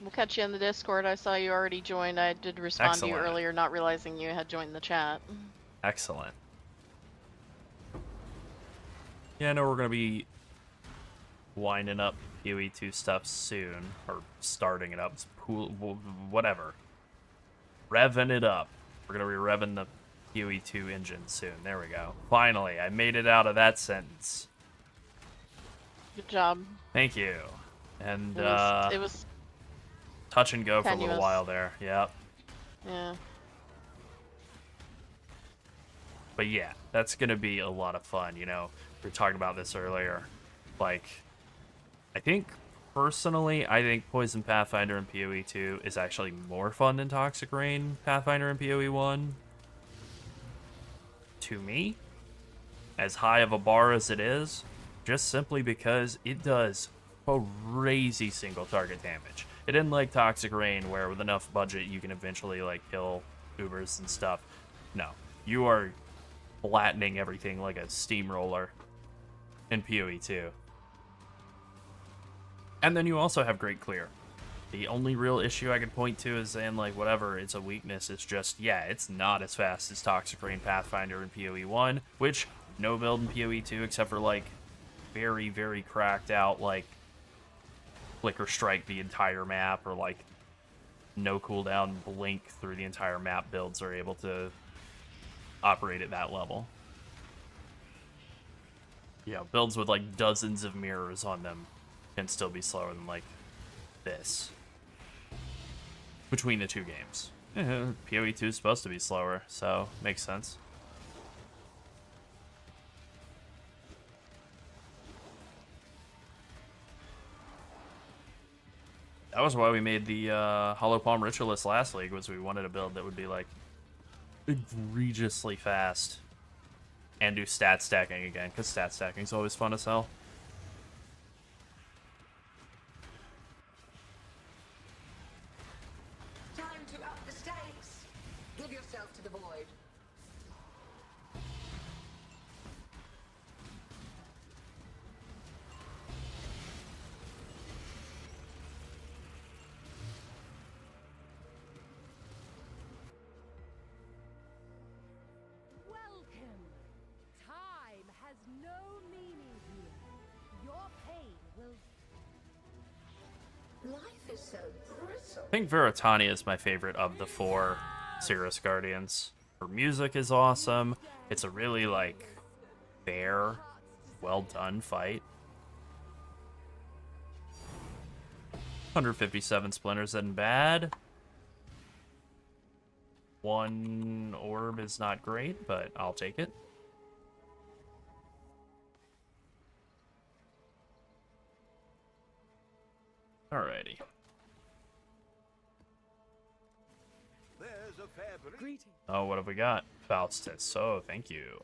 We'll catch you in the Discord. I saw you already joined. I did respond to you Excellent. earlier, not realizing you had joined the chat. Excellent. Yeah, I know we're going to be winding up PoE 2 stuff soon, or starting it up, whatever. Revving it up. We're going to be revving the PoE 2 engine soon. There we go. Finally, I made it out of that sentence. Good job. Thank you. And It was touch and go for a little tenuous. while there. Yep. Yeah. But yeah, that's going to be a lot of fun. You know, we were talking about this earlier. Like, I think, personally, I think Poison Pathfinder in PoE 2 is actually more fun than Toxic Rain Pathfinder in PoE 1. To me, as high of a bar as it is, just simply because it does crazy single target damage. It isn't like Toxic Rain, where with enough budget you can eventually like kill Ubers and stuff. No, you are flattening everything like a steamroller in PoE 2. And then you also have Great Clear. The only real issue I could point to is saying, like, whatever, it's a weakness. It's just, yeah, it's not as fast as Toxic Rain Pathfinder in PoE 1, which no build in PoE 2 except for, like, very, very cracked out, like, Flicker Strike the entire map, or, like, no cooldown Blink through the entire map builds are able to operate at that level. Yeah, builds with, like, dozens of mirrors on them can still be slower than, like, this. Between the two games. PoE 2 is supposed to be slower, so makes sense. That was why we made the Hollow Palm Ritualist last league, was we wanted a build that would be like egregiously fast and do stat stacking again, because stat stacking is always fun as hell. Time to up the stakes. Give yourself to the void. Welcome. Time has no meaning here. Your pain will. Life is so brittle. I think Veritania is my favorite of the four Cirrus Guardians. Her music is awesome. It's a really, like, fair, well done fight. 157 splinters isn't bad. One orb is not great, but I'll take it. Alrighty. There's a fair breed. Oh, what have we got? Faustus. Oh, thank you.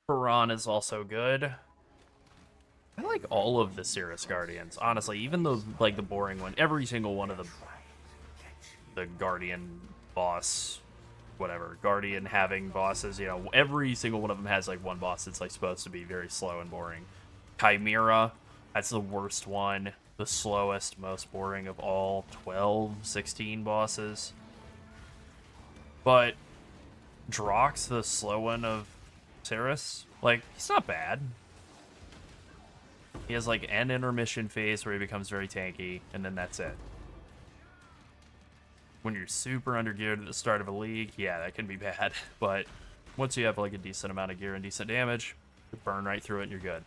Piran is also good. I like all of the Cirrus Guardians, honestly. Even those, like, the boring one. Every single one of the Guardian boss, whatever, Guardian having bosses, you know, every single one of them has, like, one boss that's, like, supposed to be very slow and boring. Chimera, that's the worst one. The slowest, most boring of all 12, 16 bosses. But Drox, the slow one of Cirrus, like, he's not bad. He has, like, an intermission phase where he becomes very tanky, and then that's it. When you're super undergeared at the start of a league, yeah, that can be bad. But once you have, like, a decent amount of gear and decent damage, you burn right through it and you're good.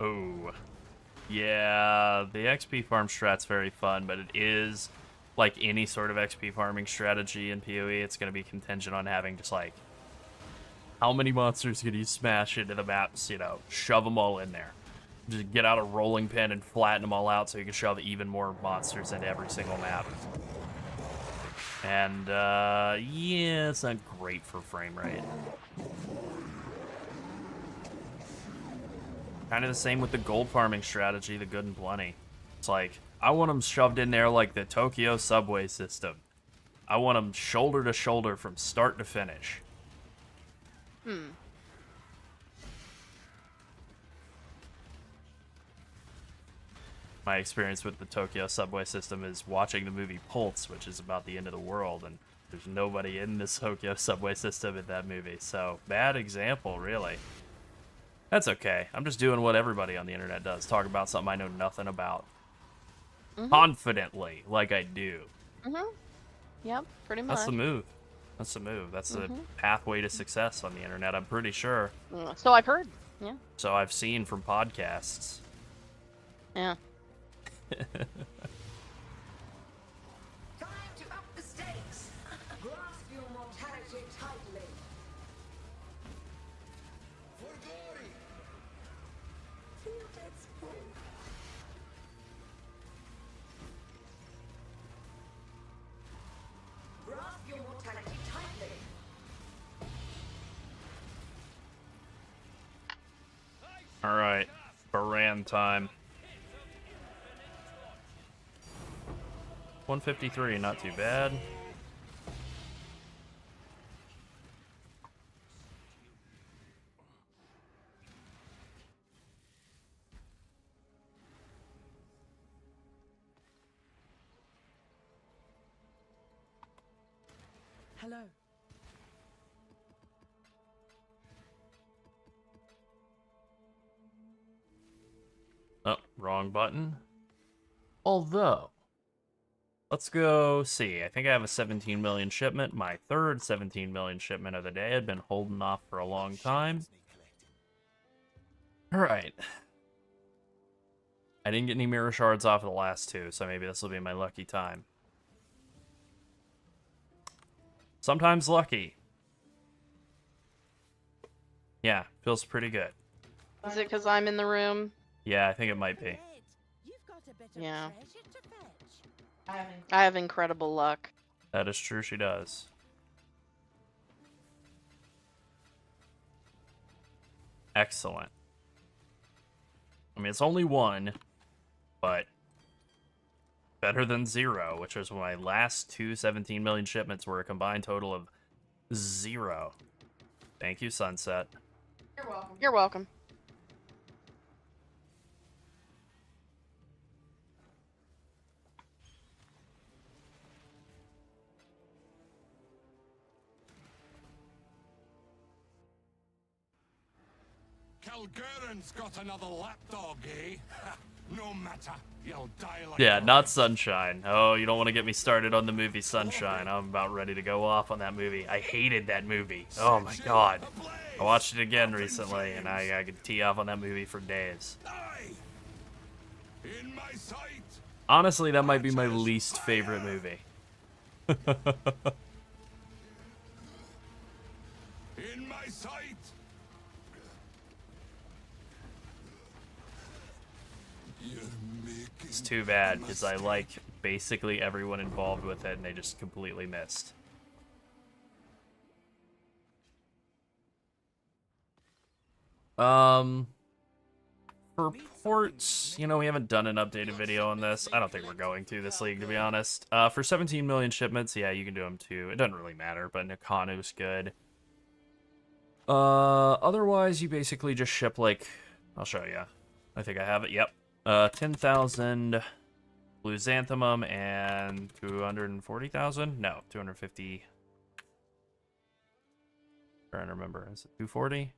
Oh, yeah, the XP farm strat's very fun, but it is, like any sort of XP farming strategy in PoE, it's going to be contingent on having just, like, how many monsters can you smash into the maps, you know, shove them all in there. Just get out a rolling pin and flatten them all out so you can shove even more monsters into every single map. And, yeah, it's not great for frame rate. Kind of the same with the gold farming strategy, the good and plenty. It's like, I want them shoved in there like the Tokyo subway system. I want them shoulder to shoulder from start to finish. My experience with the Tokyo subway system is watching the movie Pulse, which is about the end of the world, and there's nobody in the Tokyo subway system in that movie. So, bad example, really. That's okay. I'm just doing what everybody on the internet does. Talk about something I know nothing about. Confidently, like I do. Yep, pretty much. That's the move. That's the move. That's the pathway to success on the internet, I'm pretty sure. So I've heard. Yeah. So I've seen from podcasts. Yeah. Time to up the stakes. Grasp your mortality tightly. For glory! Feel death's pull. Grasp your mortality tightly. Alright, Baran time. 153, not too bad. Hello. Oh, wrong button. Although, let's go see. I think I have a 17 million shipment. My third 17 million shipment of the day. I'd been holding off for a long time. Alright. I didn't get any mirror shards off of the last two, so maybe this will be my lucky time. Sometimes lucky. Yeah, feels pretty good. Is it because I'm in the room? Yeah, I think it might be. Yeah. I have incredible luck. That is true, she does. Excellent. I mean, it's only one, but better than 0, which was my last two 17 million shipments were a combined total of 0. Thank you, Sunset. You're welcome. You're welcome. Calguran's got another lapdog, eh? No matter, you'll die like Yeah, a not rat. Sunshine. Oh, you don't want to get me started on the movie Sunshine. I'm about ready to go off on that movie. I hated that movie. Oh my god. I watched it again recently, and I could tee off on that movie for days. Aye. In my sight. Honestly, that might be my least favorite movie. In my sight. It's too bad, because I like basically everyone involved with it, and they just completely missed. For ports, you know, we haven't done an updated video on this. I don't think we're going to this league, to be honest. For 17 million shipments, yeah, you can do them too. It doesn't really matter, but Nakanu's good. Otherwise, you basically just ship, like, I'll show you. I think I have it, yep. 10,000 blue xanthemum and 240,000? No, 250. Trying to remember. Is it 240?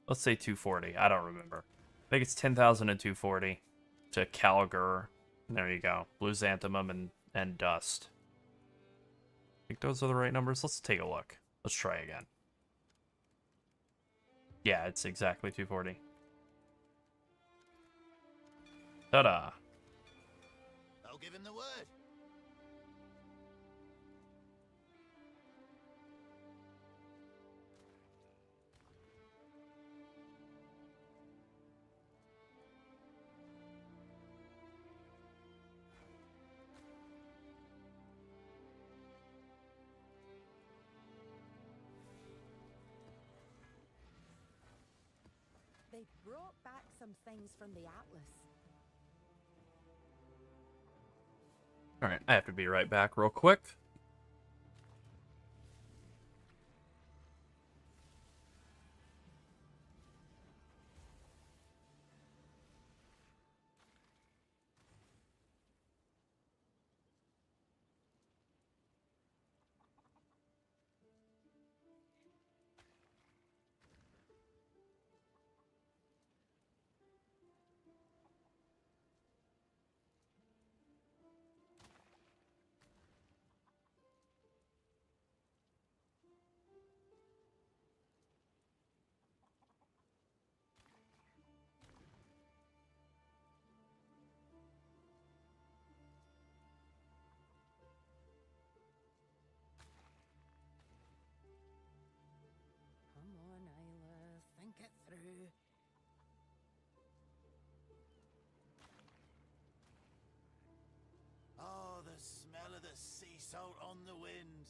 Let's say 240. I don't remember. I think it's 10,000 and 240 to Calgur. There you go. Blue xanthemum and dust. I think those are the right numbers. Let's take a look. Let's try again. Yeah, it's exactly 240. Ta-da. I'll give him the word. They brought back some things from the Atlas. Alright, I have to be right back real quick. Come on, Ayla, think it through. Oh, the smell of the sea salt on the wind.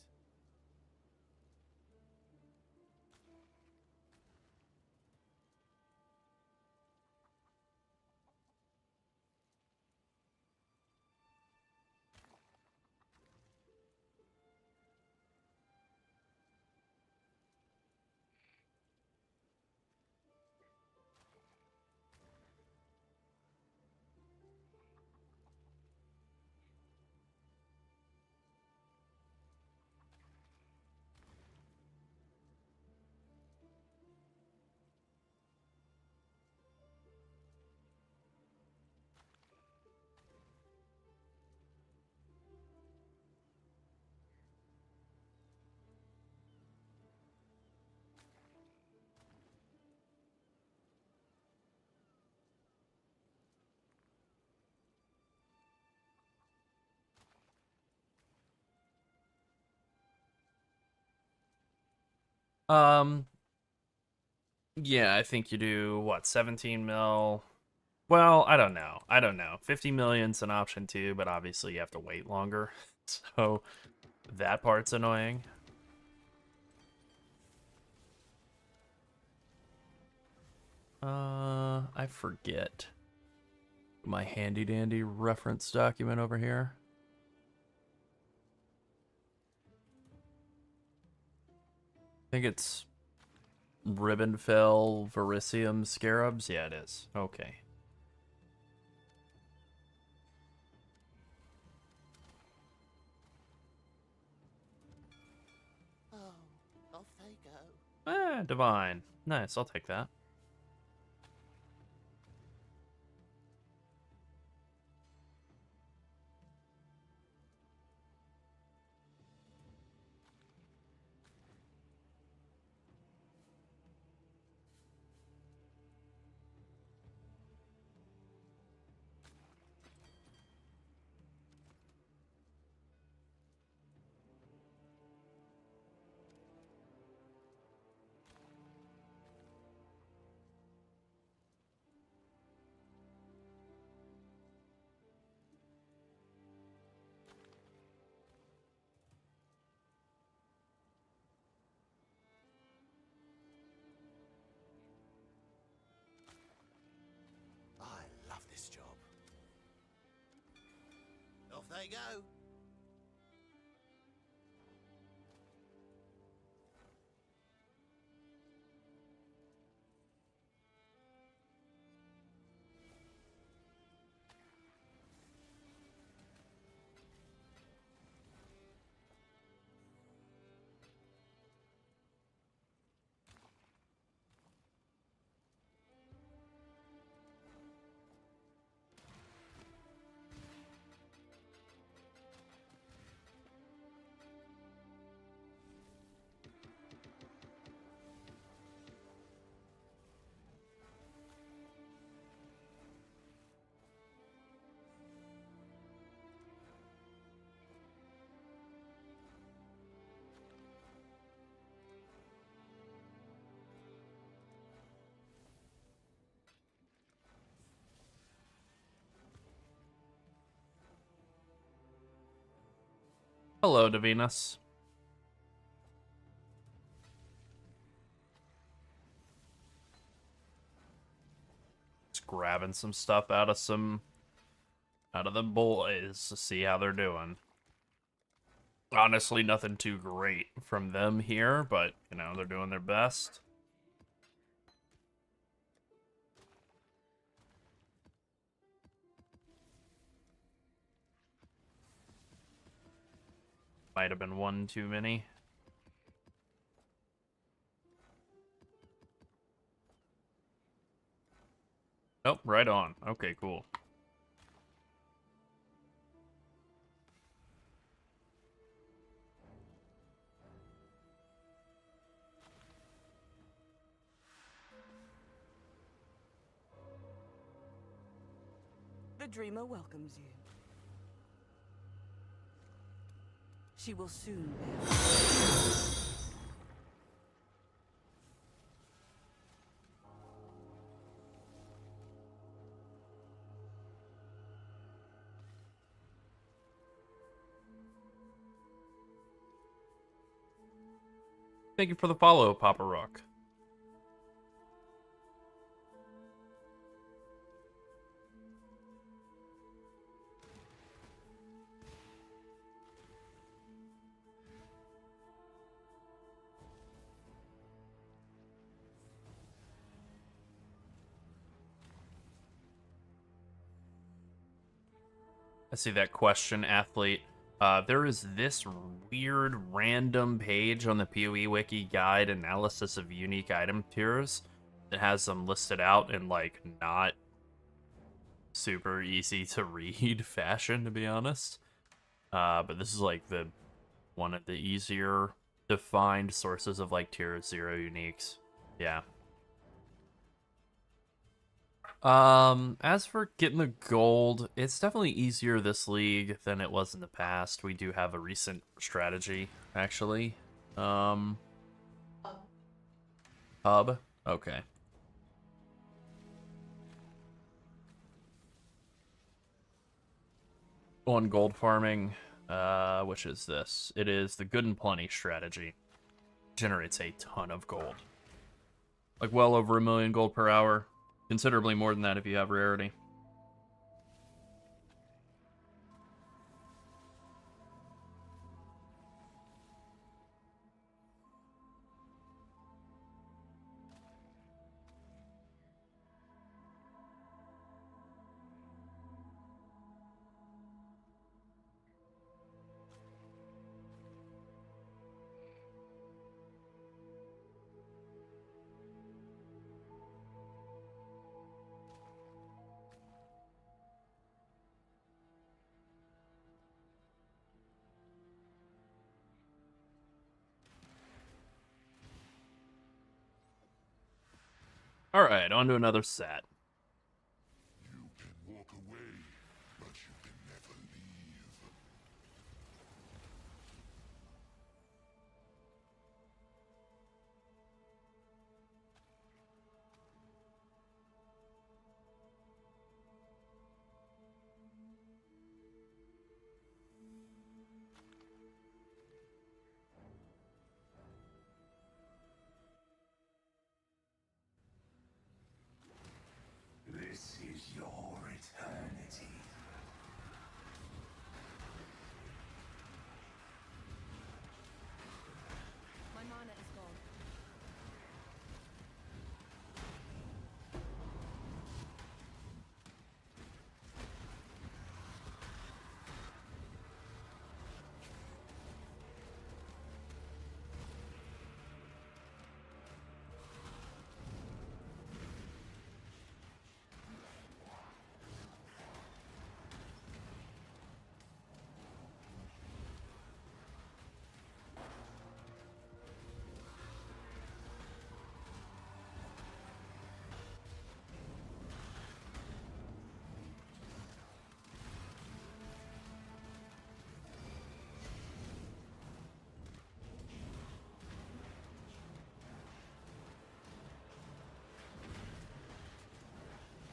Yeah, I think you do, what, 17 mil? Well, I don't know. 50 million's an option too, but obviously you have to wait longer. So that part's annoying. I forget my handy dandy reference document over here. I think it's Ribbonfell Vericium Scarabs. Yeah, it is. Okay. Oh, off they go. Divine. Nice, I'll take that. I love this job. Off they go. Hello, Divinus. just grabbing some stuff out of the boys to see how they're doing. Honestly, nothing too great from them here, but you know, they're doing their best. Might have been one too many. Nope, right on. Okay, cool. The dreamer welcomes you. She will soon bear. Thank you for the follow, Papa Rock. I see that question, athlete. There is this weird random page on the PoE Wiki guide analysis of unique item tiers that has them listed out in like not super easy to read fashion, to be honest. But this is like the one of the easier defined sources of like tier 0 uniques. Yeah. As for getting the gold, it's definitely easier this league than it was in the past. We do have a recent strategy, actually. Hub? Okay. On gold farming, which is this? It is the good and plenty strategy. Generates a ton of gold. Like well over 1 million gold per hour. Considerably more than that if you have rarity. Alright, on to another set. You can walk away, but you can never leave. This is your eternity. My mana is gone.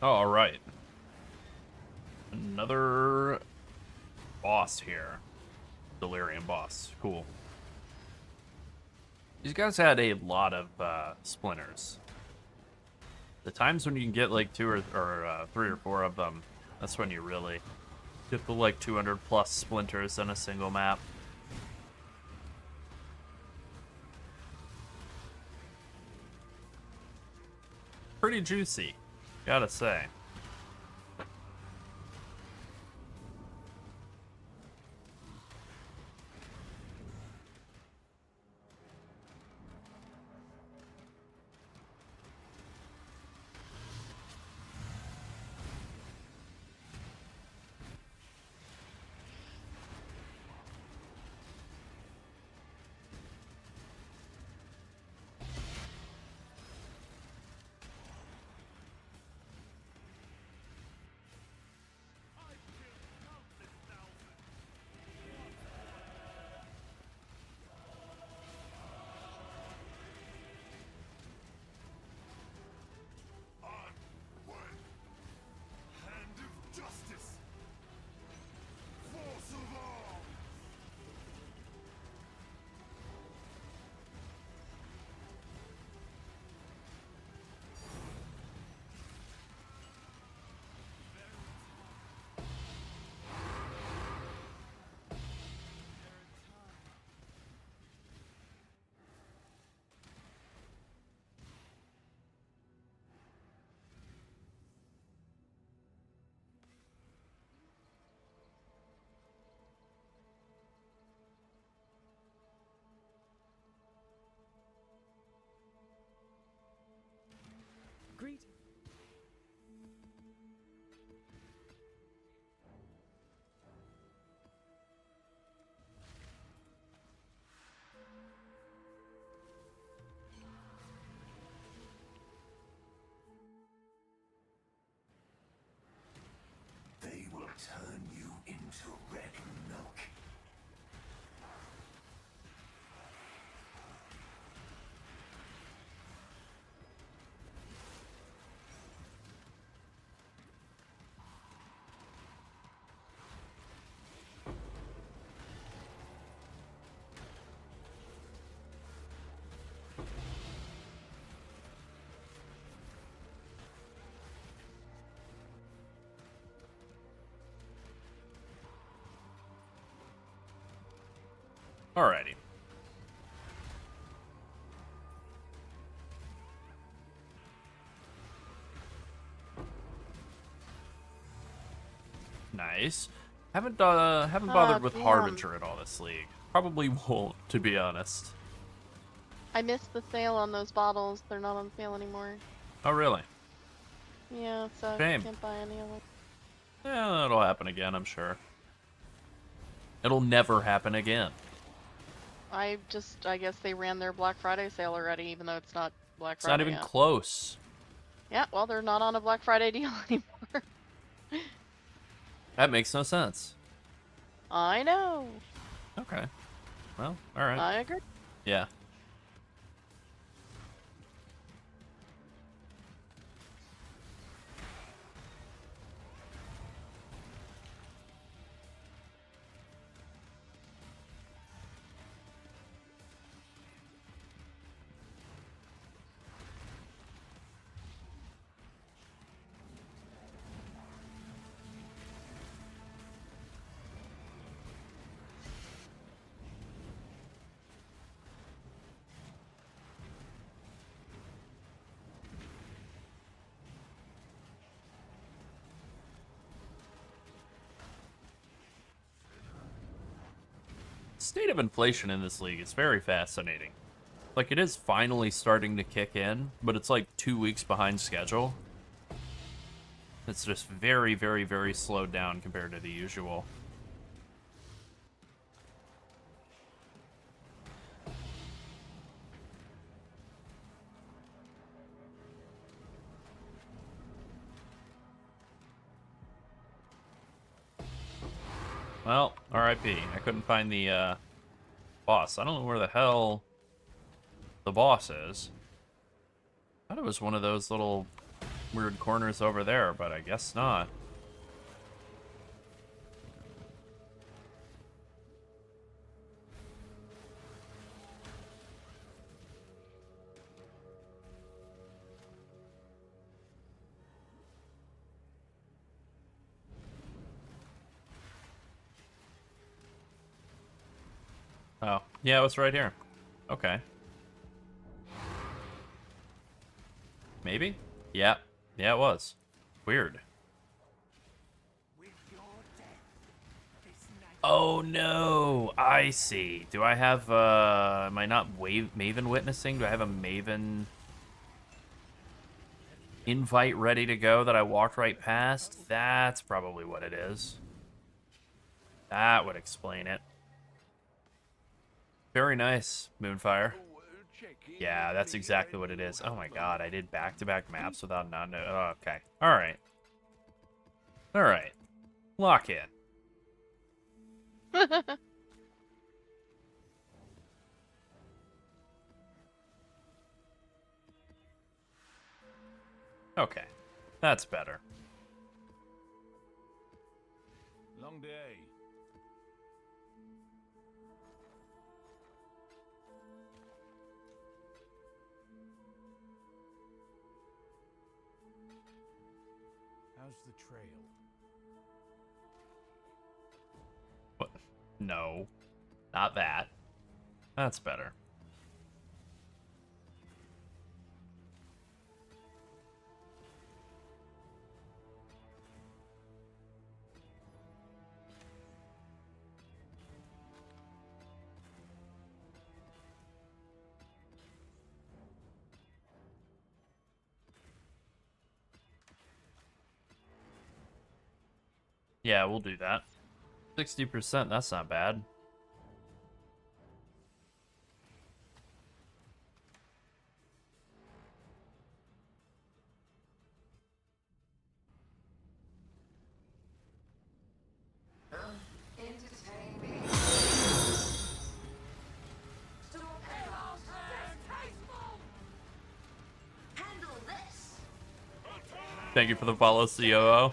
Oh, alright. Another boss here. Delirium boss. Cool. These guys had a lot of splinters. The times when you can get like 3 or 4 of them, that's when you really get the like 200 plus splinters in a single map. Pretty juicy, gotta say. Greet. They will turn you into red milk. Alrighty. Nice. Haven't bothered with damn. Harbinger at all this league. Probably won't, to be honest. I missed the sale on those bottles. They're not on sale anymore. Oh really? Yeah, so Shame. I can't buy any of them. Yeah, that'll happen again, I'm sure. It'll never happen again. I guess they ran their Black Friday sale already, even though it's not Black It's Friday not even yet. close. Yeah, well, they're not on a Black Friday deal anymore. That makes no sense. I know. Okay. Well, alright. I agree. Yeah. State of inflation in this league is very fascinating. Like, it is finally starting to kick in, but it's like 2 weeks behind schedule. It's just very, very, very slowed down compared to the usual. Well, RIP. I couldn't find the boss. I don't know where the hell the boss is. I thought it was one of those little weird corners over there, but I guess not. Oh, yeah, it was right here. Okay. Maybe? Yeah. Yeah, it was. Weird. Oh no! I see. Do I have, am I not Maven witnessing? Do I have a Maven invite ready to go that I walked right past? That's probably what it is. That would explain it. Very nice, Moonfire. Yeah, that's exactly what it is. Oh my god, I did back-to-back maps without not knowing. Oh, okay. Alright. Alright. Lock in. Okay. That's better. Long day. How's the trail? What? No. Not that. That's better. Yeah, we'll do that. 60%, that's not bad. Thank you for the follow, COO.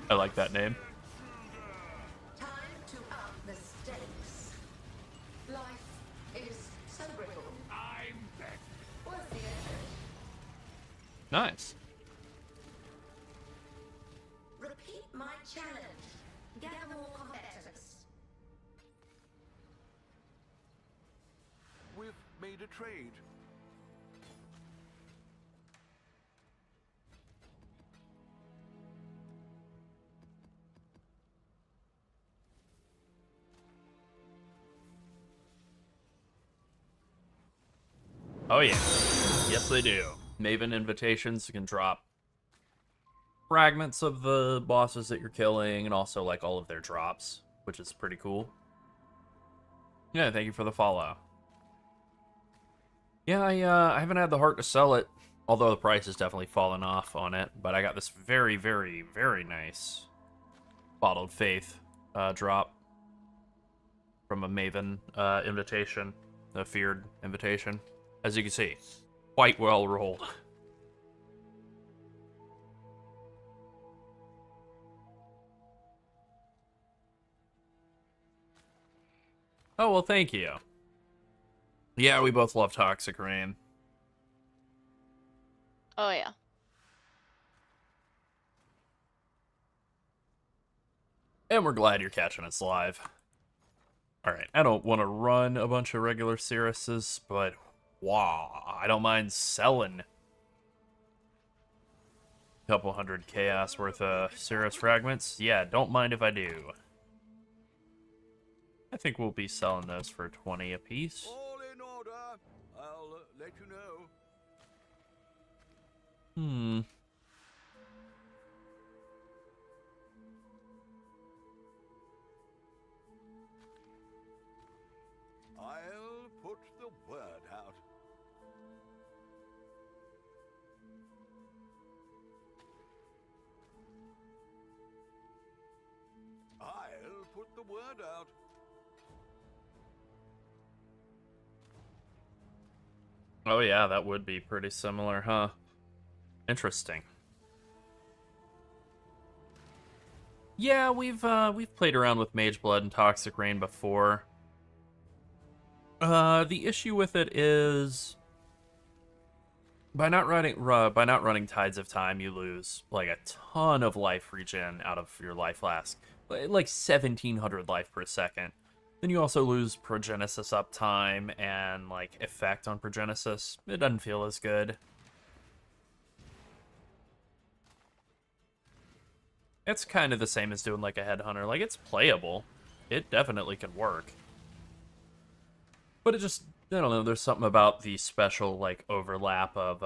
I like that name. Time to up the stakes. Life is so brittle. I'm back. Worth the effort. Nice. Repeat my challenge. Gather more competitors. We've made a trade. Oh yeah. Yes, they do. Maven invitations can drop fragments of the bosses that you're killing and also like all of their drops, which is pretty cool. Yeah, thank you for the follow. Yeah, I haven't had the heart to sell it, although the price has definitely fallen off on it, but I got this very, very, very nice Bottled Faith drop from a Maven invitation, a feared invitation. As you can see, quite well rolled. Oh, well, thank you. Yeah, we both love Toxic Rain. Oh, yeah. And we're glad you're catching us live. Alright, I don't want to run a bunch of regular Cirruses, but wow, I don't mind selling a couple hundred chaos worth of Cirrus fragments. Yeah, don't mind if I do. I think we'll be selling those for 20 apiece. All in order. I'll let you know. I'll put the word out. I'll put the word out. Oh yeah, that would be pretty similar, huh? Interesting. Yeah, we've played around with Mage Blood and Toxic Rain before. The issue with it is by not running Tides of Time, you lose like a ton of life regen out of your life flask, like 1,700 life per second. Then you also lose Progenesis uptime and, like, effect on Progenesis. It doesn't feel as good. It's kind of the same as doing, like, a Headhunter. Like, it's playable. It definitely can work. But it just, I don't know, there's something about the special, like, overlap of,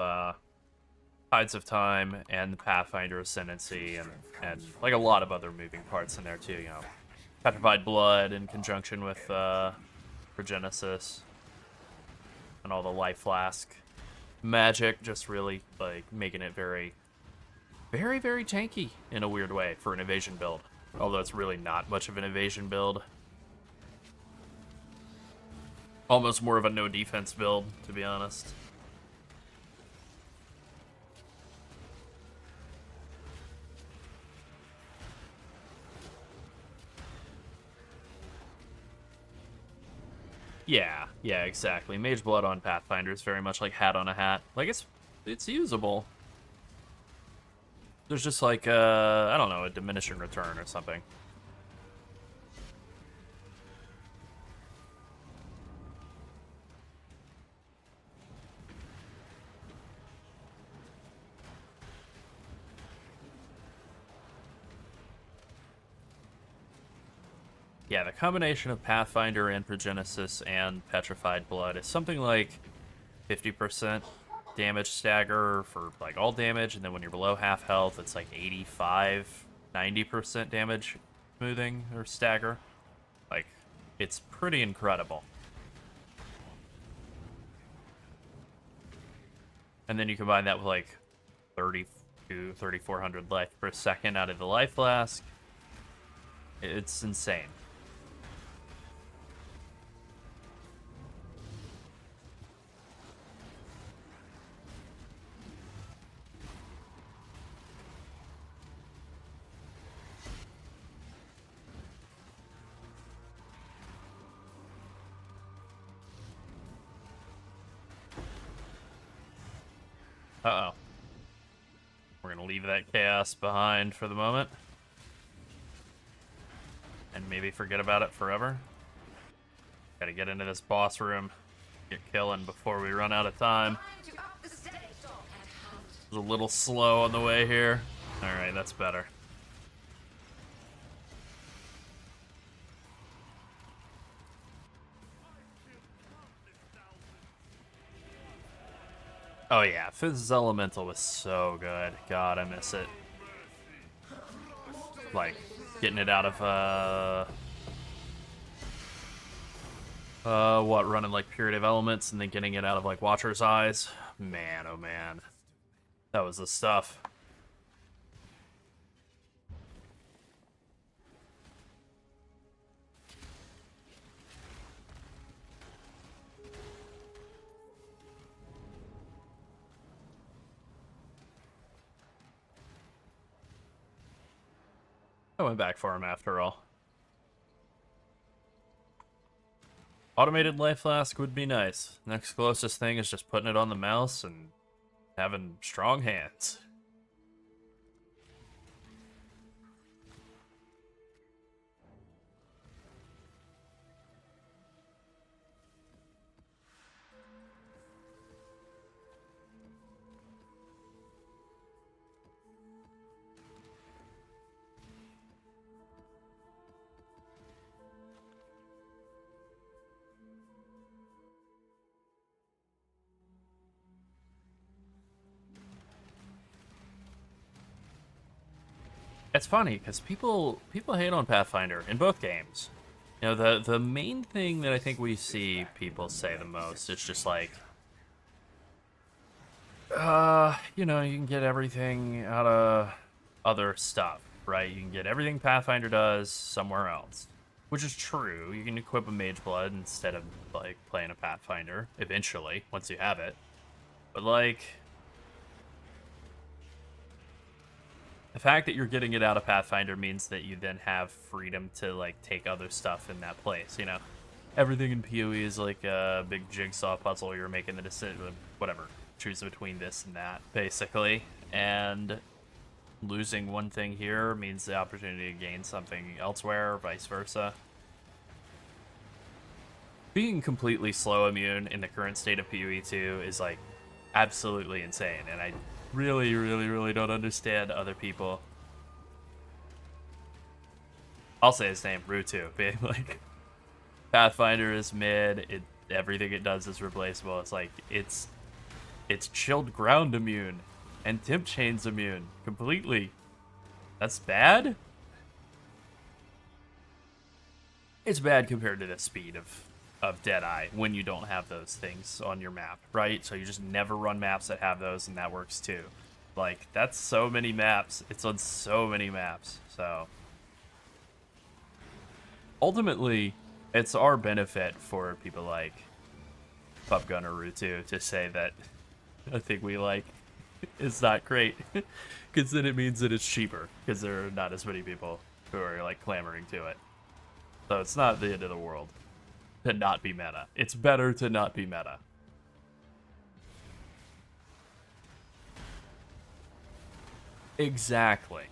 Tides of Time and the Pathfinder Ascendancy and like, a lot of other moving parts in there, too, you know. Petrified Blood in conjunction with Progenesis and all the Life Flask magic, just really like making it very, very, very tanky in a weird way for an evasion build. Although it's really not much of an evasion build. Almost more of a no defense build, to be honest. Yeah, exactly. Mage Blood on Pathfinder is very much like hat on a hat. Like, it's usable. There's just like, I don't know, a diminishing return or something. Yeah, the combination of Pathfinder and Progenesis and Petrified Blood is something like 50% damage stagger for like all damage, and then when you're below half health, it's like 85, 90% damage smoothing or stagger. Like, it's pretty incredible. And then you combine that with like 3,400 life per second out of the life flask. It's insane. Uh-oh. We're gonna leave that chaos behind for the moment. And maybe forget about it forever. Gotta get into this boss room. Get killing before we run out of time. It was a little slow on the way here. Alright, that's better. Oh yeah, Fizz's Elemental was so good. God, I miss it. Like, getting it out of, running like Period of Elements and then getting it out of like Watcher's Eyes. Man, oh man. That was the stuff. I went back for him after all. Automated Life Flask would be nice. Next closest thing is just putting it on the mouse and having strong hands. It's funny because people hate on Pathfinder in both games. You know, the main thing that I think we see people say the most is just like, you know, you can get everything out of other stuff, right? You can get everything Pathfinder does somewhere else, which is true. You can equip a Mage Blood instead of like playing a Pathfinder eventually once you have it, but like, the fact that you're getting it out of Pathfinder means that you then have freedom to, like, take other stuff in that place, you know? Everything in PoE is like a big jigsaw puzzle. You're making the decision, whatever, choose between this and that, basically. And losing one thing here means the opportunity to gain something elsewhere, or vice versa. being completely slow immune in the current state of PoE 2 is like absolutely insane, and I really, really, really don't understand other people. I'll say his name, Rutu, being like, Pathfinder is mid, everything it does is replaceable. It's like, it's chilled ground immune, and temp chains immune, completely. That's bad? It's bad compared to the speed of Deadeye when you don't have those things on your map, right? So you just never run maps that have those, and that works too. Like, that's so many maps. It's on so many maps, so... Ultimately, it's our benefit for people like Pupgun or Rutu to say that a thing we like is not great, because then it means that it's cheaper, because there are not as many people who are like clamoring to it. So it's not the end of the world to not be meta. It's better to not be meta. Exactly.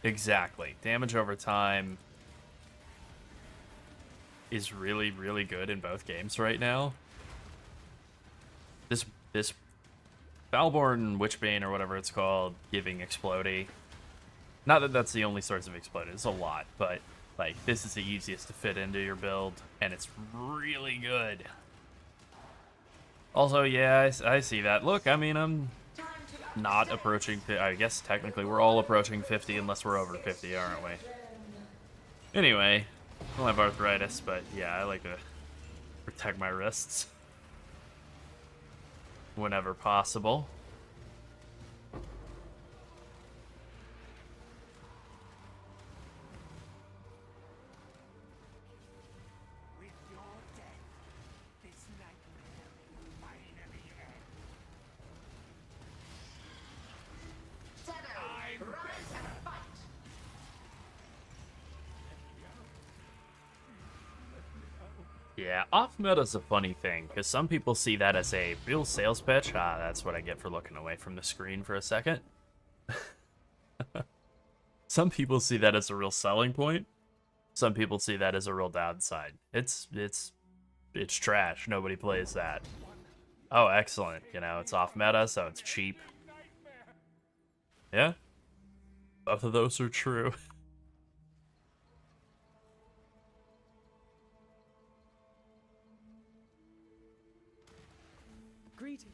Exactly. Damage over time is really, really good in both games right now. This Valborn Witchbane or whatever it's called, giving Explodey. Not that that's the only source of Explodey, it's a lot, but like this is the easiest to fit into your build, and it's really good. Also, yeah, I see that. Look, I mean, I'm not approaching, I guess technically we're all approaching 50 unless we're over 50, aren't we? Anyway, I don't have arthritis, but yeah, I like to protect my wrists whenever possible. With your death, this nightmare will finally end. Shadow, rise and fight! Yeah, off meta's a funny thing, because some people see that as a real sales pitch. Ah, that's what I get for looking away from the screen for a second. Some people see that as a real selling point. Some people see that as a real downside. It's trash. Nobody plays that. Oh, excellent. You know, it's off meta, so it's cheap. Yeah. Both of those are true. Greeting.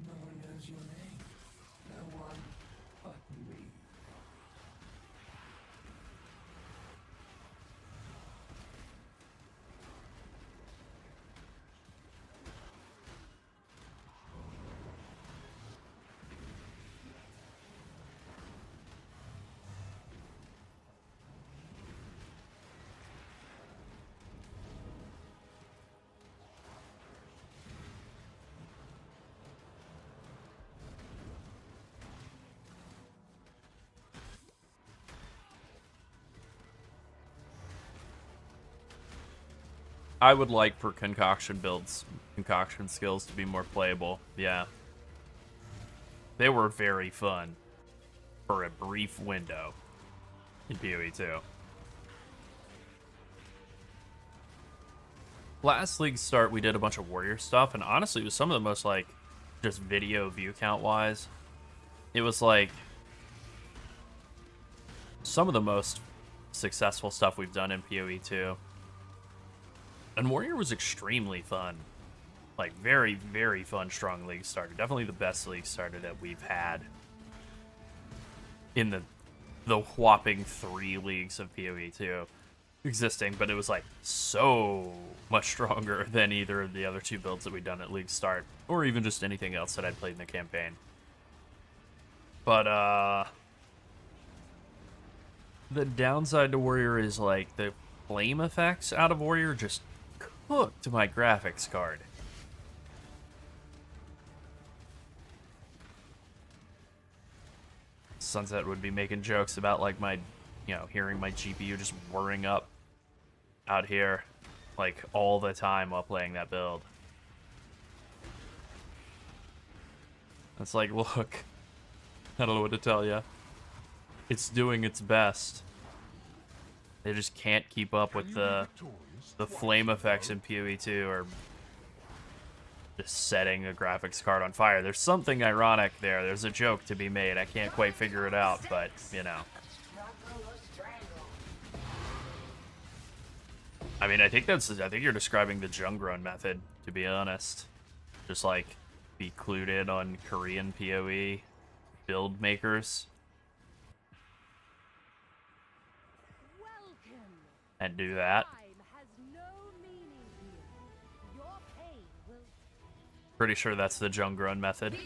No one knows your name. No one but me. I would like for concoction builds, concoction skills to be more playable. Yeah. They were very fun for a brief window in PoE 2. Last league start, we did a bunch of warrior stuff, and honestly, it was some of the most, like, just video view count-wise. It was, like, some of the most successful stuff we've done in PoE 2. And Warrior was extremely fun. Like, very, very fun, strong league starter. Definitely the best league starter that we've had in the whopping 3 leagues of PoE 2 existing, but it was, like, so much stronger than either of the other 2 builds that we'd done at league start, or even just anything else that I'd played in the campaign. But, the downside to Warrior is, like, the flame effects out of Warrior just cooked my graphics card. Sunset would be making jokes about, like, my you know, hearing my GPU just whirring up out here, like, all the time while playing that build. It's like, look, I don't know what to tell you. It's doing its best. They just can't keep up with the flame effects in PoE 2 or just setting a graphics card on fire. There's something ironic there. There's a joke to be made. I can't quite figure it out, but, you know. I mean, I think you're describing the Jungrown method, to be honest. Just, like, be clued in on Korean PoE build makers. And do that. Pretty sure that's the Jungrown method.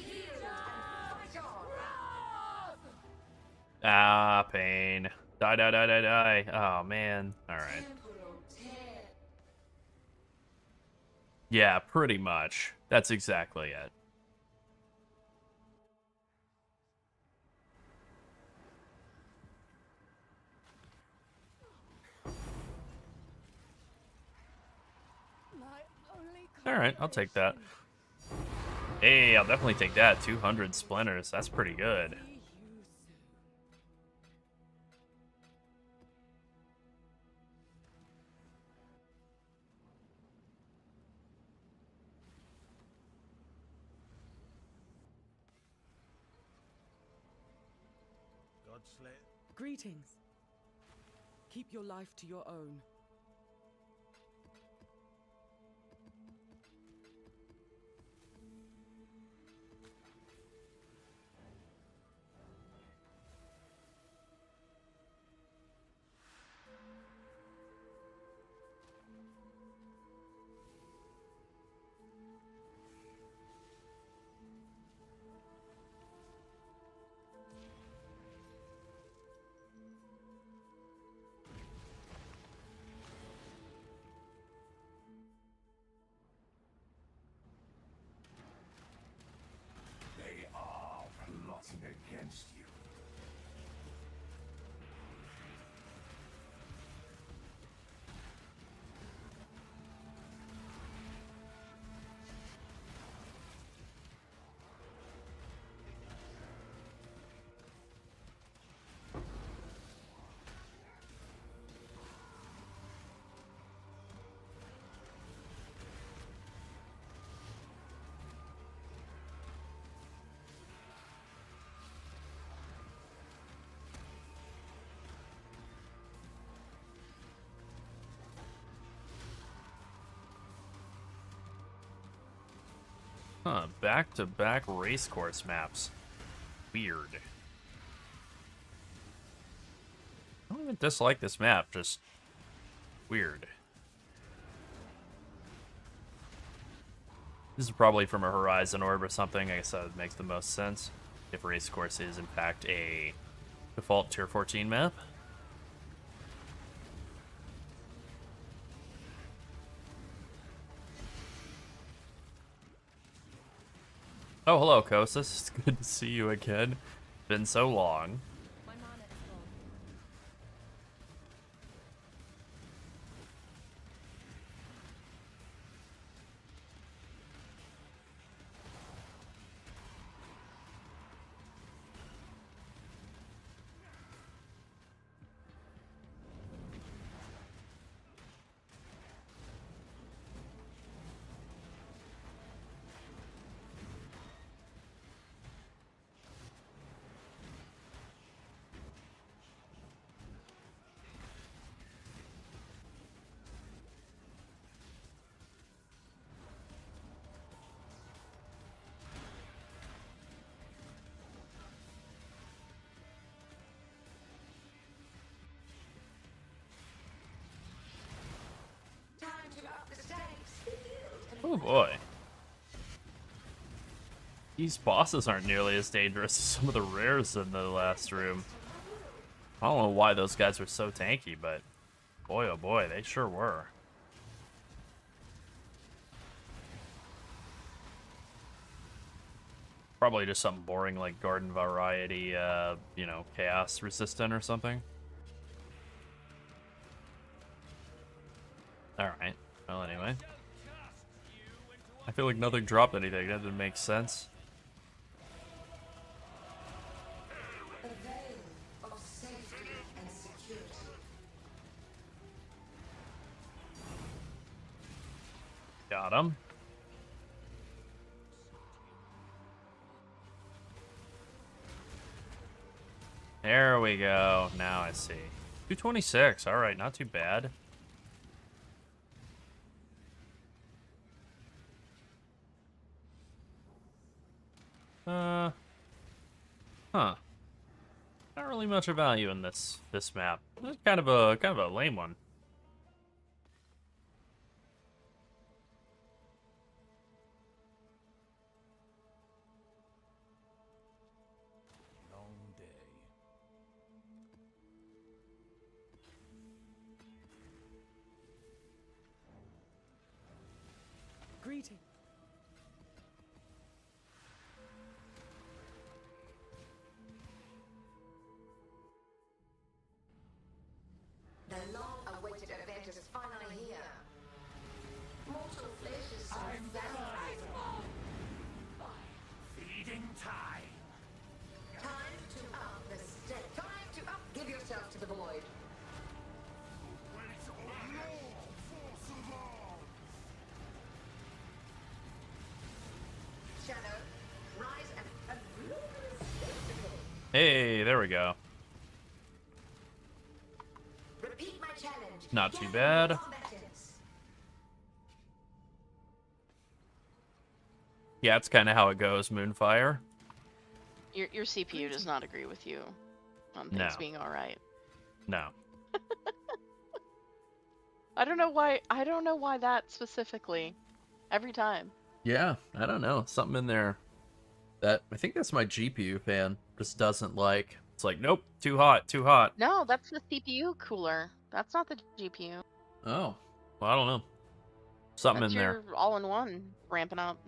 Ah, pain. Die, die, die, die, die. Oh, man. Alright. Yeah, pretty much. That's exactly it. Alright, I'll take that. Hey, I'll definitely take that. 200 splinters. That's pretty good. Greetings. Keep your life to your own. They are plotting against you. Huh, back-to-back racecourse maps. Weird. I don't even dislike this map, just weird. This is probably from a Horizon Orb or something. I guess that makes the most sense. If racecourse is, in fact, a default Tier 14 map. Oh, hello, Kosis. It's good to see you again. Been so long. Oh boy. These bosses aren't nearly as dangerous as some of the rares in the last room. I don't know why those guys were so tanky, but boy oh boy, they sure were. Probably just something boring like Garden Variety, you know, Chaos Resistant or something. Alright. Well, anyway. I feel like nothing dropped anything. That didn't make sense. A veil of safety and security. Got him. There we go. Now I see. 226. All right, not too bad. Huh. Not really much of value in this map. It's kind of a lame one. Long day. Greeting. The long-awaited event is finally here. Mortal flesh is so valuable. Feeding time. Time to up the stake. Time to up. Give yourself to the void. When it's all law, force of arms. Shadow, rise and a glorious spectacle. Hey, there we go. Repeat my challenge. Not too Gather bad. combatants. Yeah, it's kind of how it goes, Moonfire. Your CPU does not agree with you on things No. being all right. No. I don't know why. I don't know why that specifically. Every time. Yeah, I don't know. Something in there that I think that's my GPU fan just doesn't like. It's like, nope, too hot, too hot. No, that's the CPU cooler. That's not the GPU. Oh, well, I don't know. Something That's in there. your all-in-one ramping up.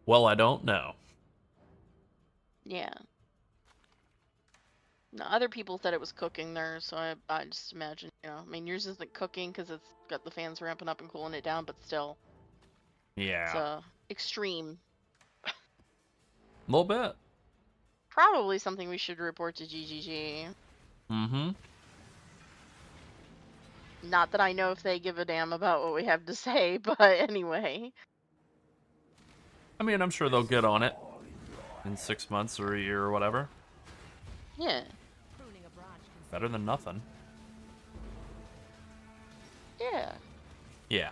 Well, I don't know. Yeah. No, other people said it was cooking there, so I just imagine, I mean, yours isn't cooking because it's got the fans ramping up and cooling it down, but still, it's Yeah, extreme. a little bit. Probably something we should report to GGG. Mm-hmm. Not that I know if they give a damn about what we have to say, but anyway. I mean, I'm sure they'll get on it in 6 months or a year or whatever. Yeah. Better than nothing. Yeah. Yeah.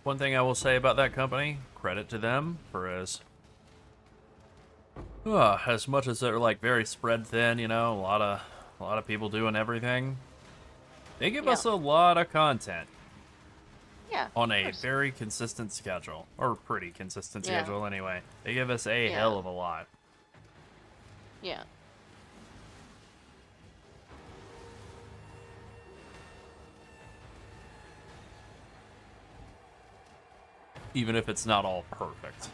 One thing I will say about that company, credit to them for as much as they're like very spread thin, a lot of people doing everything. They give us a lot of content. Yeah. On a very consistent schedule, or pretty consistent schedule anyway. They give us a hell of a lot. Yeah. Even if it's not all perfect.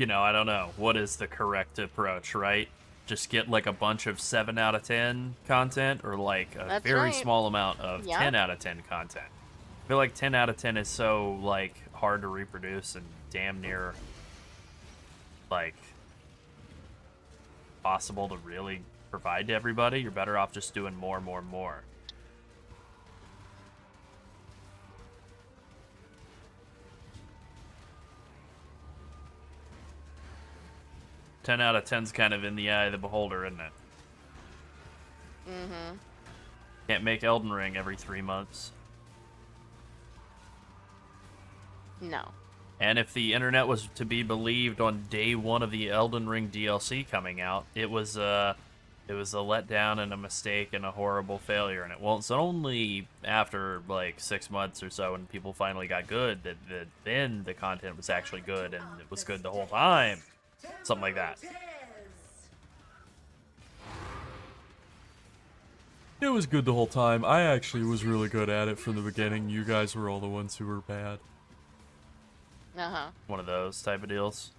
I don't know. What is the correct approach, right? Just get like a bunch of 7 out of 10 content, or like a very small amount of 10 out of 10 content. I feel like 10 out of 10 is so like hard to reproduce and damn near like possible to really provide to everybody. You're better off just doing more. 10 out of 10's kind of in the eye of the beholder, isn't it? Mm-hmm. Can't make Elden Ring every 3 months. No. And if the internet was to be believed on day 1 of the Elden Ring DLC coming out, it was it was a letdown and a mistake and a horrible failure. And it was only after like 6 months or so when people finally got good that then the content was actually good, and it was good the whole time. Something like that. It was good the whole time. I actually was really good at it from the beginning. You guys were all the ones who were bad. Uh-huh. One of those type of deals.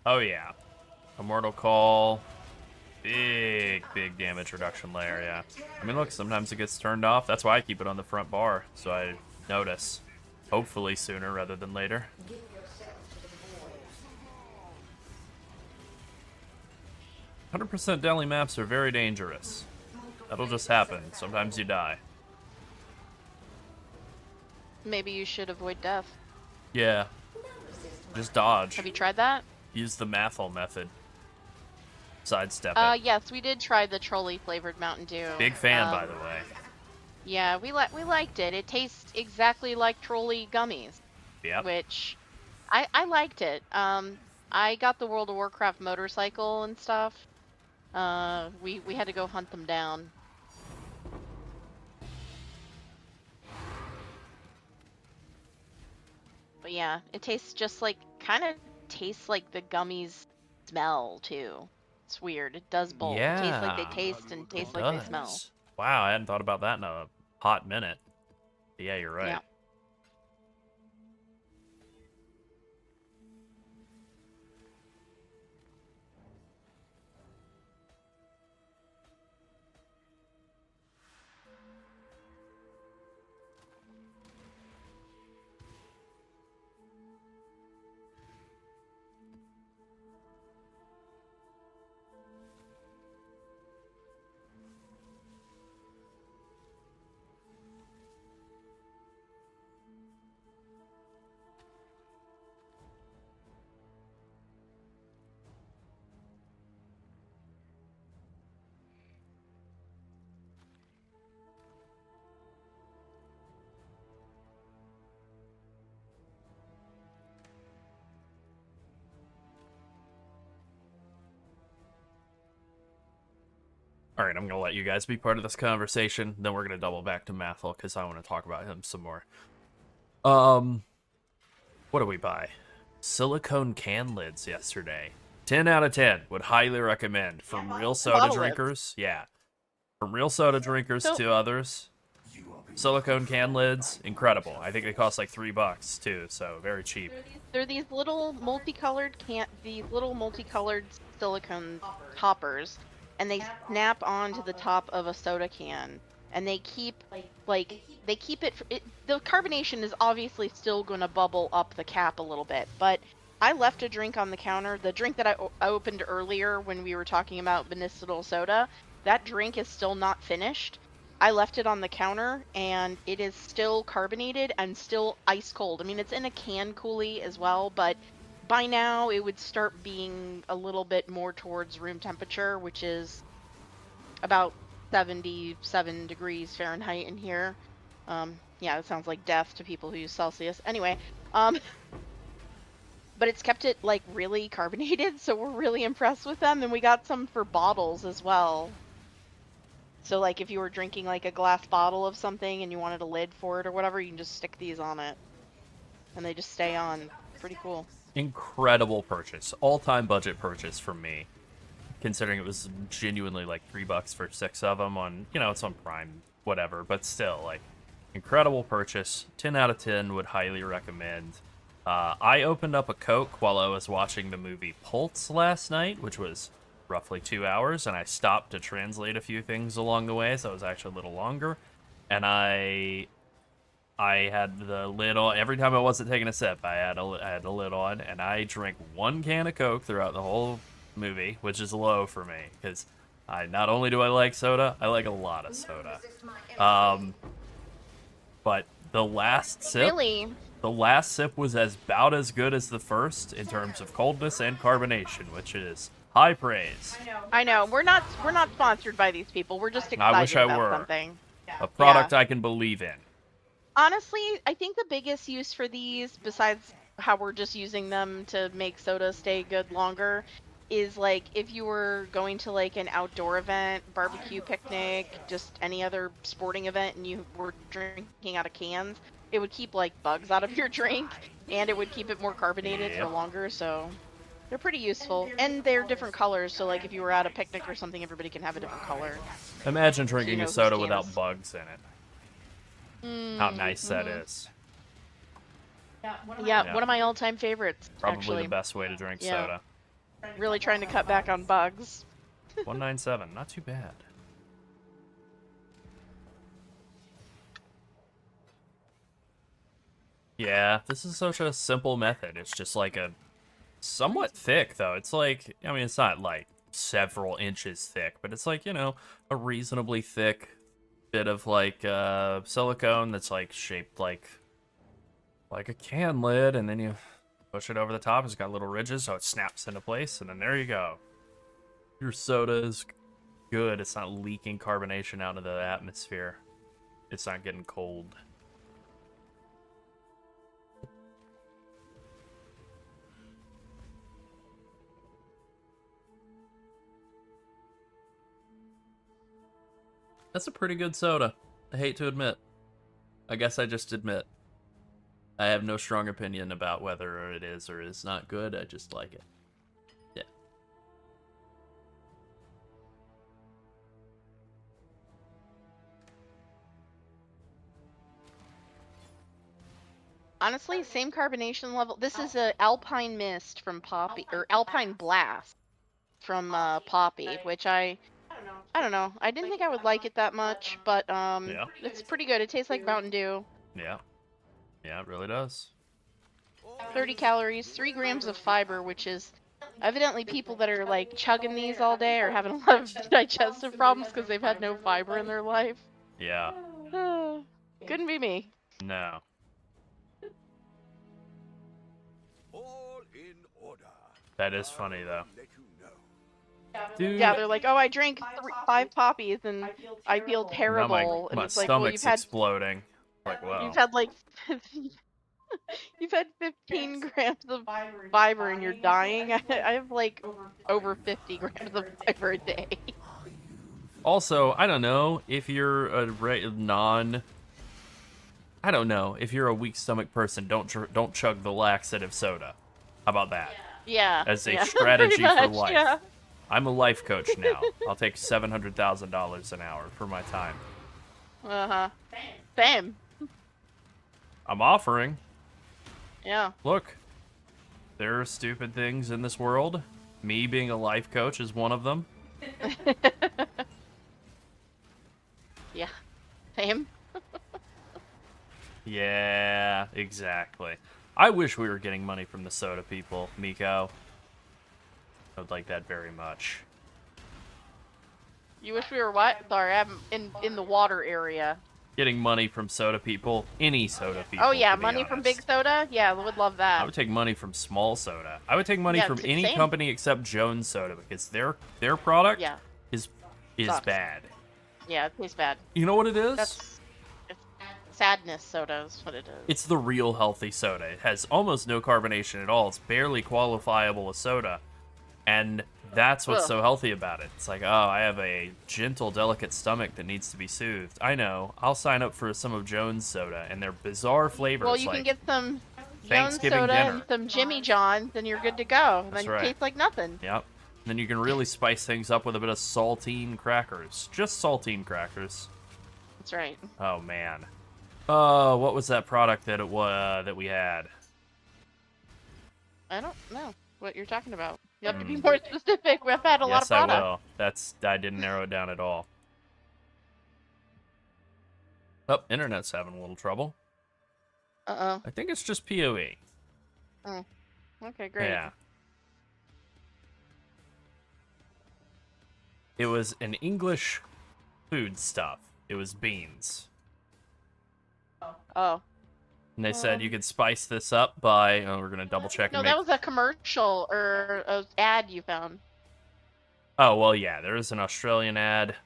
Oh yeah. Immortal Call. Big damage reduction layer, yeah. I mean, look, sometimes it gets turned off. That's why I keep it on the front bar, so I notice. Hopefully sooner rather than later. 100% deli maps are very dangerous. That'll just happen. Sometimes you die. Maybe you should avoid death. Yeah. Just dodge. Have you tried that? Use the Mathel method. Sidestep it. Yes, we did try the trolley flavored Mountain Dew. Big fan, by the way. Yeah, we liked it. It tastes exactly like trolley gummies. Yep. Which I liked it. I got the World of Warcraft motorcycle and stuff. We had to go hunt them down. But yeah, it tastes just like, kind of tastes like the gummies smell too. It's weird. It does both. Yeah. It tastes like they taste and tastes like they smell. Wow, I hadn't thought about that in a hot minute. But yeah, you're right. Yeah. Alright, I'm going to let you guys be part of this conversation. Then we're going to double back to Mathel because I want to talk about him some more. What did we buy? Silicone can lids yesterday. 10 out of 10. Would highly recommend. From real soda drinkers. Yeah. From real soda drinkers to others. Silicone can lids. Incredible. I think they cost like $3 too, so very cheap. They're these little multicolored silicone toppers, and they snap onto the top of a soda can, and they keep the carbonation is obviously still going to bubble up the cap a little bit, but I left a drink on the counter, the drink that I opened earlier when we were talking about medicinal soda. That drink is still not finished. I left it on the counter, and it is still carbonated and still ice cold. I mean, it's in a can coolie as well, but by now it would start being a little bit more towards room temperature, which is about 77 degrees Fahrenheit in here. Yeah, it sounds like death to people who use Celsius. Anyway, but it's kept it like really carbonated, so we're really impressed with them, and we got some for bottles as well. So like if you were drinking like a glass bottle of something and you wanted a lid for it or whatever, you can just stick these on it. And they just stay on. Pretty cool. Incredible purchase. All-time budget purchase for me. Considering it was genuinely like $3 for 6 of them on, you know, it's on Prime, whatever. But still, like, incredible purchase. 10 out of 10 would highly recommend. I opened up a Coke while I was watching the movie Pulse last night, which was roughly 2 hours, and I stopped to translate a few things along the way, so it was actually a little longer. And I had the lid on every time I wasn't taking a sip. I had the lid on, and I drank 1 can of Coke throughout the whole movie, which is low for me because Not only do I like soda, I like a lot of soda. But the last sip, Really? the last sip was about as good as the first in terms of coldness and carbonation, which is high praise. I know. We're not sponsored by these people. We're just excited I wish I about were. something. A product I can believe in. Honestly, I think the biggest use for these, besides how we're just using them to make soda stay good longer, is like if you were going to like an outdoor event, barbecue, picnic, just any other sporting event, and you were drinking out of cans, it would keep like bugs out of your drink, and it would keep it more carbonated for longer. So they're pretty useful, and they're different colors. So like if you were at a picnic or something, everybody can have a different color. Imagine drinking a whose soda can without is- bugs in it. How nice that is. Yeah, one of my all-time favorites. Probably actually. the best way to drink Yeah. soda. Really trying to cut back on bugs. 197, not too bad. Yeah, this is such a simple method. It's just like a somewhat thick, though. It's like, I mean, it's not like several inches thick, but it's like, you know, a reasonably thick bit of like silicone that's like shaped like a can lid, and then you push it over the top. It's got little ridges, so it snaps into place, and then there you go. Your soda is good. It's not leaking carbonation out into the atmosphere. It's not getting cold. That's a pretty good soda. I hate to admit. I guess I just admit. I have no strong opinion about whether it is or is not good. I just like it. Yeah. Honestly, same carbonation level. This is a Alpine Mist from Poppy, or Alpine Blast from Poppy, which I don't know. I didn't think I would like it that much, but Yeah. it's pretty good. It tastes like Mountain Dew. Yeah. Yeah, it really does. 30 calories, 3 grams of fiber, which is evidently people that are like chugging these all day are having a lot of digestive problems because they've had no fiber in their life. Yeah. Couldn't be me. No. All in order. That is funny, though. Let you know. Dude. Yeah, they're like, oh, I drank 5 poppies and I feel Now terrible. And my it's like, well, stomach's exploding. Like, wow. you've had like you've had 15 grams of fiber and you're dying. I have like over 50 grams of fiber a day. Also, I don't know if you're a I don't know if you're a weak stomach person. Don't chug the laxative soda. How about that? Yeah. As a yeah, strategy pretty for much, life. Yeah. I'm a life coach now. I'll take $700,000 an hour for my time. Uh-huh. Same. I'm offering. Yeah. Look, there are stupid things in this world. Me being a life coach is one of them. Yeah. Same. Yeah, exactly. I wish we were getting money from the soda people, Miko. I would like that very much. You wish we were what? Sorry, I'm in the water area. Getting money from soda people, any soda people. Oh yeah, to be money from honest. big soda? Yeah, I would love that. I would take money from small soda. I would take money Yeah, from any same. company except Jones Soda because their product Yeah. is Sucks. bad. Yeah, it tastes bad. You know what it is? It's sadness soda is what it is. It's the real healthy soda. It has almost no carbonation at all. It's barely qualifiable as soda. And that's what's Ugh. so healthy about it. It's like, oh, I have a gentle, delicate stomach that needs to be soothed. I know. I'll sign up for some of Jones Soda and their bizarre flavors. Well, you like can get some Jones Thanksgiving soda dinner. and some Jimmy John's, and you're good to go. And That's then right. it tastes like nothing. Yep. Then you can really spice things up with a bit of saltine crackers. Just saltine crackers. That's right. Oh man. Oh, what was that product that that we had? I don't know what you're talking about. You have to be more specific. We've had a lot of Yes, I products. will. I didn't narrow it down at all. Oh, internet's having a little trouble. Uh-oh. I think it's just PoE. Oh. Okay, great. Yeah. It was an English food stuff. It was beans. Oh. And they said you could spice this up by... Oh, we're going to double check No, and that make... was a commercial or a ad you found. Oh, well, yeah, there is an Australian ad.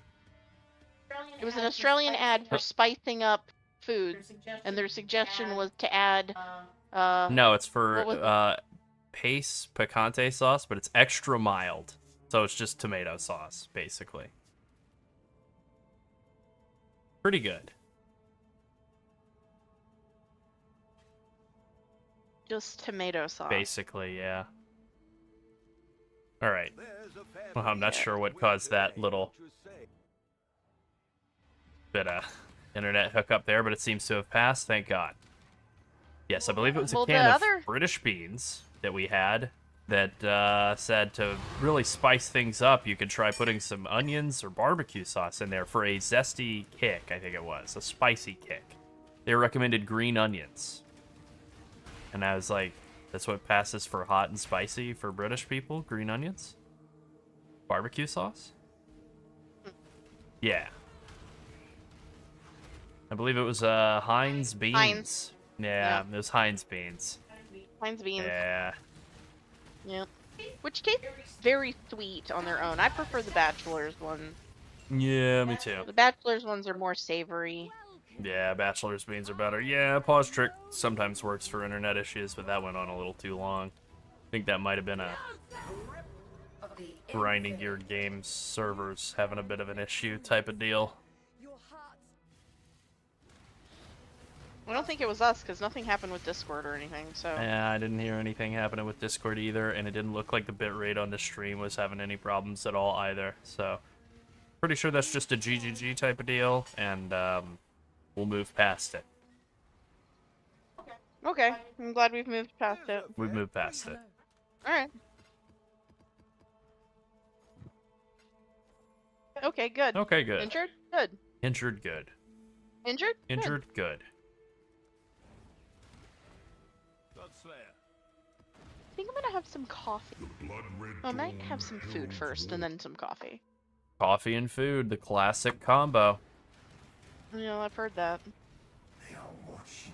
It was an Australian ad for spicing up foods, and their suggestion was to add. No, it's for what was pace picante sauce, but it's extra mild. So it's just tomato sauce, basically. Pretty good. Just tomato sauce. Basically, yeah. All right. There's a fair Well, I'm not sure what caused that little bit of internet hookup there, but it seems to have passed. Thank God. Yes, I believe it was a Well, the can of other- British beans that we had that said to really spice things up, you could try putting some onions or barbecue sauce in there for a zesty kick, I think it was. A spicy kick. They recommended green onions. And I was like, that's what passes for hot and spicy for British people? Green onions? Barbecue sauce? Yeah. I believe it was Heinz beans. Heinz. Yeah, it was Heinz beans. Heinz beans. Yeah. Yeah. Which taste very sweet on their own. I prefer the Bachelor's one. Yeah, me too. The Bachelor's ones are more savory. Yeah, bachelor's beans are better. Yeah, pause trick sometimes works for internet issues, but that went on a little too long. I think that might have been a grinding your game servers having a bit of an issue type of deal. I don't think it was us, because nothing happened with Discord or anything, so... Yeah, I didn't hear anything happening with Discord either, and it didn't look like the bitrate on the stream was having any problems at all either, so... Pretty sure that's just a GGG type of deal, and we'll move past it. Okay, I'm glad we've moved past it. We've moved past it. Alright. Okay, good. Okay, good. Injured? Good. Injured, good. Injured? Injured, good. I think I'm gonna have some coffee. I might have some food first, and then some coffee. Coffee and food, the classic combo. Yeah, I've heard that.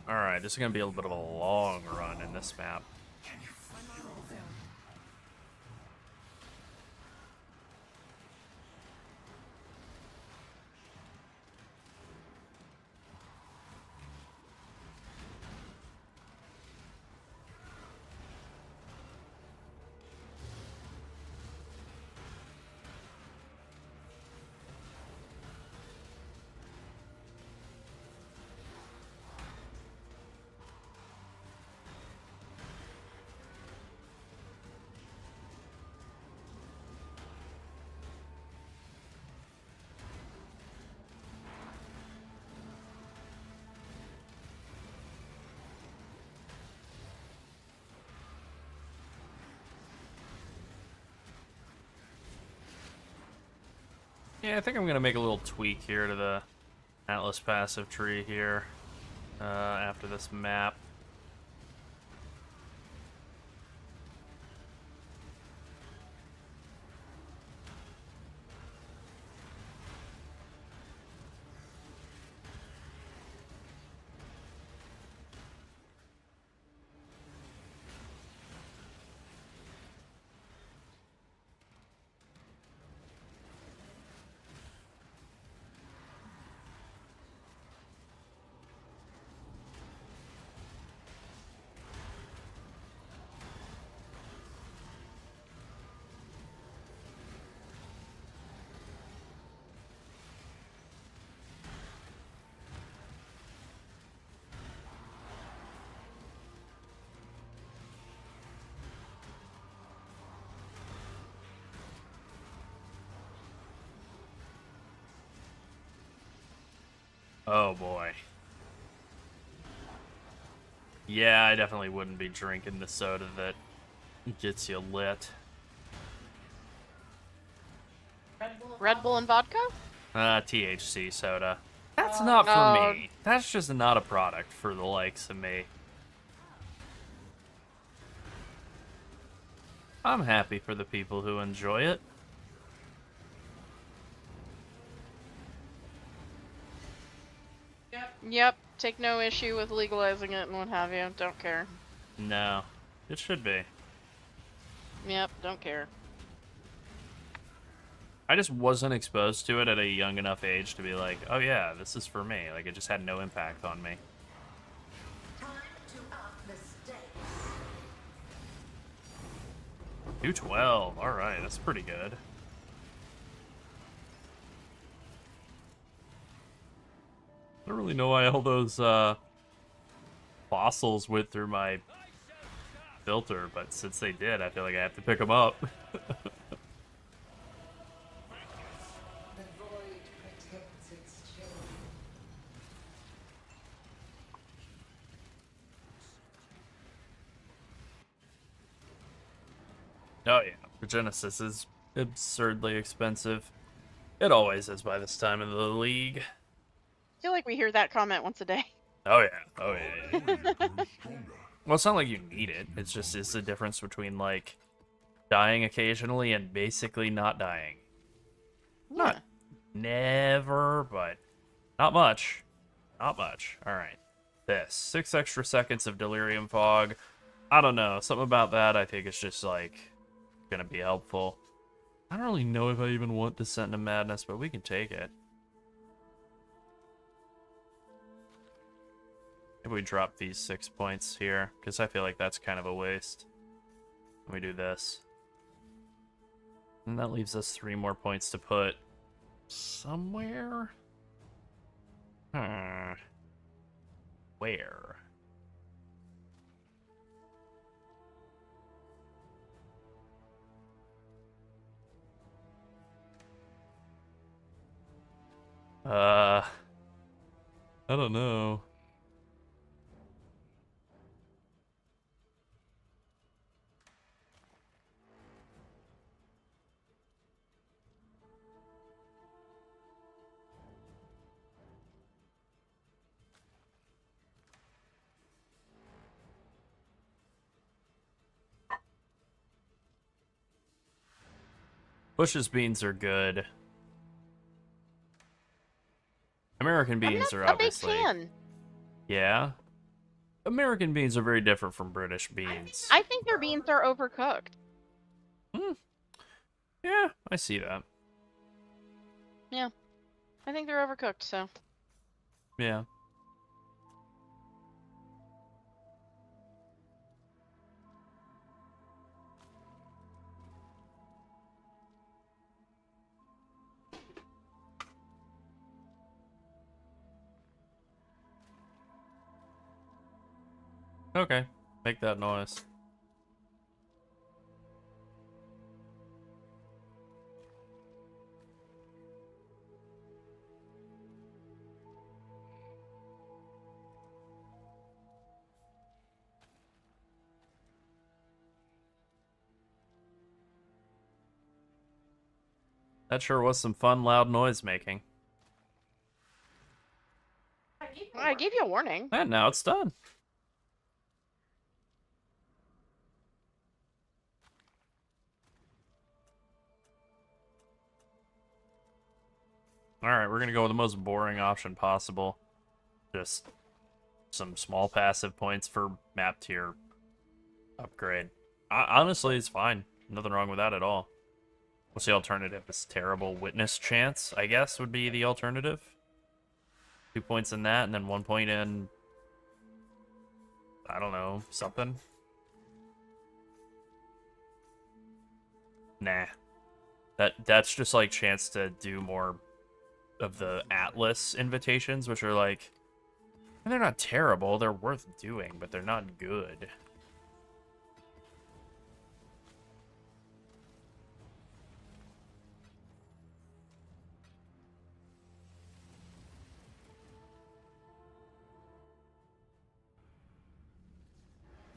Alright, this is going to be a little bit of a long run in this map. Yeah, I think I'm going to make a little tweak here to the Atlas passive tree here after this map. Oh boy. Yeah, I definitely wouldn't be drinking the soda that gets you lit. Red Bull and vodka? THC soda. That's not for me. That's just not a product for the likes of me. I'm happy for the people who enjoy it. Yep, take no issue with legalizing it and what have you. Don't care. No, it should be. Yep, don't care. I just wasn't exposed to it at a young enough age to be like, oh yeah, this is for me. Like, it just had no impact on me. Time to up the stakes. 212. All right, that's pretty good. I don't really know why all those fossils went through my filter, but since they did, I feel like I have to pick them up. The void protects its children. Oh yeah, the Genesis is absurdly expensive. It always is by this time in the league. I feel like we hear that comment once a day. Oh yeah, oh yeah. Well, it's not like you need it. It's just it's the difference between like dying occasionally and basically not dying. Yeah. Not never, but not much. Not much. All right. This 6 extra seconds of delirium fog. I don't know. Something about that I think is just like gonna be helpful. I don't really know if I even want Descent into Madness, but we can take it. Maybe we drop these 6 points here, because I feel like that's kind of a waste. We do this. And that leaves us 3 more points to put somewhere. Where? I don't know. Bush's beans are good. American beans are I'm not a obviously. big fan. Yeah. American beans are very different from British beans. I think their beans are overcooked. Yeah, I see that. Yeah. I think they're overcooked, so. Yeah. Okay, make that noise. That sure was some fun, loud noise making. I gave you a warning. And now it's done. Alright, we're gonna go with the most boring option possible. Just some small passive points for map tier upgrade. Honestly, it's fine. Nothing wrong with that at all. What's the alternative? This terrible witness chance, I guess, would be the alternative. 2 points in that, and then 1 point in... I don't know, something? Nah. That's just, like, chance to do more of the Atlas invitations, which are, like... And they're not terrible, they're worth doing, but they're not good.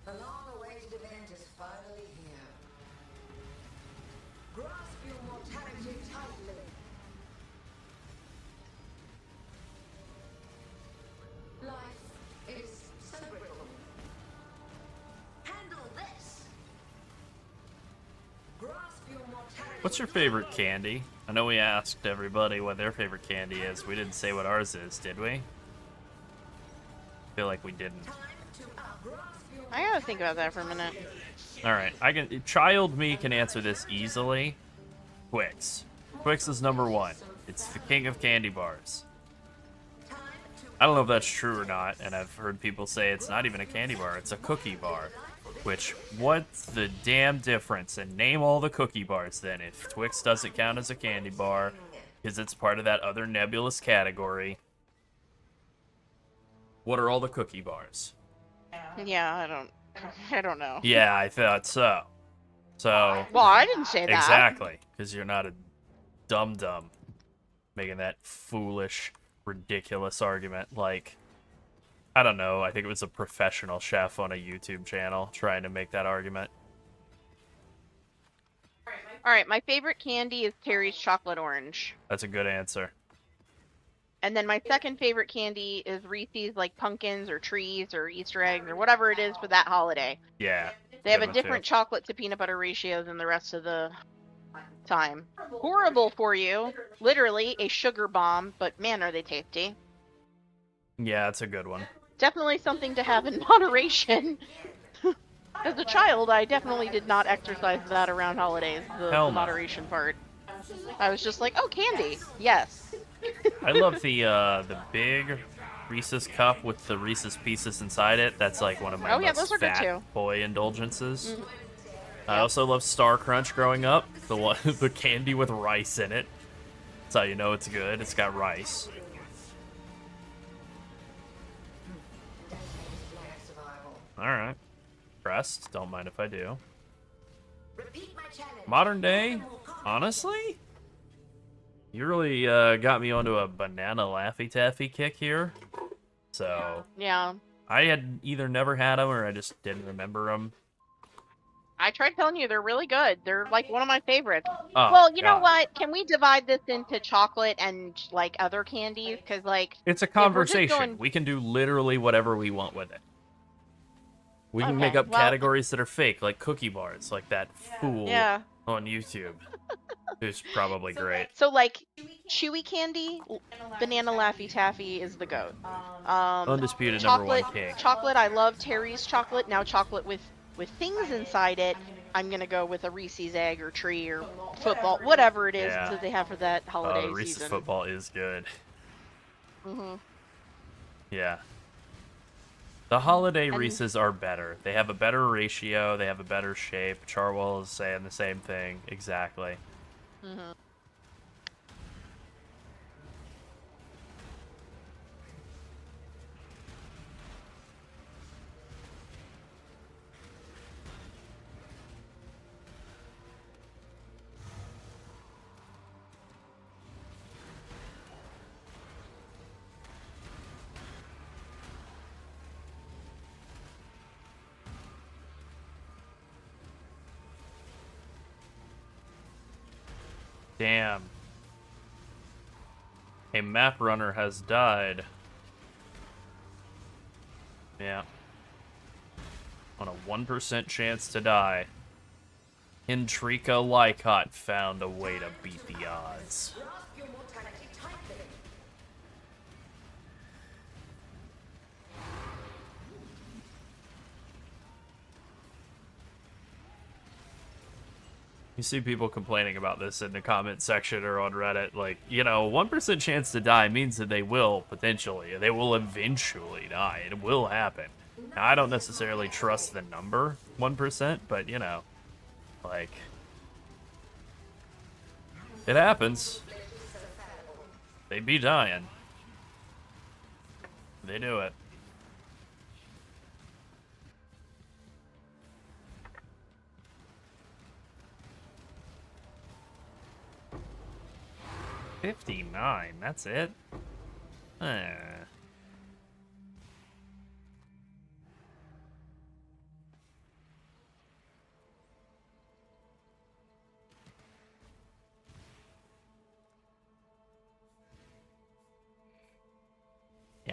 The long-awaited event is finally here. Grasp your mortality tightly. Life is so brittle. Handle this. Grasp your mortality. What's your favorite candy? I know we asked everybody what their favorite candy is. We didn't say what ours is, did we? feel like we didn't. I gotta think about that for a minute. All right, child me can answer this easily. Twix. Twix is number 1. It's the king of candy bars. I don't know if that's true or not, and I've heard people say it's not even a candy bar, it's a cookie bar. Which, what's the damn difference? And name all the cookie bars then, if Twix doesn't count as a candy bar, because it's part of that other nebulous category. What are all the cookie bars? Yeah, I don't know. Yeah, I thought so. So... Well, I didn't say that. Exactly, because you're not a dum-dum making that foolish, ridiculous argument. Like, I don't know, I think it was a professional chef on a YouTube channel trying to make that argument. Alright, my favorite candy is Terry's chocolate orange. That's a good answer. And then my second favorite candy is Reese's, like, pumpkins or trees or Easter eggs or whatever it is for that holiday. Yeah. They have good a one, too. different chocolate to peanut butter ratio than the rest of the time. Horrible for you. Literally a sugar bomb, but man, are they tasty. Yeah, that's a good one. Definitely something to have in moderation. As a child, I definitely did not exercise that around holidays, the Hell no. moderation part. I was just like, oh, candy. Yes. I love the big Reese's cup with the Reese's Pieces inside it. That's like one of my most those are good fat too. boy indulgences. I also love Star Crunch growing up. The one, the candy with rice in it. That's how you know it's good. It's got rice. All right. Pressed. Don't mind if I do. Modern day, honestly, you really got me onto a banana Laffy Taffy kick here. So Yeah. I had either never had them or I just didn't remember them. I tried telling you, they're really good. They're like one of my favorites. Oh, well, you know God. what? Can we divide this into chocolate and like other candies? Because like It's a if we're just conversation. going- We can do literally whatever we want with it. We can Okay, make up well- categories that are fake, like cookie bars, like that fool Yeah. on YouTube. Who's probably great. So like chewy candy, banana Laffy Taffy is the goat. Undisputed chocolate, #1 king. Chocolate, I love Terry's chocolate. Now chocolate with things inside it, I'm gonna go with a Reese's egg or tree or football, whatever it is Yeah. that they have for that holiday The Reese's season. football is good. Yeah. The holiday Reese's are better. They have a better ratio. They have a better shape. Charwell is saying the same thing. Exactly. Damn. A map runner has died. Yeah. On a 1% chance to die. Intrika Lycott found a way to beat the odds. You see people complaining about this in the comment section or on Reddit, like, you know, 1% chance to die means that they will, potentially. They will eventually die. It will happen. Now, I don't necessarily trust the number, 1%, but, you know, like, it happens. They be dying. They do it. $59, that's it? Yeah,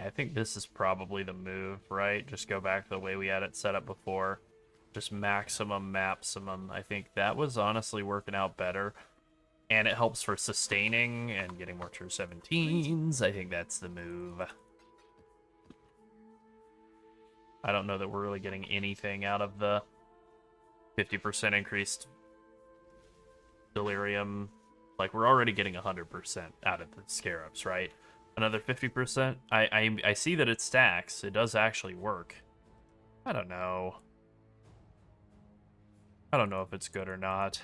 I think this is probably the move, right? Just go back to the way we had it set up before. Just maximum, maximum. I think that was honestly working out better. And it helps for sustaining and getting more true 17s. I think that's the move. I don't know that we're really getting anything out of the 50% increased delirium. Like, we're already getting 100% out of the scarabs, right? Another 50%? I see that it stacks. It does actually work. I don't know. I don't know if it's good or not.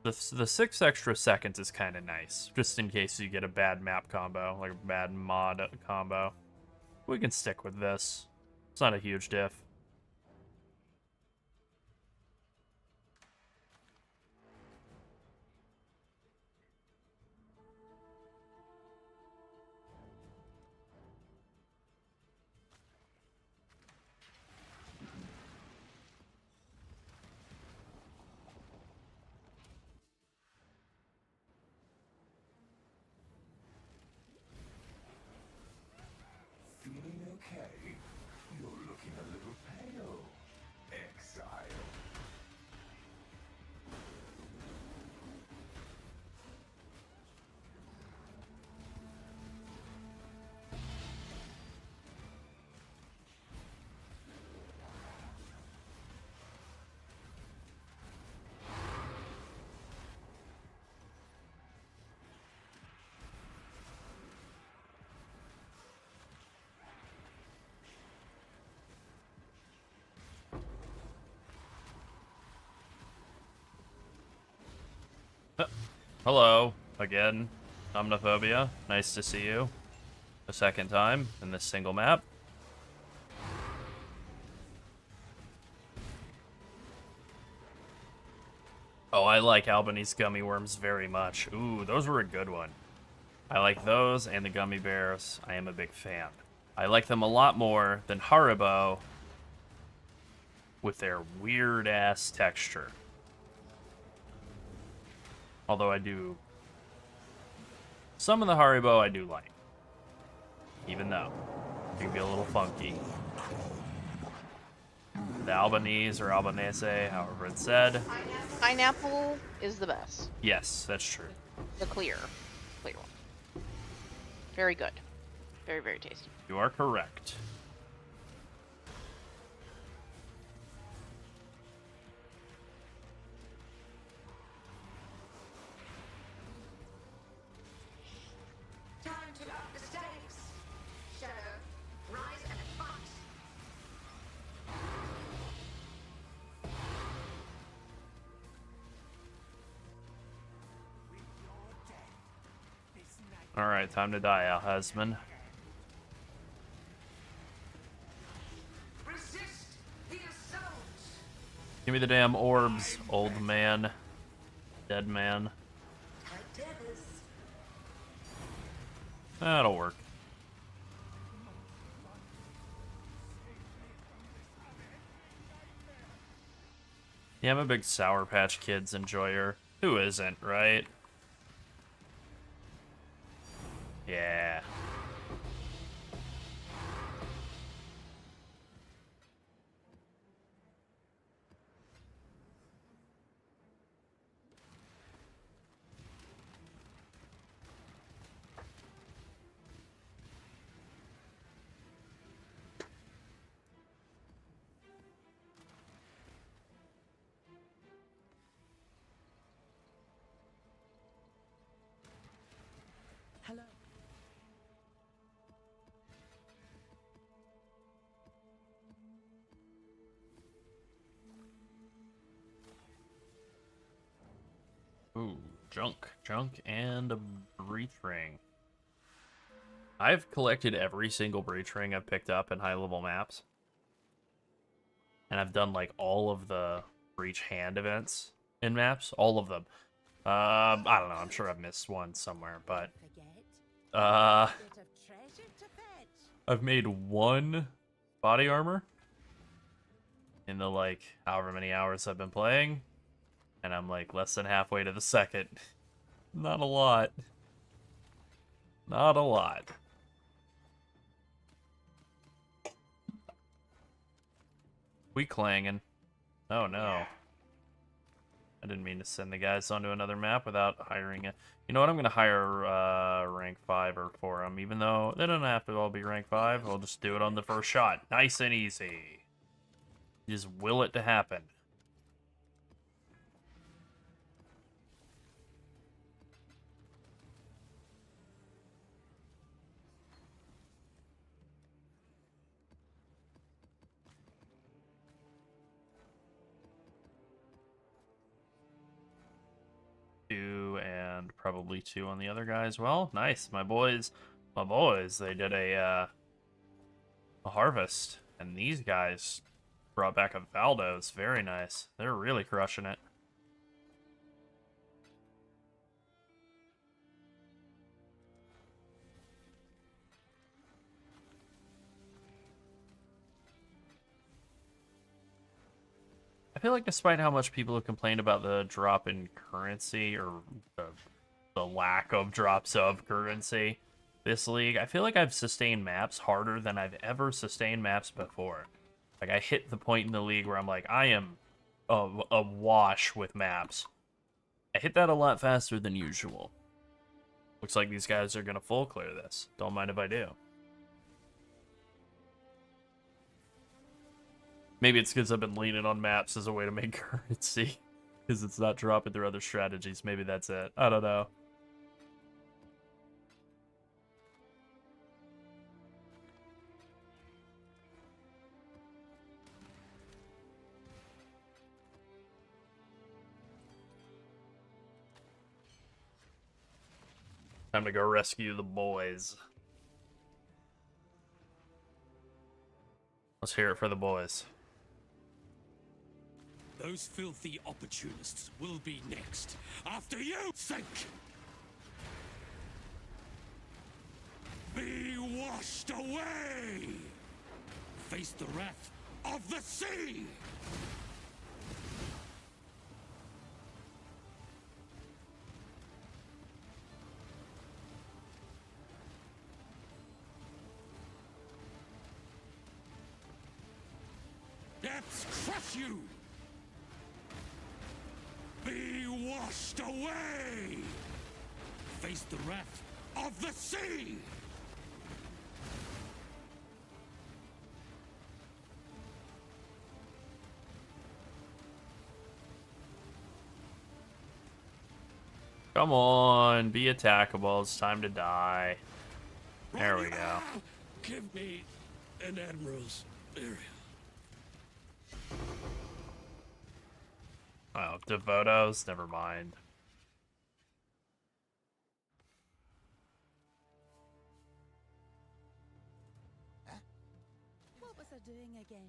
The 6 extra seconds is kind of nice, just in case you get a bad map combo, like a bad mod combo. We can stick with this. It's not a huge diff. Feeling okay? You're looking a little pale, exile. Hello, again. Omniphobia, nice to see you. A second time in this single map. Oh, I like Albanese gummy worms very much. Ooh, those were a good one. I like those and the gummy bears. I am a big fan. I like them a lot more than Haribo with their weird-ass texture. Although I do... Some of the Haribo I do like. Even though it can be a little funky. The Albanese or Albanese, however it's said. Pineapple is the best. Yes, that's true. The clear one. Very good. Very, very tasty. You are correct. Time to up the stakes. Shadow, rise and fight. Alright, time to die, Alhazman. Resist the assault. Give me the damn orbs, old man. Dead man. That'll work. Yeah, I'm a big Sour Patch Kids enjoyer. Who isn't, right? Yeah. Hello. Ooh, junk, and a breach ring. I've collected every single breach ring I've picked up in high-level maps. And I've done, like, all of the breach hand events in maps. All of them. I don't know, I'm sure I've missed one somewhere, but... I've made one body armor in the, like, however many hours I've been playing. And I'm, like, less than halfway to the second. Not a lot. Not a lot. We clanging. Oh, no. didn't mean to send the guys onto another map without hiring a... You know what? I'm going to hire rank 5 or for them, even though they don't have to all be rank 5. I'll just do it on the first shot. Nice and easy. Just will it to happen. Two and probably 2 on the other guy as well. Nice, my boys. They did a harvest, and these guys brought back a Valdos. Very nice. They're really crushing it. I feel like despite how much people have complained about the drop in currency, or the lack of drops of currency this league, I feel like I've sustained maps harder than I've ever sustained maps before. Like, I hit the point in the league where I'm like, I am awash with maps. I hit that a lot faster than usual. Looks like these guys are going to full clear this. Don't mind if I do. Maybe it's because I've been leaning on maps as a way to make currency. Because it's not dropping through other strategies. Maybe that's it. I don't know. Time to go rescue the boys. Let's hear it for the boys. Those filthy opportunists will be next. After you, think! Be washed away! Face the wrath of the sea! Depths crush you! Be washed away! Face the wrath of the sea! Come on, be attackable. It's time to die. There we go. Give me an admiral's area. Oh, Devotos? Never mind. What was I doing again?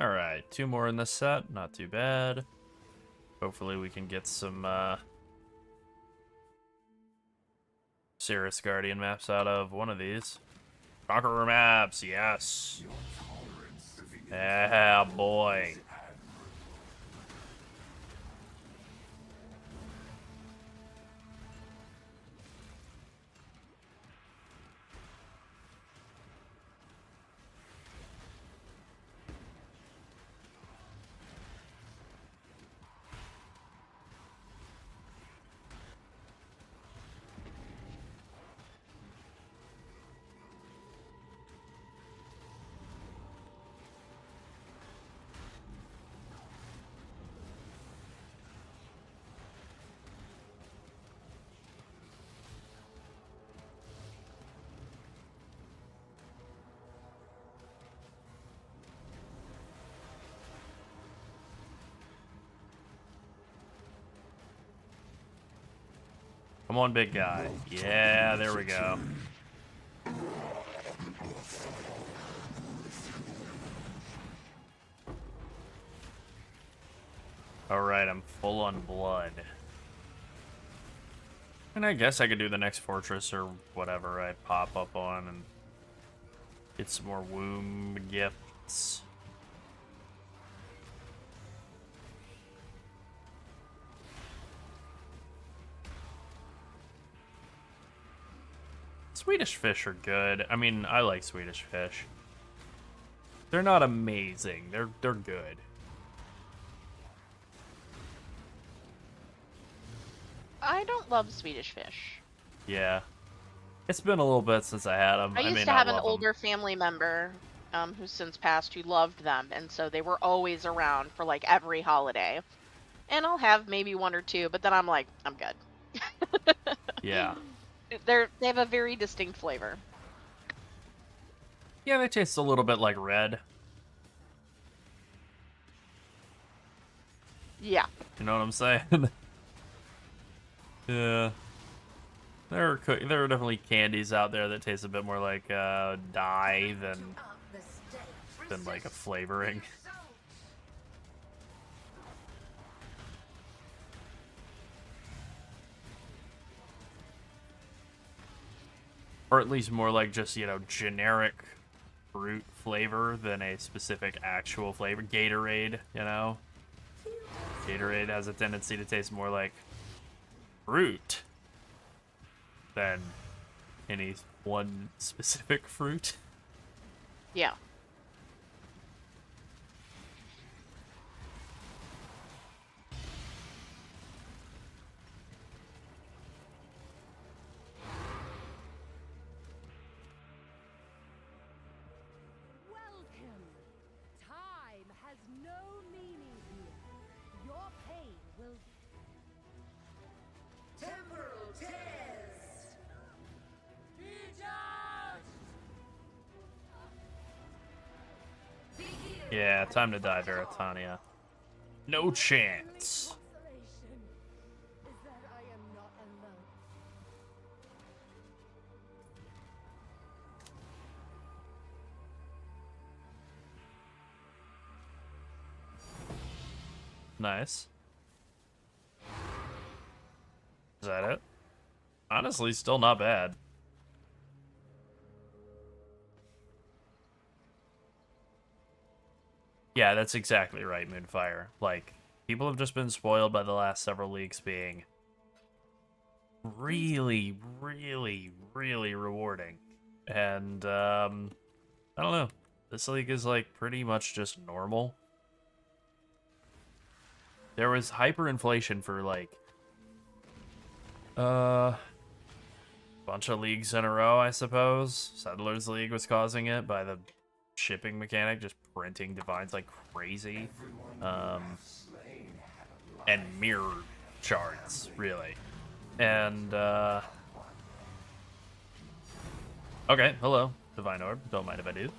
Alright, 2 more in this set. Not too bad. Hopefully we can get some Cirrus Guardian maps out of one of these. Conqueror maps, yes. Yeah, boy. Come on, big guy. Yeah, there we go. Alright, I'm full on blood. And I guess I could do the next fortress or whatever I pop up on and get some more womb gifts. Swedish fish are good. I mean, I like Swedish fish. They're not amazing. They're good. I don't love Swedish fish. Yeah. It's been a little bit since I had them. I I may used to not have an love them. older family member who's since passed who loved them, and so they were always around for like every holiday. And I'll have maybe one or two, but then I'm like, I'm good. Yeah. They have a very distinct flavor. Yeah, they taste a little bit like red. Yeah. You know what I'm saying? Yeah. There are definitely candies out there that taste a bit more like dye than like a flavoring. Or at least more like just, you know, generic fruit flavor than a specific actual flavor. Gatorade, you know? Gatorade has a tendency to taste more like fruit than any one specific fruit. Yeah. Welcome. Time has no meaning here. Your pain will. Temporal test. Yeah, time to die, Veritania. No chance. Consolation is that I am not alone. Nice. Is that it? Honestly, still not bad. Yeah, that's exactly right, Moonfire. Like, people have just been spoiled by the last several leagues being really, really, really rewarding. And, I don't know. This league is, like, pretty much just normal. There was hyperinflation for, like, bunch of leagues in a row, I suppose. Settlers League was causing it by the shipping mechanic, just printing divines like crazy. And mirror charts, really. And, okay, hello, Divine Orb. Don't mind if I do.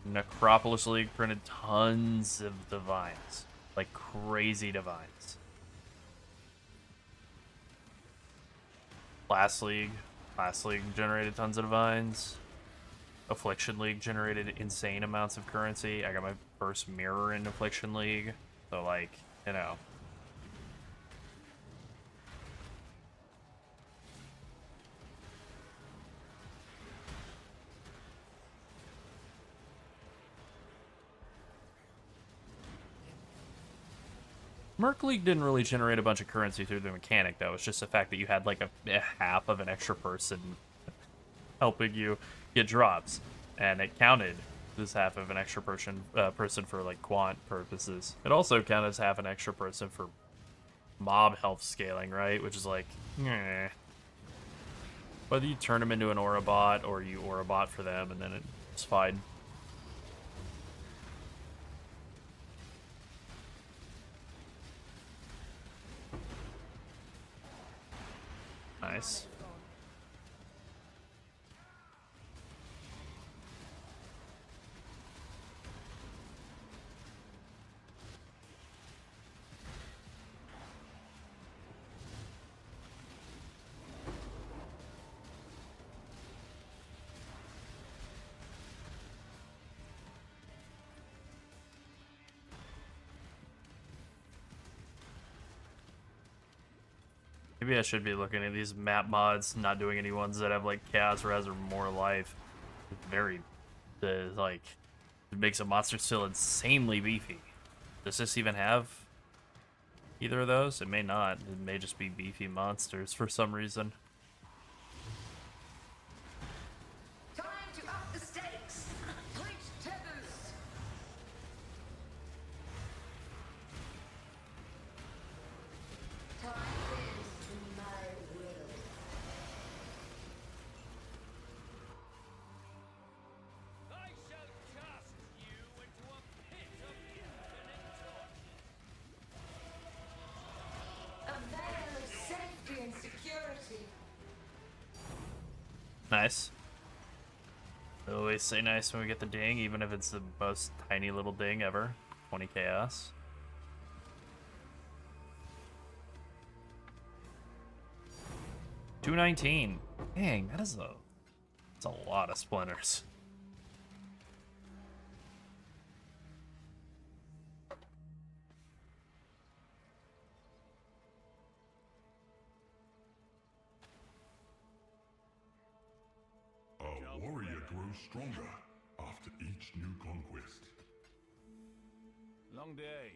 Necropolis League printed tons of divines. Like crazy divines. Last League generated tons of divines. Affliction League generated insane amounts of currency. I got my first mirror in Affliction League. So, like, you know. Merc League didn't really generate a bunch of currency through the mechanic, though. It's just the fact that you had, like, a half of an extra person helping you get drops. And it counted as half of an extra person for, like, quant purposes. It also counted as half an extra person for mob health scaling, right? Which is like, eh. Whether you turn them into an Aura bot or you Aura bot for them, and then it's fine. Nice. Maybe I should be looking at these map mods, not doing any ones that have like chaos res or more life. Very, like, it makes a monster still insanely beefy. Does this even have either of those. It may not. It may just be beefy monsters for some reason. Time to up the stakes. Tight tethers. Time bends to my will. I shall cast you into a pit of infinite torture. A veil of safety and security. Nice. I always say nice when we get the ding, even if it's the most tiny little ding ever. 20 chaos. $219. Dang, that's a lot of splinters. A warrior grows stronger after each new conquest. Long day.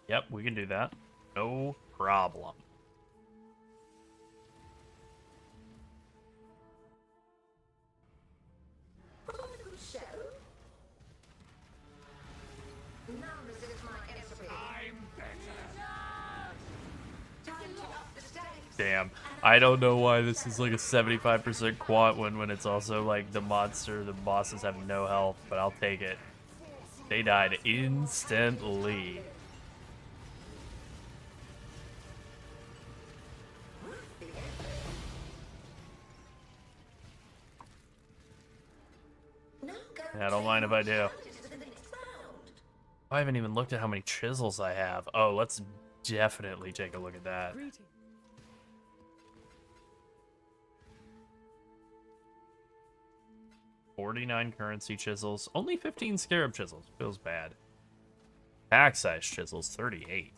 Yep, we can do that. No problem. Show. None resist my entropy. I'm better. Time to up the stakes. Damn. I don't know why this is like a 75% quant when it's also like the bosses have no health, but I'll take it. They died instantly. Yeah, I don't mind if I do. I haven't even looked at how many chisels I have. Oh, let's definitely take a look at that. 49 currency chisels. Only 15 scarab chisels. Feels bad. Pack size chisels, 38.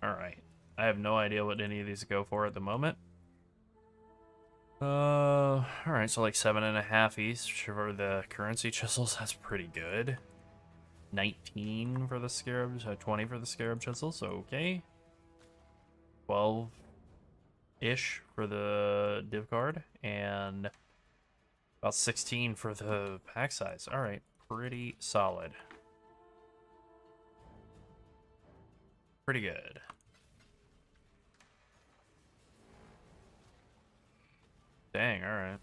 Alright. I have no idea what any of these go for at the moment. Alright, so like 7.5 each for the currency chisels. That's pretty good. 19 for the scarabs, 20 for the scarab chisels. Okay. 12-ish for the div card. And about 16 for the pack size. Alright, pretty solid. Pretty good. Dang, alright.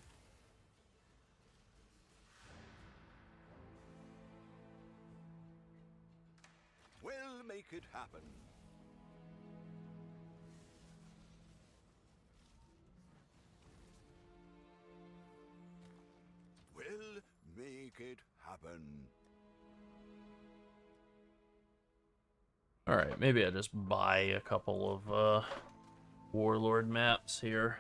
We'll make it happen. We'll make it happen. Alright, maybe I just buy a couple of Warlord maps here.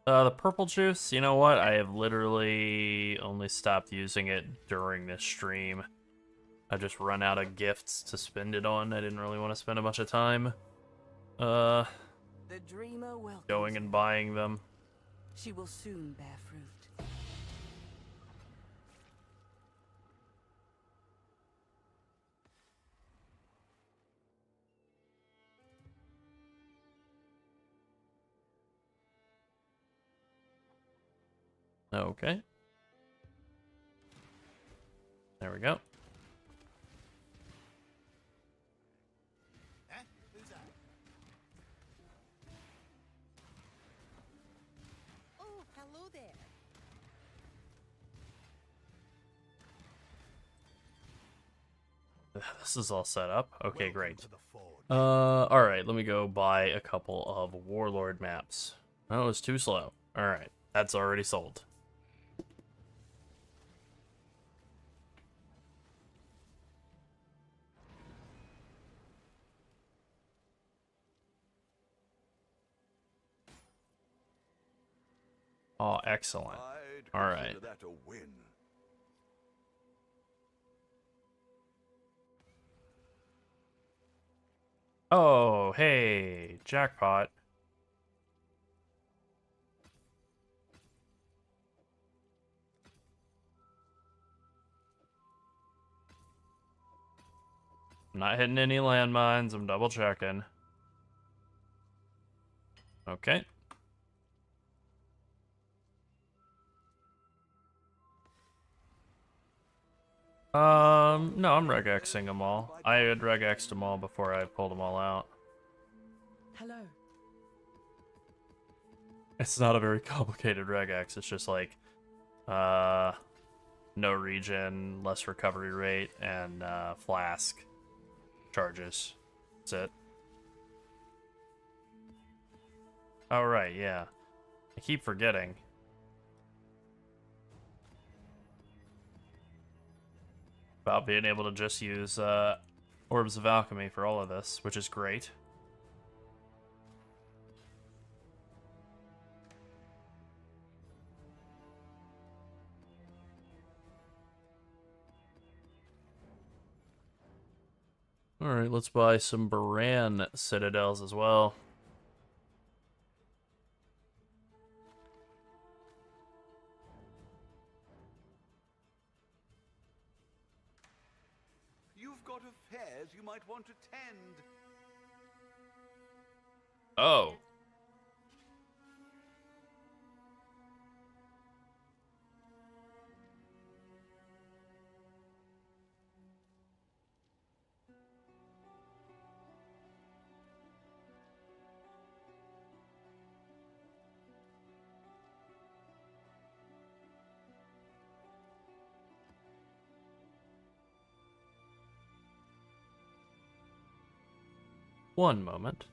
The purple juice, you know what? I have literally only stopped using it during this stream. I just run out of gifts to spend it on. I didn't really want to spend a bunch of time The dreamer will going and buying them. She will soon bear fruit. Okay. There we go. this is all set up. Okay, great. Alright, let me go buy a couple of Warlord maps. Oh, it's too slow. Alright, that's already sold. Oh, excellent. Alright. That a win. Oh, hey, jackpot. I'm not hitting any landmines, I'm double checking. Okay. No, I'm regexing them all. I had regexed them all before I pulled them all out. Hello. It's not a very complicated regex, it's just like, no regen, less recovery rate, and, flask charges. That's it. Oh, right, yeah. I keep forgetting. About being able to just use, Orbs of Alchemy for all of this, which is great. Alright, let's buy some Baran Citadels as well. You've got affairs you might want to tend. Oh. One moment.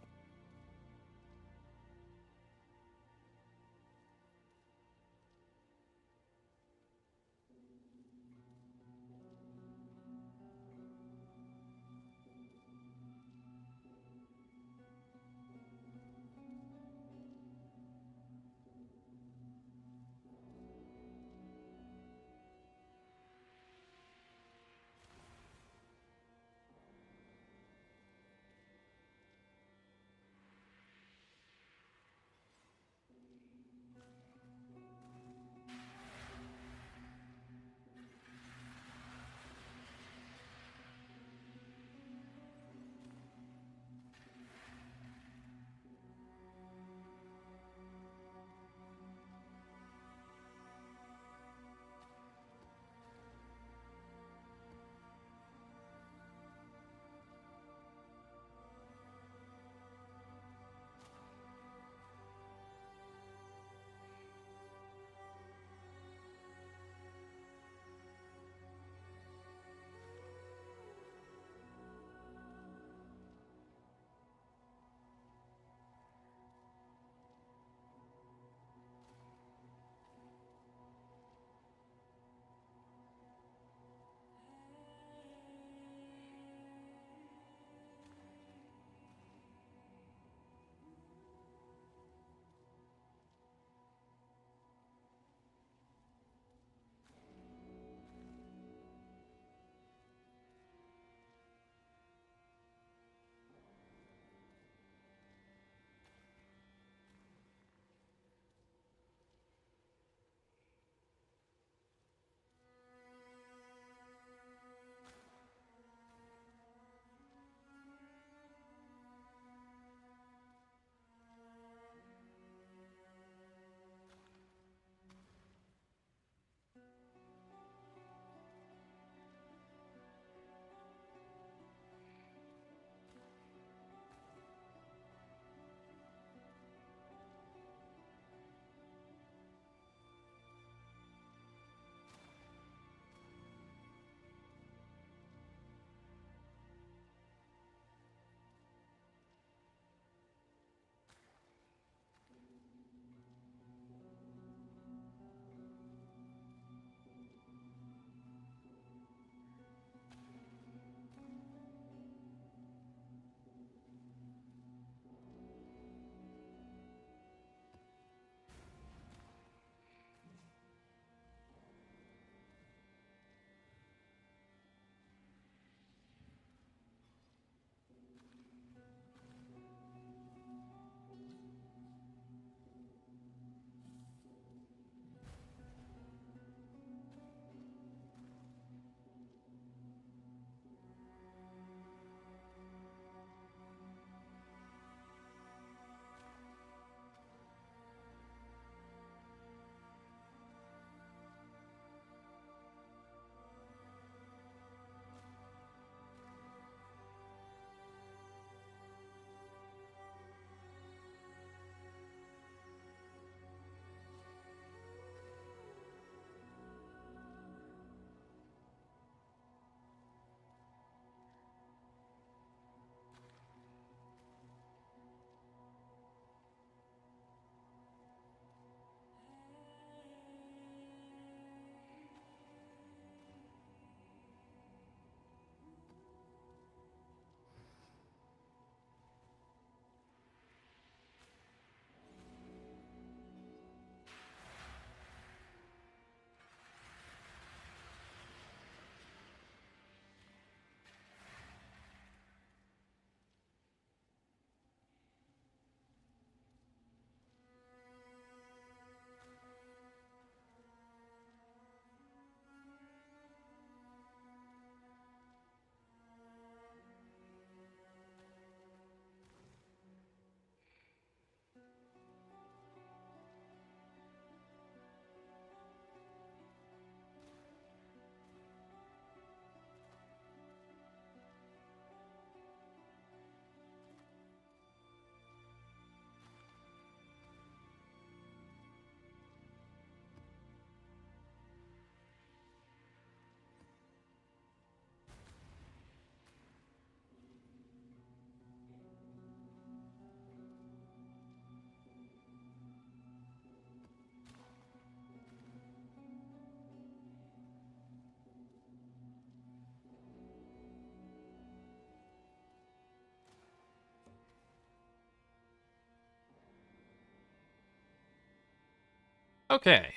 Okay.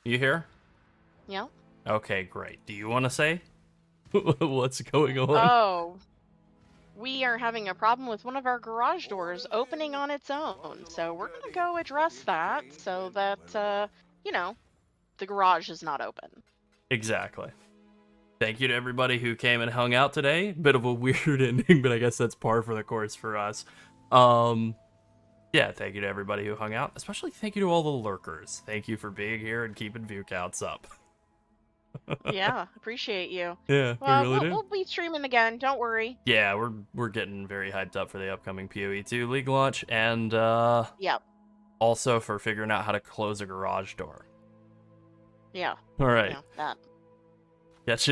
You here? Yeah. Okay, great. Do you want to say what's going on? Oh, we are having a problem with one of our garage doors opening on its own. So we're gonna go address that so that you know, the garage is not open. Exactly. Thank you to everybody who came and hung out today. Bit of a weird ending, but I guess that's par for the course for us. Yeah, thank you to everybody who hung out. Especially thank you to all the lurkers. Thank you for being here and keeping view counts up. Yeah, appreciate you. Yeah, we Well, really do. we'll be streaming again. Don't worry. Yeah, we're getting very hyped up for the upcoming PoE 2 League launch, and Yep. also for figuring out how to close a garage door. Yeah. All right. Yeah, that. Catch you